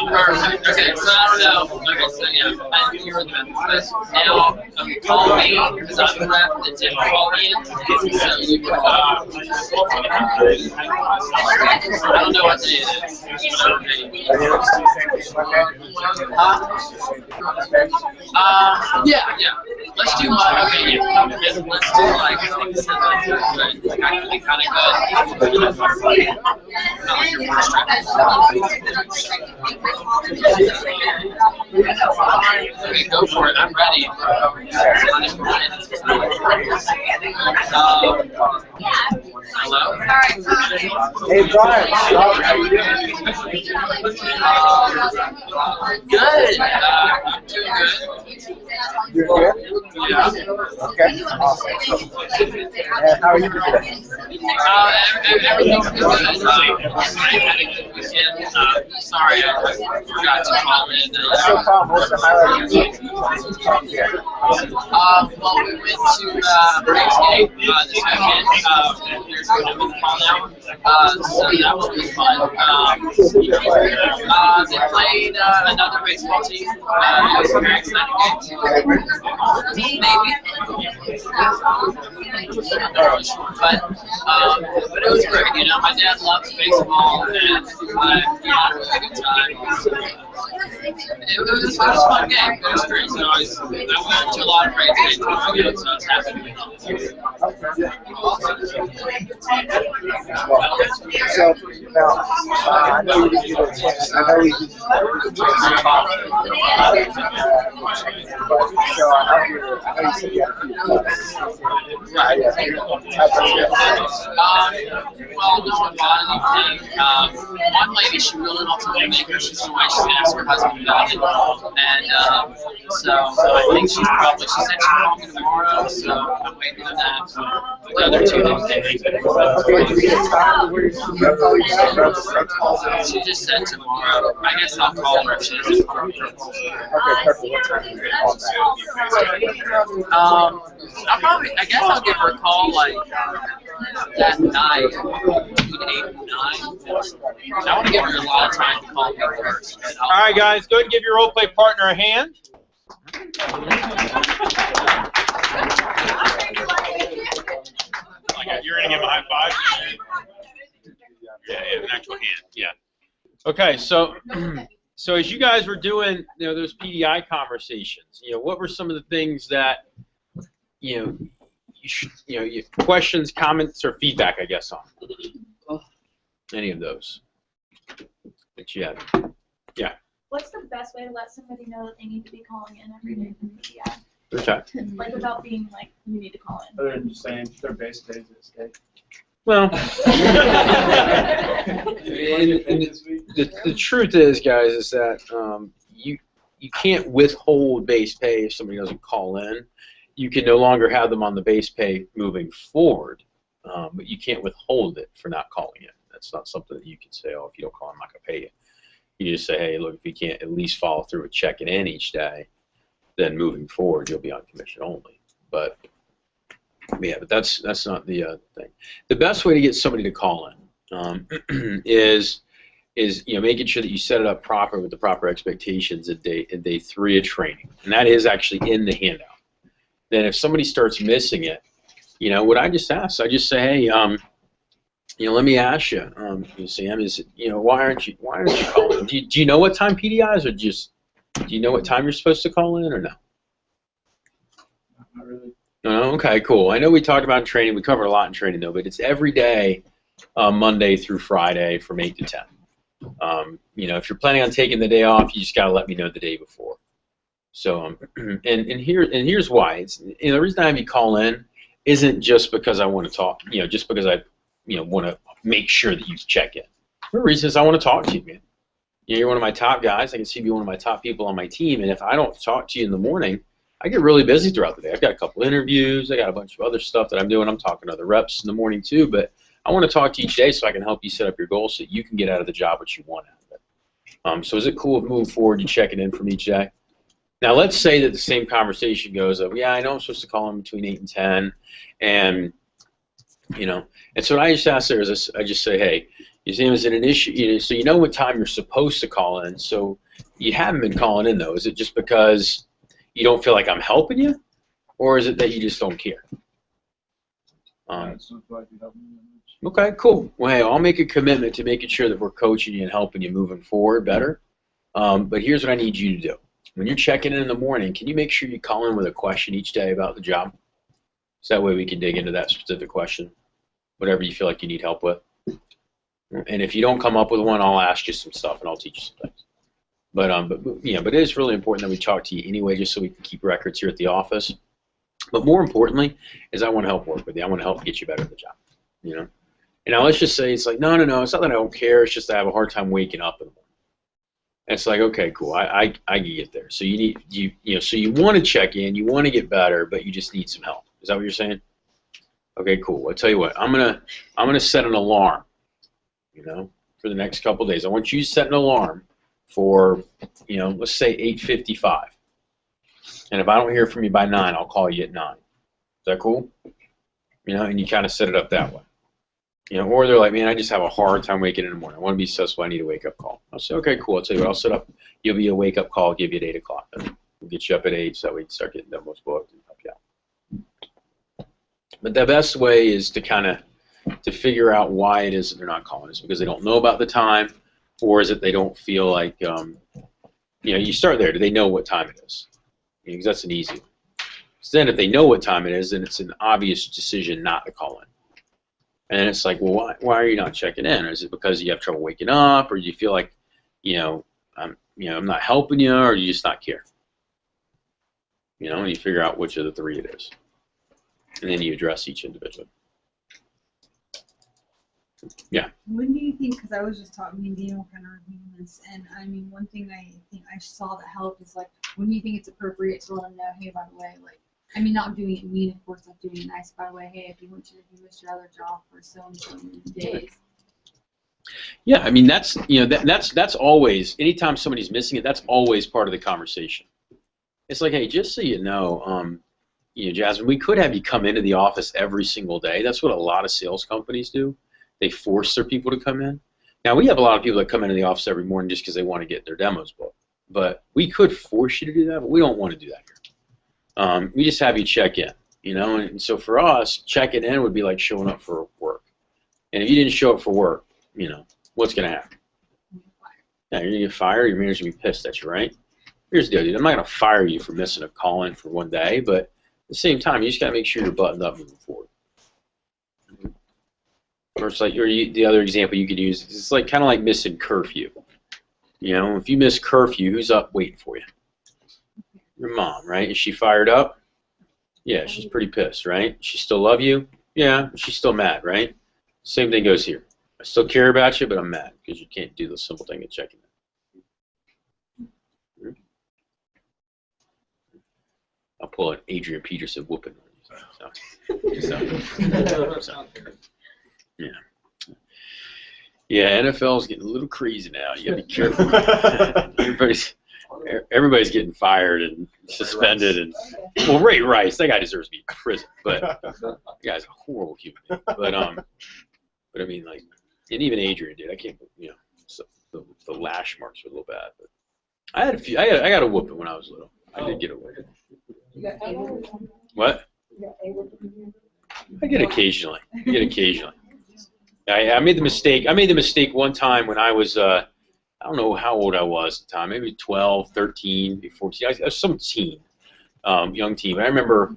Perfect. Okay, so I don't know. Okay, so yeah, I think you heard the message. Now, call me because I'm the rep that didn't call in. So you can I don't know what day it is. Yeah. Let's do one. Okay, yeah. Let's do like I think this is like actually kind of good. Okay, go for it. I'm ready. Hello? Hey, Brian. Good. I'm doing good. You're good? Yeah. Okay, awesome. And how are you today? Everything's good. I had a good weekend. Sorry, I forgot to call in. That's no problem. What's the highlight of your weekend? Well, we went to Braves game this weekend. There's going to be a call now. So that will be fun. They played another baseball team. It was a very exciting game. Maybe. But it was great. You know, my dad loves baseball, and I had a really good time. It was a fun game. It was great. So I went to a lot of great games, so it's happy to be on this. So, now, I know you didn't get a chance. I know we didn't get a chance to talk. So, I know you said you had a few questions. Right. Well, no one bought anything. One lady, she really wants to make her. She's away. She's going to ask her husband about it. And so I think she said she's calling me tomorrow, so I'm waiting on that. The other two things. She just said tomorrow. I guess I'll call her if she doesn't call me. Okay, perfect. What time are you going to call back? I guess I'll give her a call like that night, between 8 and 9. I want to give her a lot of time to call me first. All right, guys, go ahead and give your role play partner a hand. You're going to give a high five? Yeah, an actual hand, yeah. Okay, so as you guys were doing, those PDI conversations, what were some of the things that, questions, comments, or feedback, I guess, on any of those that you had? Yeah. What's the best way to let somebody know that they need to be calling in every day from PDI? Okay. Like without being like, you need to call in. Other than just saying their base days at stake. Well, the truth is, guys, is that you can't withhold base pay if somebody doesn't call in. You can no longer have them on the base pay moving forward, but you can't withhold it for not calling in. That's not something that you can say, oh, if you don't call, I'm not going to pay you. You just say, hey, look, if you can't at least follow through with checking in each day, then moving forward, you'll be on commission only. But yeah, but that's not the thing. The best way to get somebody to call in is making sure that you set it up proper with the proper expectations at day 3 of training, and that is actually in the handout. Then if somebody starts missing it, what I just ask, I just say, hey, let me ask you, Sam, is why aren't you calling? Do you know what time PDI is, or do you know what time you're supposed to call in, or no? Not really. Oh, okay, cool. I know we talked about training. We covered a lot in training, though, but it's every day, Monday through Friday from 8 to 10. If you're planning on taking the day off, you just got to let me know the day before. So, and here's why. It's the reason I have you call in isn't just because I want to talk. Just because I want to make sure that you check in. The reason is I want to talk to you, man. You're one of my top guys. I can see you be one of my top people on my team, and if I don't talk to you in the morning, I get really busy throughout the day. I've got a couple interviews. I got a bunch of other stuff that I'm doing. I'm talking to other reps in the morning too, but I want to talk to you each day so I can help you set up your goals so that you can get out of the job what you want out of it. So is it cool if moving forward you check it in from each day? Now let's say that the same conversation goes of, yeah, I know I'm supposed to call in between 8 and 10, and and so what I just ask there is I just say, hey, is it an issue? So you know what time you're supposed to call in. So you haven't been calling in though. Is it just because you don't feel like I'm helping you, or is it that you just don't care? Okay, cool. Well, hey, I'll make a commitment to making sure that we're coaching you and helping you moving forward better. But here's what I need you to do. When you're checking in the morning, can you make sure you call in with a question each day about the job? So that way we can dig into that specific question, whatever you feel like you need help with. And if you don't come up with one, I'll ask you some stuff and I'll teach you some things. But it is really important that we talk to you anyway, just so we can keep records here at the office. But more importantly, is I want to help work with you. I want to help get you better at the job. And now let's just say it's like, no, it's not that I don't care. It's just I have a hard time waking up in the morning. And it's like, okay, cool. I can get there. So so you want to check in, you want to get better, but you just need some help. Is that what you're saying? Okay, cool. I'll tell you what. I'm gonna set an alarm. For the next couple of days. I want you to set an alarm for, let's say 8:55. And if I don't hear from you by 9, I'll call you at 9. Is that cool? And you kind of set it up that way. Or they're like, man, I just have a hard time waking in the morning. I want to be successful. I need a wake-up call. I'll say, okay, cool. I'll tell you what. I'll set up. You'll be a wake-up call. I'll give you at 8 o'clock. We'll get you up at 8 so that we can start getting demos booked and help you out. But the best way is to figure out why it is that they're not calling. Is it because they don't know about the time, or is it they don't feel like, you start there. Do they know what time it is? Because that's an easy one. So then if they know what time it is, then it's an obvious decision not to call in. And it's like, well, why are you not checking in? Or is it because you have trouble waking up, or do you feel like, I'm not helping you, or do you just not care? And you figure out which of the three it is. And then you address each individually. Yeah. When do you think, because I was just talking, me and Daniel kind of reviewing this, and I mean, one thing I think I saw that helped is like, when do you think it's appropriate to let them know, hey, by the way, like, I mean, not doing it mean, of course, like doing it nice, by the way, hey, if you missed your other job for so and so many days. Yeah, I mean, that's that's always, anytime somebody's missing it, that's always part of the conversation. It's like, hey, just so you know, Jasmine, we could have you come into the office every single day. That's what a lot of sales companies do. They force their people to come in. Now, we have a lot of people that come into the office every morning just because they want to get their demos booked. But we could force you to do that, but we don't want to do that here. We just have you check in, and so for us, checking in would be like showing up for work. And if you didn't show up for work, what's going to happen? Yeah, you're going to get fired. Your manager's going to be pissed at you, right? Here's the deal, dude. I'm not going to fire you for missing a call-in for one day, but at the same time, you just got to make sure you're buttoned up moving forward. Or it's like, the other example you could use, it's like kind of like missing curfew. If you miss curfew, who's up waiting for you? Your mom, right? Is she fired up? Yeah, she's pretty pissed, right? She still love you? Yeah, she's still mad, right? Same thing goes here. I still care about you, but I'm mad because you can't do the simple thing of checking in. I'll pull an Adrian Peterson whooping on you. So. Yeah. Yeah, NFL's getting a little crazy now. You gotta be careful. Everybody's getting fired and suspended, and well, Ray Rice, that guy deserves to be in prison, but that guy's a horrible human being. But I mean, like, and even Adrian did. I can't, so the lash marks were a little bad, but I had a few. I got a whooping when I was little. I did get a whooping. What? I get occasionally. I made the mistake one time when I was, I don't know how old I was at the time, maybe 12, 13, 14. I was some teen, young teen. I remember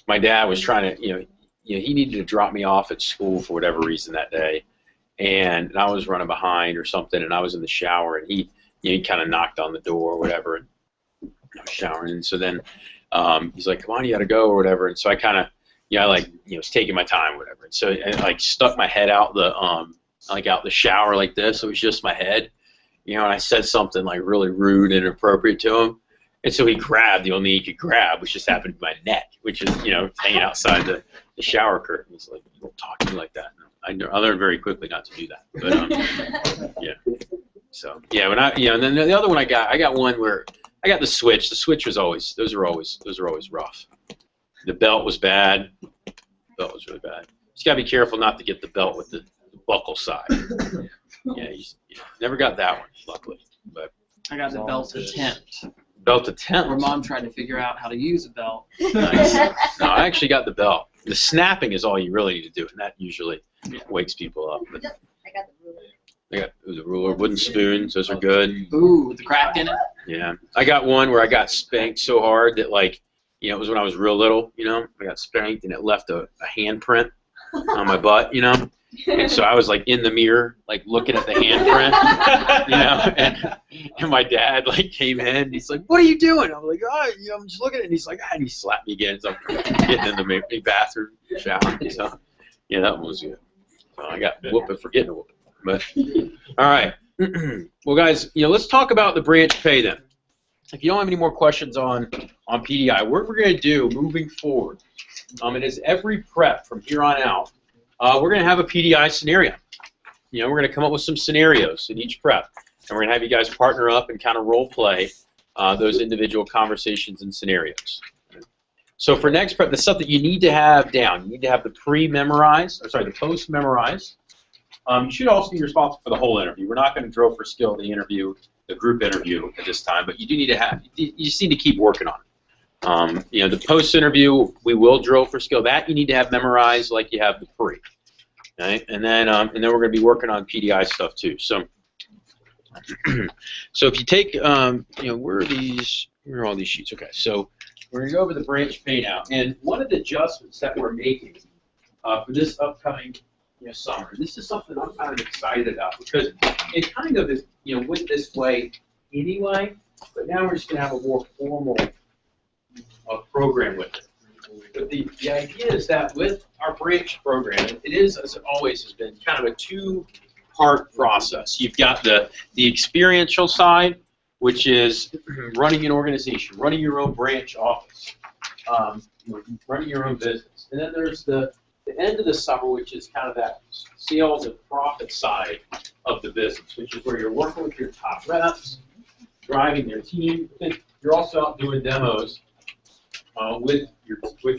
my dad was trying to, he needed to drop me off at school for whatever reason that day, and I was running behind or something, and I was in the shower, and he kind of knocked on the door or whatever, and I was showering, and so then he's like, come on, you got to go or whatever, and so I kind of, I was taking my time or whatever, and so I stuck my head out the shower like this, so it was just my head, and I said something like really rude and inappropriate to him, And so he grabbed, the only thing he could grab, which just happened to be my neck, which is, hanging outside the shower curtain. He's like, "You don't talk to me like that." I learned very quickly not to do that. But yeah. So yeah, when and then the other one I got one where I got the switch. The switch was always, those are always rough. The belt was bad. The belt was really bad. Just gotta be careful not to get the belt with the buckle side. Yeah, you never got that one, luckily. But I got the belt attempt. Belt attempt. Where Mom tried to figure out how to use a belt. Nice. No, I actually got the belt. The snapping is all you really need to do, and that usually wakes people up. But I got the ruler. it was a ruler, wooden spoons. Those are good. Ooh, with the crack in it. Yeah, I got one where I got spanked so hard that it was when I was real little. I got spanked and it left a handprint on my butt. And so I was in the mirror, looking at the handprint, and my dad came in. And he's like, "What are you doing?" I'm like, "Oh, I'm just looking at it." And he's like, "Ah," and he slapped me again. So I'm getting in the bathroom shower. So yeah, that one was good. So I got whooping for getting a whooping. But all right, well, guys, let's talk about the branch pay then. If you don't have any more questions on PDI, what we're going to do moving forward, and as every prep from here on out. We're going to have a PDI scenario. We're going to come up with some scenarios in each prep, and we're going to have you guys partner up and kind of role play those individual conversations and scenarios. So for next prep, the stuff that you need to have down, you need to have the the post memorized. You should also be responsible for the whole interview. We're not going to drill for skill the group interview at this time, but you do need to have. You just need to keep working on it. The post-interview, we will drill for skill. That you need to have memorized like you have the pre. Right? And then we're going to be working on PDI stuff too. So, so if you take, where are all these sheets? Okay, so we're going to go over the branch pay now. And one of the adjustments that we're making for this upcoming summer, this is something I'm kind of excited about because it kind of is, went this way anyway, but now we're just going to have a more formal program with it. But the idea is that with our branch program, it is, as it always has been, kind of a two-part process. You've got the experiential side, which is running an organization, running your own branch office, running your own business. And then there's the end of the summer, which is kind of that sales and profit side of the business, which is where you're working with your top reps, driving their team. You're also out doing demos with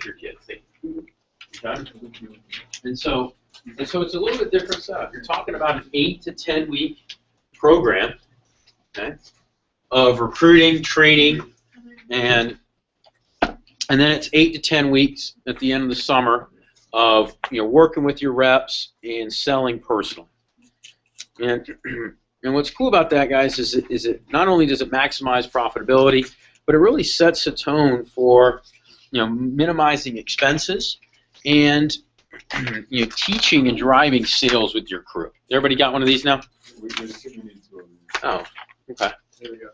your kids. Okay? And so it's a little bit different setup. You're talking about an 8 to 10 week program, okay, of recruiting, training, and then it's 8 to 10 weeks at the end of the summer of working with your reps and selling personally. And what's cool about that, guys, is it not only does it maximize profitability, but it really sets a tone for minimizing expenses and teaching and driving sales with your crew. Everybody got one of these now? Oh, okay. There we go.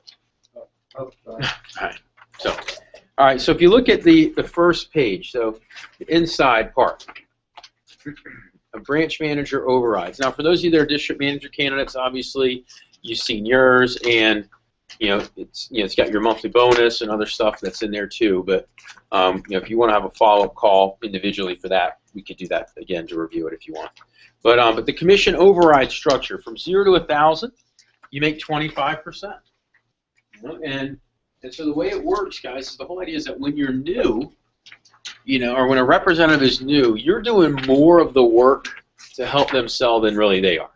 All right. So if you look at the first page, so the inside part, a branch manager overrides. Now, for those of you that are district manager candidates, obviously you've seen yours, and it's got your monthly bonus and other stuff that's in there too. But if you want to have a follow-up call individually for that, we could do that again to review it if you want. But the commission override structure, from 0 to 1,000, you make 25%. And so the way it works, guys, is the whole idea is that when you're new, or when a representative is new, you're doing more of the work to help them sell than really they are.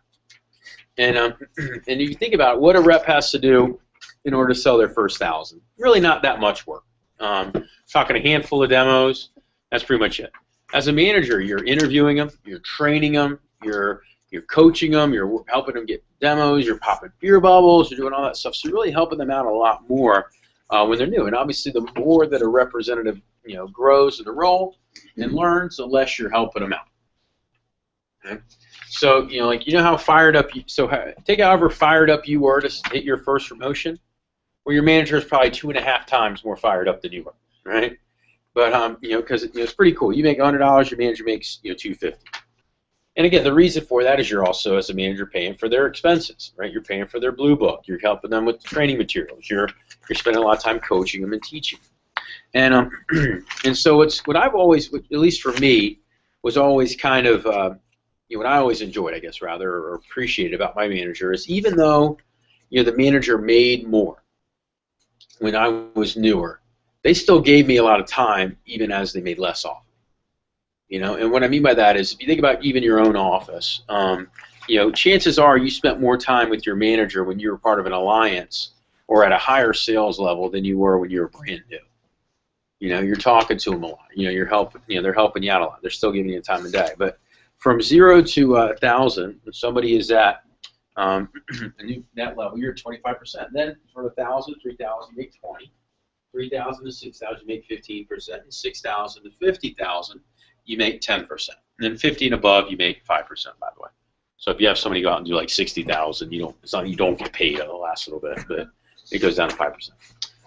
And if you think about it, what a rep has to do in order to sell their first 1,000, really not that much work. Talking a handful of demos, that's pretty much it. As a manager, you're interviewing them, you're training them, you're coaching them, you're helping them get demos, you're popping beer bubbles, you're doing all that stuff. So you're really helping them out a lot more when they're new. And obviously, the more that a representative grows in the role and learns, the less you're helping them out. Okay? So how fired up take however fired up you were to hit your first promotion. Well, your manager is probably 2.5 times more fired up than you are, right? But because it's pretty cool. You make $100, your manager makes $250. And again, the reason for that is you're also, as a manager, paying for their expenses, right? You're paying for their blue book. You're helping them with training materials. You're spending a lot of time coaching them and teaching. And and so it's what I've always, at least for me, was always kind of what I always enjoyed, I guess, rather, or appreciated about my manager is even though the manager made more when I was newer, they still gave me a lot of time even as they made less off. And what I mean by that is if you think about even your own office, chances are you spent more time with your manager when you were part of an alliance or at a higher sales level than you were when you were brand new. You're talking to them a lot. You're helping. They're helping you out a lot. They're still giving you the time of day. But from 0 to 1,000, if somebody is at a new net level, you're at 25%. Then from 1,000 to 3,000, you make 20. 3,000 to 6,000, you make 15%. And 6,000 to 50,000, you make 10%. And then 50 and above, you make 5%. By the way. So if you have somebody go out and do like 60,000, you don't get paid on the last little bit, but it goes down to 5%.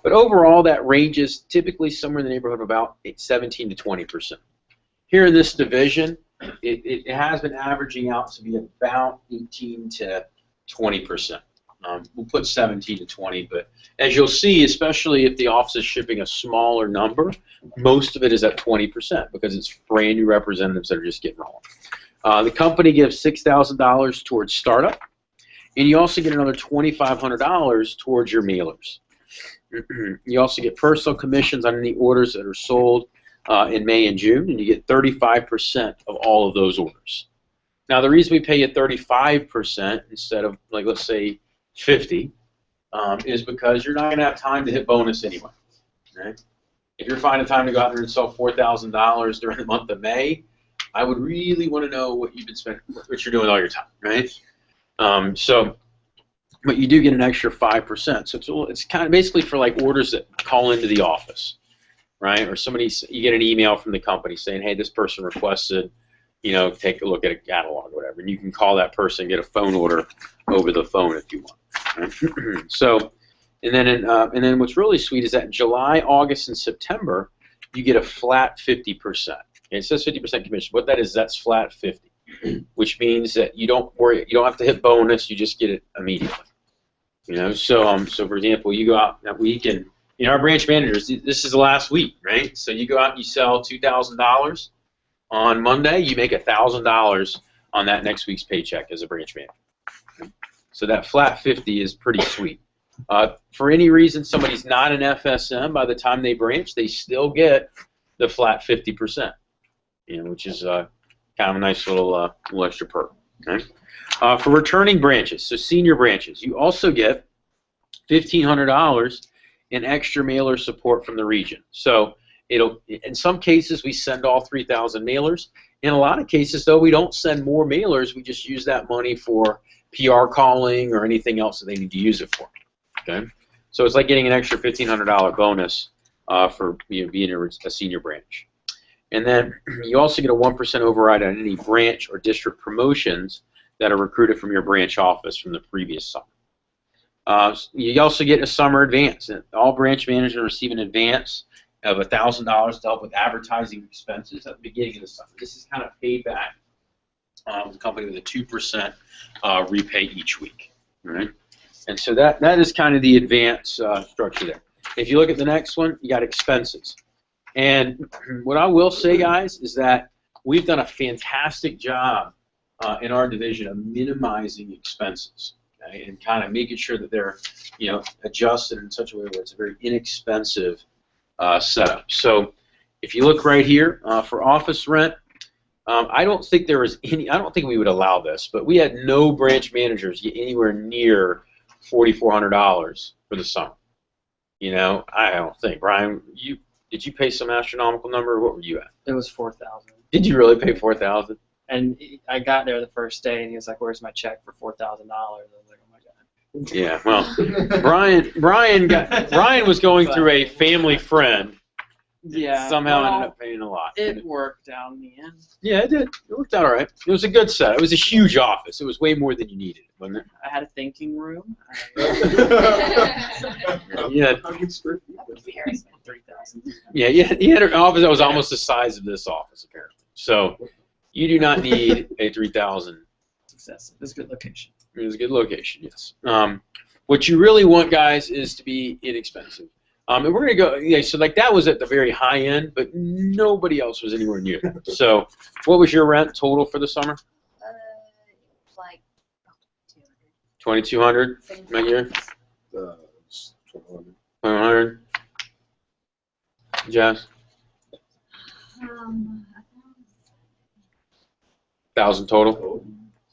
But overall, that ranges typically somewhere in the neighborhood of about 17 to 20%. Here in this division, it has been averaging out to be about 18 to 20%. We'll put 17 to 20, but as you'll see, especially if the office is shipping a smaller number, most of it is at 20% because it's brand new representatives that are just getting rolling. The company gives $6,000 towards startup, and you also get another $2,500 towards your mailers. You also get personal commissions on any orders that are sold in May and June, and you get 35% of all of those orders. Now, the reason we pay you 35% instead of, like, let's say 50 is because you're not going to have time to hit bonus anyway. Right? If you're finding time to go out there and sell $4,000 during the month of May, I would really want to know what you've been spending, what you're doing all your time, right? But you do get an extra 5%. So it's kind of basically for like orders that call into the office, right? Or you get an email from the company saying, hey, this person requested, take a look at a catalog or whatever. And you can call that person and get a phone order over the phone if you want. Right? And then what's really sweet is that in July, August, and September, you get a flat 50%. Okay, it says 50% commission. What that is, that's flat 50, which means that you don't worry, you don't have to hit bonus, you just get it immediately. So for example, you go out that week and our branch managers, this is the last week, right? So you go out and you sell $2,000 on Monday, you make $1,000 on that next week's paycheck as a branch manager. So that flat 50 is pretty sweet. For any reason somebody's not an FSM, by the time they branch, they still get the flat 50%, which is kind of a nice little extra perk. Okay? For returning branches, so senior branches, you also get $1,500 in extra mailer support from the region. So in some cases, we send all 3,000 mailers. In a lot of cases, though, we don't send more mailers. We just use that money for PR calling or anything else that they need to use it for. Okay, so it's like getting an extra $1,500 bonus for being a senior branch. And then you also get a 1% override on any branch or district promotions that are recruited from your branch office from the previous summer. You also get a summer advance. All branch managers receive an advance of $1,000 to help with advertising expenses at the beginning of the summer. This is kind of paid back the company with a 2% repay each week. All right? And so that is kind of the advance structure there. If you look at the next one, you got expenses. And what I will say, guys, is that we've done a fantastic job in our division of minimizing expenses, okay, and kind of making sure that they're adjusted in such a way where it's a very inexpensive setup. So if you look right here for office rent, I don't think there was any. I don't think we would allow this, but we had no branch managers get anywhere near $4,400 for the summer. I don't think. Brian, did you pay some astronomical number? What were you at? It was $4,000. Did you really pay $4,000? And I got there the first day, and he was like, "Where's my check for $4,000?" I was like, "Oh my god." Yeah, well, Brian was going through a family friend. Yeah. Somehow ended up paying a lot. It worked out in the end. Yeah, it did. It worked out all right. It was a good set. It was a huge office. It was way more than you needed, wasn't it? I had a thinking room. Yeah. Yeah, you had an office that was almost the size of this office, apparently. So, You do not need a 3,000. Excessive. It's a good location. It's a good location, yes. What you really want, guys, is to be inexpensive. And we're gonna go. Yeah, so like that was at the very high end, but nobody else was anywhere near that. So, what was your rent total for the summer? Like 2,200 a year. 2,100. Jess, 1,000 total.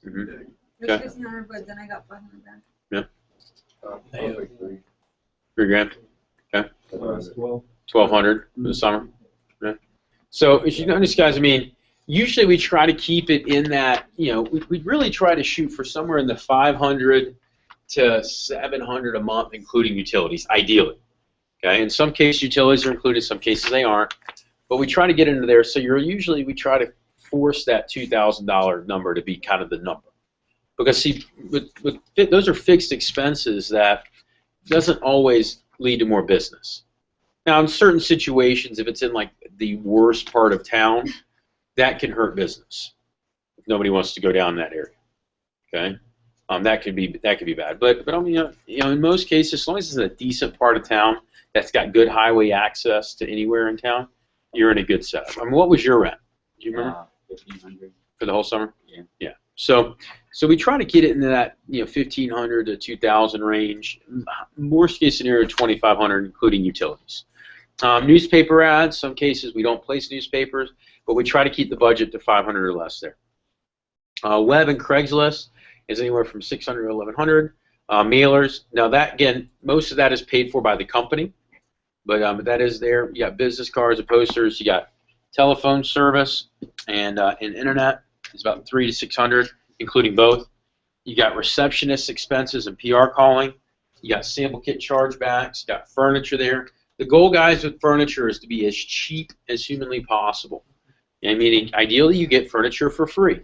Mm-hmm. Okay. 600, but then I got 500 back. Yeah. 3 grand. Okay. 1,200 for the summer. Yeah. So as you notice, guys, I mean, usually we try to keep it in that, you know, we really try to shoot for somewhere in the 500 to 700 a month, including utilities, ideally. Okay. In some cases, utilities are included. Some cases they aren't. But we try to get into there. So we try to force that $2,000 number to be kind of the number. Because see, those are fixed expenses that doesn't always lead to more business. Now, in certain situations, if it's in like the worst part of town, that can hurt business. If nobody wants to go down that area, okay, that could be bad. But I mean, in most cases, as long as it's a decent part of town that's got good highway access to anywhere in town, you're in a good setup. I mean, what was your rent? Do you remember? 1,500. For the whole summer? Yeah. Yeah. So we try to get it into that 1,500 to 2,000 range. Worst case scenario, 2,500, including utilities. Newspaper ads. Some cases we don't place newspapers, but we try to keep the budget to 500 or less there. Web and Craigslist is anywhere from 600 to 1,100. Mailers. Now that again, most of that is paid for by the company, but that is there. You got business cards, posters. You got telephone service and internet. It's about 300 to 600, including both. You got receptionist expenses and PR calling. You got sample kit chargebacks. You got furniture there. The goal, guys, with furniture is to be as cheap as humanly possible. And meaning, ideally, you get furniture for free.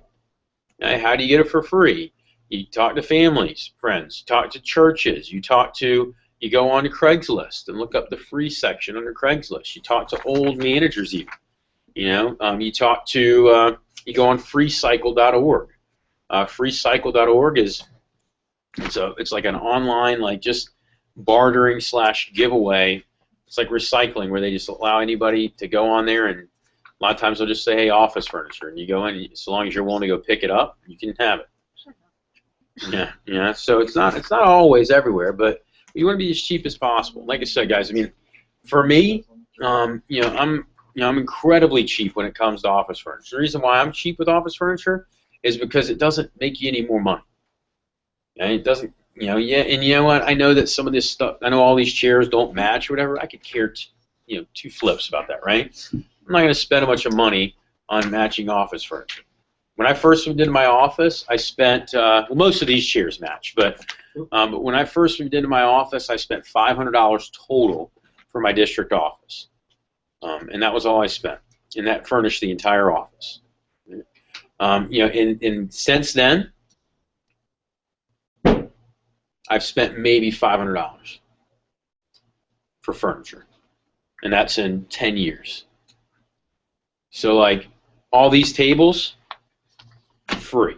Now, how do you get it for free? You talk to families, friends. You talk to churches. You go on to Craigslist and look up the free section under Craigslist. You talk to old managers even. You go on freecycle.org. Freecycle.org it's like an online like just bartering / giveaway. It's like recycling where they just allow anybody to go on there, and a lot of times they'll just say, hey, office furniture, and you go in, so long as you're willing to go pick it up, you can have it. Yeah. So it's not always everywhere, but you want to be as cheap as possible. Like I said, guys, I mean, for me, I'm incredibly cheap when it comes to office furniture. The reason why I'm cheap with office furniture is because it doesn't make you any more money. And it doesn't, and you know what? I know that some of this stuff, I know all these chairs don't match or whatever. I could care, two flips about that, right? I'm not going to spend a bunch of money on matching office furniture. When I first moved into my office, I spent, most of these chairs match, but when I first moved into my office, I spent $500 total for my district office. And that was all I spent, and that furnished the entire office. And since then, I've spent maybe $500 for furniture, and that's in 10 years. So, like, all these tables, free.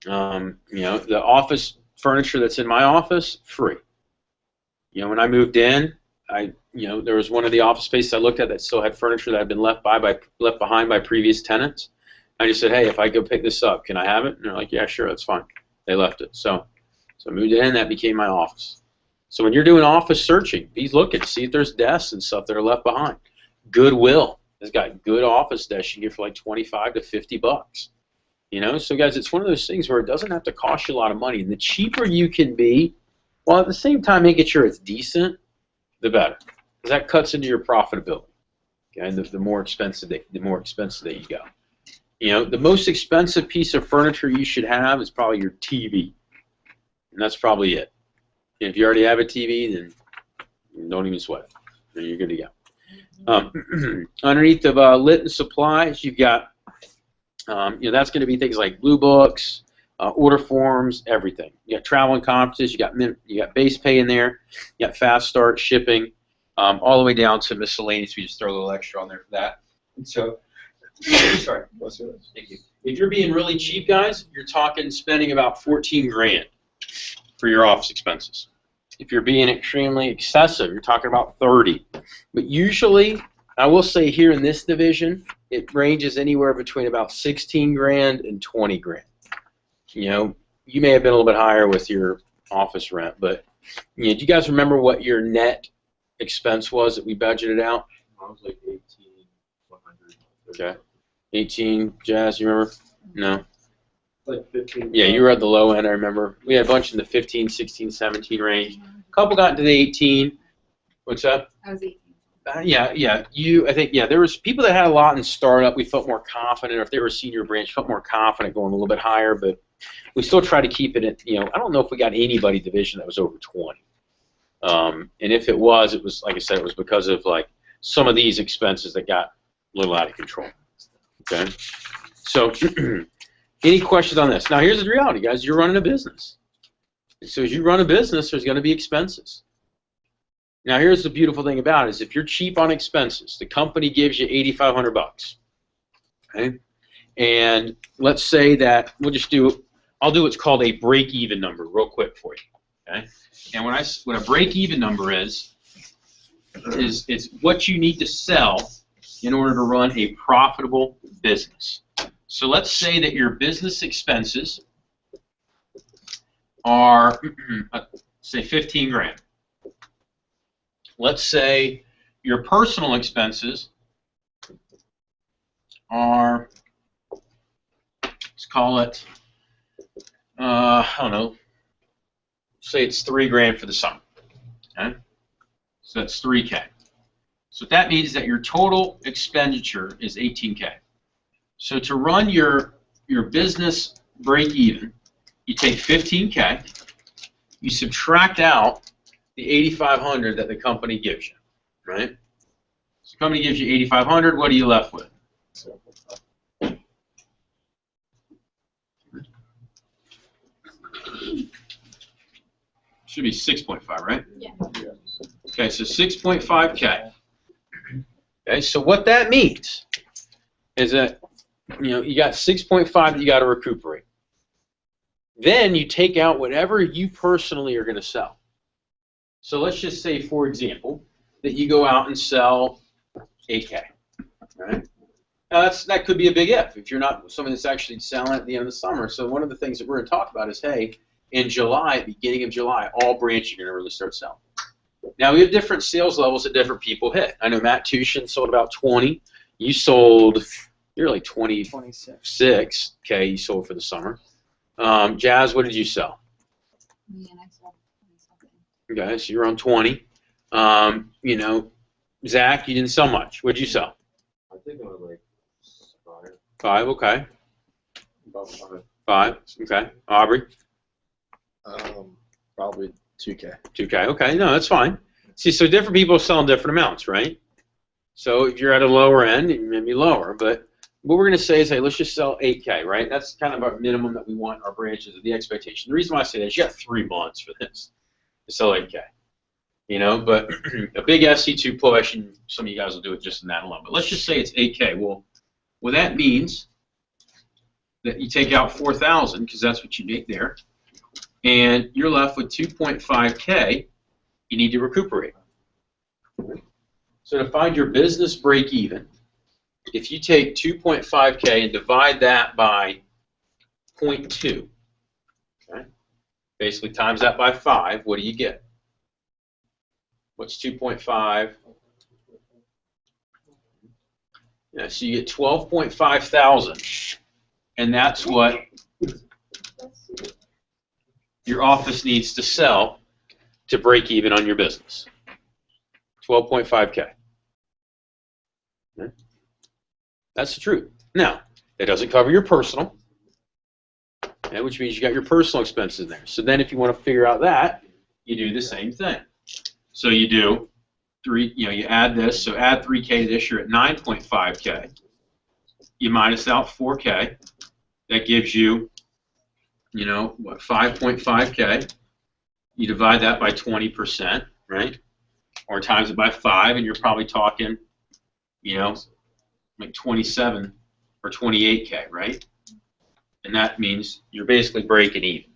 The office furniture that's in my office, free. When I moved in, there was one of the office spaces I looked at that still had furniture that had been left behind by previous tenants. I just said, hey, if I go pick this up, can I have it? And they're like, yeah, sure, that's fine. They left it. So I moved in, that became my office. So when you're doing office searching, be looking, see if there's desks and stuff that are left behind. Goodwill has got good office desks you can get for like $25 to $50. So guys, it's one of those things where it doesn't have to cost you a lot of money. And the cheaper you can be, while at the same time making sure it's decent, the better, because that cuts into your profitability. Okay, and the more expensive that you go. The most expensive piece of furniture you should have is probably your TV, and that's probably it. And if you already have a TV, then don't even sweat it. Then you're good to go. Underneath of lit and supplies, you've got, that's going to be things like blue books, order forms, everything. You got travel and conferences. You got base pay in there. You got fast start, shipping, all the way down to miscellaneous. We just throw a little extra on there for that. And so Sorry. Thank you. If you're being really cheap, guys, you're talking spending about 14 grand for your office expenses. If you're being extremely excessive, you're talking about 30. But usually, I will say here in this division, it ranges anywhere between about 16 grand and 20 grand. You know, you may have been a little bit higher with your office rent, but you know, do you guys remember what your net expense was that we budgeted out? I was like 18,100. Okay. 18, Jazz, you remember? No. Like 15. Yeah, you were at the low end, I remember. We had a bunch in the 15, 16, 17 range. A couple got into the 18. What's up? I was 18. I think there was people that had a lot in startup. We felt more confident, or if they were a senior branch, felt more confident going a little bit higher, but we still try to keep it at, I don't know if we got anybody division that was over 20. And if it was, like I said, it was because of like some of these expenses that got a little out of control. Okay? So, any questions on this? Now, here's the reality, guys. You're running a business. So as you run a business, there's going to be expenses. Now, here's the beautiful thing about it is if you're cheap on expenses, the company gives you $8,500. Okay? And let's say that I'll do what's called a break-even number real quick for you. Okay? And what a break-even number is it's what you need to sell in order to run a profitable business. So let's say that your business expenses are, say, 15 grand. Let's say your personal expenses are, let's call it, I don't know, say it's 3 grand for the summer. Okay? So that's 3K. So what that means is that your total expenditure is 18K. So to run your business break even, you take 15K, you subtract out the 8,500 that the company gives you, right? So the company gives you 8,500, what are you left with? Should be 6.5, right? Yeah. Okay, so 6.5K. Okay, so what that means is that you got 6.5 that you got to recuperate. Then you take out whatever you personally are going to sell. So let's just say, for example, that you go out and sell 8K. Right? Now that could be a big if you're not someone that's actually selling at the end of the summer. So one of the things that we're going to talk about is, hey, in July, beginning of July, all branches are going to really start selling. Now, we have different sales levels that different people hit. I know Matt Tushin sold about 20. You sold, you're like 26. Okay, you sold for the summer. Jazz, what did you sell? Yeah, I sold 20-something. Okay, so you're on 20. Zach, you didn't sell much. What did you sell? I think it was like 5. 5, okay. About 5. 5, okay. Aubrey? Probably 2K. 2K, okay. No, that's fine. See, so different people are selling different amounts, right? So if you're at a lower end, it may be lower. But what we're going to say is, hey, let's just sell 8K, right? That's kind of our minimum that we want our branches, the expectation. The reason why I say that is you got 3 months for this to sell 8K. But a big SC2 push, and some of you guys will do it just in that alone. But let's just say it's 8K. Well, that means that you take out 4,000 because that's what you make there, and you're left with 2.5K you need to recuperate. So to find your business break even, if you take 2.5K and divide that by 0.2, okay, basically times that by 5, what do you get? What's 2.5? Yeah, so you get 12.5 thousand, and that's what your office needs to sell to break even on your business. 12.5K. Okay. That's the truth. Now, that doesn't cover your personal, okay, which means you got your personal expenses in there. So then if you want to figure out that, you do the same thing. So you do you add this, so add 3K to this, you're at 9.5K. You minus out 4K. That gives you, 5.5K. You divide that by 20%, right? Or times it by 5, and you're probably talking, like 27 or 28K, right? And that means you're basically breaking even,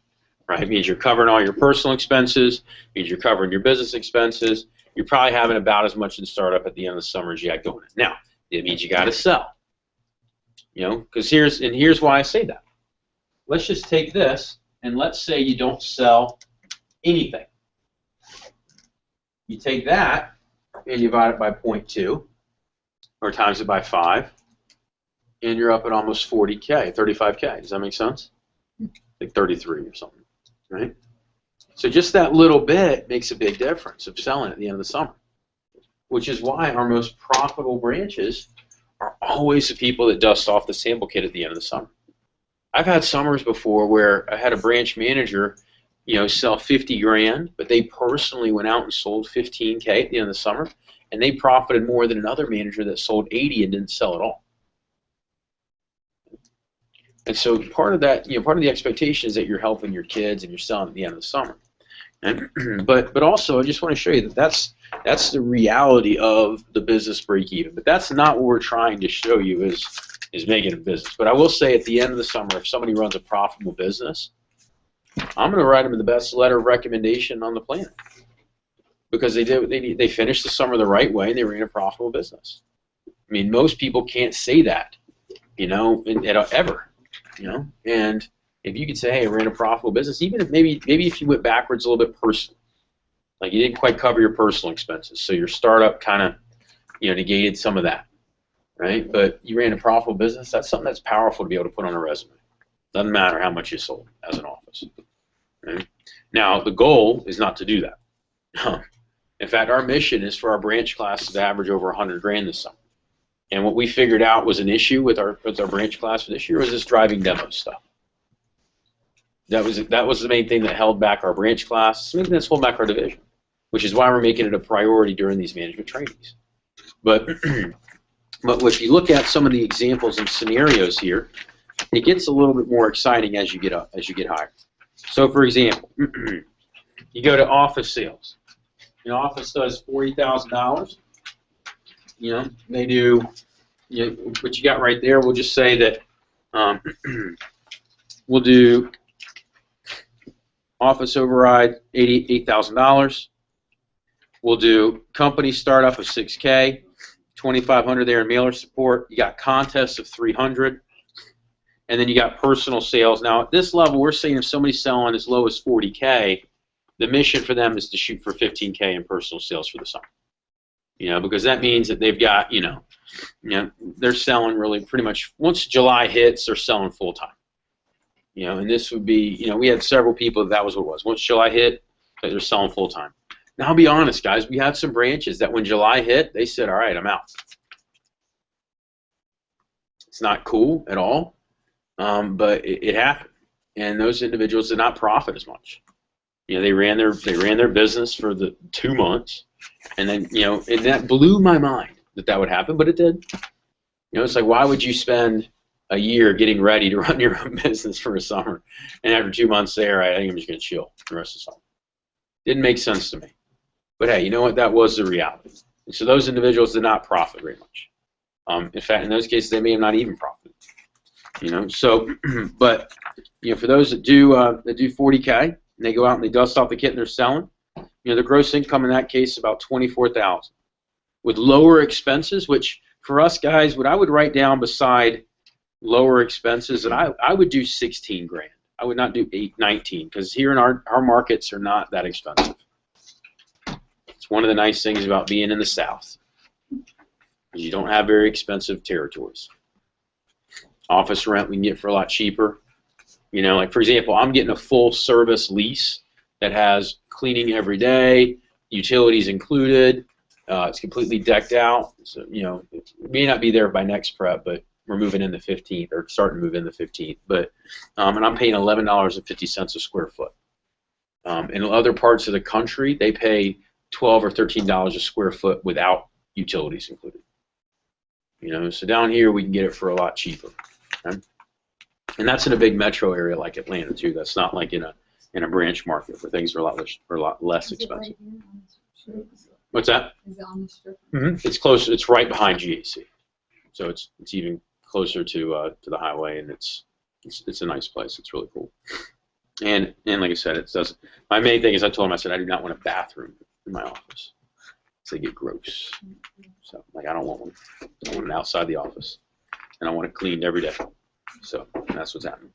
right? It means you're covering all your personal expenses, it means you're covering your business expenses. You're probably having about as much in startup at the end of the summer as you got going. Now, it means you got to sell. You know, because here's why I say that. Let's just take this, and let's say you don't sell anything. You take that, and you divide it by 0.2, or times it by 5, and you're up at almost 40K, 35K. Does that make sense? Like 33 or something, right? So just that little bit makes a big difference of selling at the end of the summer, which is why our most profitable branches are always the people that dust off the sample kit at the end of the summer. I've had summers before where I had a branch manager, you know, sell 50 grand, but they personally went out and sold 15K at the end of the summer, and they profited more than another manager that sold 80 and didn't sell at all. And so part of that, you know, part of the expectation is that you're helping your kids and you're selling at the end of the summer. And, but also, I just want to show you that that's the reality of the business break even. But that's not what we're trying to show you is making a business. But I will say at the end of the summer, if somebody runs a profitable business, I'm going to write them the best letter of recommendation on the planet, because they finished the summer the right way and they ran a profitable business. I mean, most people can't say that, you know, ever, you know. And if you could say, hey, I ran a profitable business, even if maybe if you went backwards a little bit personal, like you didn't quite cover your personal expenses, so your startup kind of, you know, negated some of that, right? But you ran a profitable business. That's something that's powerful to be able to put on a resume. Doesn't matter how much you sold as an office. Right? Now, the goal is not to do that. In fact, our mission is for our branch classes to average over 100 grand this summer. And what we figured out was an issue with our branch class for this year was this driving demo stuff. That was the main thing that held back our branch class. It's the main thing that's holding back our division, which is why we're making it a priority during these management trainings. But if you look at some of the examples and scenarios here, it gets a little bit more exciting as you get higher. So, for example, you go to office sales. You know, office does $40,000. You know, they do. You know, what you got right there. We'll just say that we'll do office override $88,000. We'll do company startup of 6K, 2,500 there in mailer support. You got contests of 300, and then you got personal sales. Now at this level, we're saying if somebody's selling as low as 40K, the mission for them is to shoot for 15K in personal sales for the summer. You know, because that means that they've got, you know, they're selling really pretty much once July hits, they're selling full time. You know, and this would be, you know, we had several people that was what it was. Once July hit, they're selling full time. Now, I'll be honest, guys, we had some branches that when July hit, they said, all right, I'm out. It's not cool at all, but it happened. And those individuals did not profit as much. You know, they ran their business for the 2 months, and then, you know, and that blew my mind that would happen, but it did. You know, it's like, why would you spend a year getting ready to run your own business for a summer, and after 2 months there, I think I'm just going to chill the rest of the summer? Didn't make sense to me. But hey, you know what? That was the reality. And so those individuals did not profit very much. In fact, in those cases, they may have not even profited. You know, so, but you know, for those that do 40K and they go out and they dust off the kit and they're selling, you know, the gross income in that case is about $24,000, with lower expenses. Which for us guys, what I would write down beside lower expenses, and I would do 16 grand. I would not do 19, because here in our markets are not that expensive. It's one of the nice things about being in the South. You don't have very expensive territories. Office rent we can get for a lot cheaper. You know, like for example, I'm getting a full service lease that has cleaning every day, utilities included. It's completely decked out. So, you know, it may not be there by next prep, but we're moving in the 15th, or starting to move in the 15th. But and I'm paying $11.50 a square foot. In other parts of the country, they pay $12 or $13 a square foot without utilities included. You know, so down here we can get it for a lot cheaper. Okay? And that's in a big metro area like Atlanta too. That's not like in a branch market where things are a lot less expensive. What's that? Is it on the strip? Mm-hmm. It's close. It's right behind GAC, so it's even closer to the highway, and it's a nice place. It's really cool. And like I said, it does. My main thing is I told him, I said I do not want a bathroom in my office. They get gross. So like I don't want one. I want it outside the office, and I want it cleaned every day. So that's what's happening.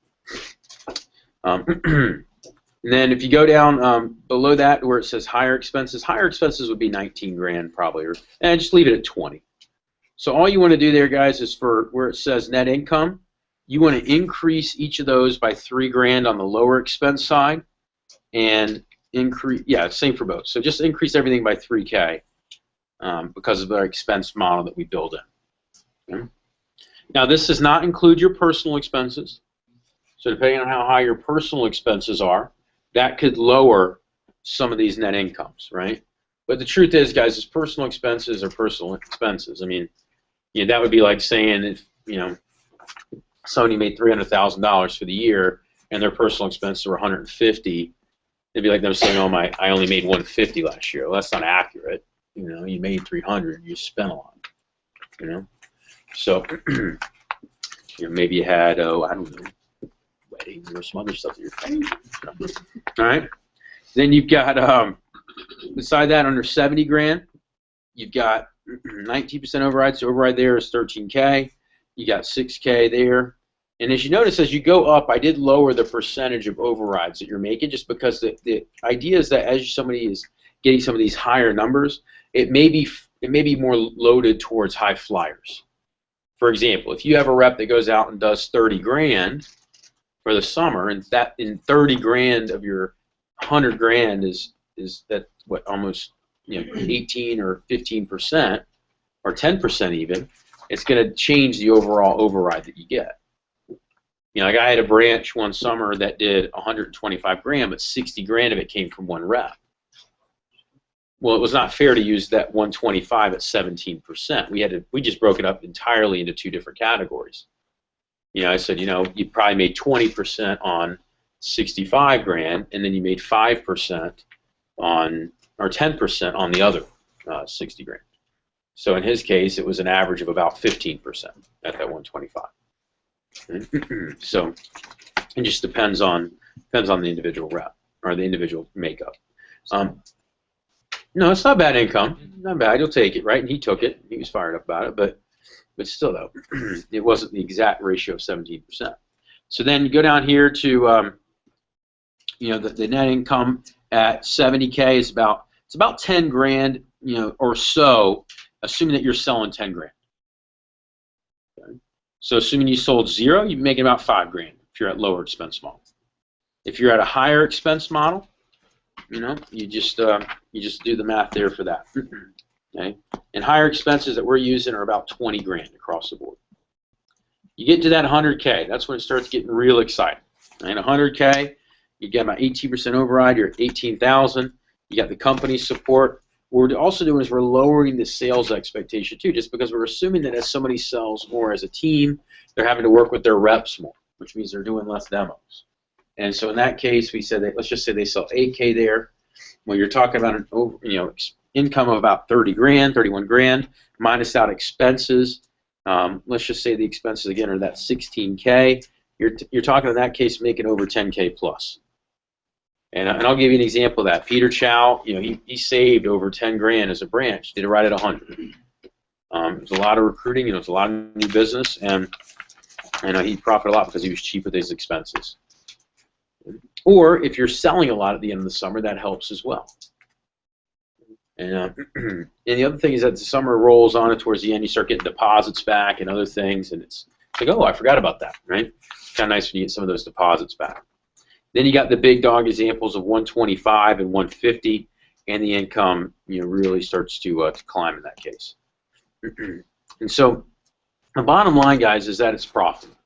And then if you go down below that where it says higher expenses would be 19 grand probably, and just leave it at 20. So all you want to do there, guys, is for where it says net income, you want to increase each of those by 3 grand on the lower expense side, and increase, yeah, same for both. So just increase everything by 3K because of our expense model that we build in. Okay? Now this does not include your personal expenses. So depending on how high your personal expenses are, that could lower some of these net incomes, right? But the truth is, guys, is personal expenses are personal expenses. I mean, that would be like saying if, somebody made $300,000 for the year and their personal expenses were 150, it'd be like them saying, "Oh I only made 150 last year." Well, that's not accurate. You made 300, you spent a lot. So maybe you had I don't know, weddings or some other stuff that you're paying. All right. Then you've got beside that, under 70 grand, you've got 19% override. So override there is 13K. You got 6K there. And as you notice, as you go up, I did lower the percentage of overrides that you're making, just because the idea is that as somebody is getting some of these higher numbers, it may be more loaded towards high flyers. For example, if you have a rep that goes out and does 30 grand for the summer, and that in 30 grand of your 100 grand is that what, almost 18 or 15% or 10% even, it's going to change the overall override that you get. Like I had a branch one summer that did 125 grand, but 60 grand of it came from one rep. Well, it was not fair to use that 125 at 17%. We just broke it up entirely into 2 different categories. I said, you probably made 20% on 65 grand, and then you made 5% on, or 10% on the other 60 grand. So in his case, it was an average of about 15% at that 125. So it just depends on the individual rep or the individual makeup. No, it's not bad income. Not bad. You'll take it, right? And he took it. He was fired up about it, but still, though, it wasn't the exact ratio of 17%. So then you go down here to the net income at 70K is about 10 grand, or so, assuming that you're selling 10 grand. Okay. So assuming you sold 0, you're making about 5 grand if you're at lower expense model. If you're at a higher expense model, you just do the math there for that. Okay? And higher expenses that we're using are about 20 grand across the board. You get to that 100K, that's when it starts getting real exciting. And 100K, you get about 18% override, you're at 18,000. You got the company support. What we're also doing is we're lowering the sales expectation too, just because we're assuming that as somebody sells more as a team, they're having to work with their reps more, which means they're doing less demos. And so in that case, we said that, let's just say they sell 8K there. Well, you're talking about an income of about 30 grand, 31 grand, minus out expenses. Let's just say the expenses again are that 16K. You're talking in that case making over 10K plus. And I'll give you an example of that. Peter Chow, he saved over 10 grand as a branch. Did it right at 100. It was a lot of recruiting. It was a lot of new business, and he profited a lot because he was cheap with his expenses. Or if you're selling a lot at the end of the summer, that helps as well. And the other thing is that the summer rolls on, and towards the end you start getting deposits back and other things, and it's like, oh, I forgot about that, right? It's kind of nice when you get some of those deposits back. Then you got the big dog examples of 125 and 150, and the income really starts to climb in that case. And so the bottom line, guys, is that it's profitable.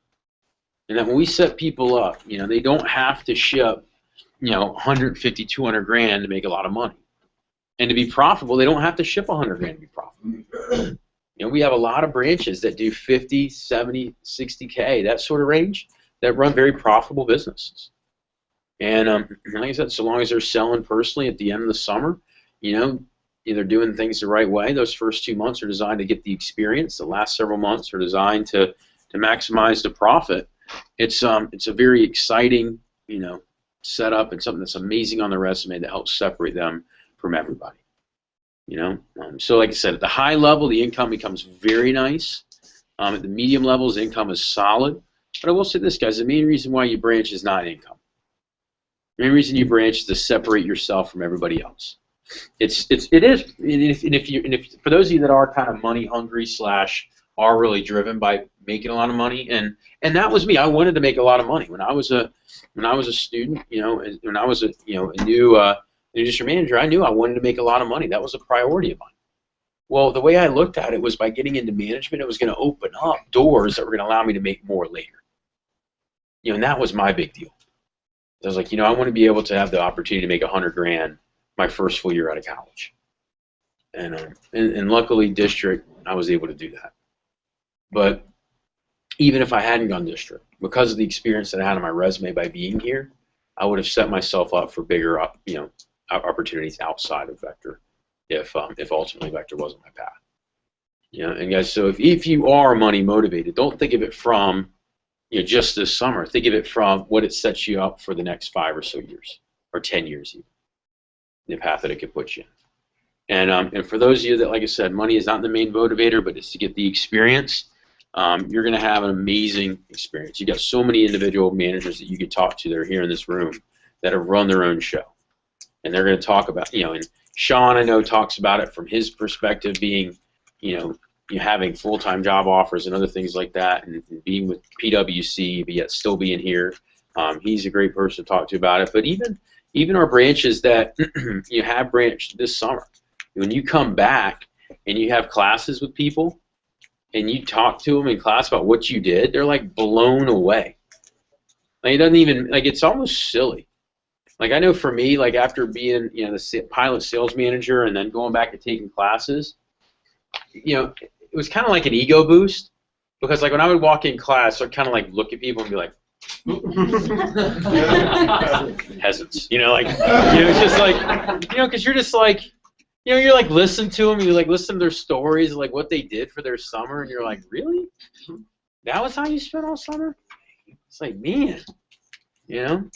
And that when we set people up, they don't have to ship, 150, 200 grand to make a lot of money. And to be profitable, they don't have to ship 100 grand to be profitable. We have a lot of branches that do 50, 70, 60K, that sort of range, that run very profitable businesses. And like I said, so long as they're selling personally at the end of the summer, either doing things the right way. Those first 2 months are designed to get the experience. The last several months are designed to to maximize the profit, it's a very exciting, setup and something that's amazing on the resume that helps separate them from everybody. So like I said, at the high level, the income becomes very nice. At the medium levels, income is solid. But I will say this, guys: the main reason why you branch is not income. The main reason you branch is to separate yourself from everybody else. It is, and if for those of you that are kind of money hungry / are really driven by making a lot of money, and that was me. I wanted to make a lot of money when I was a student. When I was a new district manager, I knew I wanted to make a lot of money. That was a priority of mine. Well, the way I looked at it was by getting into management, it was going to open up doors that were going to allow me to make more later. And that was my big deal. I was like, I want to be able to have the opportunity to make $100,000 my first full year out of college. And luckily, district, I was able to do that. But even if I hadn't gone district, because of the experience that I had on my resume by being here, I would have set myself up for bigger, opportunities outside of Vector, if ultimately Vector wasn't my path. And guys, so if you are money motivated, don't think of it from just this summer. Think of it from what it sets you up for the next 5 or so years, or 10 years even, the path that it could put you in. And for those of you that, like I said, money is not the main motivator, but it's to get the experience, you're going to have an amazing experience. You've got so many individual managers that you could talk to that are here in this room that have run their own show. And they're going to talk about, and Sean, I know, talks about it from his perspective, being, having full-time job offers and other things like that, and being with PwC, but yet still being here. He's a great person to talk to about it. But even our branches that you have branched this summer, when you come back and you have classes with people and you talk to them in class about what you did, they're like blown away. Like, it doesn't even, like, it's almost silly. Like, I know for me, like, after being, the pilot sales manager and then going back and taking classes, it was kind of like an ego boost, because like when I would walk in class, I'd kind of like look at people and be like, peasants, it's just like, because you're just like, you're like listening to them, you like listen to their stories, like what they did for their summer, and you're like, really? That was how you spent all summer? It's like, man, and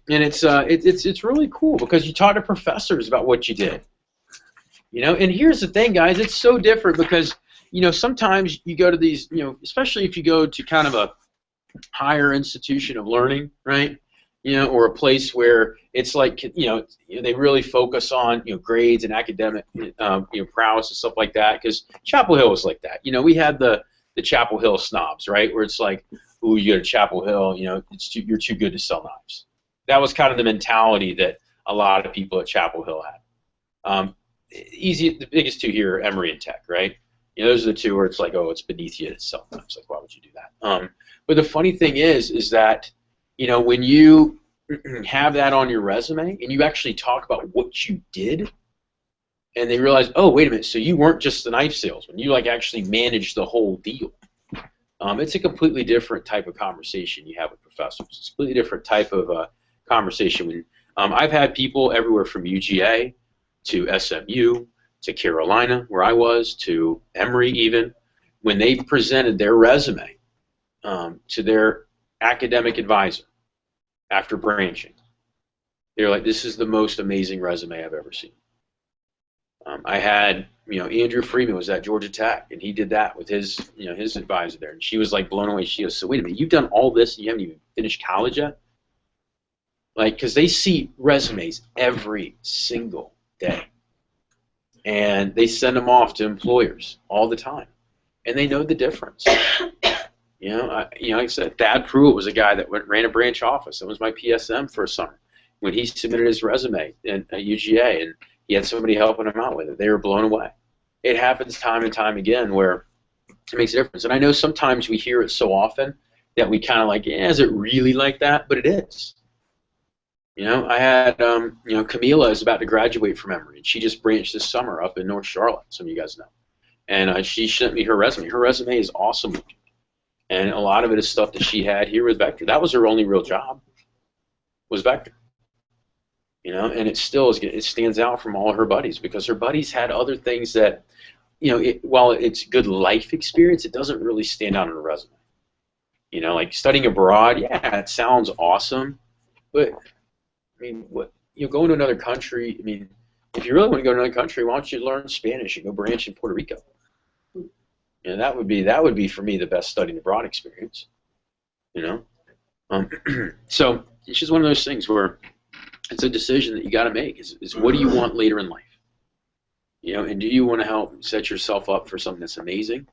it's really cool because you talk to professors about what you did. And here's the thing, guys, it's so different because, sometimes you go to these, especially if you go to kind of a higher institution of learning, right? Or a place where it's like, they really focus on, grades and academic, prowess and stuff like that, because Chapel Hill was like that. We had the Chapel Hill snobs, right? Where it's like, ooh, you go to Chapel Hill, you're too good to sell knives. That was kind of the mentality that a lot of people at Chapel Hill had. The biggest two here are Emory and Tech, right? Those are the two where it's like, oh, it's beneath you to sell knives. Like, why would you do that? But the funny thing is that, when you have that on your resume and you actually talk about what you did, and they realize, oh, wait a minute, so you weren't just the knife salesman. You like actually managed the whole deal. It's a completely different type of conversation you have with professors. It's a completely different type of conversation. When I've had people everywhere from UGA to SMU to Carolina, where I was, to Emory even, when they presented their resume to their academic advisor after branching, they're like, this is the most amazing resume I've ever seen. I had, Andrew Freeman was at Georgia Tech, and he did that with his, his advisor there, and she was like blown away. She goes, so wait a minute, you've done all this and you haven't even finished college yet? Like, because they see resumes every single day, and they send them off to employers all the time, and they know the difference. Like I said, Thad Pruitt was a guy that ran a branch office. That was my PSM for a summer. When he submitted his resume at UGA, and he had somebody helping him out with it, they were blown away. It happens time and time again where it makes a difference. And I know sometimes we hear it so often that we kind of like, is it really like that? But it is. I had, Camila is about to graduate from Emory, and she just branched this summer up in North Charlotte, some of you guys know. And she sent me her resume. Her resume is awesome looking. And a lot of it is stuff that she had here with Vector. That was her only real job, was Vector. And it still is, it stands out from all her buddies because her buddies had other things that, while it's good life experience, it doesn't really stand out on a resume. You know, like studying abroad, yeah, it sounds awesome, but I mean, what going to another country? I mean, if you really want to go to another country, why don't you learn Spanish and go branch in Puerto Rico? You know, that would be for me the best studying abroad experience. You know, so it's just one of those things where it's a decision that you got to make. Is what do you want later in life? You know, and do you want to help set yourself up for something that's amazing,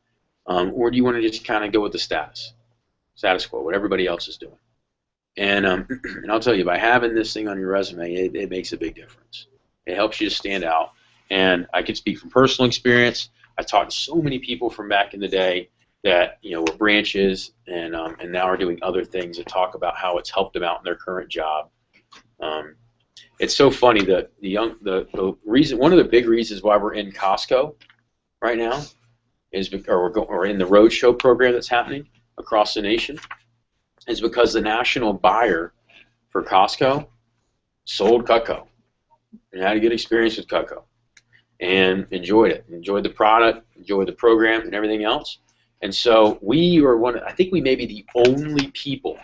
or do you want to just kind of go with the status quo, what everybody else is doing? And and I'll tell you, by having this thing on your resume, it makes a big difference. It helps you to stand out. And I can speak from personal experience. I talked to so many people from back in the day that were branches and now are doing other things that talk about how it's helped them out in their current job. It's so funny that the reason, one of the big reasons why we're in Costco right now is or in the roadshow program that's happening across the nation is because the national buyer for Costco sold Cutco and had a good experience with Cutco and enjoyed it, enjoyed the product, enjoyed the program and everything else. And so we were I think we may be the only people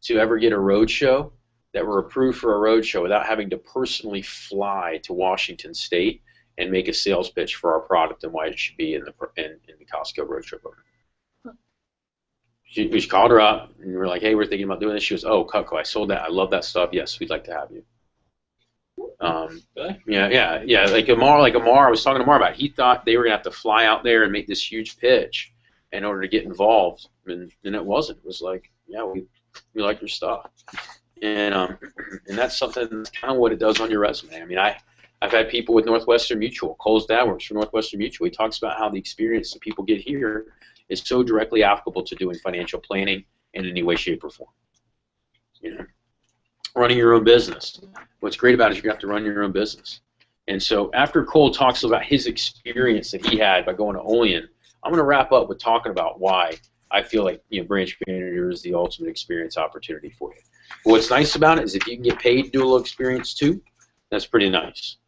to ever get a roadshow that were approved for a roadshow without having to personally fly to Washington State and make a sales pitch for our product and why it should be in the Costco roadshow program. We called her up and we were like, hey, we're thinking about doing this. She goes, oh, Cutco, I sold that. I love that stuff. Yes, we'd like to have you. Yeah. Like Amar, I was talking to Amar about it. He thought they were going to have to fly out there and make this huge pitch in order to get involved. And it wasn't. It was like, yeah, we like your stuff. And that's something that's kind of what it does on your resume. I mean, I've had people with Northwestern Mutual. Cole's dad works for Northwestern Mutual. He talks about how the experience that people get here is so directly applicable to doing financial planning in any way, shape, or form. Running your own business. What's great about it is you have to run your own business. And so after Cole talks about his experience that he had by going to Olean, I'm going to wrap up with talking about why I feel like branch manager is the ultimate experience opportunity for you. But what's nice about it is if you can get paid to do a little experience too, that's pretty nice.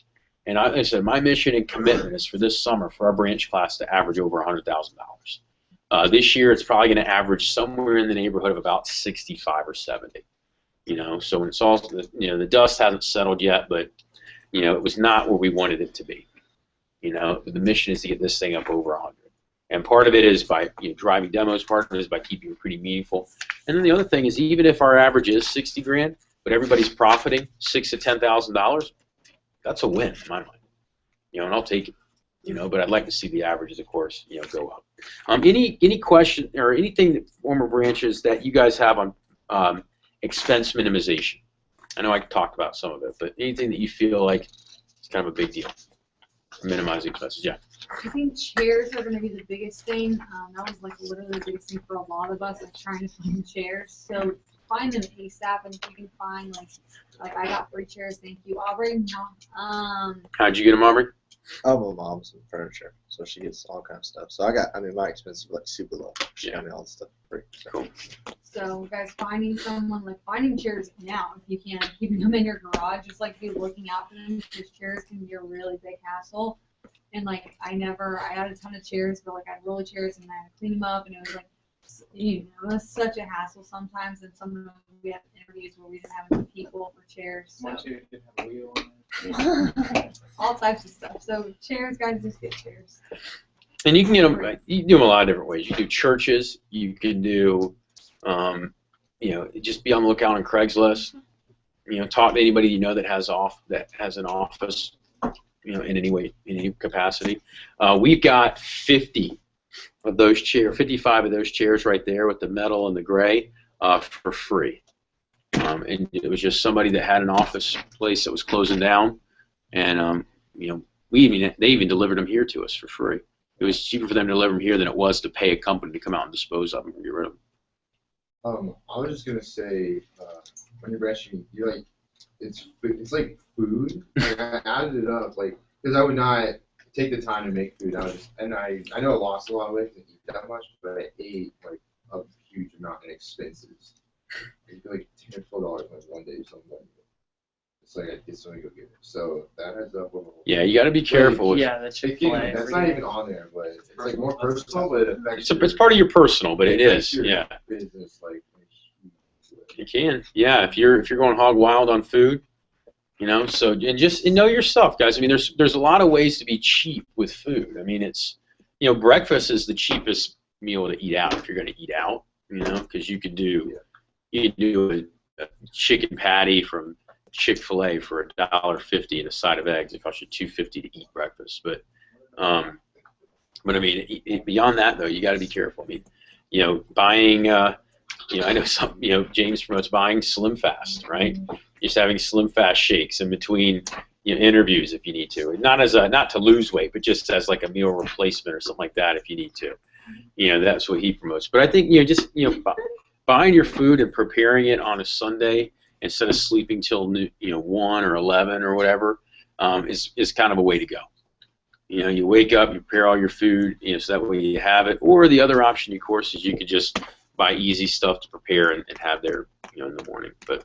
And like I said, my mission and commitment is for this summer for our branch class to average over $100,000. This year it's probably going to average somewhere in the neighborhood of about 65 or 70. So when it's all the dust hasn't settled yet, but it was not where we wanted it to be. The mission is to get this thing up over 100. And part of it is by driving demos. Part of it is by keeping it pretty meaningful. And then the other thing is, even if our average is 60 grand, but everybody's profiting $6,000 to $10,000, that's a win in my mind. And I'll take it. But I'd like to see the averages, of course, go up. Any question or anything that former branches that you guys have on expense minimization? I know I talked about some of it, but anything that you feel like is kind of a big deal, minimizing expenses. Yeah. I think chairs are going to be the biggest thing. That was like literally the biggest thing for a lot of us, trying to find chairs. So find them ASAP, and if you can find like I got 3 chairs, thank you, Aubrey. How'd you get them, Aubrey? Oh, my mom's in furniture, so she gets all kind of stuff. So my expenses are like super low. She got me all the stuff for free. So. Cool. So guys, finding chairs now, if you can, keeping them in your garage, just be looking out for them, because chairs can be a really big hassle. And I had a ton of chairs, but I had roller chairs and I had to clean them up, and it was it was such a hassle sometimes. And sometimes we had interviews where we didn't have enough people for chairs. So. You didn't have a wheel on it. All types of stuff. So chairs, guys, just get chairs. And you can get them. You can do them a lot of different ways. You do churches. You can do, just be on the lookout on Craigslist. Talk to anybody that has an office. In any way, in any capacity. We've got 50 of those chairs, 55 of those chairs right there with the metal and the gray for free. And it was just somebody that had an office place that was closing down, and they even delivered them here to us for free. It was cheaper for them to deliver them here than it was to pay a company to come out and dispose of them and get rid of them. I was just gonna say, when you're branching, it's like food. I added it up, because I would not take the time to make food. I know I lost a lot of weight because I eat that much, but I ate a huge amount in expenses. I feel like $10 or $12 one day or something like that. So I get somebody go get it. So that heads up. Yeah, you got to be careful. Yeah, the Chick-fil-A. That's not even on there, but it's like more personal, but it affects. It's part of your personal, but it is. your Yeah. Business, like. You can. Yeah, if you're going hog wild on food, you know. So and know your stuff, guys. I mean, there's a lot of ways to be cheap with food. I mean, it's, you know, breakfast is the cheapest meal to eat out if you're going to eat out, you know, because you could do a chicken patty from Chick-fil-A for $1.50 and a side of eggs. It costs you $2.50 to eat breakfast. But I mean, beyond that though, you got to be careful. I mean, you know, buying. You know, I know James promotes buying Slim Fast, right? Just having Slim Fast shakes in between, you know, interviews if you need to. Not to lose weight, but just as like a meal replacement or something like that if you need to. You know, that's what he promotes. But I think, you know, just, you know, buying your food and preparing it on a Sunday instead of sleeping till 1 or 11 or whatever is kind of a way to go. You know, you wake up, you prepare all your food, you know, so that way you have it. Or the other option, of course, is you could just buy easy stuff to prepare and have there, you know, in the morning. But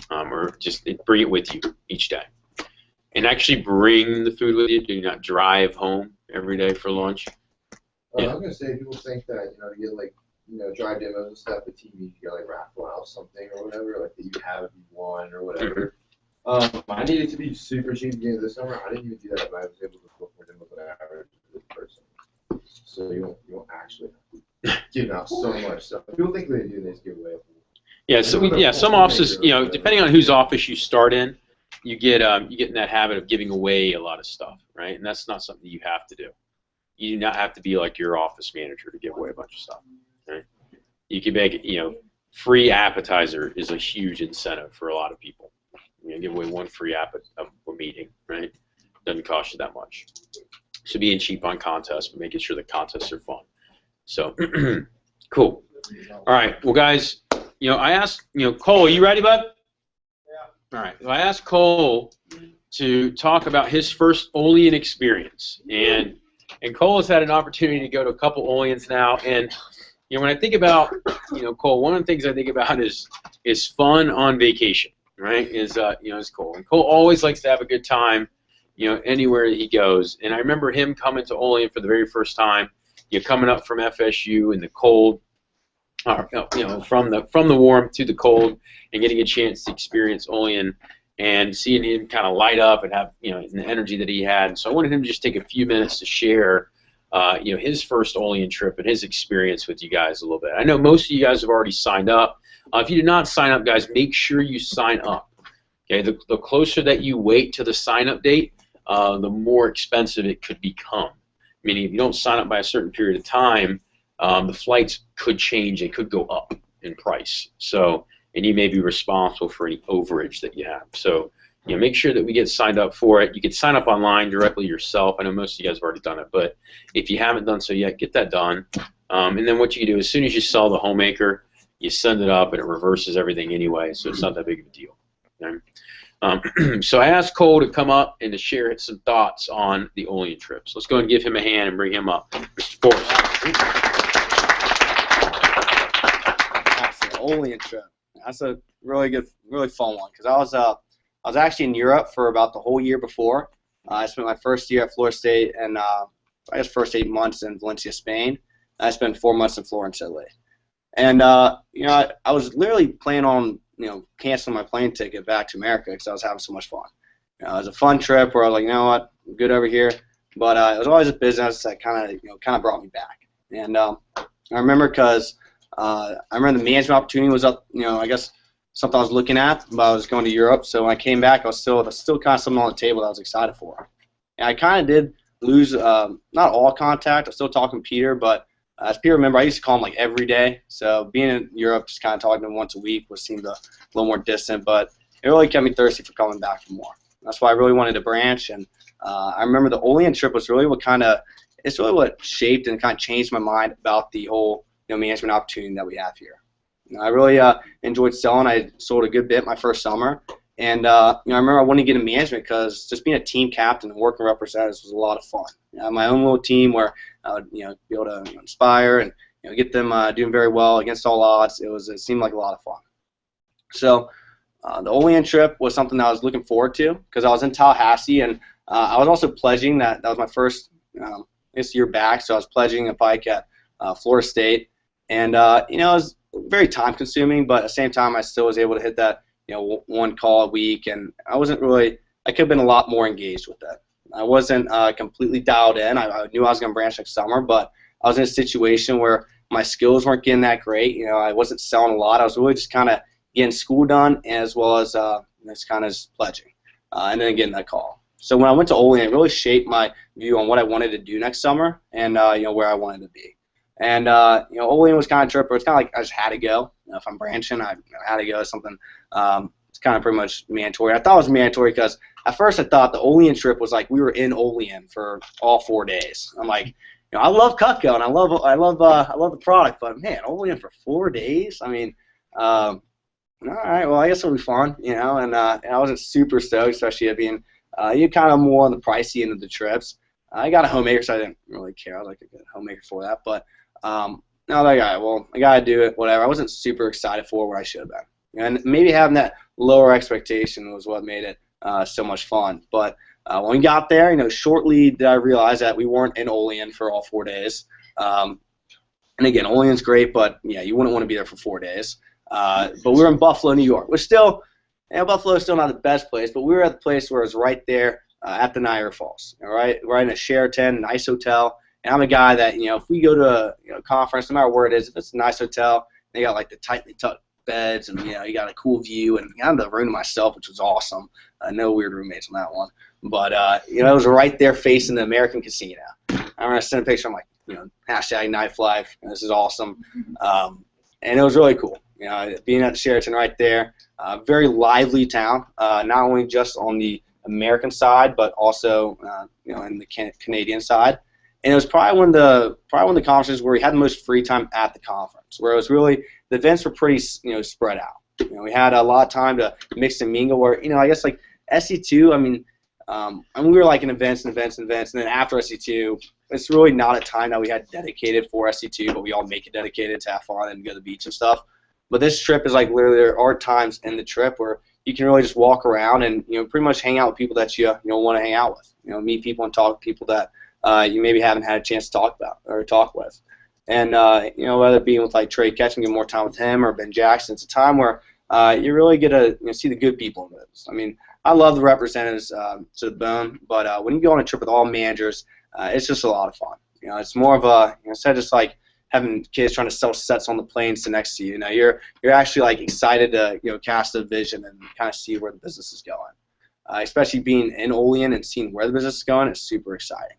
or just bring it with you each day, and actually bring the food with you. Do not drive home every day for lunch. I was gonna say, people think that, you know, you get like, you know, dry demos and stuff, the TV, you get like raffle out something or whatever, like that you have if you won or whatever. I needed to be super cheap at the beginning of the summer. I didn't even do that, but I was able to book more demos than I average this person. So you won't actually give out so much stuff. People think they do, they just give away. Yeah, so some offices, you know, depending on whose office you start in, you get in that habit of giving away a lot of stuff, right? And that's not something you have to do. You do not have to be like your office manager to give away a bunch of stuff, right? You can make it, you know, free appetizer is a huge incentive for a lot of people. You know, give away one free app at a meeting, right? Doesn't cost you that much. So being cheap on contests, but making sure the contests are fun. So, cool. All right, well, guys, you know, I asked, you know, Cole, are you ready, bud? Yeah. All right, well, I asked Cole to talk about his first Olean experience, and Cole has had an opportunity to go to a couple Oleans now, and you know, when I think about, you know, Cole, one of the things I think about is fun on vacation, right? Is Cole, and Cole always likes to have a good time, you know, anywhere that he goes, and I remember him coming to Olean for the very first time. You're coming up from FSU in the cold, you know, from the warm to the cold, and getting a chance to experience Olean and seeing him kind of light up and have, you know, the energy that he had. So I wanted him to just take a few minutes to share, you know, his first Olean trip and his experience with you guys a little bit. I know most of you guys have already signed up. If you did not sign up, guys, make sure you sign up. Okay, the closer that you wait to the sign-up date, the more expensive it could become. Meaning, if you don't sign up by a certain period of time, the flights could change. They could go up in price. So, and you may be responsible for any overage that you have. So, you know, make sure that we get signed up for it. You can sign up online directly yourself. I know most of you guys have already done it, but if you haven't done so yet, get that done. And then what you can do, as soon as you sell the homemaker, you send it up, and it reverses everything anyway, so it's not that big of a deal. Okay? So I asked Cole to come up and to share some thoughts on the Olean trip. So let's go and give him a hand and bring him up. Mr. Forrest. That's the Olean trip. That's a really good, really fun one, because I was actually in Europe for about the whole year before. I spent my first year at Florida State and I guess first 8 months in Valencia, Spain. I spent 4 months in Florence, Italy. And you know, I was literally planning on, you know, canceling my plane ticket back to America because I was having so much fun. You know, it was a fun trip where I was like, you know what, I'm good over here. But it was always a business that kind of brought me back. And I remember because I remember the management opportunity was up, you know, I guess something I was looking at, but I was going to Europe. So when I came back, I was still kind of something on the table that I was excited for. And I kind of did lose not all contact. I'm still talking to Peter, but as Peter remember, I used to call him like every day. So being in Europe, just kind of talking to him once a week seemed a little more distant, but it really kept me thirsty for coming back for more. That's why I really wanted to branch. And I remember the Olean trip was really it's really what shaped and kind of changed my mind about the whole, you know, management opportunity that we have here. You know, I really enjoyed selling. I sold a good bit my first summer. And you know, I remember I wanted to get in management because just being a team captain and working with representatives was a lot of fun. You know, my own little team where I would, you know, be able to inspire and, you know, get them doing very well against all odds. It seemed like a lot of fun. So The Olean trip was something that I was looking forward to because I was in Tallahassee, and I was also pledging that was my first this year back, so I was pledging a bike at Florida State, and it was very time consuming, but at the same time I still was able to hit that one call a week, and I could have been a lot more engaged with that. I wasn't completely dialed in. I knew I was going to branch next summer, but I was in a situation where my skills weren't getting that great. I wasn't selling a lot. I was really just kind of getting school done as well as just kind of just pledging, and then getting that call. So when I went to Olean, it really shaped my view on what I wanted to do next summer and where I wanted to be. And Olean was kind of a trip where it's kind of like I just had to go. If I'm branching, I had to go. Something it's kind of pretty much mandatory. I thought it was mandatory because at first I thought the Olean trip was like we were in Olean for all 4 days. I'm like, I love Cutco and I love the product, but man, Olean for 4 days. I mean, all right, well I guess it'll be fun, And I wasn't super stoked, especially it being you kind of more on the pricey end of the trips. I got a homemaker, so I didn't really care. I was like a good homemaker for that, but no, I gotta do it. Whatever. I wasn't super excited for what I should have been, and maybe having that lower expectation was what made it so much fun. But when we got there, shortly did I realize that we weren't in Olean for all 4 days. And again, Olean's great, but yeah, you wouldn't want to be there for 4 days. But we were in Buffalo, New York, which still, Buffalo is still not the best place, but we were at the place where it was right there at the Niagara Falls, right in a Sheraton, nice hotel. And I'm a guy that, if we go to a conference, no matter where it is, if it's a nice hotel, they got like the tightly tucked beds, and you got a cool view, and I had the room to myself, which was awesome. No weird roommates on that one, but it was right there facing the American Casino. I'm gonna send a picture. I'm like, hashtag #nightlife. This is awesome, and it was really cool. Being at the Sheraton right there, very lively town. Not only just on the American side, but also in the Canadian side. And it was probably one of the conferences where we had the most free time at the conference, where it was really the events were pretty spread out. We had a lot of time to mix and mingle. Where I guess like SC2, and we were like in events, and then after SC2, it's really not a time that we had dedicated for SC2, but we all make it dedicated to have fun and go to the beach and stuff. But this trip is like literally there are times in the trip where you can really just walk around and pretty much hang out with people that you want to hang out with. Meet people and talk to people that you maybe haven't had a chance to talk with. And whether it be with like Trey Ketchum, get more time with him, or Ben Jackson, it's a time where you really get to see the good people in this. I love the representatives to the bone, but when you go on a trip with all managers, it's just a lot of fun. It's more of a instead of just like having kids trying to sell sets on the planes to next to you. You're actually like excited to cast a vision and kind of see where the business is going. Especially being in Olean and seeing where the business is going is super exciting.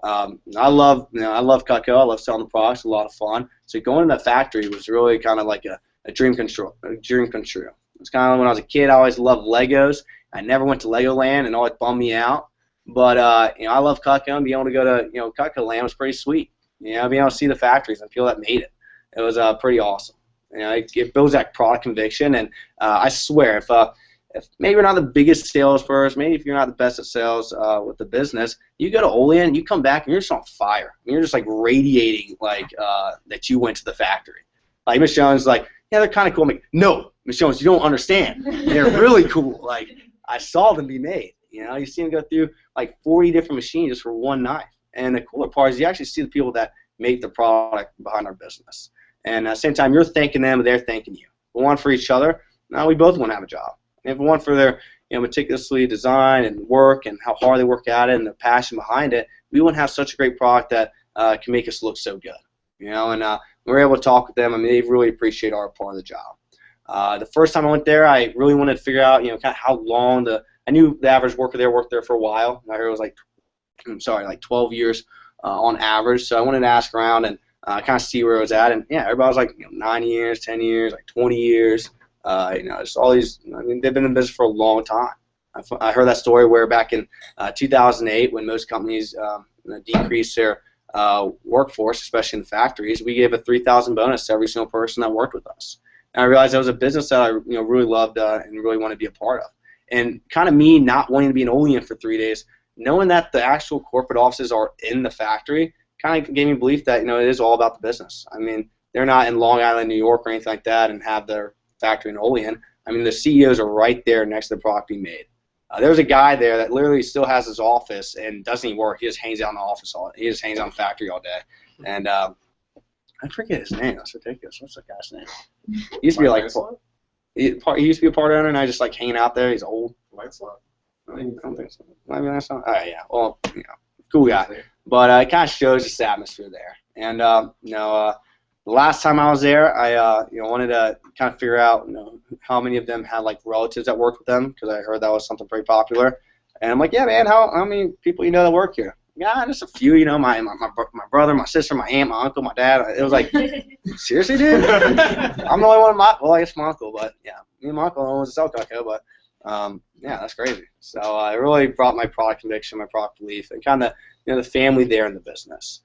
I love Cutco. I love selling the products. A lot of fun. So going to the factory was really kind of like a dream come true. It's kind of when I was a kid. I always loved Legos. I never went to Legoland, and it always bummed me out. But I love Cutco, and being able to go to Cutco Land was pretty sweet. Being able to see the factories and feel that made it. It was pretty awesome. It builds that product conviction, and I swear, if maybe you're not the biggest salesperson, maybe if you're not the best at sales with the business, you go to Olean, you come back, and you're just on fire. You're just like radiating like that you went to the factory. Like Miss Jones, like, yeah, they're kind of cool. I'm like, no, Miss Jones, you don't understand. They're really cool. Like, I saw them be made. You see them go through like 40 different machines just for one knife. And the cooler part is you actually see the people that make the product behind our business. And at the same time, you're thanking them, they're thanking you. We want for each other. Now we both want to have a job. And if we want for their meticulously design and work and how hard they work at it and the passion behind it, we wouldn't have such a great product that can make us look so good. And we're able to talk with them. They really appreciate our part of the job. The first time I went there, I really wanted to figure out, kind of how long I knew the average worker there worked there for a while. I heard it was like 12 years on average. So I wanted to ask around and kind of see where it was at. And yeah, everybody was like 9 years, 10 years, like 20 years. Just all these. They've been in business for a long time. I heard that story where back in 2008, when most companies decreased their workforce, especially in the factories, we gave a $3,000 bonus to every single person that worked with us. And I realized that was a business that I really loved and really wanted to be a part of. And kind of me not wanting to be in Olean for 3 days, knowing that the actual corporate offices are in the factory, kind of gave me belief that it is all about the business. They're not in Long Island, New York, or anything like that, and have their factory in Olean. I mean, the CEOs are right there next to the product being made. There's a guy there that literally still has his office and doesn't even work. He just hangs out in the office he just hangs out in the factory all day. And I forget his name. That's ridiculous. What's that guy's name? He used to be like he used to be a part owner, and I just like hanging out there. He's old. Lancelot? I don't think so. Maybe that's not. All right, yeah. Well, cool guy. But it kind of shows this atmosphere there. And the last time I was there, I wanted to kind of figure out how many of them had like relatives that worked with them, because I heard that was something pretty popular. And I'm like, yeah, man, how many people that work here? Yeah, just a few. My brother, my sister, my aunt, my uncle, my dad. It was like, seriously, dude? I'm the only one. I guess my uncle, but yeah, me and my uncle owns a cell Cutco, but yeah, that's crazy. So I really brought my product conviction, my product belief, and kind of the family there in the business,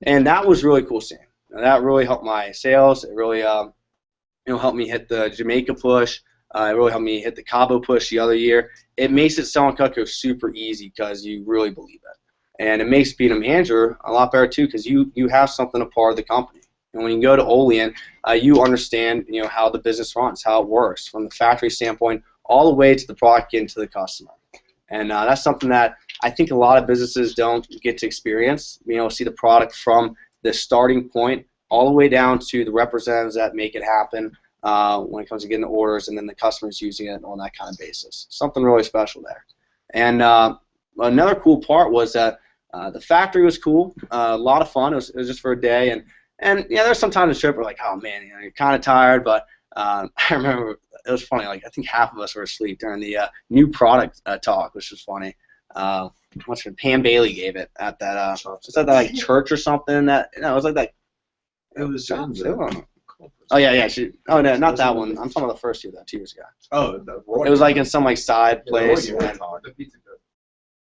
and that was really cool seeing. And that really helped my sales. It really helped me hit the Jamaica push. It really helped me hit the Cabo push the other year. It makes it selling Cutco super easy because you really believe it. And it makes being a manager a lot better too, because you have something a part of the company. And when you go to Olean, you understand how the business runs, how it works from the factory standpoint all the way to the product getting to the customer. And that's something that I think a lot of businesses don't get to experience. See the product from the starting point all the way down to the representatives that make it happen when it comes to getting the orders, and then the customers using it on that kind of basis. Something really special there. And another cool part was that the factory was cool, a lot of fun. It was just for a day, and there's sometimes on the trip we're like, oh man, you're kind of tired, but I remember it was funny. Like I think half of us were asleep during the new product talk, which was funny. Pam Bailey gave it at that like church or something. That it was like that. It was. Oh yeah. No, not that one. I'm talking about the first year, 2 years ago. Oh, Roy. It was like in some like side place. Roy the pizza cook.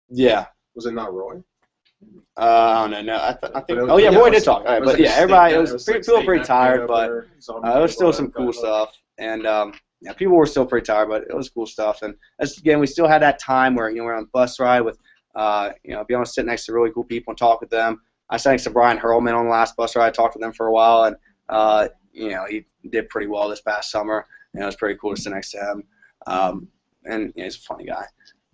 Yeah. Was it not Roy? I don't know. I think. Oh yeah, Roy did talk. All right, but yeah, everybody. It was pretty tired, but it was still some cool stuff. And people were still pretty tired, but it was cool stuff. And again, we still had that time where we're on a bus ride with, be able to sit next to really cool people and talk with them. I sat next to Brian Hurlman on the last bus ride. I talked with him for a while, and he did pretty well this past summer. It was pretty cool to sit next to him. And he's a funny guy.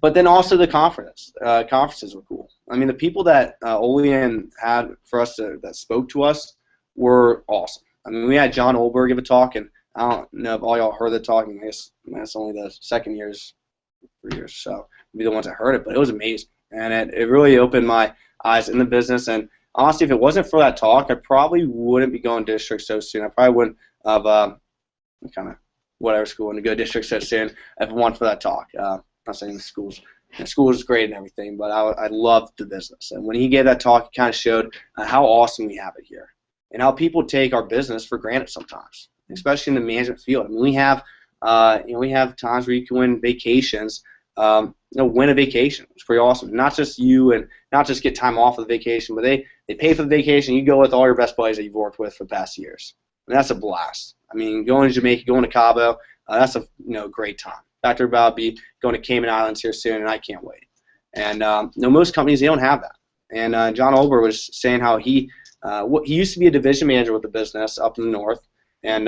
But then also the conferences were cool. I mean, the people that Olean had for us that spoke to us were awesome. I mean, we had John Olberg give a talk, and I don't know if all y'all heard the talk. I guess that's only the second years, 3 years, so be the ones that heard it. But it was amazing, and it really opened my eyes in the business. And honestly, if it wasn't for that talk, I probably wouldn't be going district so soon. I probably wouldn't have kind of whatever school and to go district so soon if it wasn't for that talk. I'm not saying the school is great and everything, but I loved the business. And when he gave that talk, it kind of showed how awesome we have it here and how people take our business for granted sometimes, especially in the management field. I mean, we have times where you can win vacations. Win a vacation. It's pretty awesome. Not just you and not just get time off of the vacation, but they pay for the vacation. You go with all your best buddies that you've worked with for the past years. And that's a blast. I mean, going to Jamaica, going to Cabo, that's a great time. In fact, we're about to be going to Cayman Islands here soon, and I can't wait. And most companies, they don't have that. And John Olber was saying how he used to be a division manager with the business up in the north, and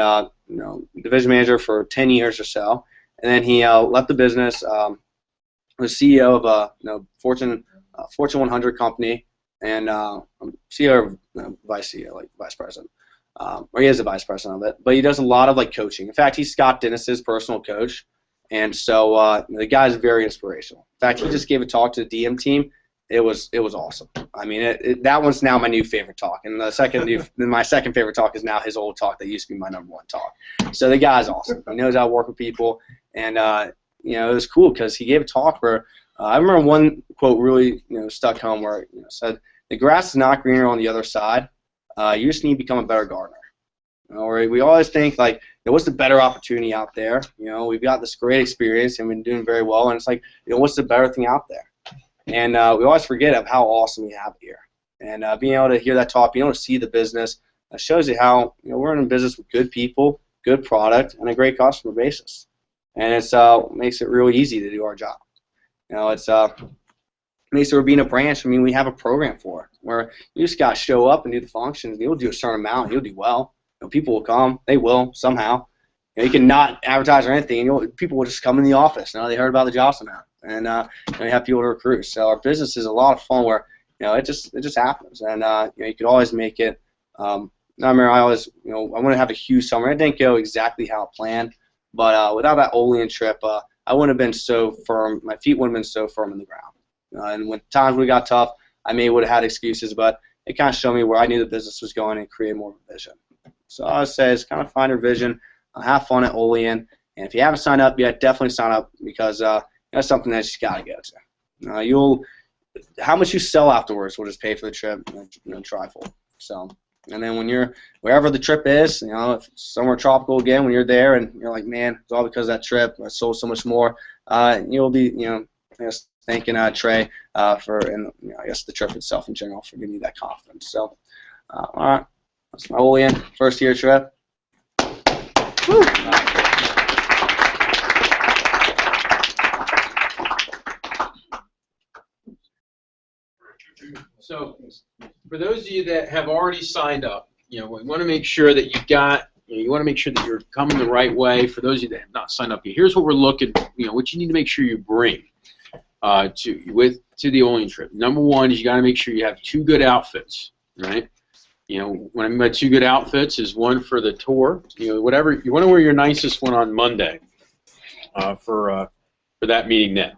division manager for 10 years or so. And then he left the business, was CEO of a Fortune 100 company, and CEO of vice president. Or he is a vice president of it, but he does a lot of coaching. In fact, he's Scott Dennis's personal coach, and so the guy's very inspirational. In fact, he just gave a talk to the DM team. It was awesome. I mean, that one's now my new favorite talk, and my second favorite talk is now his old talk that used to be my number one talk. So the guy's awesome. He knows how to work with people, and it was cool because he gave a talk where I remember one quote really stuck home where it said, "The grass is not greener on the other side. You just need to become a better gardener." Or we always think what's the better opportunity out there? We've got this great experience and we've been doing very well, and it's what's the better thing out there? And we always forget of how awesome we have it here. And being able to hear that talk, being able to see the business, shows you how we're in business with good people, good product, and a great customer basis. And it makes it really easy to do our job. It makes it being a branch. I mean, we have a program for it where you just got to show up and do the functions. You'll do a certain amount, and you'll do well. People will come. They will somehow. You can not advertise or anything, and people will just come in the office. They heard about the job somehow, and you have people to recruit. So our business is a lot of fun where it just happens, and you could always make it. I remember I always I want to have a huge summer. It didn't go exactly how I planned, but without that Olean trip, I wouldn't have been so firm. My feet wouldn't have been so firm in the ground. And when times would got tough, I may would have had excuses, but it kind of showed me where I knew the business was going and create more of a vision. So I would say is kind of find your vision, have fun at Olean, and if you haven't signed up yet, definitely sign up because that's something that you just gotta go to. How much you sell afterwards will just pay for the trip, trifold. So, and then when you're wherever the trip is, if it's somewhere tropical again, when you're there and you're like, man, it's all because of that trip. I sold so much more. You'll be, thanking Trey for, and I guess the trip itself in general for giving you that confidence. So, all right, that's my Olean first year trip. Woo. So, for those of you that have already signed up, we want to make sure that you want to make sure that you're coming the right way. For those of you that have not signed up yet, here's what we're looking. What you need to make sure you bring to the Olean trip. Number one is you got to make sure you have 2 good outfits, right? When I mean by 2 good outfits is one for the tour. Whatever you want to wear your nicest one on Monday for that meeting then.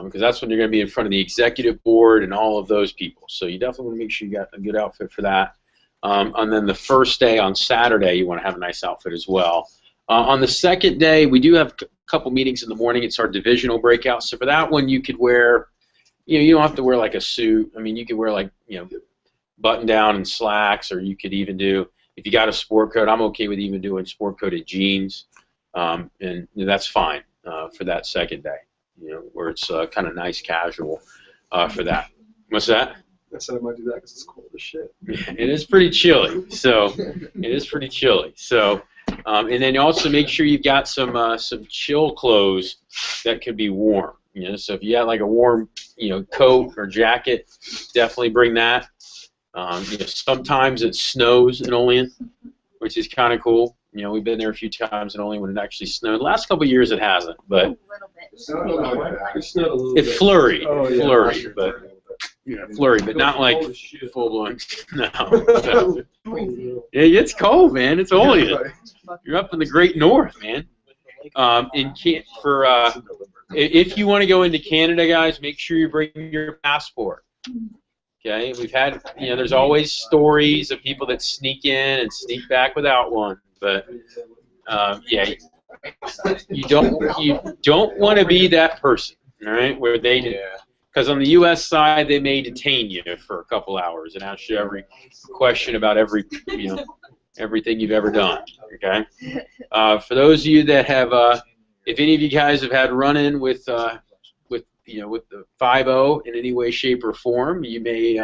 Because that's when you're going to be in front of the executive board and all of those people. So you definitely want to make sure you got a good outfit for that. And then the first day on Saturday, you want to have a nice outfit as well. On the second day, we do have a couple meetings in the morning. It's our divisional breakout. So for that one, you could wear, you don't have to wear like a suit. I mean, you could wear like, button down and slacks, or you could even do, if you got a sport coat, I'm okay with even doing sport coated jeans. And that's fine for that second day. Where it's kind of nice casual for that. What's that? I said I might do that because it's cold as shit. It is pretty chilly. So it is pretty chilly. So and then also make sure you've got some chill clothes that could be warm. So if you have like a warm coat or jacket, definitely bring that. Sometimes it snows in Olean, which is kind of cool. We've been there a few times and only when it actually snowed. The last couple of years it hasn't, but it flurried, but not like full blown. No, it's cold, man. It's Olean. You're up in the Great North, man. If you want to go into Canada, guys, make sure you bring your passport. Okay, we've had, there's always stories of people that sneak in and sneak back without one, but yeah, you don't want to be that person, all right? Where they do, because on the U.S. side they may detain you for a couple hours and ask you every question about everything you've ever done. Okay, for those of you that have, if any of you guys have had run-in with the 5-0 in any way, shape, or form, you may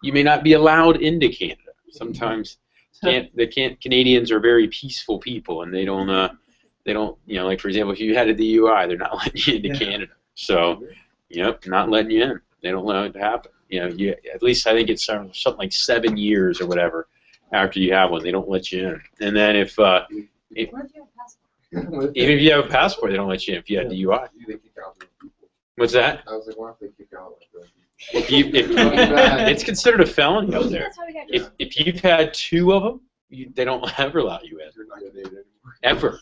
not be allowed into Canada. Sometimes Canadians are very peaceful people, and they don't like, for example, if you had a DUI, they're not letting you into Canada. So, not letting you in. They don't allow it to happen. At least I think it's something like 7 years or whatever after you have one, they don't let you in. And then even if you have a passport, they don't let you in if you have DUI. What's that? I was like, why if they kick out like that? It's considered a felony out there. If you've had 2 of them, they don't ever allow you in. Ever.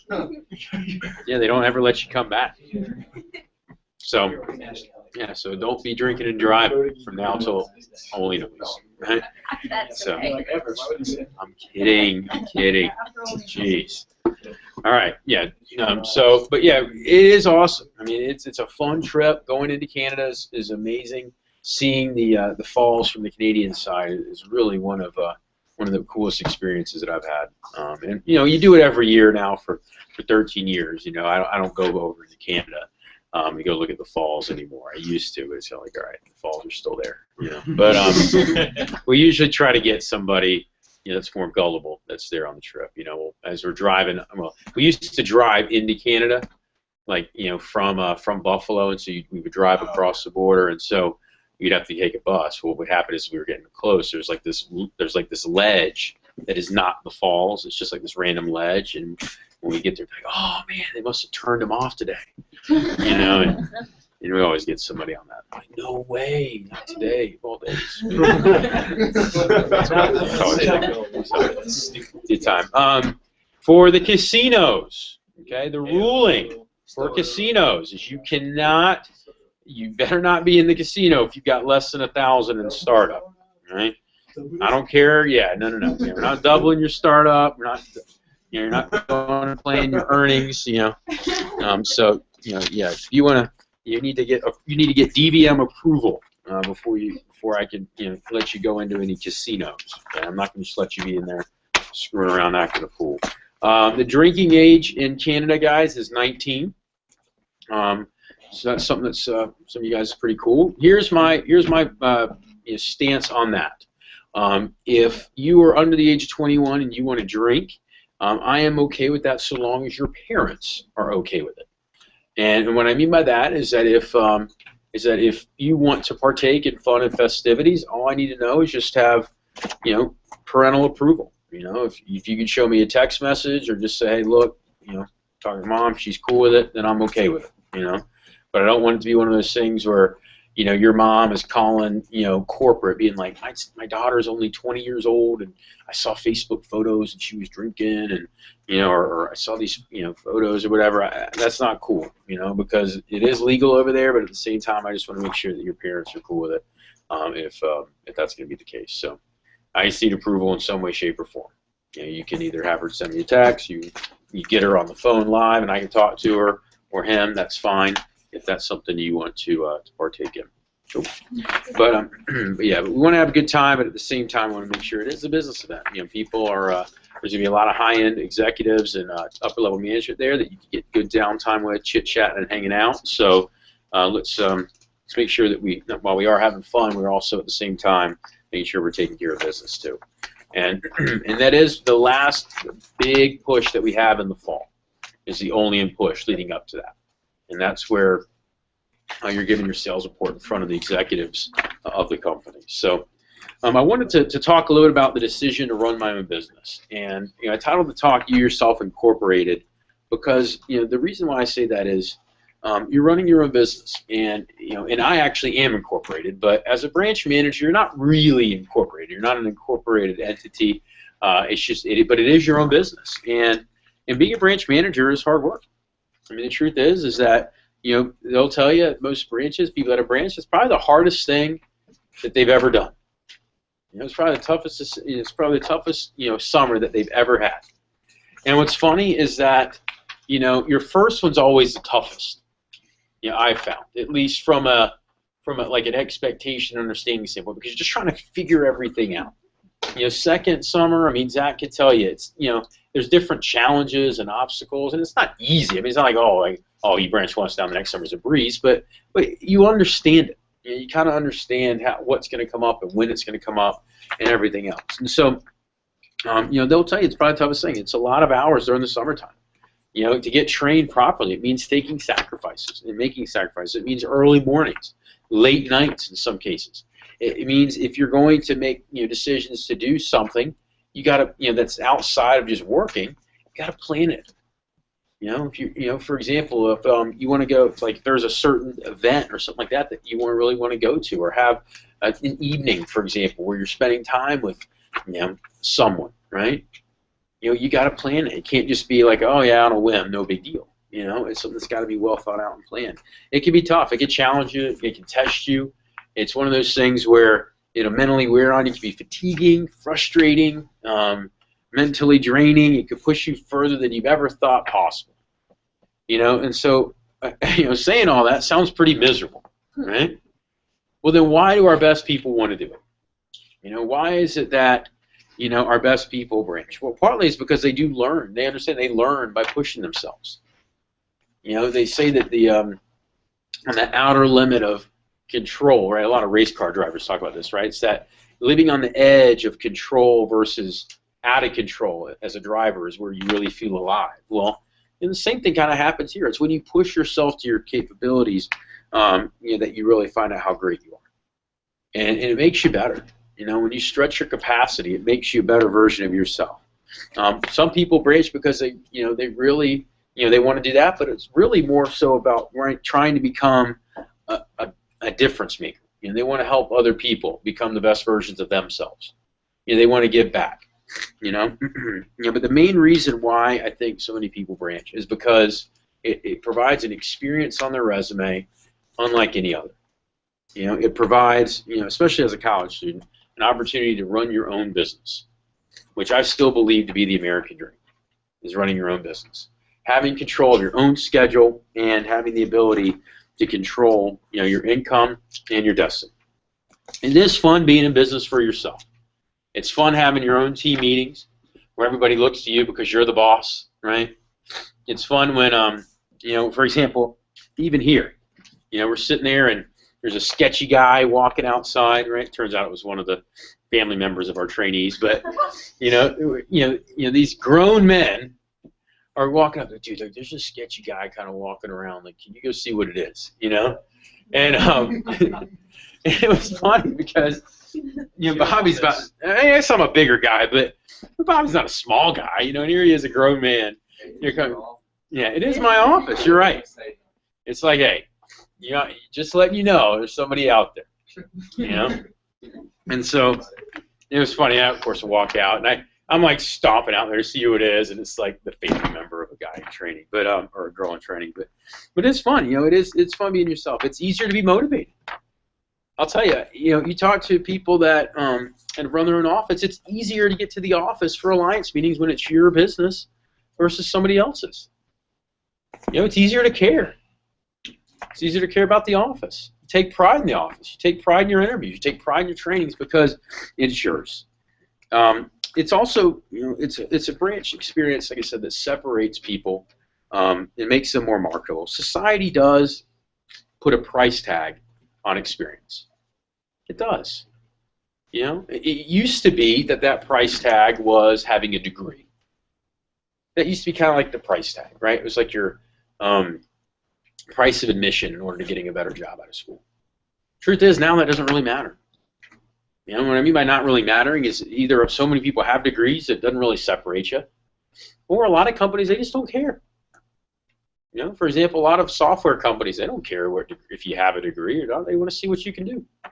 Yeah, they don't ever let you come back. So, yeah, so don't be drinking and driving from now till Olean, right? So, I'm kidding. Jeez. All right, yeah. But yeah, it is awesome. I mean, it's a fun trip. Going into Canada is amazing. Seeing the falls from the Canadian side is really one of the coolest experiences that I've had. And you do it every year now for 13 years. I don't go over to Canada to go look at the falls anymore. I used to, but it's like, all right, the falls are still there. But we usually try to get somebody that's more gullible that's there on the trip. As we're driving, we used to drive into Canada, like from Buffalo, and so we would drive across the border, and so you'd have to take a bus. What would happen is we were getting close. There's like this ledge that is not the falls. It's just like this random ledge, and when we get there, like, oh man, they must have turned him off today. And we always get somebody on that. Like, no way, not today, all days. Good time. For the casinos, okay, the ruling for casinos is you better not be in the casino if you've got less than 1,000 in startup, right? I don't care. Yeah, no. We're not doubling your startup. We're not. You're not going to plan your earnings. So yeah. If you want to, you need to get DVM approval before I can let you go into any casinos. Okay? I'm not going to just let you be in there screwing around acting a fool. The drinking age in Canada, guys, is 19. So that's something that's some of you guys is pretty cool. Here's my stance on that. If you are under the age of 21 and you want to drink, I am okay with that so long as your parents are okay with it. And what I mean by that is that if you want to partake in fun and festivities, all I need to know is just have parental approval. If you can show me a text message or just say, hey, look, talk to mom, she's cool with it, then I'm okay with it. But I don't want it to be one of those things where your mom is calling, corporate, being like, my daughter's only 20 years old, and I saw Facebook photos and she was drinking, and or I saw these, photos or whatever. That's not cool, because it is legal over there, but at the same time, I just want to make sure that your parents are cool with it, if that's going to be the case. So I just need approval in some way, shape, or form. You can either have her send me a text, you get her on the phone live, and I can talk to her or him. That's fine. If that's something you want to partake in. Cool. But yeah, we want to have a good time, but at the same time, we want to make sure it is a business event. People are there's going to be a lot of high-end executives and upper-level management there that you can get good downtime with, chit-chatting and hanging out. So let's make sure that while we are having fun, we're also at the same time making sure we're taking care of business too. And that is the last big push that we have in the fall. Is the only in push leading up to that. And that's where you're giving your sales report in front of the executives of the company. So I wanted to talk a little bit about the decision to run my own business. And I titled the talk, You Yourself Incorporated, because the reason why I say that is you're running your own business. And and I actually am incorporated, but as a branch manager, you're not really incorporated. You're not an incorporated entity. It's just, but it is your own business. And being a branch manager is hard work. I mean, the truth is that they'll tell you at most branches, people at a branch, it's probably the hardest thing that they've ever done. It's probably the toughest. It's probably the toughest summer that they've ever had. And what's funny is that your first one's always the toughest. I've found, at least from like an expectation understanding standpoint, because you're just trying to figure everything out. Second summer, I mean, Zach could tell you, it's there's different challenges and obstacles, and it's not easy. I mean, it's not like you branch once down, the next summer's a breeze, but you understand it. You kind of understand what's going to come up and when it's going to come up and everything else. And so, they'll tell you it's probably the toughest thing. It's a lot of hours during the summertime. To get trained properly, it means taking sacrifices and making sacrifices. It means early mornings, late nights in some cases. It means if you're going to make decisions to do something, you got to that's outside of just working. You got to plan it. If you for example, if you want to go, like there's a certain event or something like that that you really want to go to, or have an evening, for example, where you're spending time with someone, right? You got to plan it. It can't just be like, oh yeah, on a whim, no big deal. It's something that's got to be well thought out and planned. It can be tough. It can challenge you. It can test you. It's one of those things where mentally wear on you. It can be fatiguing, frustrating, mentally draining. It could push you further than you've ever thought possible. And so saying all that sounds pretty miserable, right? Well, then why do our best people want to do it? Why is it that our best people branch? Well, partly it's because they do learn. They understand they learn by pushing themselves. They say that on the outer limit of control, right? A lot of race car drivers talk about this, right? It's that living on the edge of control versus out of control as a driver is where you really feel alive. Well, the same thing kind of happens here. It's when you push yourself to your capabilities, that you really find out how great you are, and it makes you better. When you stretch your capacity, it makes you a better version of yourself. Some people branch because they really, they want to do that, but it's really more so about trying to become a difference maker. They want to help other people become the best versions of themselves. They want to give back. But the main reason why I think so many people branch is because it provides an experience on their resume unlike any other. It provides, especially as a college student, an opportunity to run your own business, which I still believe to be the American dream, is running your own business. Having control of your own schedule and having the ability to control, your income and your destiny. It is fun being in business for yourself. It's fun having your own team meetings where everybody looks to you because you're the boss, right? It's fun when, for example, even here, we're sitting there and there's a sketchy guy walking outside, right? Turns out it was one of the family members of our trainees, but these grown men are walking up. Dude, there's a sketchy guy kind of walking around. Like, can you go see what it is? And it was funny because Bobby's about. I guess I'm a bigger guy, but Bobby's not a small guy. And here he is, a grown man. You're coming. Yeah, it is my office. You're right. It's like, hey, just letting you know, there's somebody out there. And so it was funny. I, of course, walk out, and I'm like stomping out there to see who it is, and it's like the family member of a guy in training, but or a girl in training, but it's fun. It's fun being yourself. It's easier to be motivated. I'll tell you. You talk to people that and run their own office. It's easier to get to the office for alliance meetings when it's your business versus somebody else's. It's easier to care. It's easier to care about the office. You take pride in the office. You take pride in your interviews. You take pride in your trainings because it's yours. It's also, it's a branch experience, like I said, that separates people and makes them more marketable. Society does put a price tag on experience. It does. It used to be that price tag was having a degree. That used to be kind of like the price tag, right? It was like your price of admission in order to getting a better job out of school. Truth is, now that doesn't really matter. What I mean by not really mattering is either so many people have degrees it doesn't really separate you, or a lot of companies, they just don't care. For example, a lot of software companies, they don't care if you have a degree or not. They want to see what you can do. They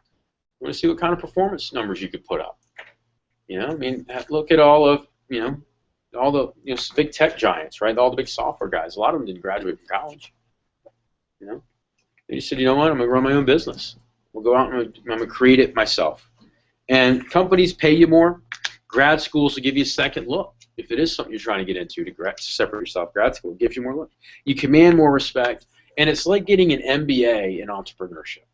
want to see what kind of performance numbers you could put up. Look at all of, all the big tech giants, right? All the big software guys. A lot of them didn't graduate from college. They just said, what? I'm going to run my own business. We'll go out and I'm going to create it myself. And companies pay you more. Grad schools will give you a second look. If it is something you're trying to get into to separate yourself, grad school gives you more look. You command more respect. And it's like getting an MBA in entrepreneurship.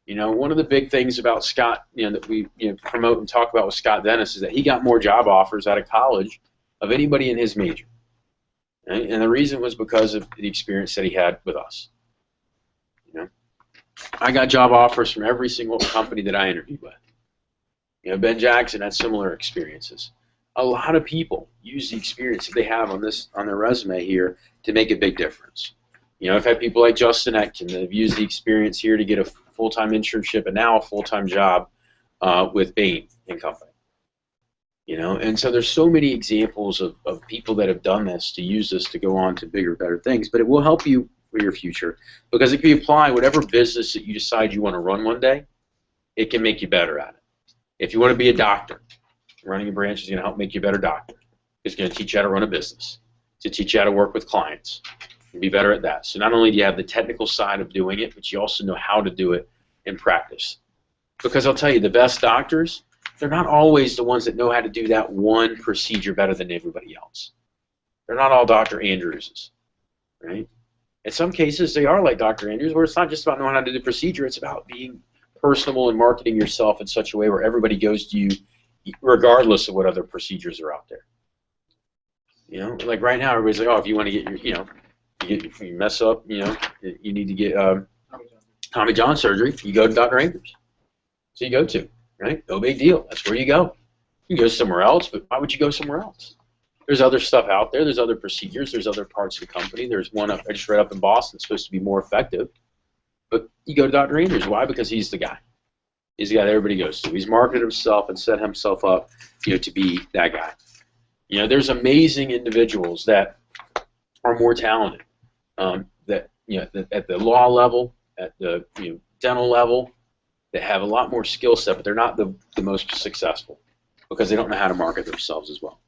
One of the big things about Scott, that we promote and talk about with Scott Dennis is that he got more job offers out of college of anybody in his major. Right? And the reason was because of the experience that he had with us. I got job offers from every single company that I interviewed with. Ben Jackson had similar experiences. A lot of people use the experience that they have on their resume here to make a big difference. I've had people like Justin Etkin that have used the experience here to get a full-time internship and now a full-time job with Bain and Company. And so there's so many examples of people that have done this to use this to go on to bigger, better things. But it will help you for your future because it can apply whatever business that you decide you want to run one day. It can make you better at it. If you want to be a doctor, running a branch is going to help make you a better doctor. It's going to teach you how to run a business, to teach you how to work with clients, and be better at that. So not only do you have the technical side of doing it, but you also know how to do it in practice. Because I'll tell you, the best doctors, they're not always the ones that know how to do that one procedure better than everybody else. They're not all Dr. Andrewses, right? In some cases, they are like Dr. Andrews, where it's not just about knowing how to do the procedure, it's about being personable and marketing yourself in such a way where everybody goes to you regardless of what other procedures are out there. Like right now, everybody's like, oh, if you want to get your, you mess up, you need to get Tommy John surgery, you go to Dr. Andrews. So you go to, right? No big deal. That's where you go. You can go somewhere else, but why would you go somewhere else? There's other stuff out there. There's other procedures. There's other parts of the company. There's one I just read up in Boston that's supposed to be more effective. But you go to Dr. Andrews. Why? Because he's the guy. He's the guy that everybody goes to. He's marketed himself and set himself up, to be that guy. You know, there's amazing individuals that are more talented, that, you know, at the law level, at the, you know, dental level, that have a lot more skill set, but they're not the most successful because they don't know how to market themselves as well.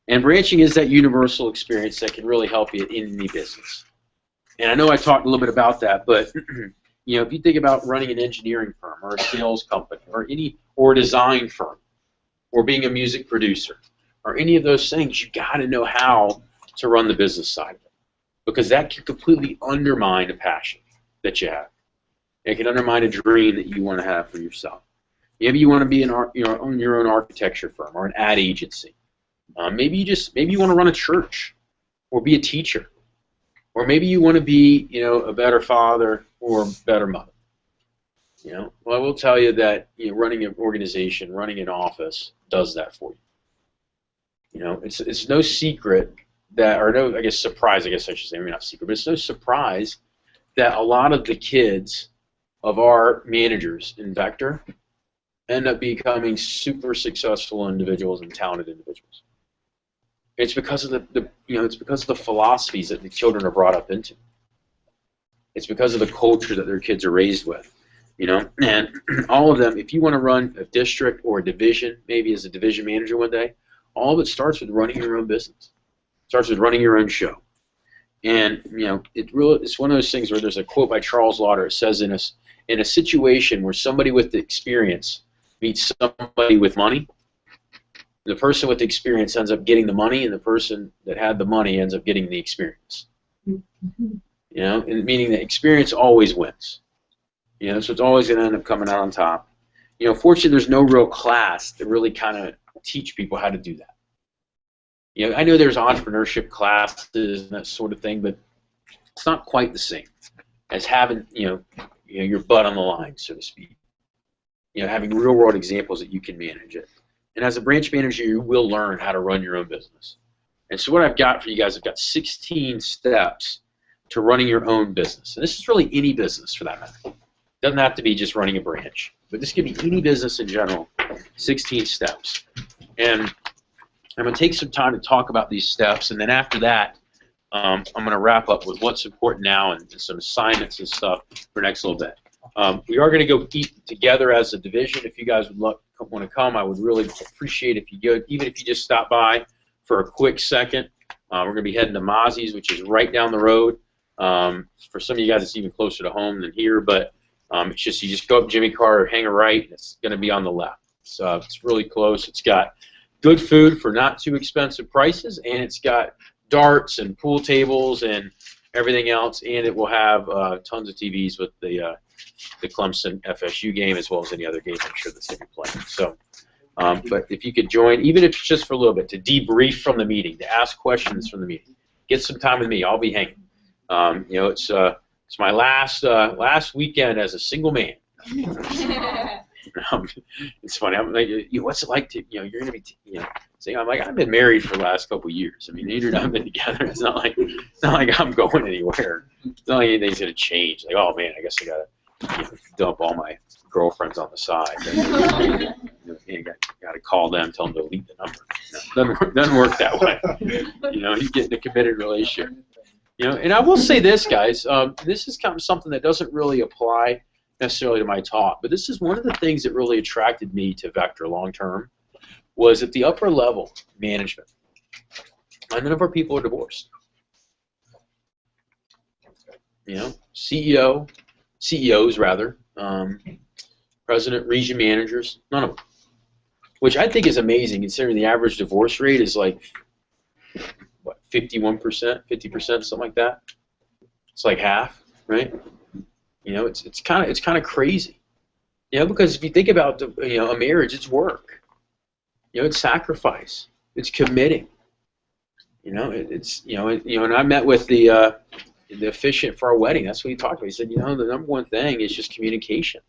And branching is that universal experience that can really help you in any business. And I know I talked a little bit about that, but you know, if you think about running an engineering firm or a sales company or a design firm or being a music producer or any of those things, you got to know how to run the business side of it, because that can completely undermine a passion that you have. It can undermine a dream that you want to have for yourself. Maybe you want to be own your own architecture firm or an ad agency. Maybe you want to run a church or be a teacher, or maybe you want to be, you know, a better father or better mother. You know, well, I will tell you that, you know, running an organization, running an office does that for you. You know, it's no secret that, or no, I guess surprise, I guess I should say, maybe not secret, but it's no surprise that a lot of the kids of our managers in Vector end up becoming super successful individuals and talented individuals. It's because of it's because of the philosophies that the children are brought up into. It's because of the culture that their kids are raised with, you know. And all of them, if you want to run a district or a division, maybe as a division manager one day, all of it starts with running your own business. It starts with running your own show. And you know, it's one of those things where there's a quote by Charles Lauder. It says, in a situation where somebody with the experience meets somebody with money, the person with the experience ends up getting the money, and the person that had the money ends up getting the experience. You know, and meaning that experience always wins. You know, so it's always going to end up coming out on top. You know, fortunately, there's no real class that really kind of teach people how to do that. You know, I know there's entrepreneurship classes and that sort of thing, but it's not quite the same as having, you know, your butt on the line, so to speak. You know, having real-world examples that you can manage it. And as a branch manager, you will learn how to run your own business. And so what I've got for you guys, I've got 16 steps to running your own business. And this is really any business for that matter. It doesn't have to be just running a branch, but this could be any business in general. 16 steps. And I'm going to take some time to talk about these steps, and then after that, I'm going to wrap up with what's important now and some assignments and stuff for next little bit. We are going to go eat together as a division. If you guys would want to come, I would really appreciate if you go, even if you just stop by for a quick second. We're going to be heading to Mozzie's, which is right down the road. For some of you guys, it's even closer to home than here, but it's just, you just go up Jimmy Carter, hang a right, and it's going to be on the left. So it's really close. It's got good food for not too expensive prices, and it's got darts and pool tables and everything else, and it will have tons of TVs with the Clemson FSU game as well as any other game I'm sure that's going to be playing. So, but if you could join, even if it's just for a little bit, to debrief from the meeting, to ask questions from the meeting, get some time with me. I'll be hanging. You know, it's my last weekend as a single man. It's funny. I'm like, what's it like to, you know, you're going to be, you know, saying, I'm like, I've been married for the last couple of years. I mean, Andrew and I have been together. It's not like I'm going anywhere. It's not like anything's going to change. Like, oh man, I guess I got to, you know, dump all my girlfriends on the side. You got to call them, tell them to delete the number. No, doesn't work that way. You know, you get in a committed relationship. You know, and I will say this, guys. This is kind of something that doesn't really apply necessarily to my talk, but this is one of the things that really attracted me to Vector long term, was at the upper level management. None of our people are divorced. You know, CEOs rather, president, region managers, none of them. Which I think is amazing, considering the average divorce rate is like, what, 51%, 50%, something like that. It's like half, right? You know, it's kind of crazy. You know, because if you think about a marriage, it's work. You know, it's sacrifice. It's committing. You know, and I met with the officiant for our wedding. That's what he talked about. He said, you know, the number one thing is just communication.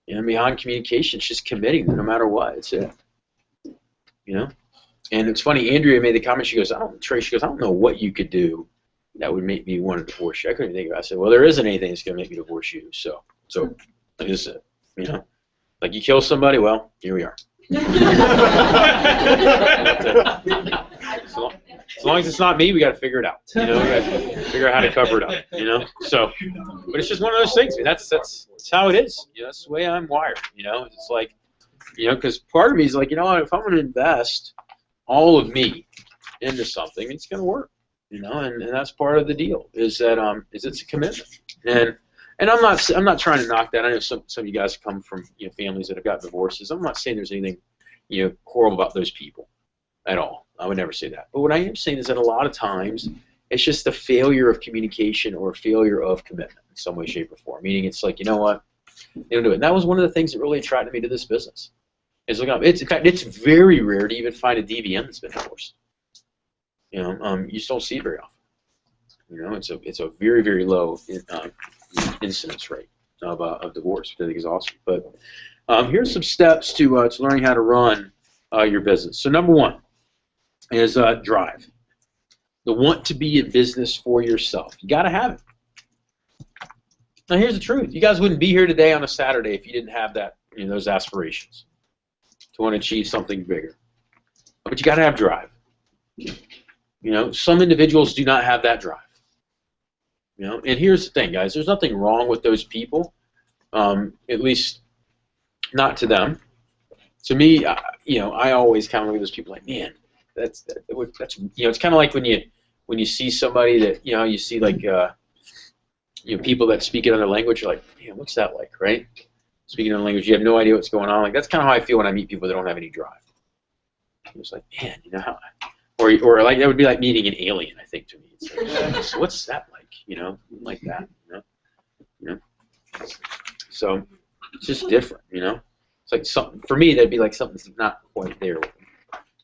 You know, beyond communication, it's just committing no matter what. It's it. You know, and it's funny. Andrea made the comment. She goes, I don't know what you could do that would make me want to divorce you. I couldn't even think about it. I said, well, there isn't anything that's going to make me divorce you. So like this is it. You know, like you kill somebody, well, here we are. As long as it's not me, we got to figure it out. You know, we got to figure out how to cover it up. You know, so, but it's just one of those things. I mean, that's how it is. You know, that's the way I'm wired. You know, it's like, you know, because part of me is like, you know what, if I'm going to invest all of me into something, it's going to work. You know, and that's part of the deal. Is that it's a commitment. And I'm not trying to knock that. I know some of you guys come from, you know, families that have got divorces. I'm not saying there's anything, you know, horrible about those people at all. I would never say that. But what I am saying is that a lot of times it's just a failure of communication or a failure of commitment in some way, shape, or form. Meaning it's like, you know what, they don't do it. And that was one of the things that really attracted me to this business. Is look up. In fact, it's very rare to even find a DVM that's been divorced. You know, you just don't see it very often. You know, it's a very, very low incidence rate of divorce, which I think is awesome. But here's some steps to learning how to run your business. So number one is drive. The want to be in business for yourself. You got to have it. Now here's the truth. You guys wouldn't be here today on a Saturday if you didn't have that, you know, those aspirations to want to achieve something bigger. But you got to have drive. You know, some individuals do not have that drive. You know, and here's the thing, guys. There's nothing wrong with those people, at least not to them. To me, you know, I always kind of look at those people like, man, that's you know, it's kind of like when you see somebody that, you know, you see like you know, people that speak another language. You're like, man, what's that like, right? Speaking another language, you have no idea what's going on. Like that's kind of how I feel when I meet people that don't have any drive. It's like, man, you know how. Or like that would be like meeting an alien, I think, to me. It's like, so what's that like? You know, like that. You know. So it's just different. You know, it's like something for me. That'd be like something's not quite there.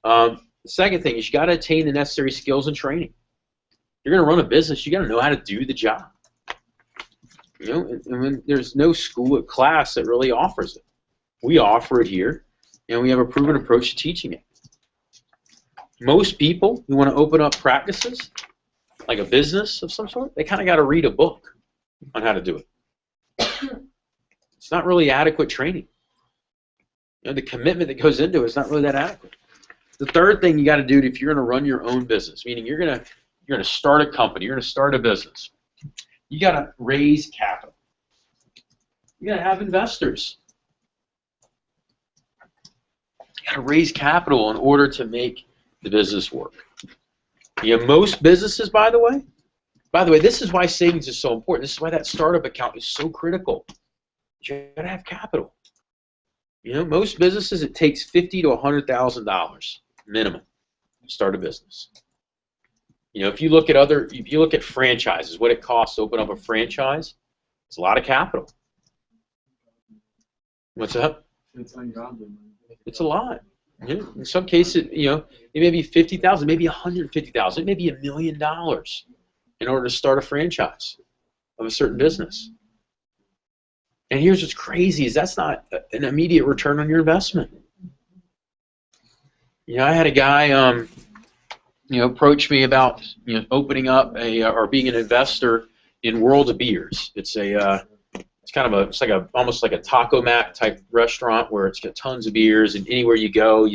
The second thing is you got to attain the necessary skills and training. You're going to run a business. You got to know how to do the job. You know, and when there's no school or class that really offers it. We offer it here, and we have a proven approach to teaching it. Most people who want to open up practices, like a business of some sort, they kind of got to read a book on how to do it. It's not really adequate training. You know, the commitment that goes into it is not really that adequate. The third thing you got to do if you're going to run your own business, meaning you're going to start a company, you're going to start a business, you got to raise capital. You got to have investors. You got to raise capital in order to make the business work. You know, most businesses, by the way, this is why savings is so important. This is why that startup account is so critical. You got to have capital. You know, most businesses, it takes $50,000 to $100,000 minimum to start a business. You know, if you look at franchises, what it costs to open up a franchise, it's a lot of capital. What's up? It's ungodly. It's a lot. Yeah. In some cases, you know, it may be $50,000, maybe $150,000, maybe $1 million in order to start a franchise of a certain business. And here's what's crazy is that's not an immediate return on your investment. You know, I had a guy, you know, approach me about, you know, opening up or being an investor in World of Beers. It's almost like a taco mat type restaurant where it's got tons of beers, and anywhere you go,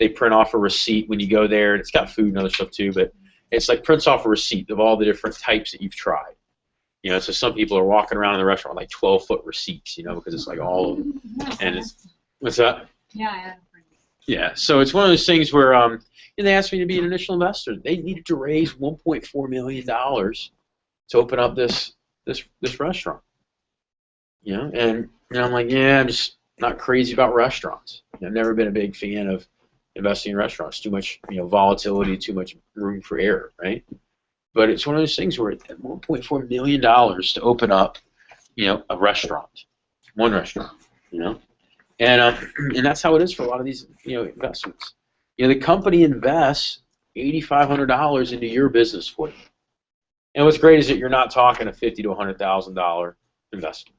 they print off a receipt when you go there. And it's got food and other stuff too, but it's like prints off a receipt of all the different types that you've tried. You know, so some people are walking around in the restaurant with like 12-foot receipts, you know, because it's like all of them. And it's, what's that? Yeah. Yeah, so it's one of those things where and they asked me to be an initial investor. They needed to raise $1.4 million to open up this restaurant. You know, and I'm like, yeah, I'm just not crazy about restaurants. I've never been a big fan of investing in restaurants. Too much, you know, volatility, too much room for error, right? But it's one of those things where at $1.4 million to open up, you know, a restaurant, one restaurant, you know, and that's how it is for a lot of these, you know, investments. You know, the company invests $8,500 into your business for you. And what's great is that you're not talking a $50,000 to $100,000 investment.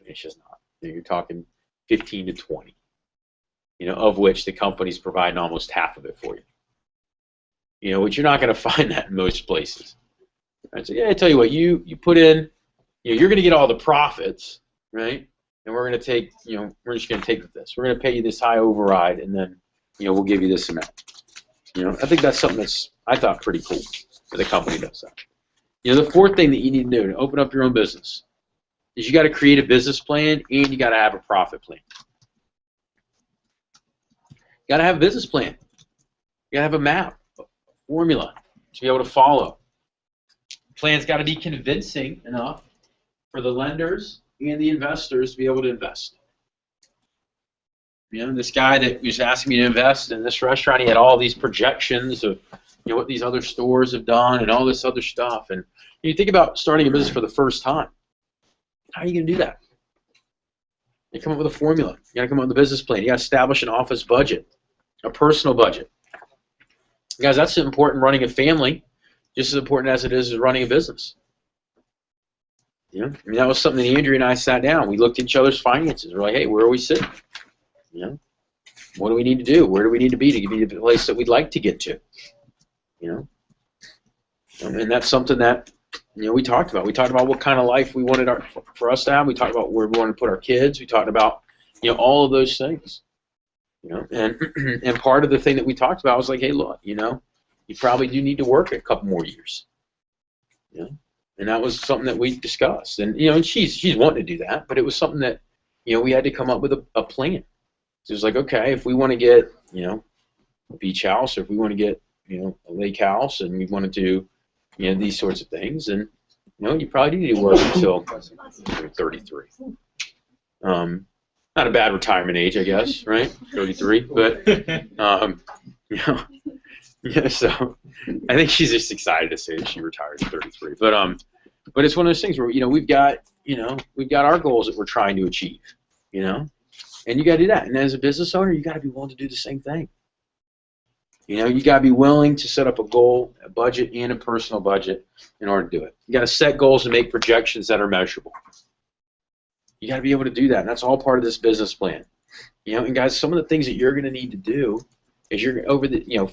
It's just not. You're talking 15 to 20, you know, of which the company's providing almost half of it for you. You know, which you're not going to find that in most places. Right? So yeah, I tell you what, you put in, you know, you're going to get all the profits, right? and we're going to take, we're just going to take this. We're going to pay you this high override, and then, we'll give you this amount. I think that's something that's, I thought, pretty cool that the company does that. The fourth thing that you need to do to open up your own business is you got to create a business plan, and you got to have a profit plan. You got to have a business plan. You got to have a map, a formula to be able to follow. The plan's got to be convincing enough for the lenders and the investors to be able to invest. This guy that was asking me to invest in this restaurant, he had all these projections of what these other stores have done and all this other stuff. And you think about starting a business for the first time. How are you going to do that? You come up with a formula. You got to come up with a business plan. You got to establish an office budget, a personal budget. Guys, that's important running a family, just as important as it is running a business. That was something that Andrea and I sat down. We looked at each other's finances. We're like, hey, where are we sitting? What do we need to do? Where do we need to be the place that we'd like to get to? And that's something that we talked about. We talked about what kind of life we wanted for us to have. We talked about where we wanted to put our kids. We talked about all of those things. And part of the thing that we talked about was like, hey, look, you probably do need to work a couple more years. And that was something that we discussed. And and she's wanting to do that, but it was something that we had to come up with a plan. So it was like, okay, if we want to get a beach house, or if we want to get a lake house, and we want to do these sorts of things, and you probably do need to work until 33. Not a bad retirement age, I guess, right? 33, but so I think she's just excited to say that she retired at 33. But it's one of those things where we've got our goals that we're trying to achieve, and you got to do that. And as a business owner, you got to be willing to do the same thing. You got to be willing to set up a goal, a budget, and a personal budget in order to do it. You got to set goals and make projections that are measurable. You got to be able to do that, and that's all part of this business plan. And guys, some of the things that you're going to need to do is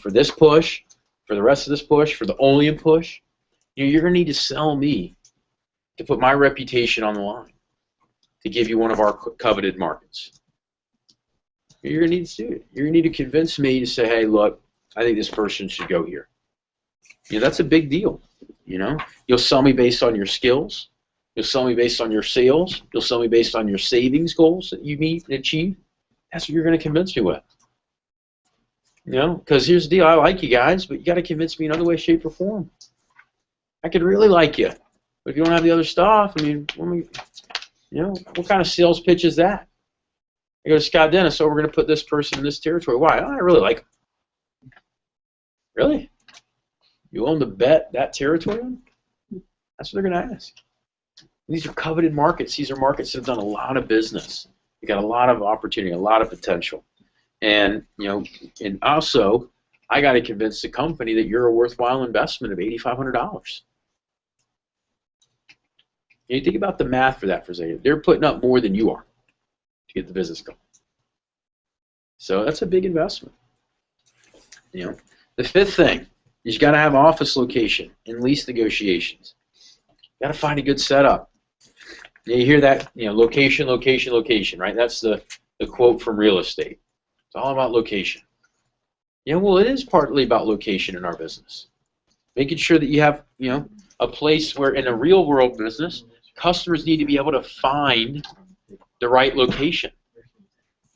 for this push, for the rest of this push, for the Oleum push, you're going to need to sell me to put my reputation on the line to give you one of our coveted markets. You're going to need to do it. You're going to need to convince me to say, hey, look, I think this person should go here. That's a big deal. You'll sell me based on your skills. You'll sell me based on your sales. You'll sell me based on your savings goals that you meet and achieve. That's what you're going to convince me with. Because here's the deal. I like you guys, but you got to convince me in other way, shape, or form. I could really like you, but if you don't have the other stuff, what kind of sales pitch is that? I go to Scott Dennis, so we're going to put this person in this territory. Why? Oh, I really like him. Really? You willing to bet that territory on? That's what they're going to ask. These are coveted markets. These are markets that have done a lot of business. You got a lot of opportunity, a lot of potential. And, and also, I got to convince the company that you're a worthwhile investment of $8,500. You think about the math for that for a second. They're putting up more than you are to get the business going. So that's a big investment. The fifth thing is you got to have office location and lease negotiations. You got to find a good setup. You hear that, location, location, location, right? That's the quote from real estate. It's all about location. Well, it is partly about location in our business. Making sure that you have, a place where in a real world business, customers need to be able to find the right location.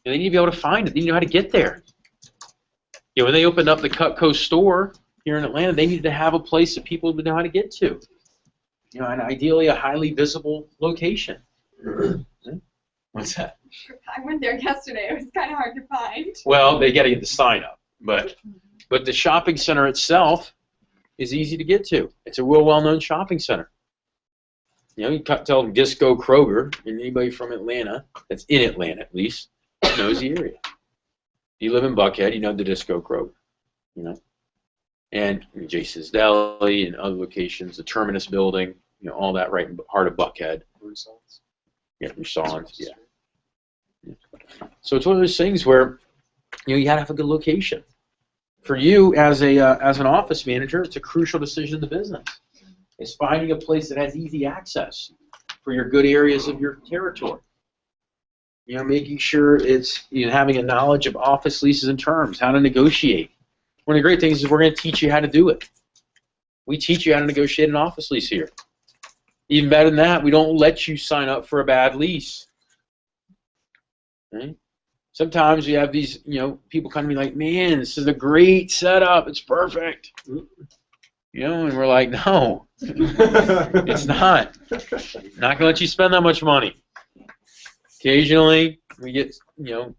And they need to be able to find it. They need to know how to get there. When they opened up the Cutco store here in Atlanta, they needed to have a place that people would know how to get to. And ideally a highly visible location. What's that? I went there yesterday. It was kind of hard to find. Well, they got to get the sign up, but the shopping center itself is easy to get to. It's a real well-known shopping center. You tell them Disco Kroger, and anybody from Atlanta that's in Atlanta at least knows the area. If you live in Buckhead, you know the Disco Kroger. And Jason's Deli and other locations, the Terminus Building, all that right in the heart of Buckhead. Yeah, Russell's, yeah. So it's one of those things where you got to have a good location. For you as an office manager, it's a crucial decision in the business. It's finding a place that has easy access for your good areas of your territory. You know, making sure it's having a knowledge of office leases and terms, how to negotiate. One of the great things is we're going to teach you how to do it. We teach you how to negotiate an office lease here. Even better than that, we don't let you sign up for a bad lease. Right? Sometimes you have these, people come to me like, man, this is a great setup. It's perfect. And we're like, no, it's not. Not going to let you spend that much money. Occasionally, we get, your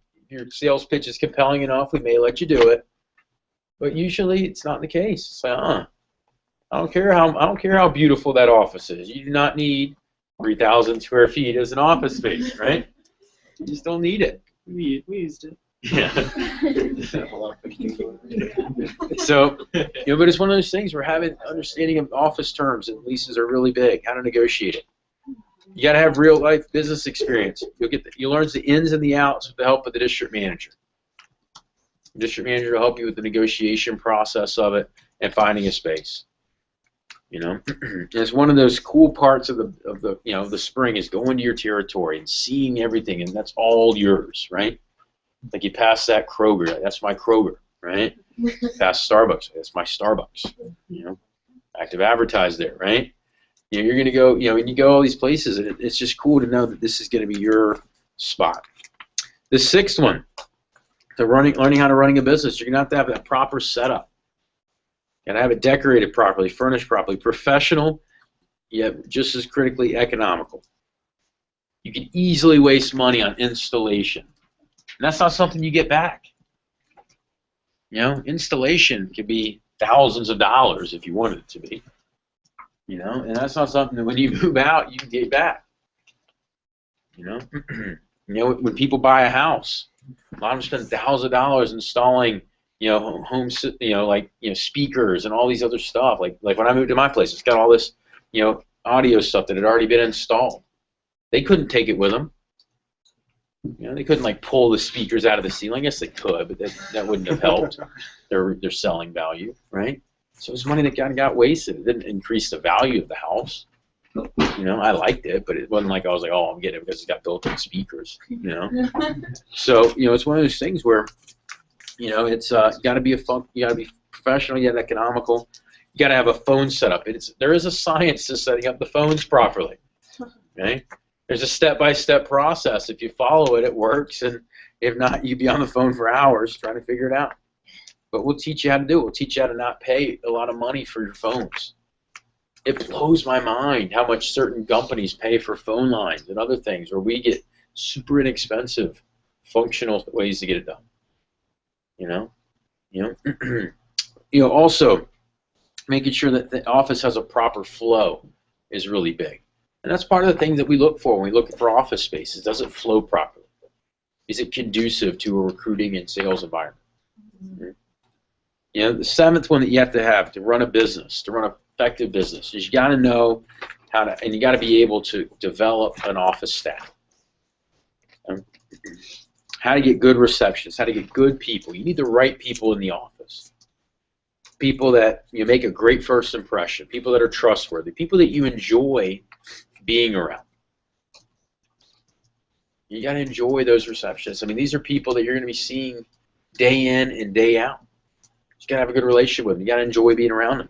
sales pitch is compelling enough, we may let you do it. But usually, it's not the case. It's like, I don't care how beautiful that office is. You do not need 3,000 square feet as an office space, right? You just don't need it. We used it. Yeah. So, but it's one of those things where having understanding of office terms and leases are really big. How to negotiate it. You got to have real life business experience. You'll learn the ins and the outs with the help of the district manager. The district manager will help you with the negotiation process of it and finding a space. It's one of those cool parts of the spring is going to your territory and seeing everything, and that's all yours, right? Like you pass that Kroger, that's my Kroger, right? Pass Starbucks, that's my Starbucks. Active advertise there, right? You're gonna go, and you go all these places, and it's just cool to know that this is gonna be your spot. The sixth one, learning how to run a business, you're gonna have to have that proper setup. You gotta have it decorated properly, furnished properly, professional, yet just as critically economical. You can easily waste money on installation. And that's not something you get back. Installation could be thousands of dollars if you wanted it to be. And that's not something that when you move out you can get back. When people buy a house, a lot of them spend thousands of dollars installing, home, speakers and all these other stuff. Like when I moved to my place, it's got all this, audio stuff that had already been installed. They couldn't take it with them. They couldn't pull the speakers out of the ceiling. I guess they could, but that wouldn't have helped their selling value, right? So it was money that got wasted. It didn't increase the value of the house. I liked it, but it wasn't like I was like, oh, I'm getting it because it's got built-in speakers. So it's one of those things where it's you got to be professional, yet economical. You got to have a phone set up. There is a science to setting up the phones properly. Okay. There's a step-by-step process. If you follow it, it works, and if not, you'd be on the phone for hours trying to figure it out. But we'll teach you how to do it. We'll teach you how to not pay a lot of money for your phones. It blows my mind how much certain companies pay for phone lines and other things, where we get super inexpensive, functional ways to get it done. Also making sure that the office has a proper flow is really big. And that's part of the things that we look for when we look for office spaces. Does it flow properly? Is it conducive to a recruiting and sales environment? The seventh one that you have to run a business, to run an effective business, is you got to know how to, and you got to be able to develop an office staff. How to get good receptionists, how to get good people. You need the right people in the office. People that make a great first impression, people that are trustworthy, people that you enjoy being around. You got to enjoy those receptionists. I mean, these are people that you're going to be seeing day in and day out. You got to have a good relationship with them. You got to enjoy being around them.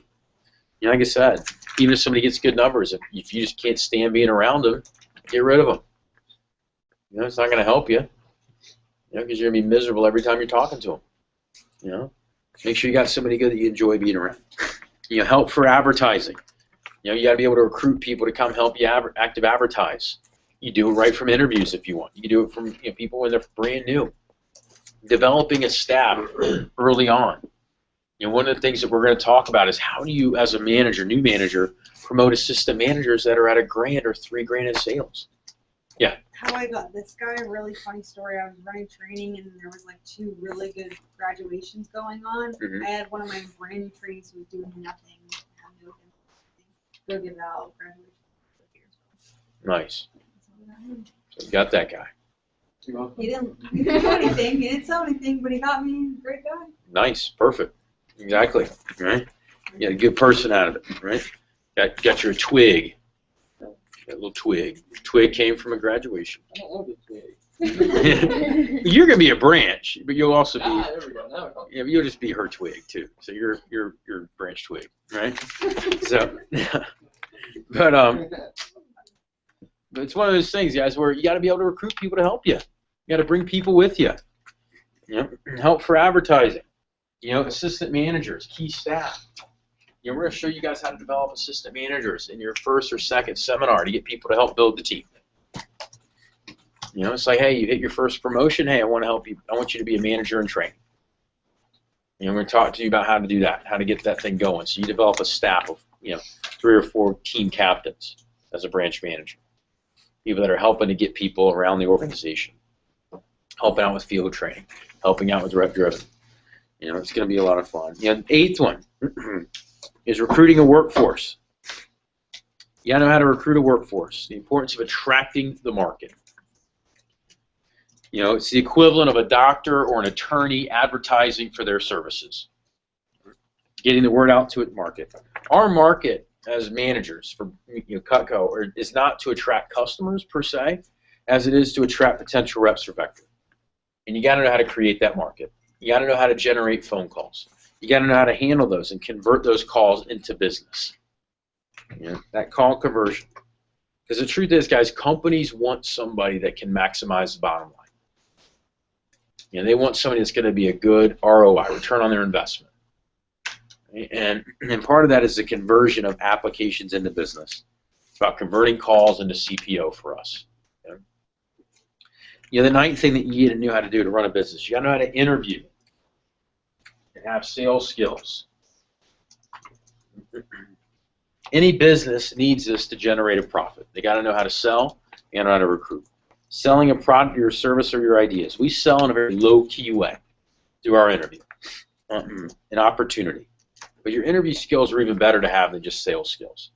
Like I said, even if somebody gets good numbers, if you just can't stand being around them, get rid of them. It's not going to help you. Because you're going to be miserable every time you're talking to them. Make sure you got somebody good that you enjoy being around. Help for advertising. You got to be able to recruit people to come help you active advertise. You do it right from interviews if you want. You can do it from people when they're brand new. Developing a staff early on. One of the things that we're going to talk about is how do you, as a manager, new manager, promote assistant managers that are at $1,000 or $3,000 in sales. Yeah. How I got this guy, a really funny story. I was running training and there was 2 really good graduations going on. I had one of my brand new trainees who was doing nothing, go give out graduation. Nice. So you got that guy. He didn't do anything. He didn't sell anything, but he got me. Great guy. Nice. Perfect. Exactly. Right. You got a good person out of it. Right. Got your twig. That little twig. Twig came from a graduation. I don't love the twig. You're gonna be a branch, but you'll also be. There we go. Now we're Yeah, you'll just be her twig too. So you're branch twig, right? So, but it's one of those things, guys, where you got to be able to recruit people to help you. You got to bring people with you. You know, help for advertising. You know, assistant managers, key staff. You know, we're going to show you guys how to develop assistant managers in your first or second seminar to get people to help build the team. You know, it's like, hey, you hit your first promotion. Hey, I want to help you. I want you to be a manager in training. You know, I'm going to talk to you about how to do that, how to get that thing going. So you develop a staff of, 3 or 4 team captains as a branch manager. People that are helping to get people around the organization, helping out with field training, helping out with rep driven. You know, it's going to be a lot of fun. You know, the 8th one is recruiting a workforce. You got to know how to recruit a workforce. The importance of attracting the market. You know, it's the equivalent of a doctor or an attorney advertising for their services. Getting the word out to the market. Our market as managers for Cutco is not to attract customers per se, as it is to attract potential reps for Vector. And you got to know how to create that market. You got to know how to generate phone calls. You got to know how to handle those and convert those calls into business. You know, that call conversion. Because the truth is, guys, companies want somebody that can maximize the bottom line. You know, they want somebody that's going to be a good ROI, return on their investment. And part of that is the conversion of applications into business. It's about converting calls into CPO for us. Okay? You know, the 9th thing that you need to know how to do to run a business, you got to know how to interview and have sales skills. Any business needs this to generate a profit. They got to know how to sell and how to recruit. Selling a product, your service, or your ideas. We sell in a very low-key way through our interview, an opportunity. But your interview skills are even better to have than just sales skills.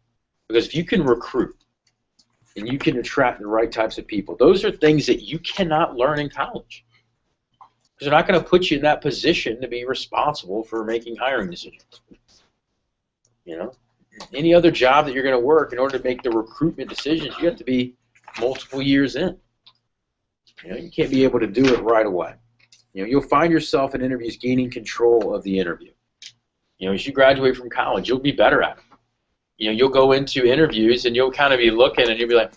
Because if you can recruit and you can attract the right types of people, those are things that you cannot learn in college. Because they're not going to put you in that position to be responsible for making hiring decisions. You know, any other job that you're going to work, in order to make the recruitment decisions, you have to be multiple years in. You know, you can't be able to do it right away. You know, you'll find yourself in interviews gaining control of the interview. You know, as you graduate from college, you'll be better at it. You know, you'll go into interviews and you'll kind of be looking and you'll be like,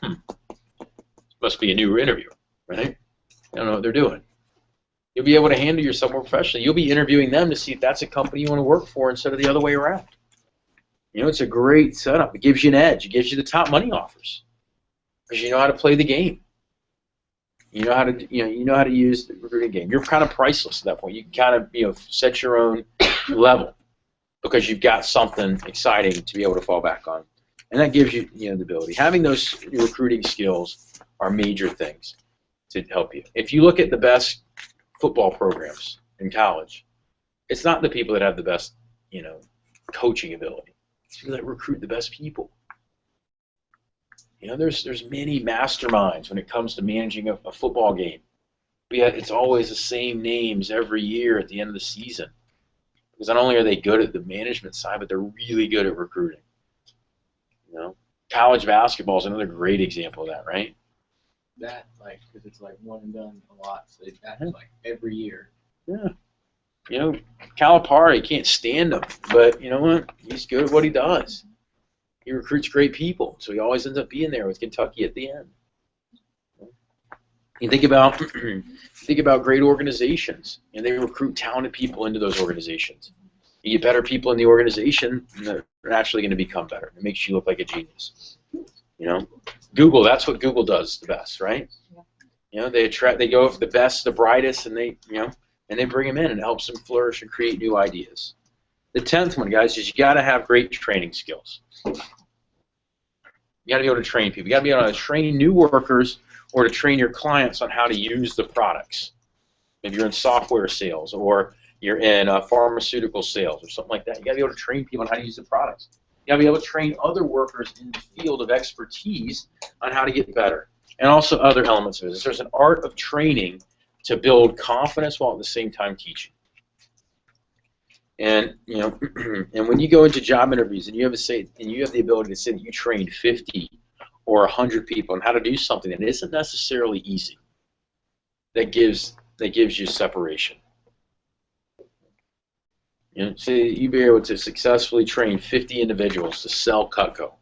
must be a new interviewer, right? I don't know what they're doing. You'll be able to handle yourself more professionally. You'll be interviewing them to see if that's a company you want to work for instead of the other way around. You know, it's a great setup. It gives you an edge. It gives you the top money offers because you know how to play the game. You know how to, you know how to use the recruiting game. You're kind of priceless at that point. You can kind of, set your own level because you've got something exciting to be able to fall back on, and that gives you, the ability. Having those recruiting skills are major things to help you. If you look at the best football programs in college, it's not the people that have the best, coaching ability. It's people that recruit the best people. You know, there's many masterminds when it comes to managing a football game. But yet it's always the same names every year at the end of the season. Because not only are they good at the management side, but they're really good at recruiting. You know, college basketball is another great example of that, right? That, because it's one and done a lot, so that's every year. Yeah. You know, Calipari, can't stand him, but you know what? He's good at what he does. He recruits great people, so he always ends up being there with Kentucky at the end. You think about great organizations, and they recruit talented people into those organizations. You get better people in the organization, and they're actually going to become better. It makes you look like a genius. You know, Google, that's what Google does the best, right? You know, they go for the best, the brightest, and they bring them in, and it helps them flourish and create new ideas. The 10th one, guys, is you got to have great training skills. You got to be able to train people. You got to be able to train new workers or to train your clients on how to use the products. Maybe you're in software sales or you're in pharmaceutical sales or something like that. You got to be able to train people on how to use the products. You got to be able to train other workers in the field of expertise on how to get better, and also other elements of business. There's an art of training to build confidence while at the same time teaching. And and when you go into job interviews and you have the ability to say that you trained 50 or 100 people on how to do something that isn't necessarily easy, that gives you separation. You know, so you be able to successfully train 50 individuals to sell Cutco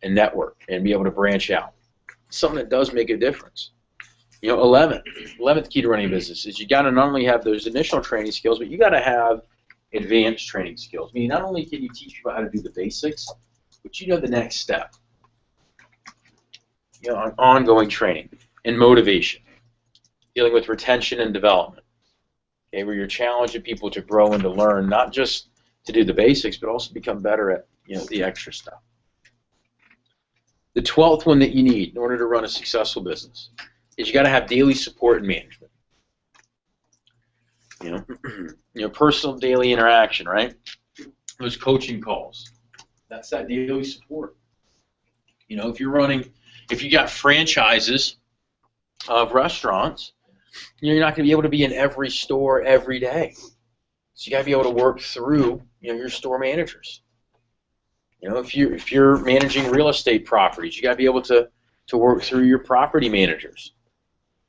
and network and be able to branch out. Something that does make a difference. You know, 11th key to running a business is you got to not only have those initial training skills, but you got to have advanced training skills. Meaning, not only can you teach people how to do the basics, but you know the next step. You know, on ongoing training and motivation, dealing with retention and development. Okay, where you're challenging people to grow and to learn, not just to do the basics, but also become better at, you know, the extra stuff. The 12th one that you need in order to run a successful business is you got to have daily support and management. You know, personal daily interaction, right? Those coaching calls. That's that daily support. You know, if you got franchises of restaurants, you're not going to be able to be in every store every day. So you got to be able to work through, you know, your store managers. You know, if you're managing real estate properties, you got to be able to work through your property managers.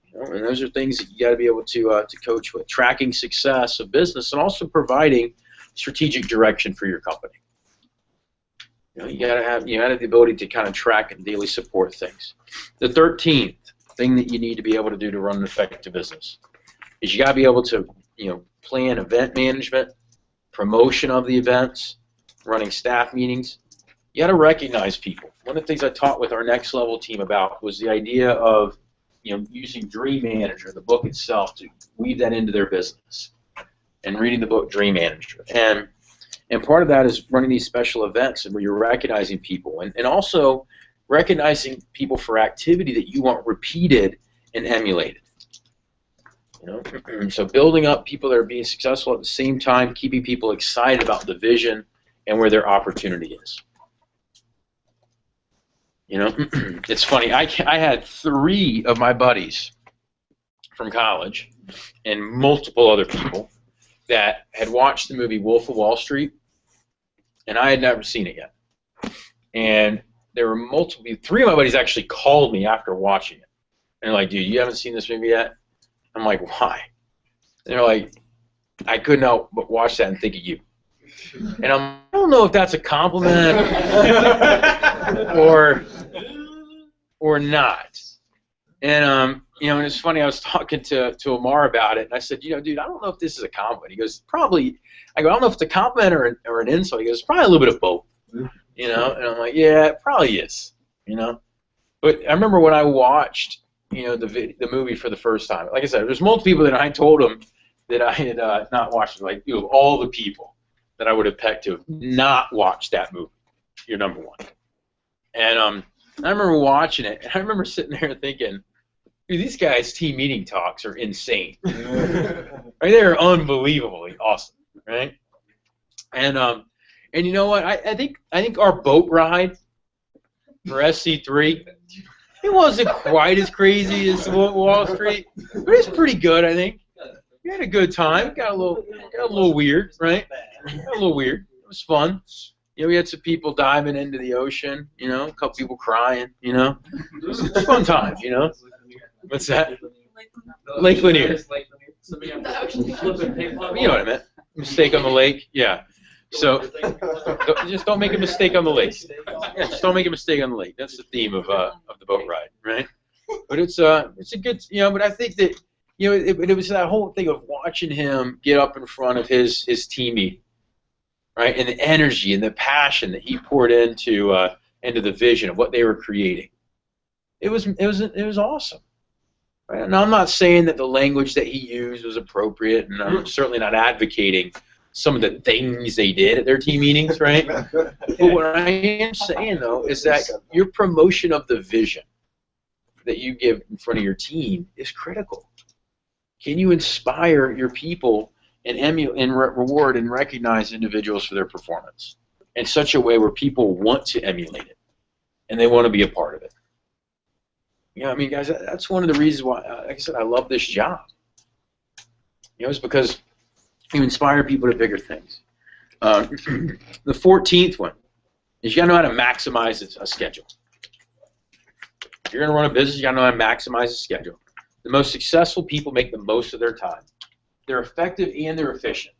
You know, and those are things that you got to be able to coach with. Tracking success of business and also providing strategic direction for your company. You know, you got to have the ability to kind of track and daily support things. The 13th thing that you need to be able to do to run an effective business is you got to be able to, you know, plan event management, promotion of the events, running staff meetings. You got to recognize people. One of the things I taught with our next level team about was the idea of, you know, using Dream Manager, the book itself, to weave that into their business, and reading the book Dream Manager. And part of that is running these special events and where you're recognizing people and also recognizing people for activity that you want repeated and emulated. You know, so building up people that are being successful at the same time, keeping people excited about the vision and where their opportunity is. You know, it's funny. I had 3 of my buddies from college and multiple other people that had watched the movie Wolf of Wall Street, and I had never seen it yet. And there were multiple. 3 of my buddies actually called me after watching it, and they're like, "Dude, you haven't seen this movie yet?" I'm like, "Why?" And they're like, "I couldn't help but watch that and think of you." And I don't know if that's a compliment or not. And you know, and it's funny. I was talking to Amar about it, and I said, "You know, dude, I don't know if this is a compliment." He goes, "Probably." I go, "I don't know if it's a compliment or an insult." He goes, "Probably a little bit of both." You know, and I'm like, "Yeah, it probably is." You know, but I remember when I watched, you know, the movie for the first time. Like I said, there's multiple people that I told them that I had not watched it. Like, you know, all the people that I would have pegged to have not watched that movie. You're number one. And I remember watching it, and I remember sitting there thinking, dude, these guys' team meeting talks are insane. Right? They're unbelievably awesome, right? And you know what? I think our boat ride for SC3, it wasn't quite as crazy as Wall Street, but it's pretty good, I think. We had a good time. Got a little weird, right? Got a little weird. It was fun. You know, we had some people diving into the ocean. You know, a couple people crying. You know, it was a fun time. You know, what's that? Lake Lanier. You know what I meant? Mistake on the lake. Yeah. So just don't make a mistake on the lake. Yeah, just don't make a mistake on the lake. That's the theme of the boat ride, right? But it's a good, you know. But I think that, you know, it was that whole thing of watching him get up in front of his team meeting, right, and the energy and the passion that he poured into the vision of what they were creating. It was awesome. Right? Now, I'm not saying that the language that he used was appropriate, and I'm certainly not advocating some of the things they did at their team meetings, right? But what I am saying, though, is that your promotion of the vision that you give in front of your team is critical. Can you inspire your people and reward and recognize individuals for their performance in such a way where people want to emulate it and they want to be a part of it? You know, I mean, guys, that's one of the reasons why, like I said, I love this job. You know, it's because you inspire people to bigger things. The 14th one is you got to know how to maximize a schedule. If you're going to run a business, you got to know how to maximize a schedule. The most successful people make the most of their time. They're effective and they're efficient.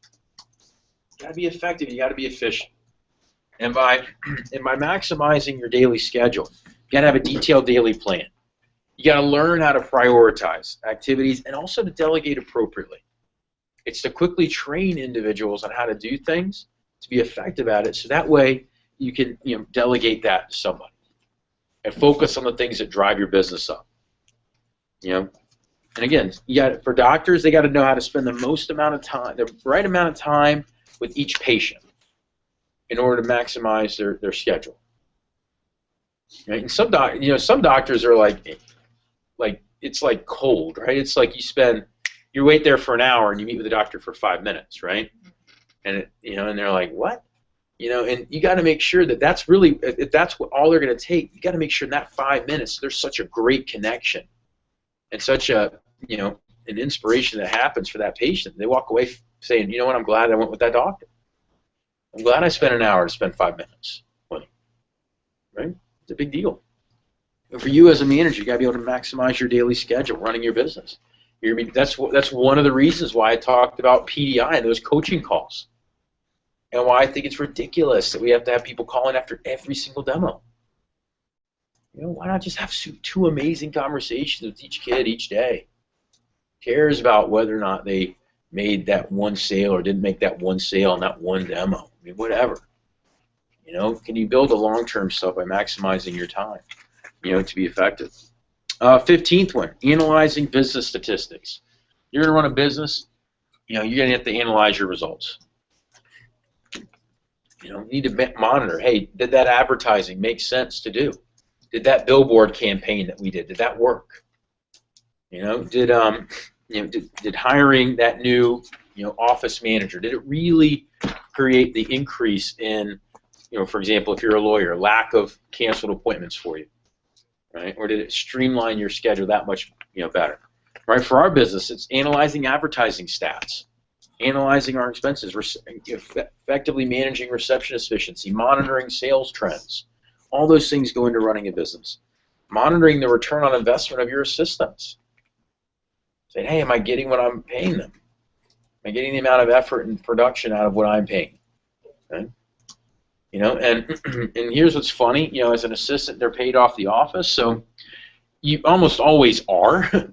You got to be effective. You got to be efficient. And by maximizing your daily schedule, you got to have a detailed daily plan. You got to learn how to prioritize activities and also to delegate appropriately. It's to quickly train individuals on how to do things, to be effective at it, so that way you can delegate that to somebody and focus on the things that drive your business up. And again, for doctors, they got to know how to spend the most amount of time, the right amount of time with each patient in order to maximize their schedule. Right? And some doctors are like it's like cold, right? It's like you wait there for an hour and you meet with the doctor for 5 minutes, right? And and they're like, what? And you got to make sure that that's really, if that's what all they're going to take, you got to make sure in that 5 minutes there's such a great connection and such a an inspiration that happens for that patient. They walk away saying, you know what, I'm glad I went with that doctor. I'm glad I spent an hour to spend 5 minutes with him. Right? It's a big deal. And for you as a manager, you got to be able to maximize your daily schedule running your business. That's one of the reasons why I talked about PDI and those coaching calls, and why I think it's ridiculous that we have to have people calling after every single demo. Why not just have 2 amazing conversations with each kid each day? Who cares about whether or not they made that one sale or didn't make that one sale on that one demo? I mean, whatever. Can you build a long-term stuff by maximizing your time, to be effective? 15th one, analyzing business statistics. You're going to run a business, you're going to have to analyze your results. You need to monitor, hey, did that advertising make sense to do? Did that billboard campaign that we did that work? Did hiring that new office manager, did it really create the increase in, for example, if you're a lawyer, lack of canceled appointments for you? Right? Or did it streamline your schedule that much better? Right? For our business, it's analyzing advertising stats, analyzing our expenses, effectively managing receptionist efficiency, monitoring sales trends. All those things go into running a business. Monitoring the return on investment of your assistants. Saying, hey, am I getting what I'm paying them? Am I getting the amount of effort and production out of what I'm paying? Okay? And here's what's funny, as an assistant, they're paid off the office, so you almost always are,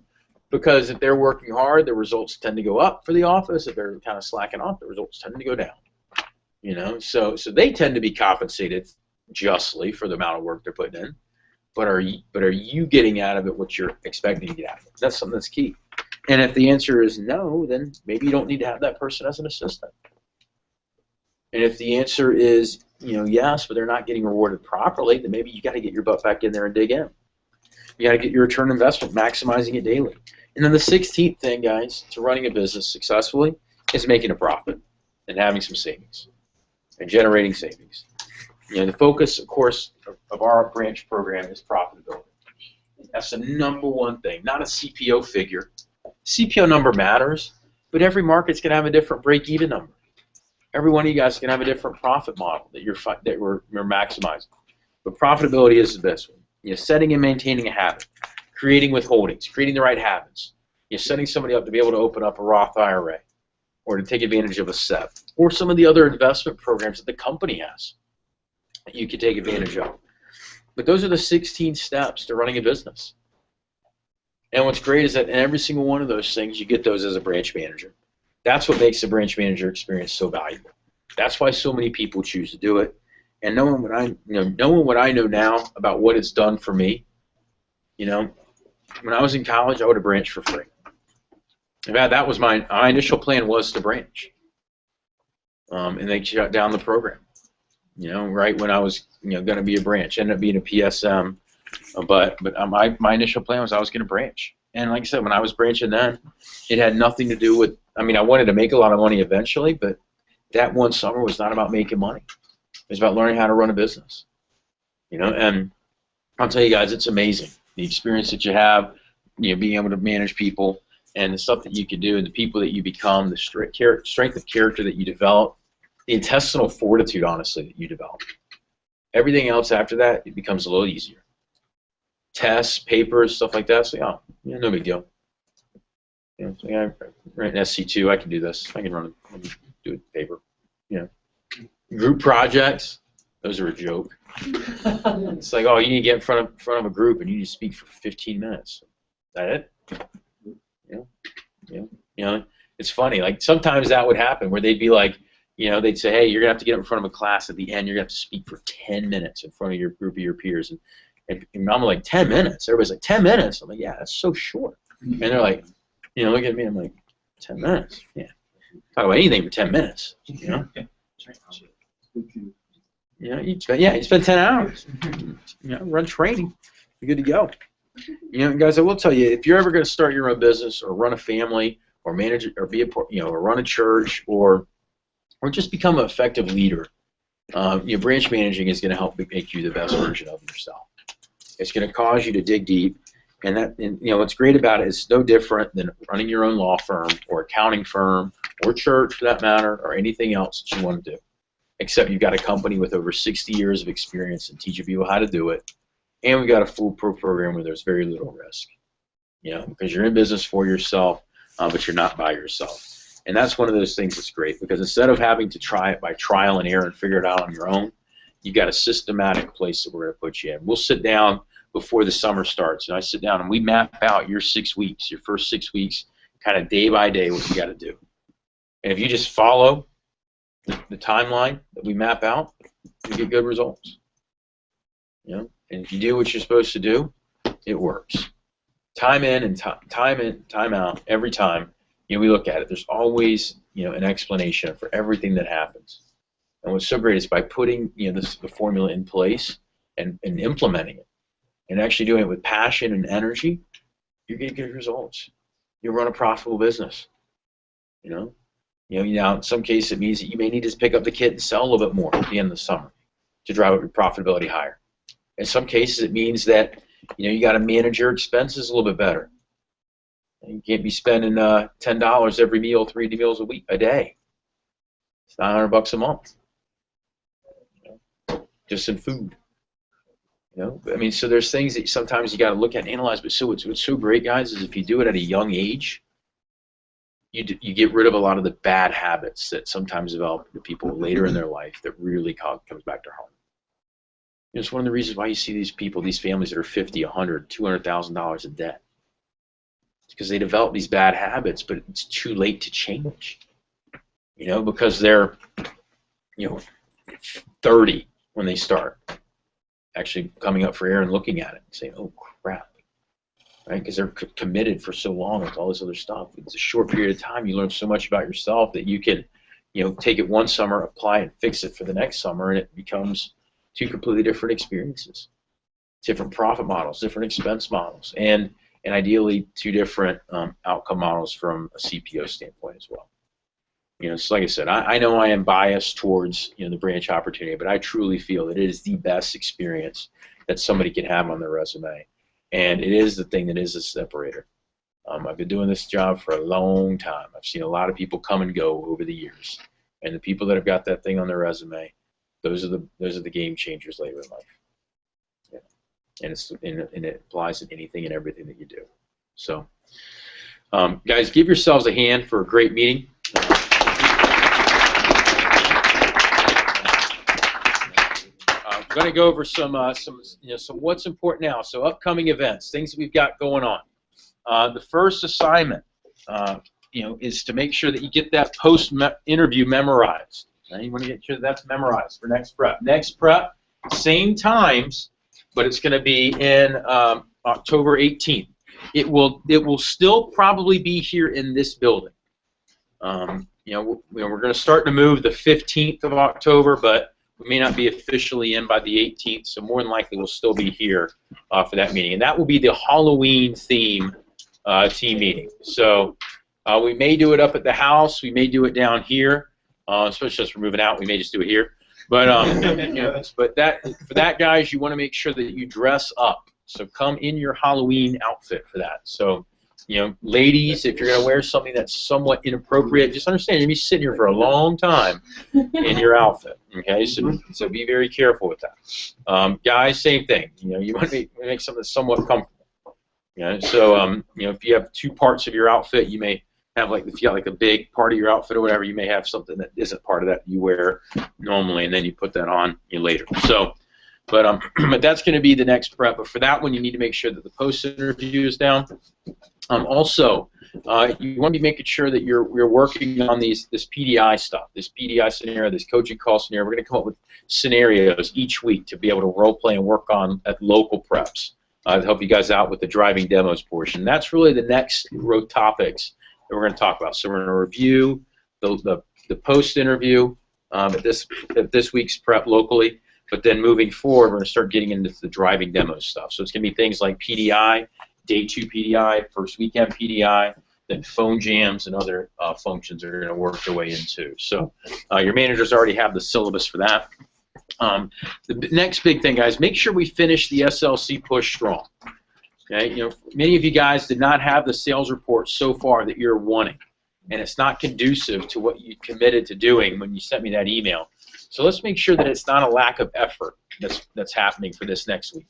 because if they're working hard, the results tend to go up for the office. If they're kind of slacking off, the results tend to go down. So they tend to be compensated justly for the amount of work they're putting in, but are you getting out of it what you're expecting to get out of it? That's something that's key. And if the answer is no, then maybe you don't need to have that person as an assistant. And if the answer is yes, but they're not getting rewarded properly, then maybe you got to get your butt back in there and dig in. You got to get your return on investment, maximizing it daily. And then the 16th thing, guys, to running a business successfully is making a profit and having some savings and generating savings. The focus, of course, of our branch program is profitability. That's the #1 thing, not a CPO figure. CPO number matters, but every market's going to have a different break-even number. Every one of you guys can have a different profit model that we're maximizing. But profitability is the best one. Setting and maintaining a habit, creating withholdings, creating the right habits. Setting somebody up to be able to open up a Roth IRA or to take advantage of a Sept or some of the other investment programs that the company has that you can take advantage of. But those are the 16 steps to running a business. And what's great is that in every single one of those things, you get those as a branch manager. That's what makes the branch manager experience so valuable. That's why so many people choose to do it. And knowing what I know now about what it's done for me, when I was in college, I would have branched for free. In fact, that was my initial plan was to branch. And they shut down the program. Right when I was going to be a branch, ended up being a PSM. But my initial plan was I was going to branch. And like I said, when I was branching then, it had nothing to do with, I wanted to make a lot of money eventually, but that one summer was not about making money. It was about learning how to run a business. And I'll tell you guys, it's amazing. The experience that you have, being able to manage people and the stuff that you can do and the people that you become, the strength of character that you develop, the intestinal fortitude, honestly, that you develop. Everything else after that, it becomes a little easier. Tests, papers, stuff like that, so no big deal. You know, I ran an SC2. I can do this. I can do it paper. You know, group projects. Those are a joke. It's like, oh, you need to get in front of a group and you need to speak for 15 minutes. Is that it? You know, it's funny. Like sometimes that would happen where they'd be like, you know, they'd say, hey, you're gonna have to get up in front of a class at the end. You're gonna have to speak for 10 minutes in front of your group of your peers. And I'm like, 10 minutes? Everybody's like, 10 minutes? I'm like, yeah, that's so short. And they're like, you know, look at me. I'm like, 10 minutes? Yeah. Talk about anything for 10 minutes. You know. You know, you spend 10 hours. You know, run training. You're good to go. You know, guys, I will tell you, if you're ever going to start your own business or run a family or manage or be a, you know, or run a church or just become an effective leader, you know, branch managing is going to help make you the best version of yourself. It's going to cause you to dig deep, and you know, what's great about it is it's no different than running your own law firm or accounting firm or church for that matter or anything else that you want to do. Except you've got a company with over 60 years of experience and teaching people how to do it, and we've got a foolproof program where there's very little risk, you know, because you're in business for yourself, but you're not by yourself. And that's one of those things that's great, because instead of having to try it by trial and error and figure it out on your own, you've got a systematic place that we're going to put you in. We'll sit down before the summer starts, and I sit down and we map out your 6 weeks, your first 6 weeks, kind of day by day what you got to do. And if you just follow the timeline that we map out, you get good results. You know, and if you do what you're supposed to do, it works. Time in and time out, every time, you know, we look at it. There's always, you know, an explanation for everything that happens. And what's so great is by putting, you know, the formula in place and implementing it, and actually doing it with passion and energy, you get good results. You run a profitable business. You know. Now in some cases it means that you may need to pick up the kit and sell a little bit more at the end of the summer to drive up your profitability higher. In some cases it means that, you know, you got to manage your expenses a little bit better. You can't be spending $10 every meal, 3 meals a day. It's $900 a month, you know, just in food. You know, I mean, so there's things that sometimes you got to look at and analyze. But so what's so great, guys, is if you do it at a young age, you get rid of a lot of the bad habits that sometimes develop to people later in their life that really comes back to harm. It's one of the reasons why you see these people, these families that are $50, $100, $200,000 in debt. It's because they develop these bad habits, but it's too late to change. You know, because they're, you know, 30 when they start actually coming up for air and looking at it and saying, oh, crap. Right? Because they're committed for so long with all this other stuff. It's a short period of time. You learn so much about yourself that you can, you know, take it one summer, apply it, and fix it for the next summer, and it becomes 2 completely different experiences, different profit models, different expense models, and ideally 2 different outcome models from a CPO standpoint as well. You know, so like I said, I know I am biased towards, you know, the branch opportunity, but I truly feel that it is the best experience that somebody can have on their resume. And it is the thing that is a separator. I've been doing this job for a long time. I've seen a lot of people come and go over the years. And the people that have got that thing on their resume, those are the game changers later in life. Yeah. And it applies to anything and everything that you do. So, guys, give yourselves a hand for a great meeting. I'm going to go over some what's important now. So upcoming events, things that we've got going on. The first assignment, you know, is to make sure that you get that post-interview memorized. Right? You want to get sure that's memorized for next prep. Next prep, same times, but it's going to be in October 18th. It will still probably be here in this building. You know, we're going to start to move the 15th of October, but we may not be officially in by the 18th, so more than likely we'll still be here for that meeting. And that will be the Halloween theme team meeting. So we may do it up at the house. We may do it down here, especially as we're moving out. We may just do it here. But you know, for that, guys, you want to make sure that you dress up. So come in your Halloween outfit for that. So, you know, ladies, if you're going to wear something that's somewhat inappropriate, just understand you're going to be sitting here for a long time in your outfit. Okay, so be very careful with that. Guys, same thing. You know, you want to make something that's somewhat comfortable. Yeah, so if you have two parts of your outfit, you may have like if you got like a big part of your outfit or whatever, you may have something that isn't part of that you wear normally, and then you put that on you later. So, but that's going to be the next prep. But for that one, you need to make sure that the post interview is down. Also, you want to be making sure that you're working on this PDI stuff, this PDI scenario, this coaching call scenario. We're going to come up with scenarios each week to be able to role play and work on at local preps to help you guys out with the driving demos portion. That's really the next row topics that we're going to talk about. So we're going to review the post interview at this week's prep locally, but then moving forward, we're going to start getting into the driving demo stuff. So it's going to be things like PDI, day 2 PDI, first weekend PDI, then phone jams and other functions are going to work their way into. So your managers already have the syllabus for that. The next big thing, guys, make sure we finish the SLC push strong. Okay, many of you guys did not have the sales report so far that you're wanting, and it's not conducive to what you committed to doing when you sent me that email. So let's make sure that it's not a lack of effort that's happening for this next week.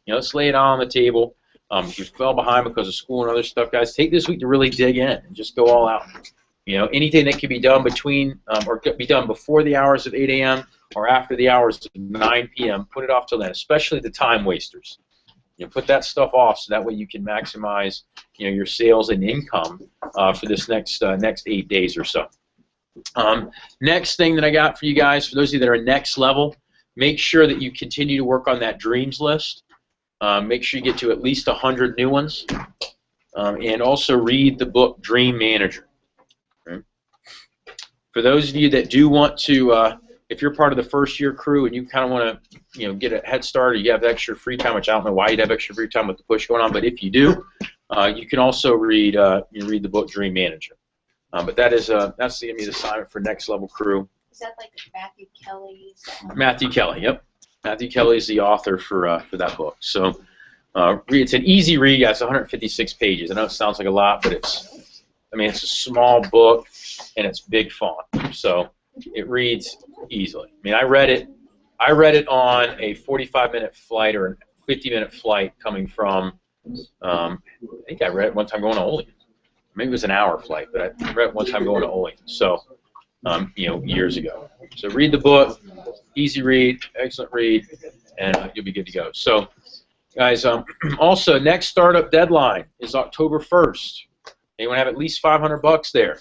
Let's lay it on the table. If you fell behind because of school and other stuff, guys, take this week to really dig in and just go all out. Anything that can be done between or be done before the hours of 8 a.m. or after the hours of 9 p.m., put it off till then, especially the time wasters. Put that stuff off so that way you can maximize your sales and income for this next 8 days or so. Next thing that I got for you guys, for those of you that are next level, make sure that you continue to work on that dreams list. Make sure you get to at least 100 new ones, and also read the book Dream Manager. Okay. For those of you that do want to, if you're part of the first year crew and you kind of want to, get a head start, or you have extra free time, which I don't know why you'd have extra free time with the push going on, but if you do, you can also read the book Dream Manager. But that's going to be the assignment for next level crew. Is that like Matthew Kelly's? Matthew Kelly, yep. Matthew Kelly is the author for that book. So it's an easy read. Yeah, it's 156 pages. I know it sounds like a lot, but it's a small book and it's big font. So it reads easily. I read it on a 45-minute flight or a 50-minute flight coming from. I think I read it one time going to Olean. Maybe it was an hour flight, but I read it one time going to Olean. So years ago. So read the book. Easy read, excellent read, and you'll be good to go. So, guys, also next startup deadline is October 1st. You want to have at least $500 there.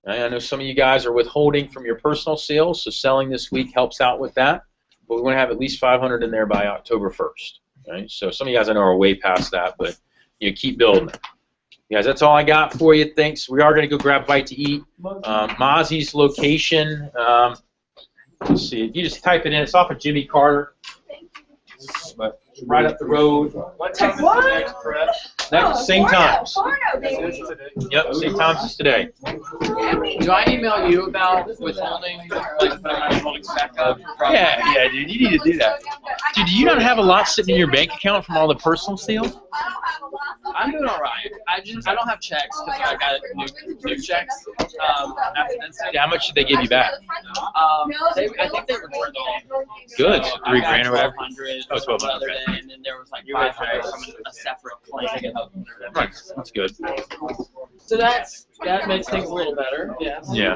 I know some of you guys are withholding from your personal sales, so selling this week helps out with that. But we want to have at least 500 in there by October 1st. Right? So some of you guys I know are way past that, but keep building it. Guys, that's all I got for you. Thanks. We are going to go grab a bite to eat. Mozzie's location. Let's see. You just type it in. It's off of Jimmy Carter. But right up the road. What time is the next prep? Same time. Yep, same time as today. Do I email you about withholding, like my withholding stack up? Yeah, dude. You need to do that. Dude, do you not have a lot sitting in your bank account from all the personal sales? I'm doing all right. I don't have checks because I got new checks. How much did they give you back? I think they returned all. Good. So $3,000 or whatever. Oh, 1200. And then there was like 500 from a separate claim. Right. That's good. So that makes things a little better. Yeah. Yeah.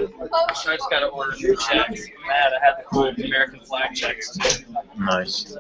So I just got to order new checks. I had the cool American flag checks too. Nice.